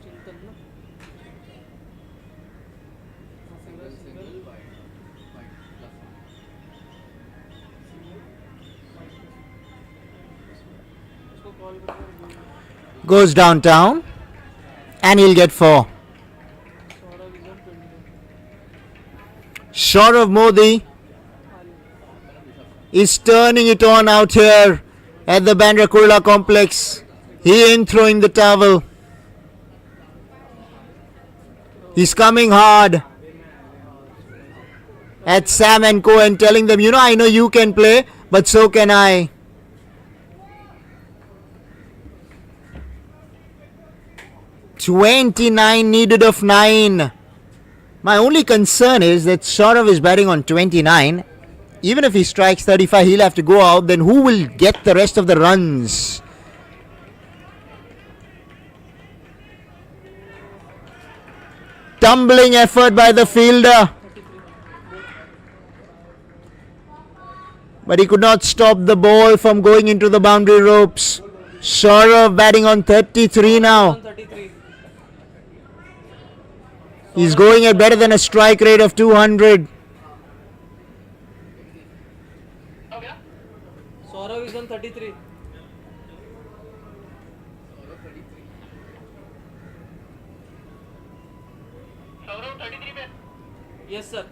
चिंतन ना single single wide wide plus उसको कॉल करके Goes downtown. And he'll get 4. Saurabh is on 22 Saurav Modi is turning it on out here at the Bandra Kurla complex. He ain't throwing the towel. He's coming hard at Sam and Co and telling them, I know you can play, but so can I. $29 needed of 9. My only concern is that Saurav is batting on 29. Even if he strikes 35, he'll have to go out. Then who will get the rest of the runs? Tumbling effort by the fielder. But he could not stop the ball from going into the boundary ropes. Saurav batting on 33 now. 33 He's going at better than a strike rate of 200. Saurabh is on 33 Saurabh 33 पे yes sir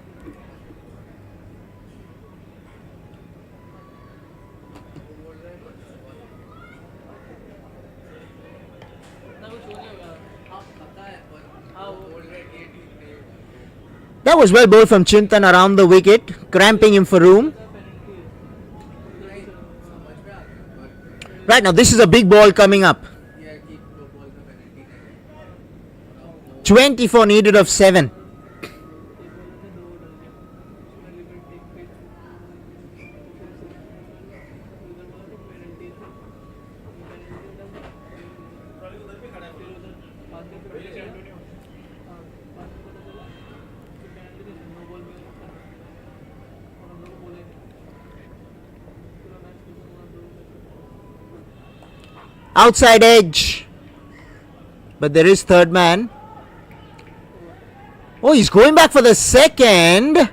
ना कुछ हो नहीं होगा हाँ पता है पर हाँ वो That was well bowled from Chintan around the wicket, cramping him for room. Right now, this is a big ball coming up. 24 needed of 7. outside edge. But there is third man. Oh, he's going back for the second.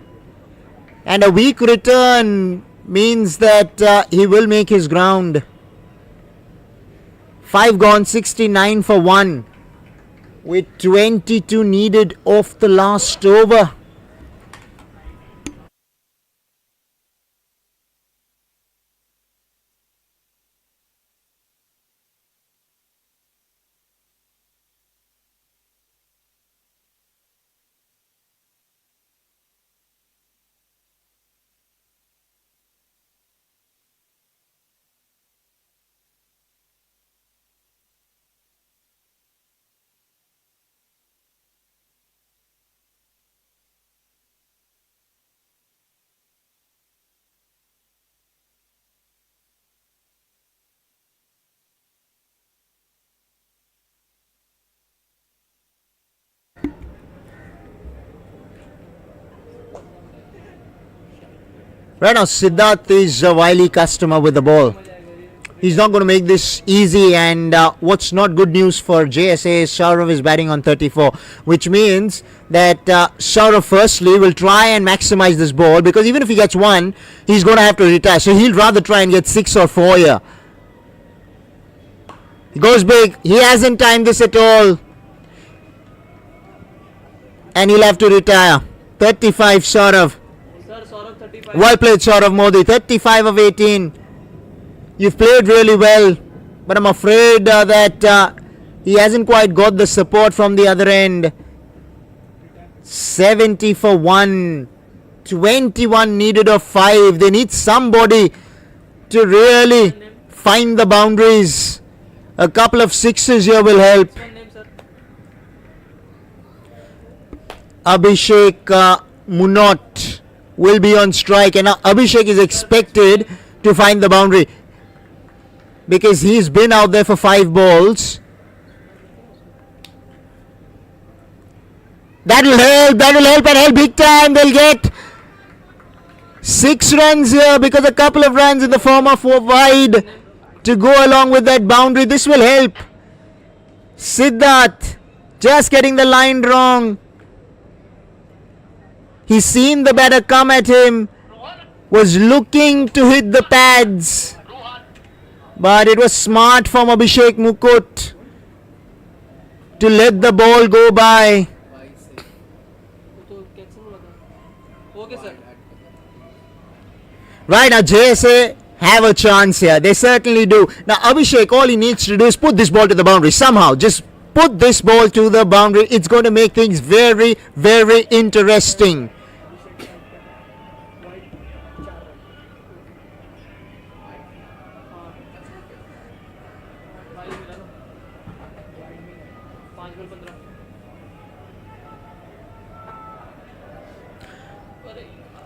And a weak return means that he will make his ground. 5 gone, 69 for 1. With 22 needed off the last over. Right now, Siddharth is a wily customer with the ball. He's not going to make this easy, and what's not good news for JSA is Saurav is batting on 34, which means that Saurav firstly will try and maximize this ball, because even if he gets 1, he's going to have to retire. So he'll rather try and get 6 or 4 here. He goes big. He hasn't timed this at all. And he'll have to retire. 35 Saurav. Sir, Saurav 35. Well played, Saurav Modi. 35 of 18. You've played really well, but I'm afraid that he hasn't quite got the support from the other end. 70 for 1. 21 needed of 5. They need somebody to really find the boundaries. A couple of sixes here will help. Name, sir. Abhishek Munot will be on strike, and now Abhishek is expected to find the boundary, because he's been out there for 5 balls. That'll help and help big time. They'll get 6 runs here, because a couple of runs in the form of 4 wide to go along with that boundary. This will help. Siddharth just getting the line wrong. He's seen the batter come at him, was looking to hit the pads, but it was smart from Abhishek Mukut to let the ball go by. Okay, sir. Right now, JSA have a chance here. They certainly do. Now, Abhishek, all he needs to do is put this ball to the boundary. Somehow, just put this ball to the boundary. It's going to make things very, very interesting.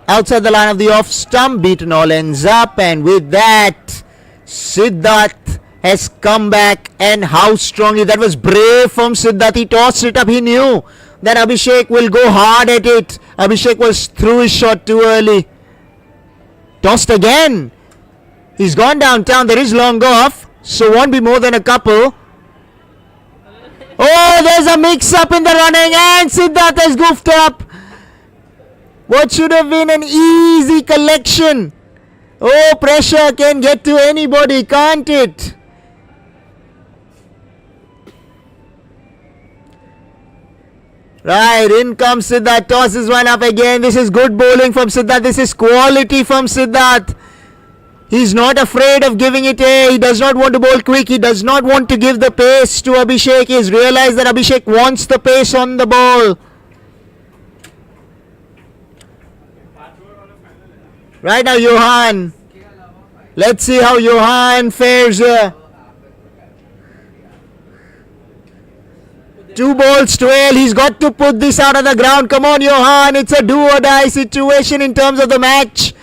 Outside the line of the off stump, beaten all ends up, and with that, Siddharth has come back, and how strongly. That was brave from Siddharth. He tossed it up. He knew that Abhishek will go hard at it. Abhishek was through his shot too early. Tossed again. He's gone downtown. There is long off, so won't be more than a couple. Oh, there's a mix-up in the running, and Siddharth has goofed up. What should have been an easy collection. Oh, pressure can get to anybody, can't it? Right, in comes Siddharth, tosses one up again. This is good bowling from Siddharth. This is quality from Siddharth. He's not afraid of giving it a. He does not want to bowl quick. He does not want to give the pace to Abhishek. He's realized that Abhishek wants the pace on the ball. Right now, Johan. Let's see how Johan fares here. 2 balls to 12. He's got to put this out of the ground. Come on, Johan. It's a do or die situation in terms of the match.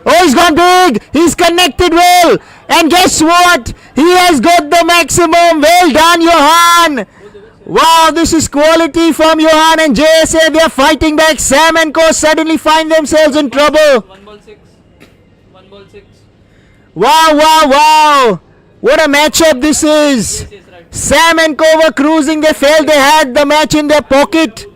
Oh, he's gone big. He's connected well. And guess what? He has got the maximum. Well done, Johan. Wow, this is quality from Johan and JSA. They are fighting back. Sam and Co suddenly find themselves in trouble. 1 ball 6. 1 ball 6. Wow, wow, wow. What a matchup this is! Yes, yes, right. Sam and Co were cruising. They felt they had the match in their pocket.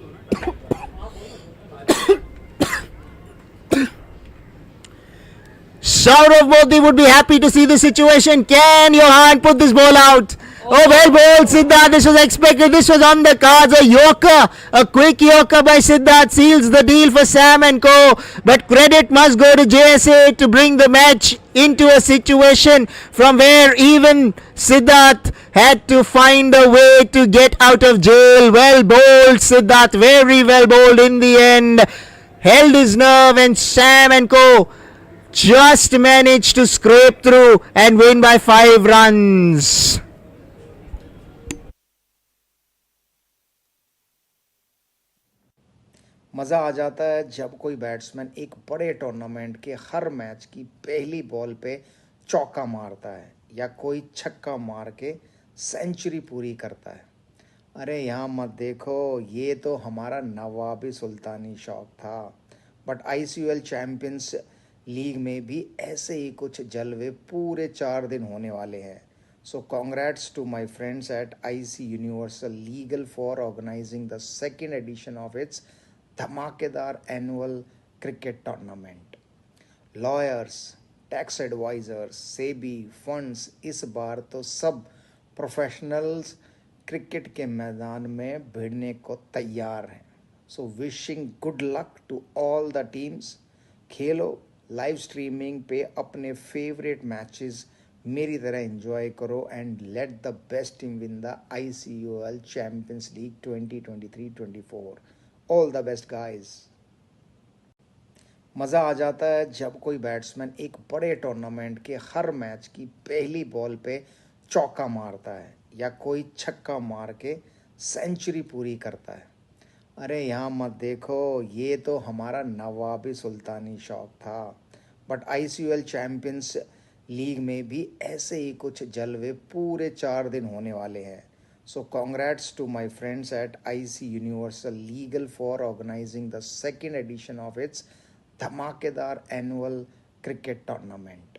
Saurav Modi would be happy to see the situation. Can Johan put this ball out? Oh, well bowled, Siddharth. This was expected. This was on the cards. A yorker, a quick yorker by Siddharth seals the deal for Sam and Co. But credit must go to JSA to bring the match into a situation from where even Siddharth had to find a way to get out of jail. Well bowled, Siddharth. Very well bowled in the end. Held his nerve, and Sam and Co just managed to scrape through and win by 5 runs. मज़ा आ जाता है जब कोई batsman एक बड़े tournament के हर match की पहली बॉल पे चौका मारता है या कोई छक्का मार के सेंचुरी पूरी करता है। अरे यहाँ मत देखो, ये तो हमारा नवाबी सुल्तानी शौक था। बट आईसीयूएल चैम्पियंस लीग में भी ऐसे ही कुछ जलवे पूरे 4 दिन होने वाले हैं। So congrats to my friends at IC universal legal for organizing the second edition of its धमाकेदार annual cricket tournament. Lawyers, tax advisers, SEBI, funds, इस बार तो सब प्रोफेशनल्स क्रिकेट के मैदान में भिड़ने को तैयार हैं। So wishing good luck to all the teams. खेलो, लाइव स्ट्रीमिंग पे अपने फेवरेट मैचेस मेरी तरह एंजॉय करो and let the best team win the ICUL champions league 2023-24। All the best guys. मज़ा आ जाता है जब कोई बैट्समैन एक बड़े टूर्नामेंट के हर मैच की पहली बॉल पे चौका मारता है या कोई छक्का मार के सेंचुरी पूरी करता है। अरे यहाँ मत देखो, ये तो हमारा नवाबी सुल्तानी शौक था। बट आईसीयूएल चैम्पियंस लीग में भी ऐसे ही कुछ जलवे पूरे 4 दिन होने वाले हैं। So congrats to my friends at IC universal legal for organizing the second edition of its धमाकेदार annual cricket tournament.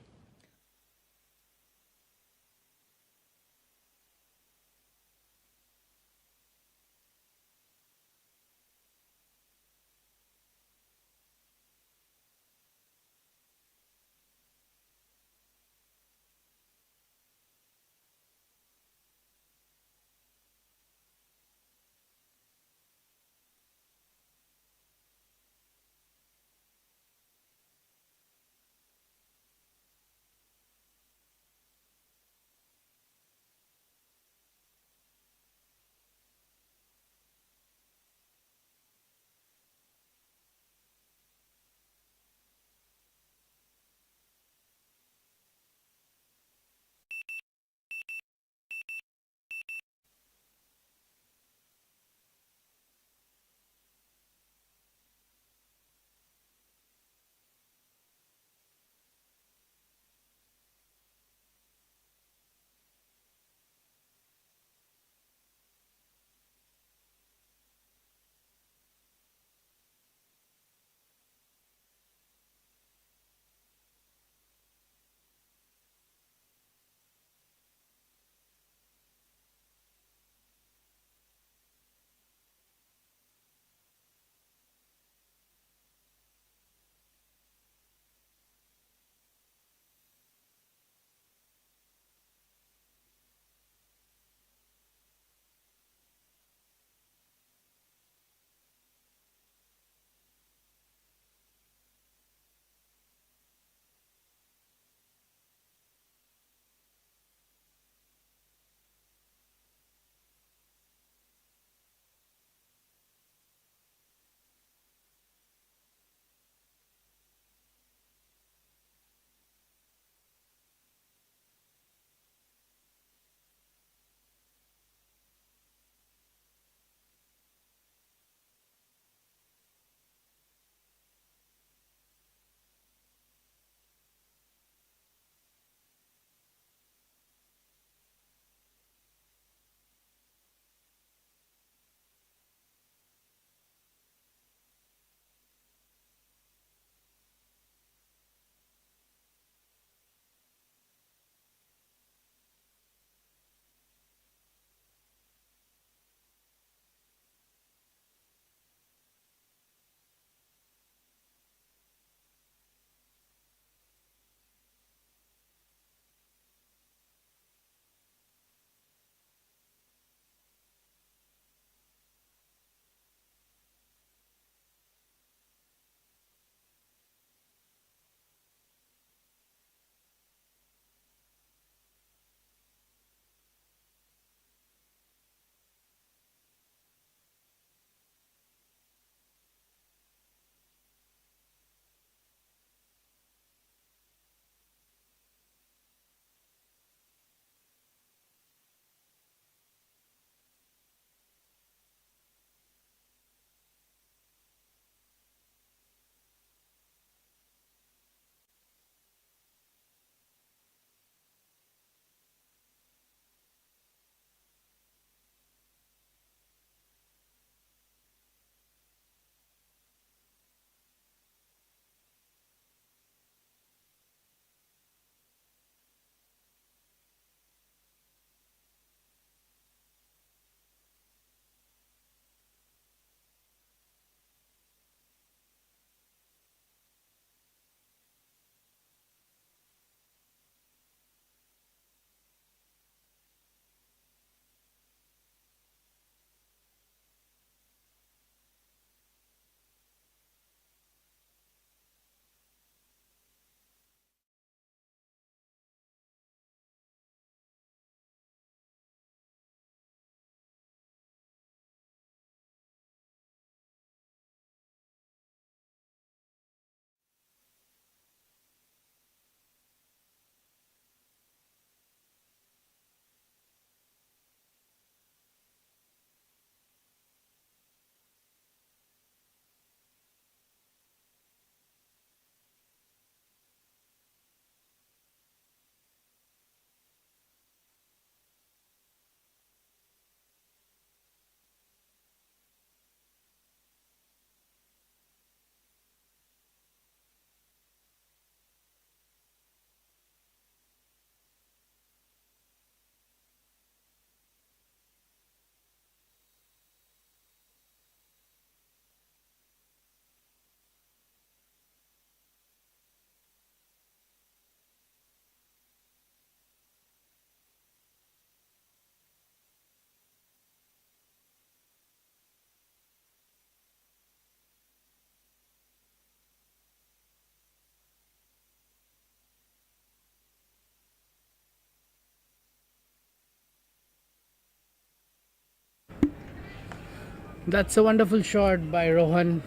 That's a wonderful shot by Rohan.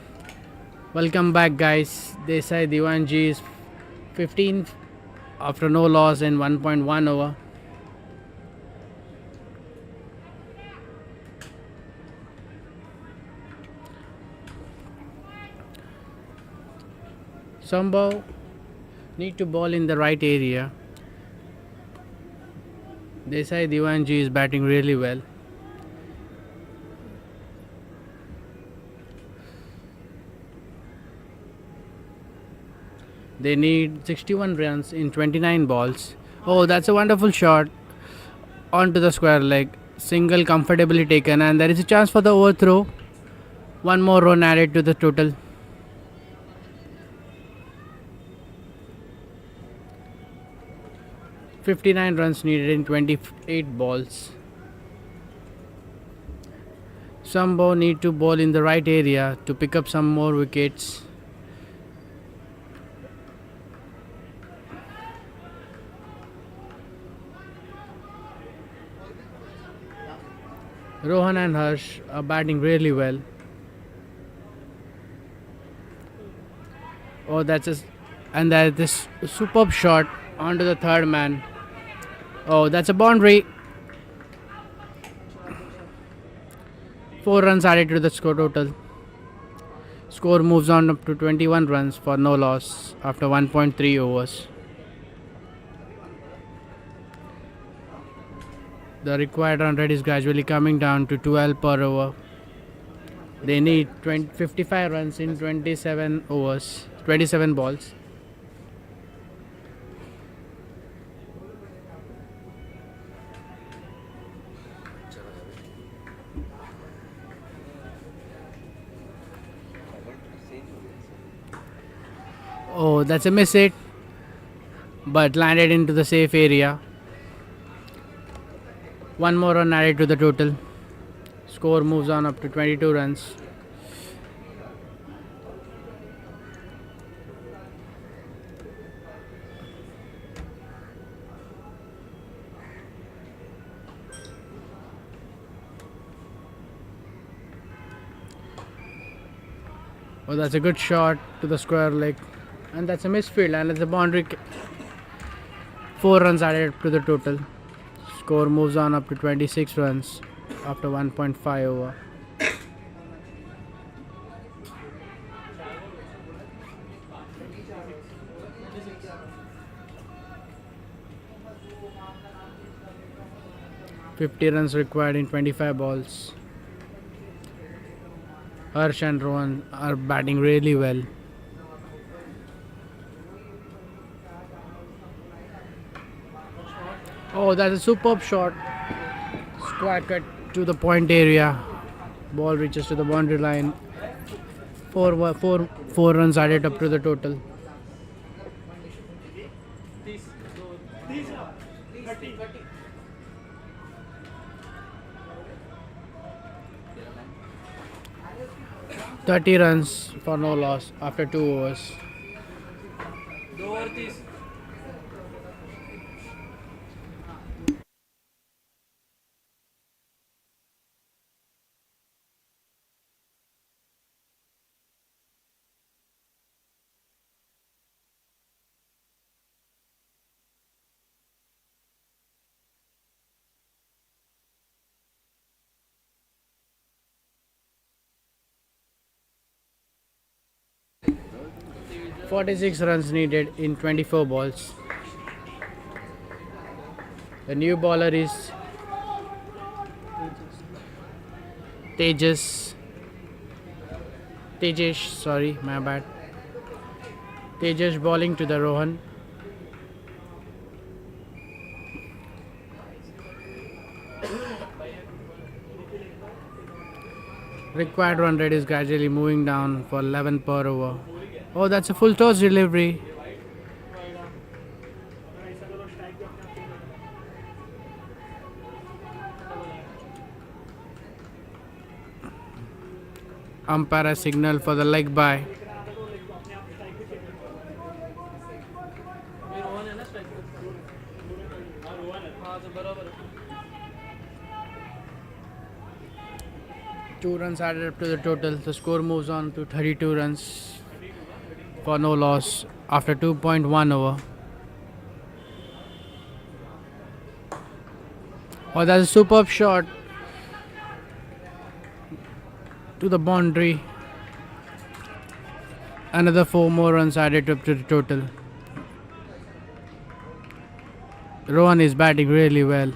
Welcome back, guys. Desai Diwanji is 15 after no loss in 1.1 over. Somehow need to ball in the right area. Desai Diwanji is batting really well. They need 61 runs in 29 balls. Oh, that's a wonderful shot onto the square leg. Single comfortably taken, and there is a chance for the overthrow. One more run added to the total. "59 runs needed in 28 balls. Sambo need to bowl in the right area to pick up some more wickets. Rohan and Harsh are batting really well. Oh, and that this superb shot onto the third man. Oh, that's a boundary. 4 runs added to the score total. Score moves on up to 21 runs for no loss after 1.3 overs. The required run rate is gradually coming down to 12 per over. They need 55 runs in 27 overs, 27 balls. Oh, that's a miss hit, but landed into the safe area. One more run added to the total. Score moves on up to 22 runs. Oh, that's a good shot to the square leg. And that's a misfield, and it's a boundary. 4 runs added to the total. Score moves on up to 26 runs after 1.5 over. "50 runs required in 25 balls. Harsh and Rohan are batting really well. Oh, that's a superb shot. Square cut to the point area. Ball reaches to the boundary line. Four runs added up to the total. "30 runs for no loss after 2 overs. 46 runs needed in 24 balls. The new bowler is Tejesh, sorry, my bad. Tejesh bowling to the Rohan. Required run rate is gradually moving down for 11 per over. Oh, that's a full toss delivery. Umpire has signal for the leg by. 2 runs added up to the total. The score moves on to 32 runs for no loss after 2.1 over. Oh, that's a superb shot to the boundary. Another 4 more runs added up to the total. Rohan is batting really well.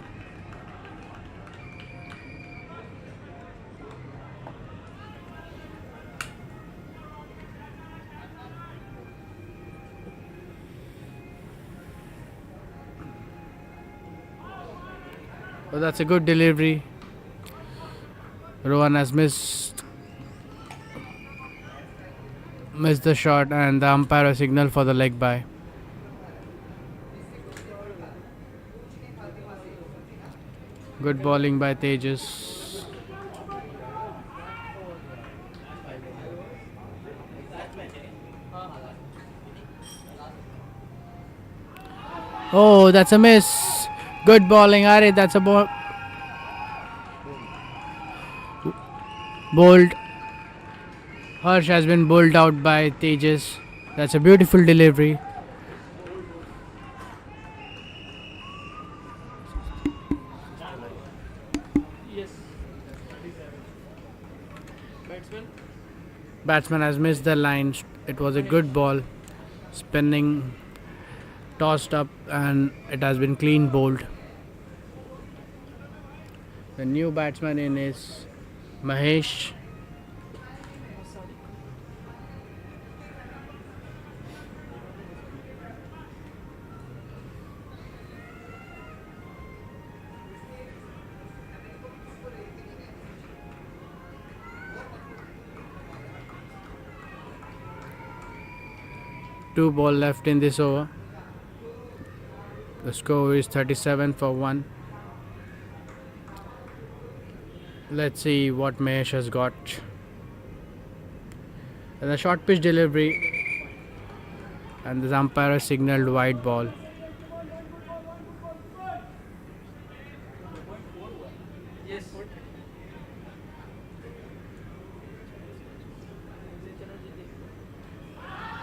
Oh, that's a good delivery. Rohan has missed the shot, and the umpire has signaled for the leg bye. Good bowling by Tejas. Oh, that's a miss. Good bowling, Ari. That's a ball. Bowled. Harsh has been bowled out by Tejas. That's a beautiful delivery. Yes. Batsman. Batsman has missed the line. It was a good ball. Spinning, tossed up, and it has been clean bowled. The new batsman in is Mahesh. Two ball left in this over. The score is 37 for 1. Let's see what Mahesh has got. And the short pitch delivery, and the umpire has signaled wide ball. Yes.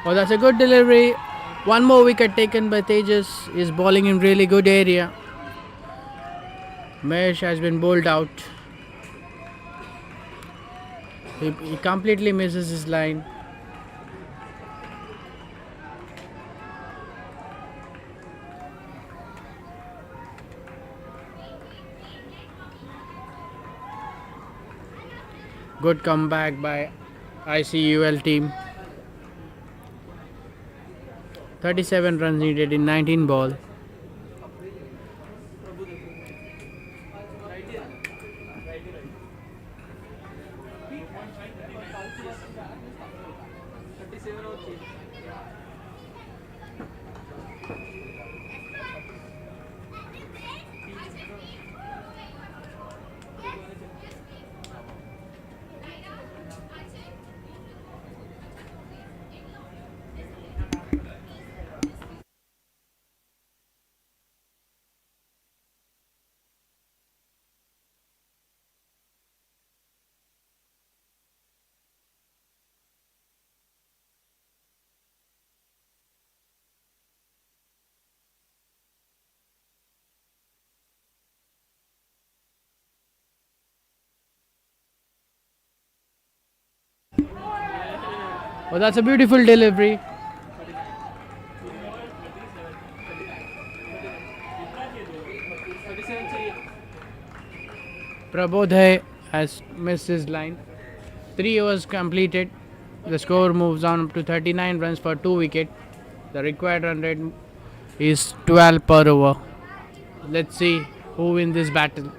Oh, that's a good delivery. One more wicket taken by Tejas. Is bowling in really good area. Mahesh has been bowled out. He completely misses his line. Good comeback by ICUL team. 37 runs needed in 19 ball. Oh, that's a beautiful delivery. Prabodhay has missed his line. 3 overs completed. The score moves on to 39 runs for 2 wickets. The required run rate is 12 per over. Let's see who wins this battle.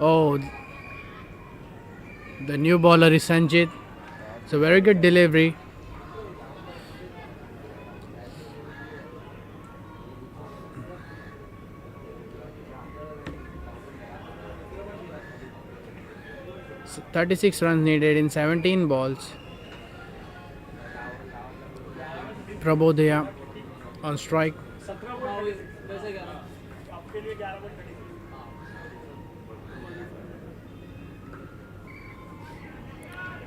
Oh, the new bowler is Sanjit. It's a very good delivery. So 36 runs needed in 17 balls. Prabodhaya on strike.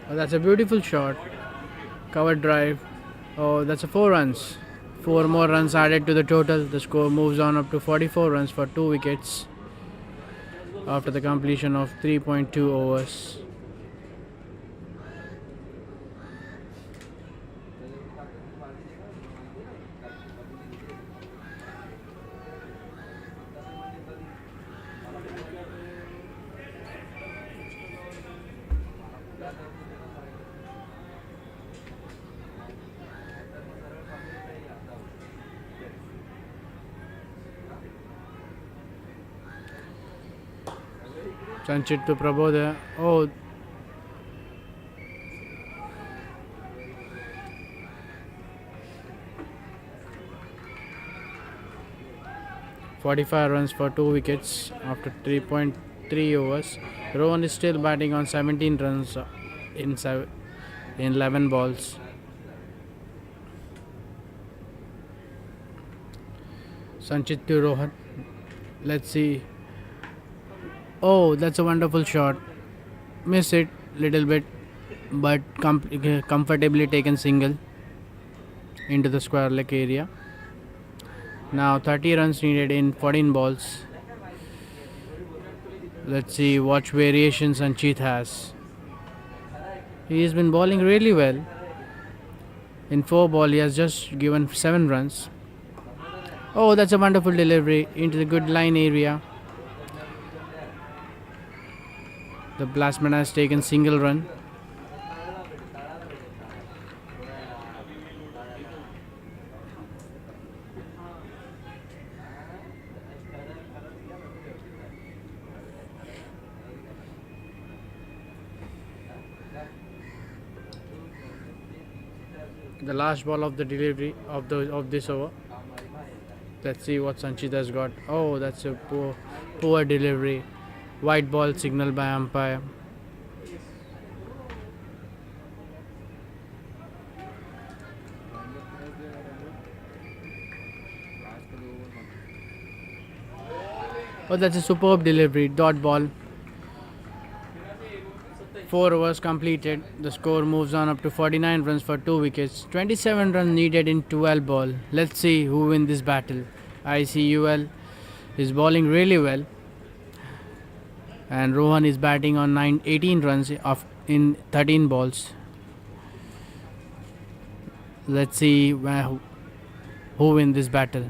Oh, that's a beautiful shot. Covered drive. Oh, that's a 4 runs. 4 more runs added to the total. The score moves on up to 44 runs for 2 wickets after the completion of 3.2 overs. Sanchit to Prabodhaya. Oh, "45 runs for 2 wickets after 3.3 overs. Rohan is still batting on 17 runs in 11 balls. Sanchit to Rohan. Let's see. Oh, that's a wonderful shot. Miss it little bit, but comfortably taken single into the square leg area. Now 30 runs needed in 14 balls. Let's see what variations Sanchit has. He has been bowling really well. In 4 balls, he has just given 7 runs. Oh, that's a wonderful delivery into the good line area. The batsman has taken single run. The last ball of the delivery of this over. Let's see what Sanchit has got. Oh, that's a poor delivery. White ball signal by umpire. Oh, that's a superb delivery. Dot ball. 4 overs completed. The score moves on up to 49 runs for 2 wickets. 27 runs needed in 12 ball. Let's see who wins this battle. ICUL is bowling really well. And Rohan is batting on 18 runs in 13 balls. Let's see who wins this battle.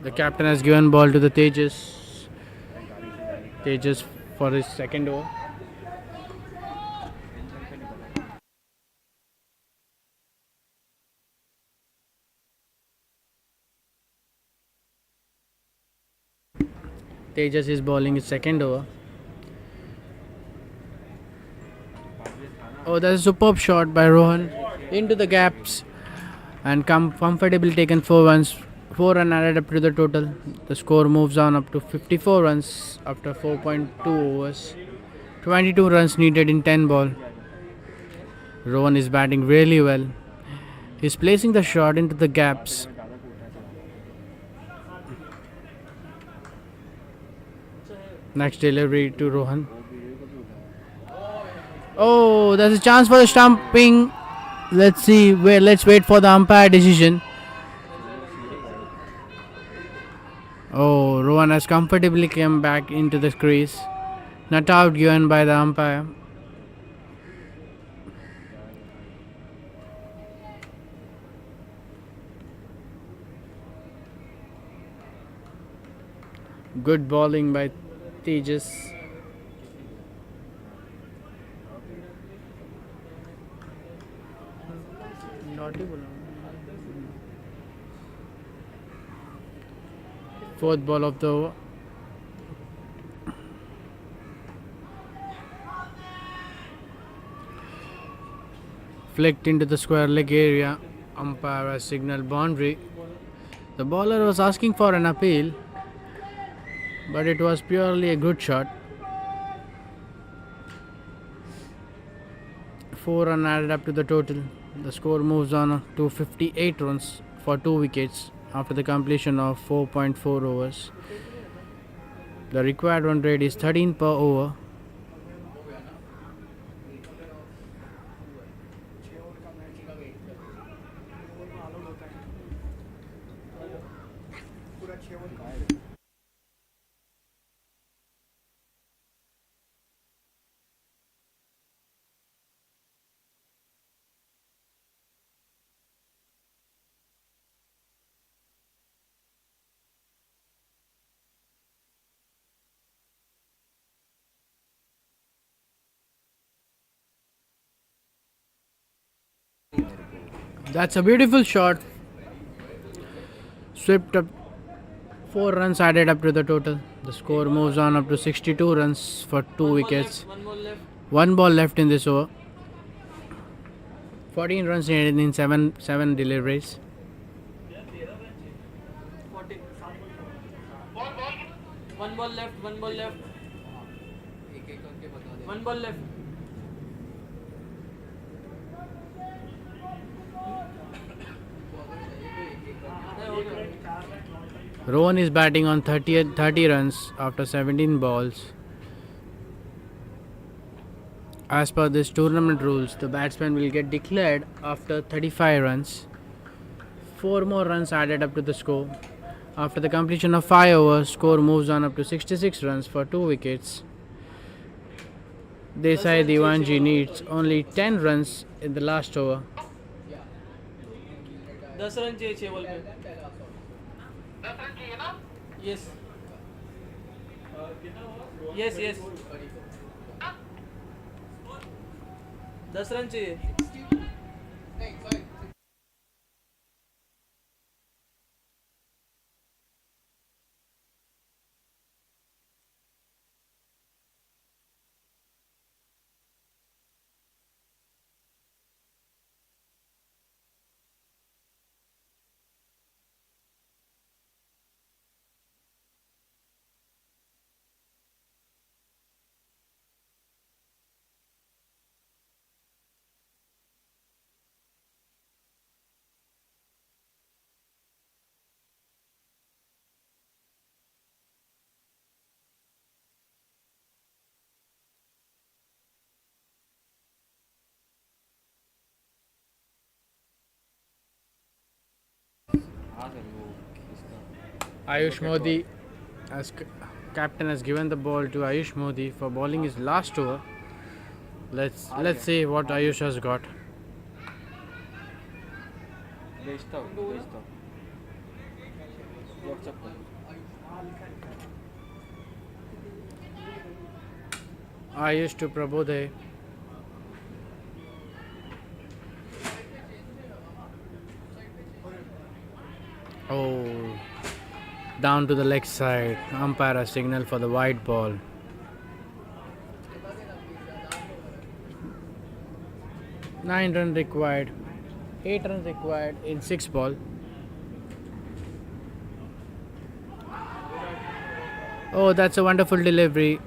The captain has given ball to the Tejas for his second over. Tejas is bowling his second over. Oh, that's a superb shot by Rohan into the gaps and comfortably taken 4 runs. 4 runs added up to the total. The score moves on up to 54 runs after 4.2 overs. 22 runs needed in 10 ball. Rohan is batting really well. He's placing the shot into the gaps. Next delivery to Rohan. Oh, there's a chance for the stumping. Let's see. Let's wait for the umpire decision. has comfortably come back into the crease. Not out given by the umpire. Good bowling by Tejas. Fourth ball of the over. Flicked into the square leg area. Umpire has signaled boundary. The bowler was asking for an appeal, but it was purely a good shot. 4 runs added up to the total. The score moves on to 58 runs for 2 wickets after the completion of 4.4 overs. The required run rate is 13 per over. That's a beautiful shot. Swept up. 4 runs added up to the total. The score moves on up to 62 runs for 2 wickets. One ball left in this over. 14 runs needed in 7 deliveries. One ball left. One ball left. One ball left. Rowan is batting on 30 runs after 17 balls. As per this tournament rules, the batsman will get declared after 35 runs. 4 more runs added up to the score. After the completion of 5 overs, score moves on up to 66 runs for 2 wickets. Desai Diwanji needs only 10 runs in the last over. 10 run चाहिए 6 ball पे. 10 run चाहिए ना? Yes. Yes, yes. 10 run चाहिए. Ayush Modi, as captain, has given the ball to Ayush Modi for bowling his last over. Let's see what Ayush has got. भेजता हूँ WhatsApp पर. Ayush to Prabodhay. Oh, down to the leg side. Umpire has signal for the wide ball. Nine runs required. 8 runs required in 6 ball. Oh, that's a wonderful delivery.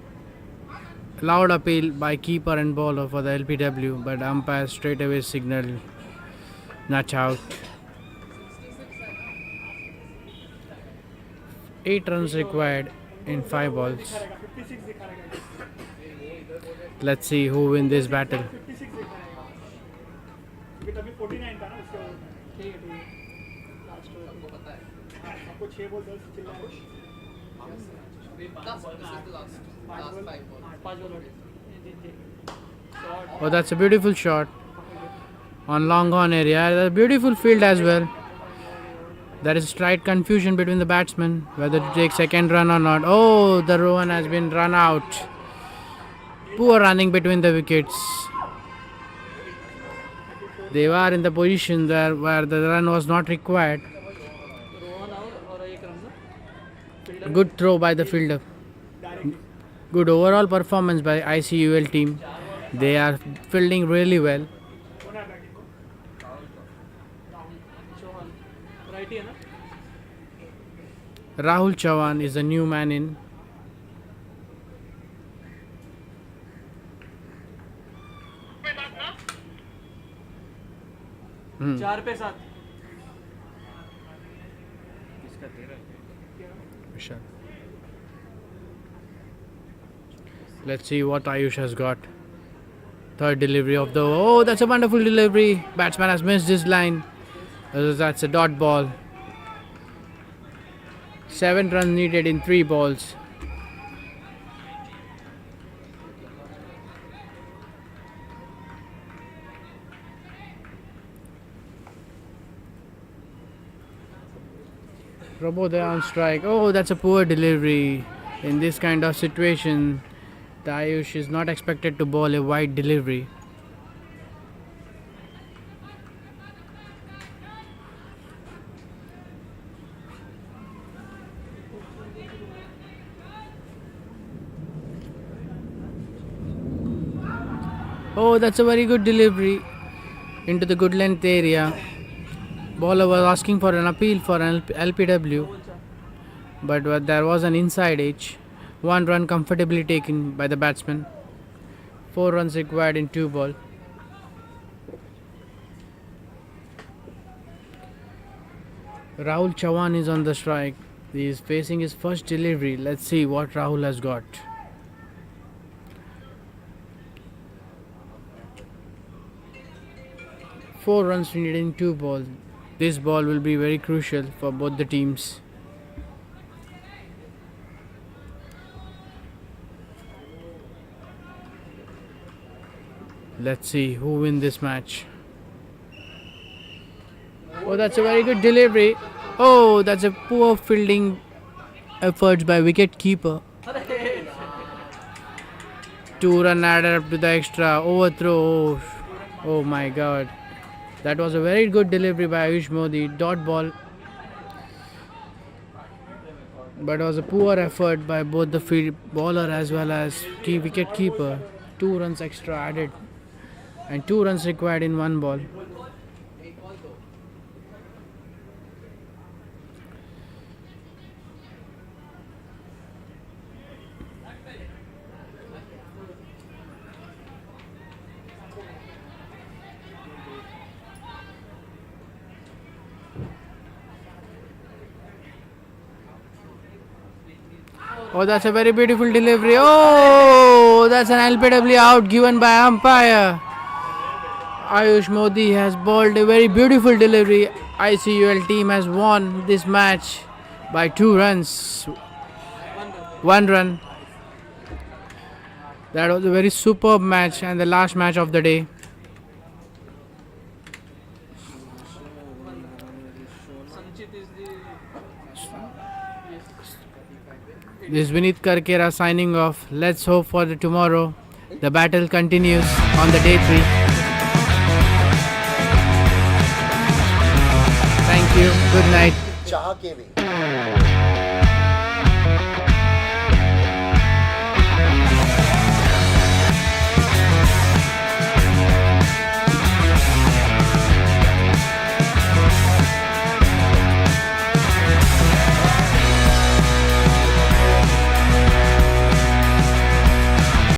Loud appeal by keeper and bowler for the LPW, but umpire straight away signaled not out. 8 runs required in 5 balls. Let's see who wins this battle. तभी 49 था ना उसके over में. ठीक है last over. आपको 6 ball 10 चिल्ला. Oh, that's a beautiful shot on long on area. That's a beautiful field as well. There is slight confusion between the batsmen whether to take second run or not. Oh, the run has been run out. Poor running between the wickets. They were in the position there where the run was not required. Good throw by the fielder. Good overall performance by ICUL team. They are fielding really well. Rahul Chauhan is a new man in. चार पे सात Let's see what Ayush has got. Third delivery of the. Oh, that's a wonderful delivery. Batsman has missed his line. That's a dot ball. 7 runs needed in 3 balls. Prabodaya on strike. Oh, that's a poor delivery. In this kind of situation, the Ayush is not expected to bowl a wide delivery. Oh, that's a very good delivery into the good length area. Bowler was asking for an appeal for an LPW, but there was an inside edge. 1 run comfortably taken by the batsman. 4 runs required in 2 balls. Rahul Chauhan is on the strike. He is facing his first delivery. Let's see what Rahul has got. Four runs needed in 2 balls. This ball will be very crucial for both the teams. Let's see who wins this match. Oh, that's a very good delivery. Oh, that's a poor fielding efforts by wicket keeper. 2 run added up to the extra overthrow. Oh my god. That was a very good delivery by Ayush Modi. Dot ball. But it was a poor effort by both the field bowler as well as wicket keeper. 2 runs extra added and 2 runs required in 1 ball. Oh, that's a very beautiful delivery. Oh, that's an LPW out given by umpire. Ayush Modi has bowled a very beautiful delivery. ICUL team has won this match by 2 runs. 1 run. That was a very superb match and the last match of the day. This is Vinit Karkera signing off. Let's hope for the tomorrow. The battle continues on the day 3. Thank you. Good night. चाह के भी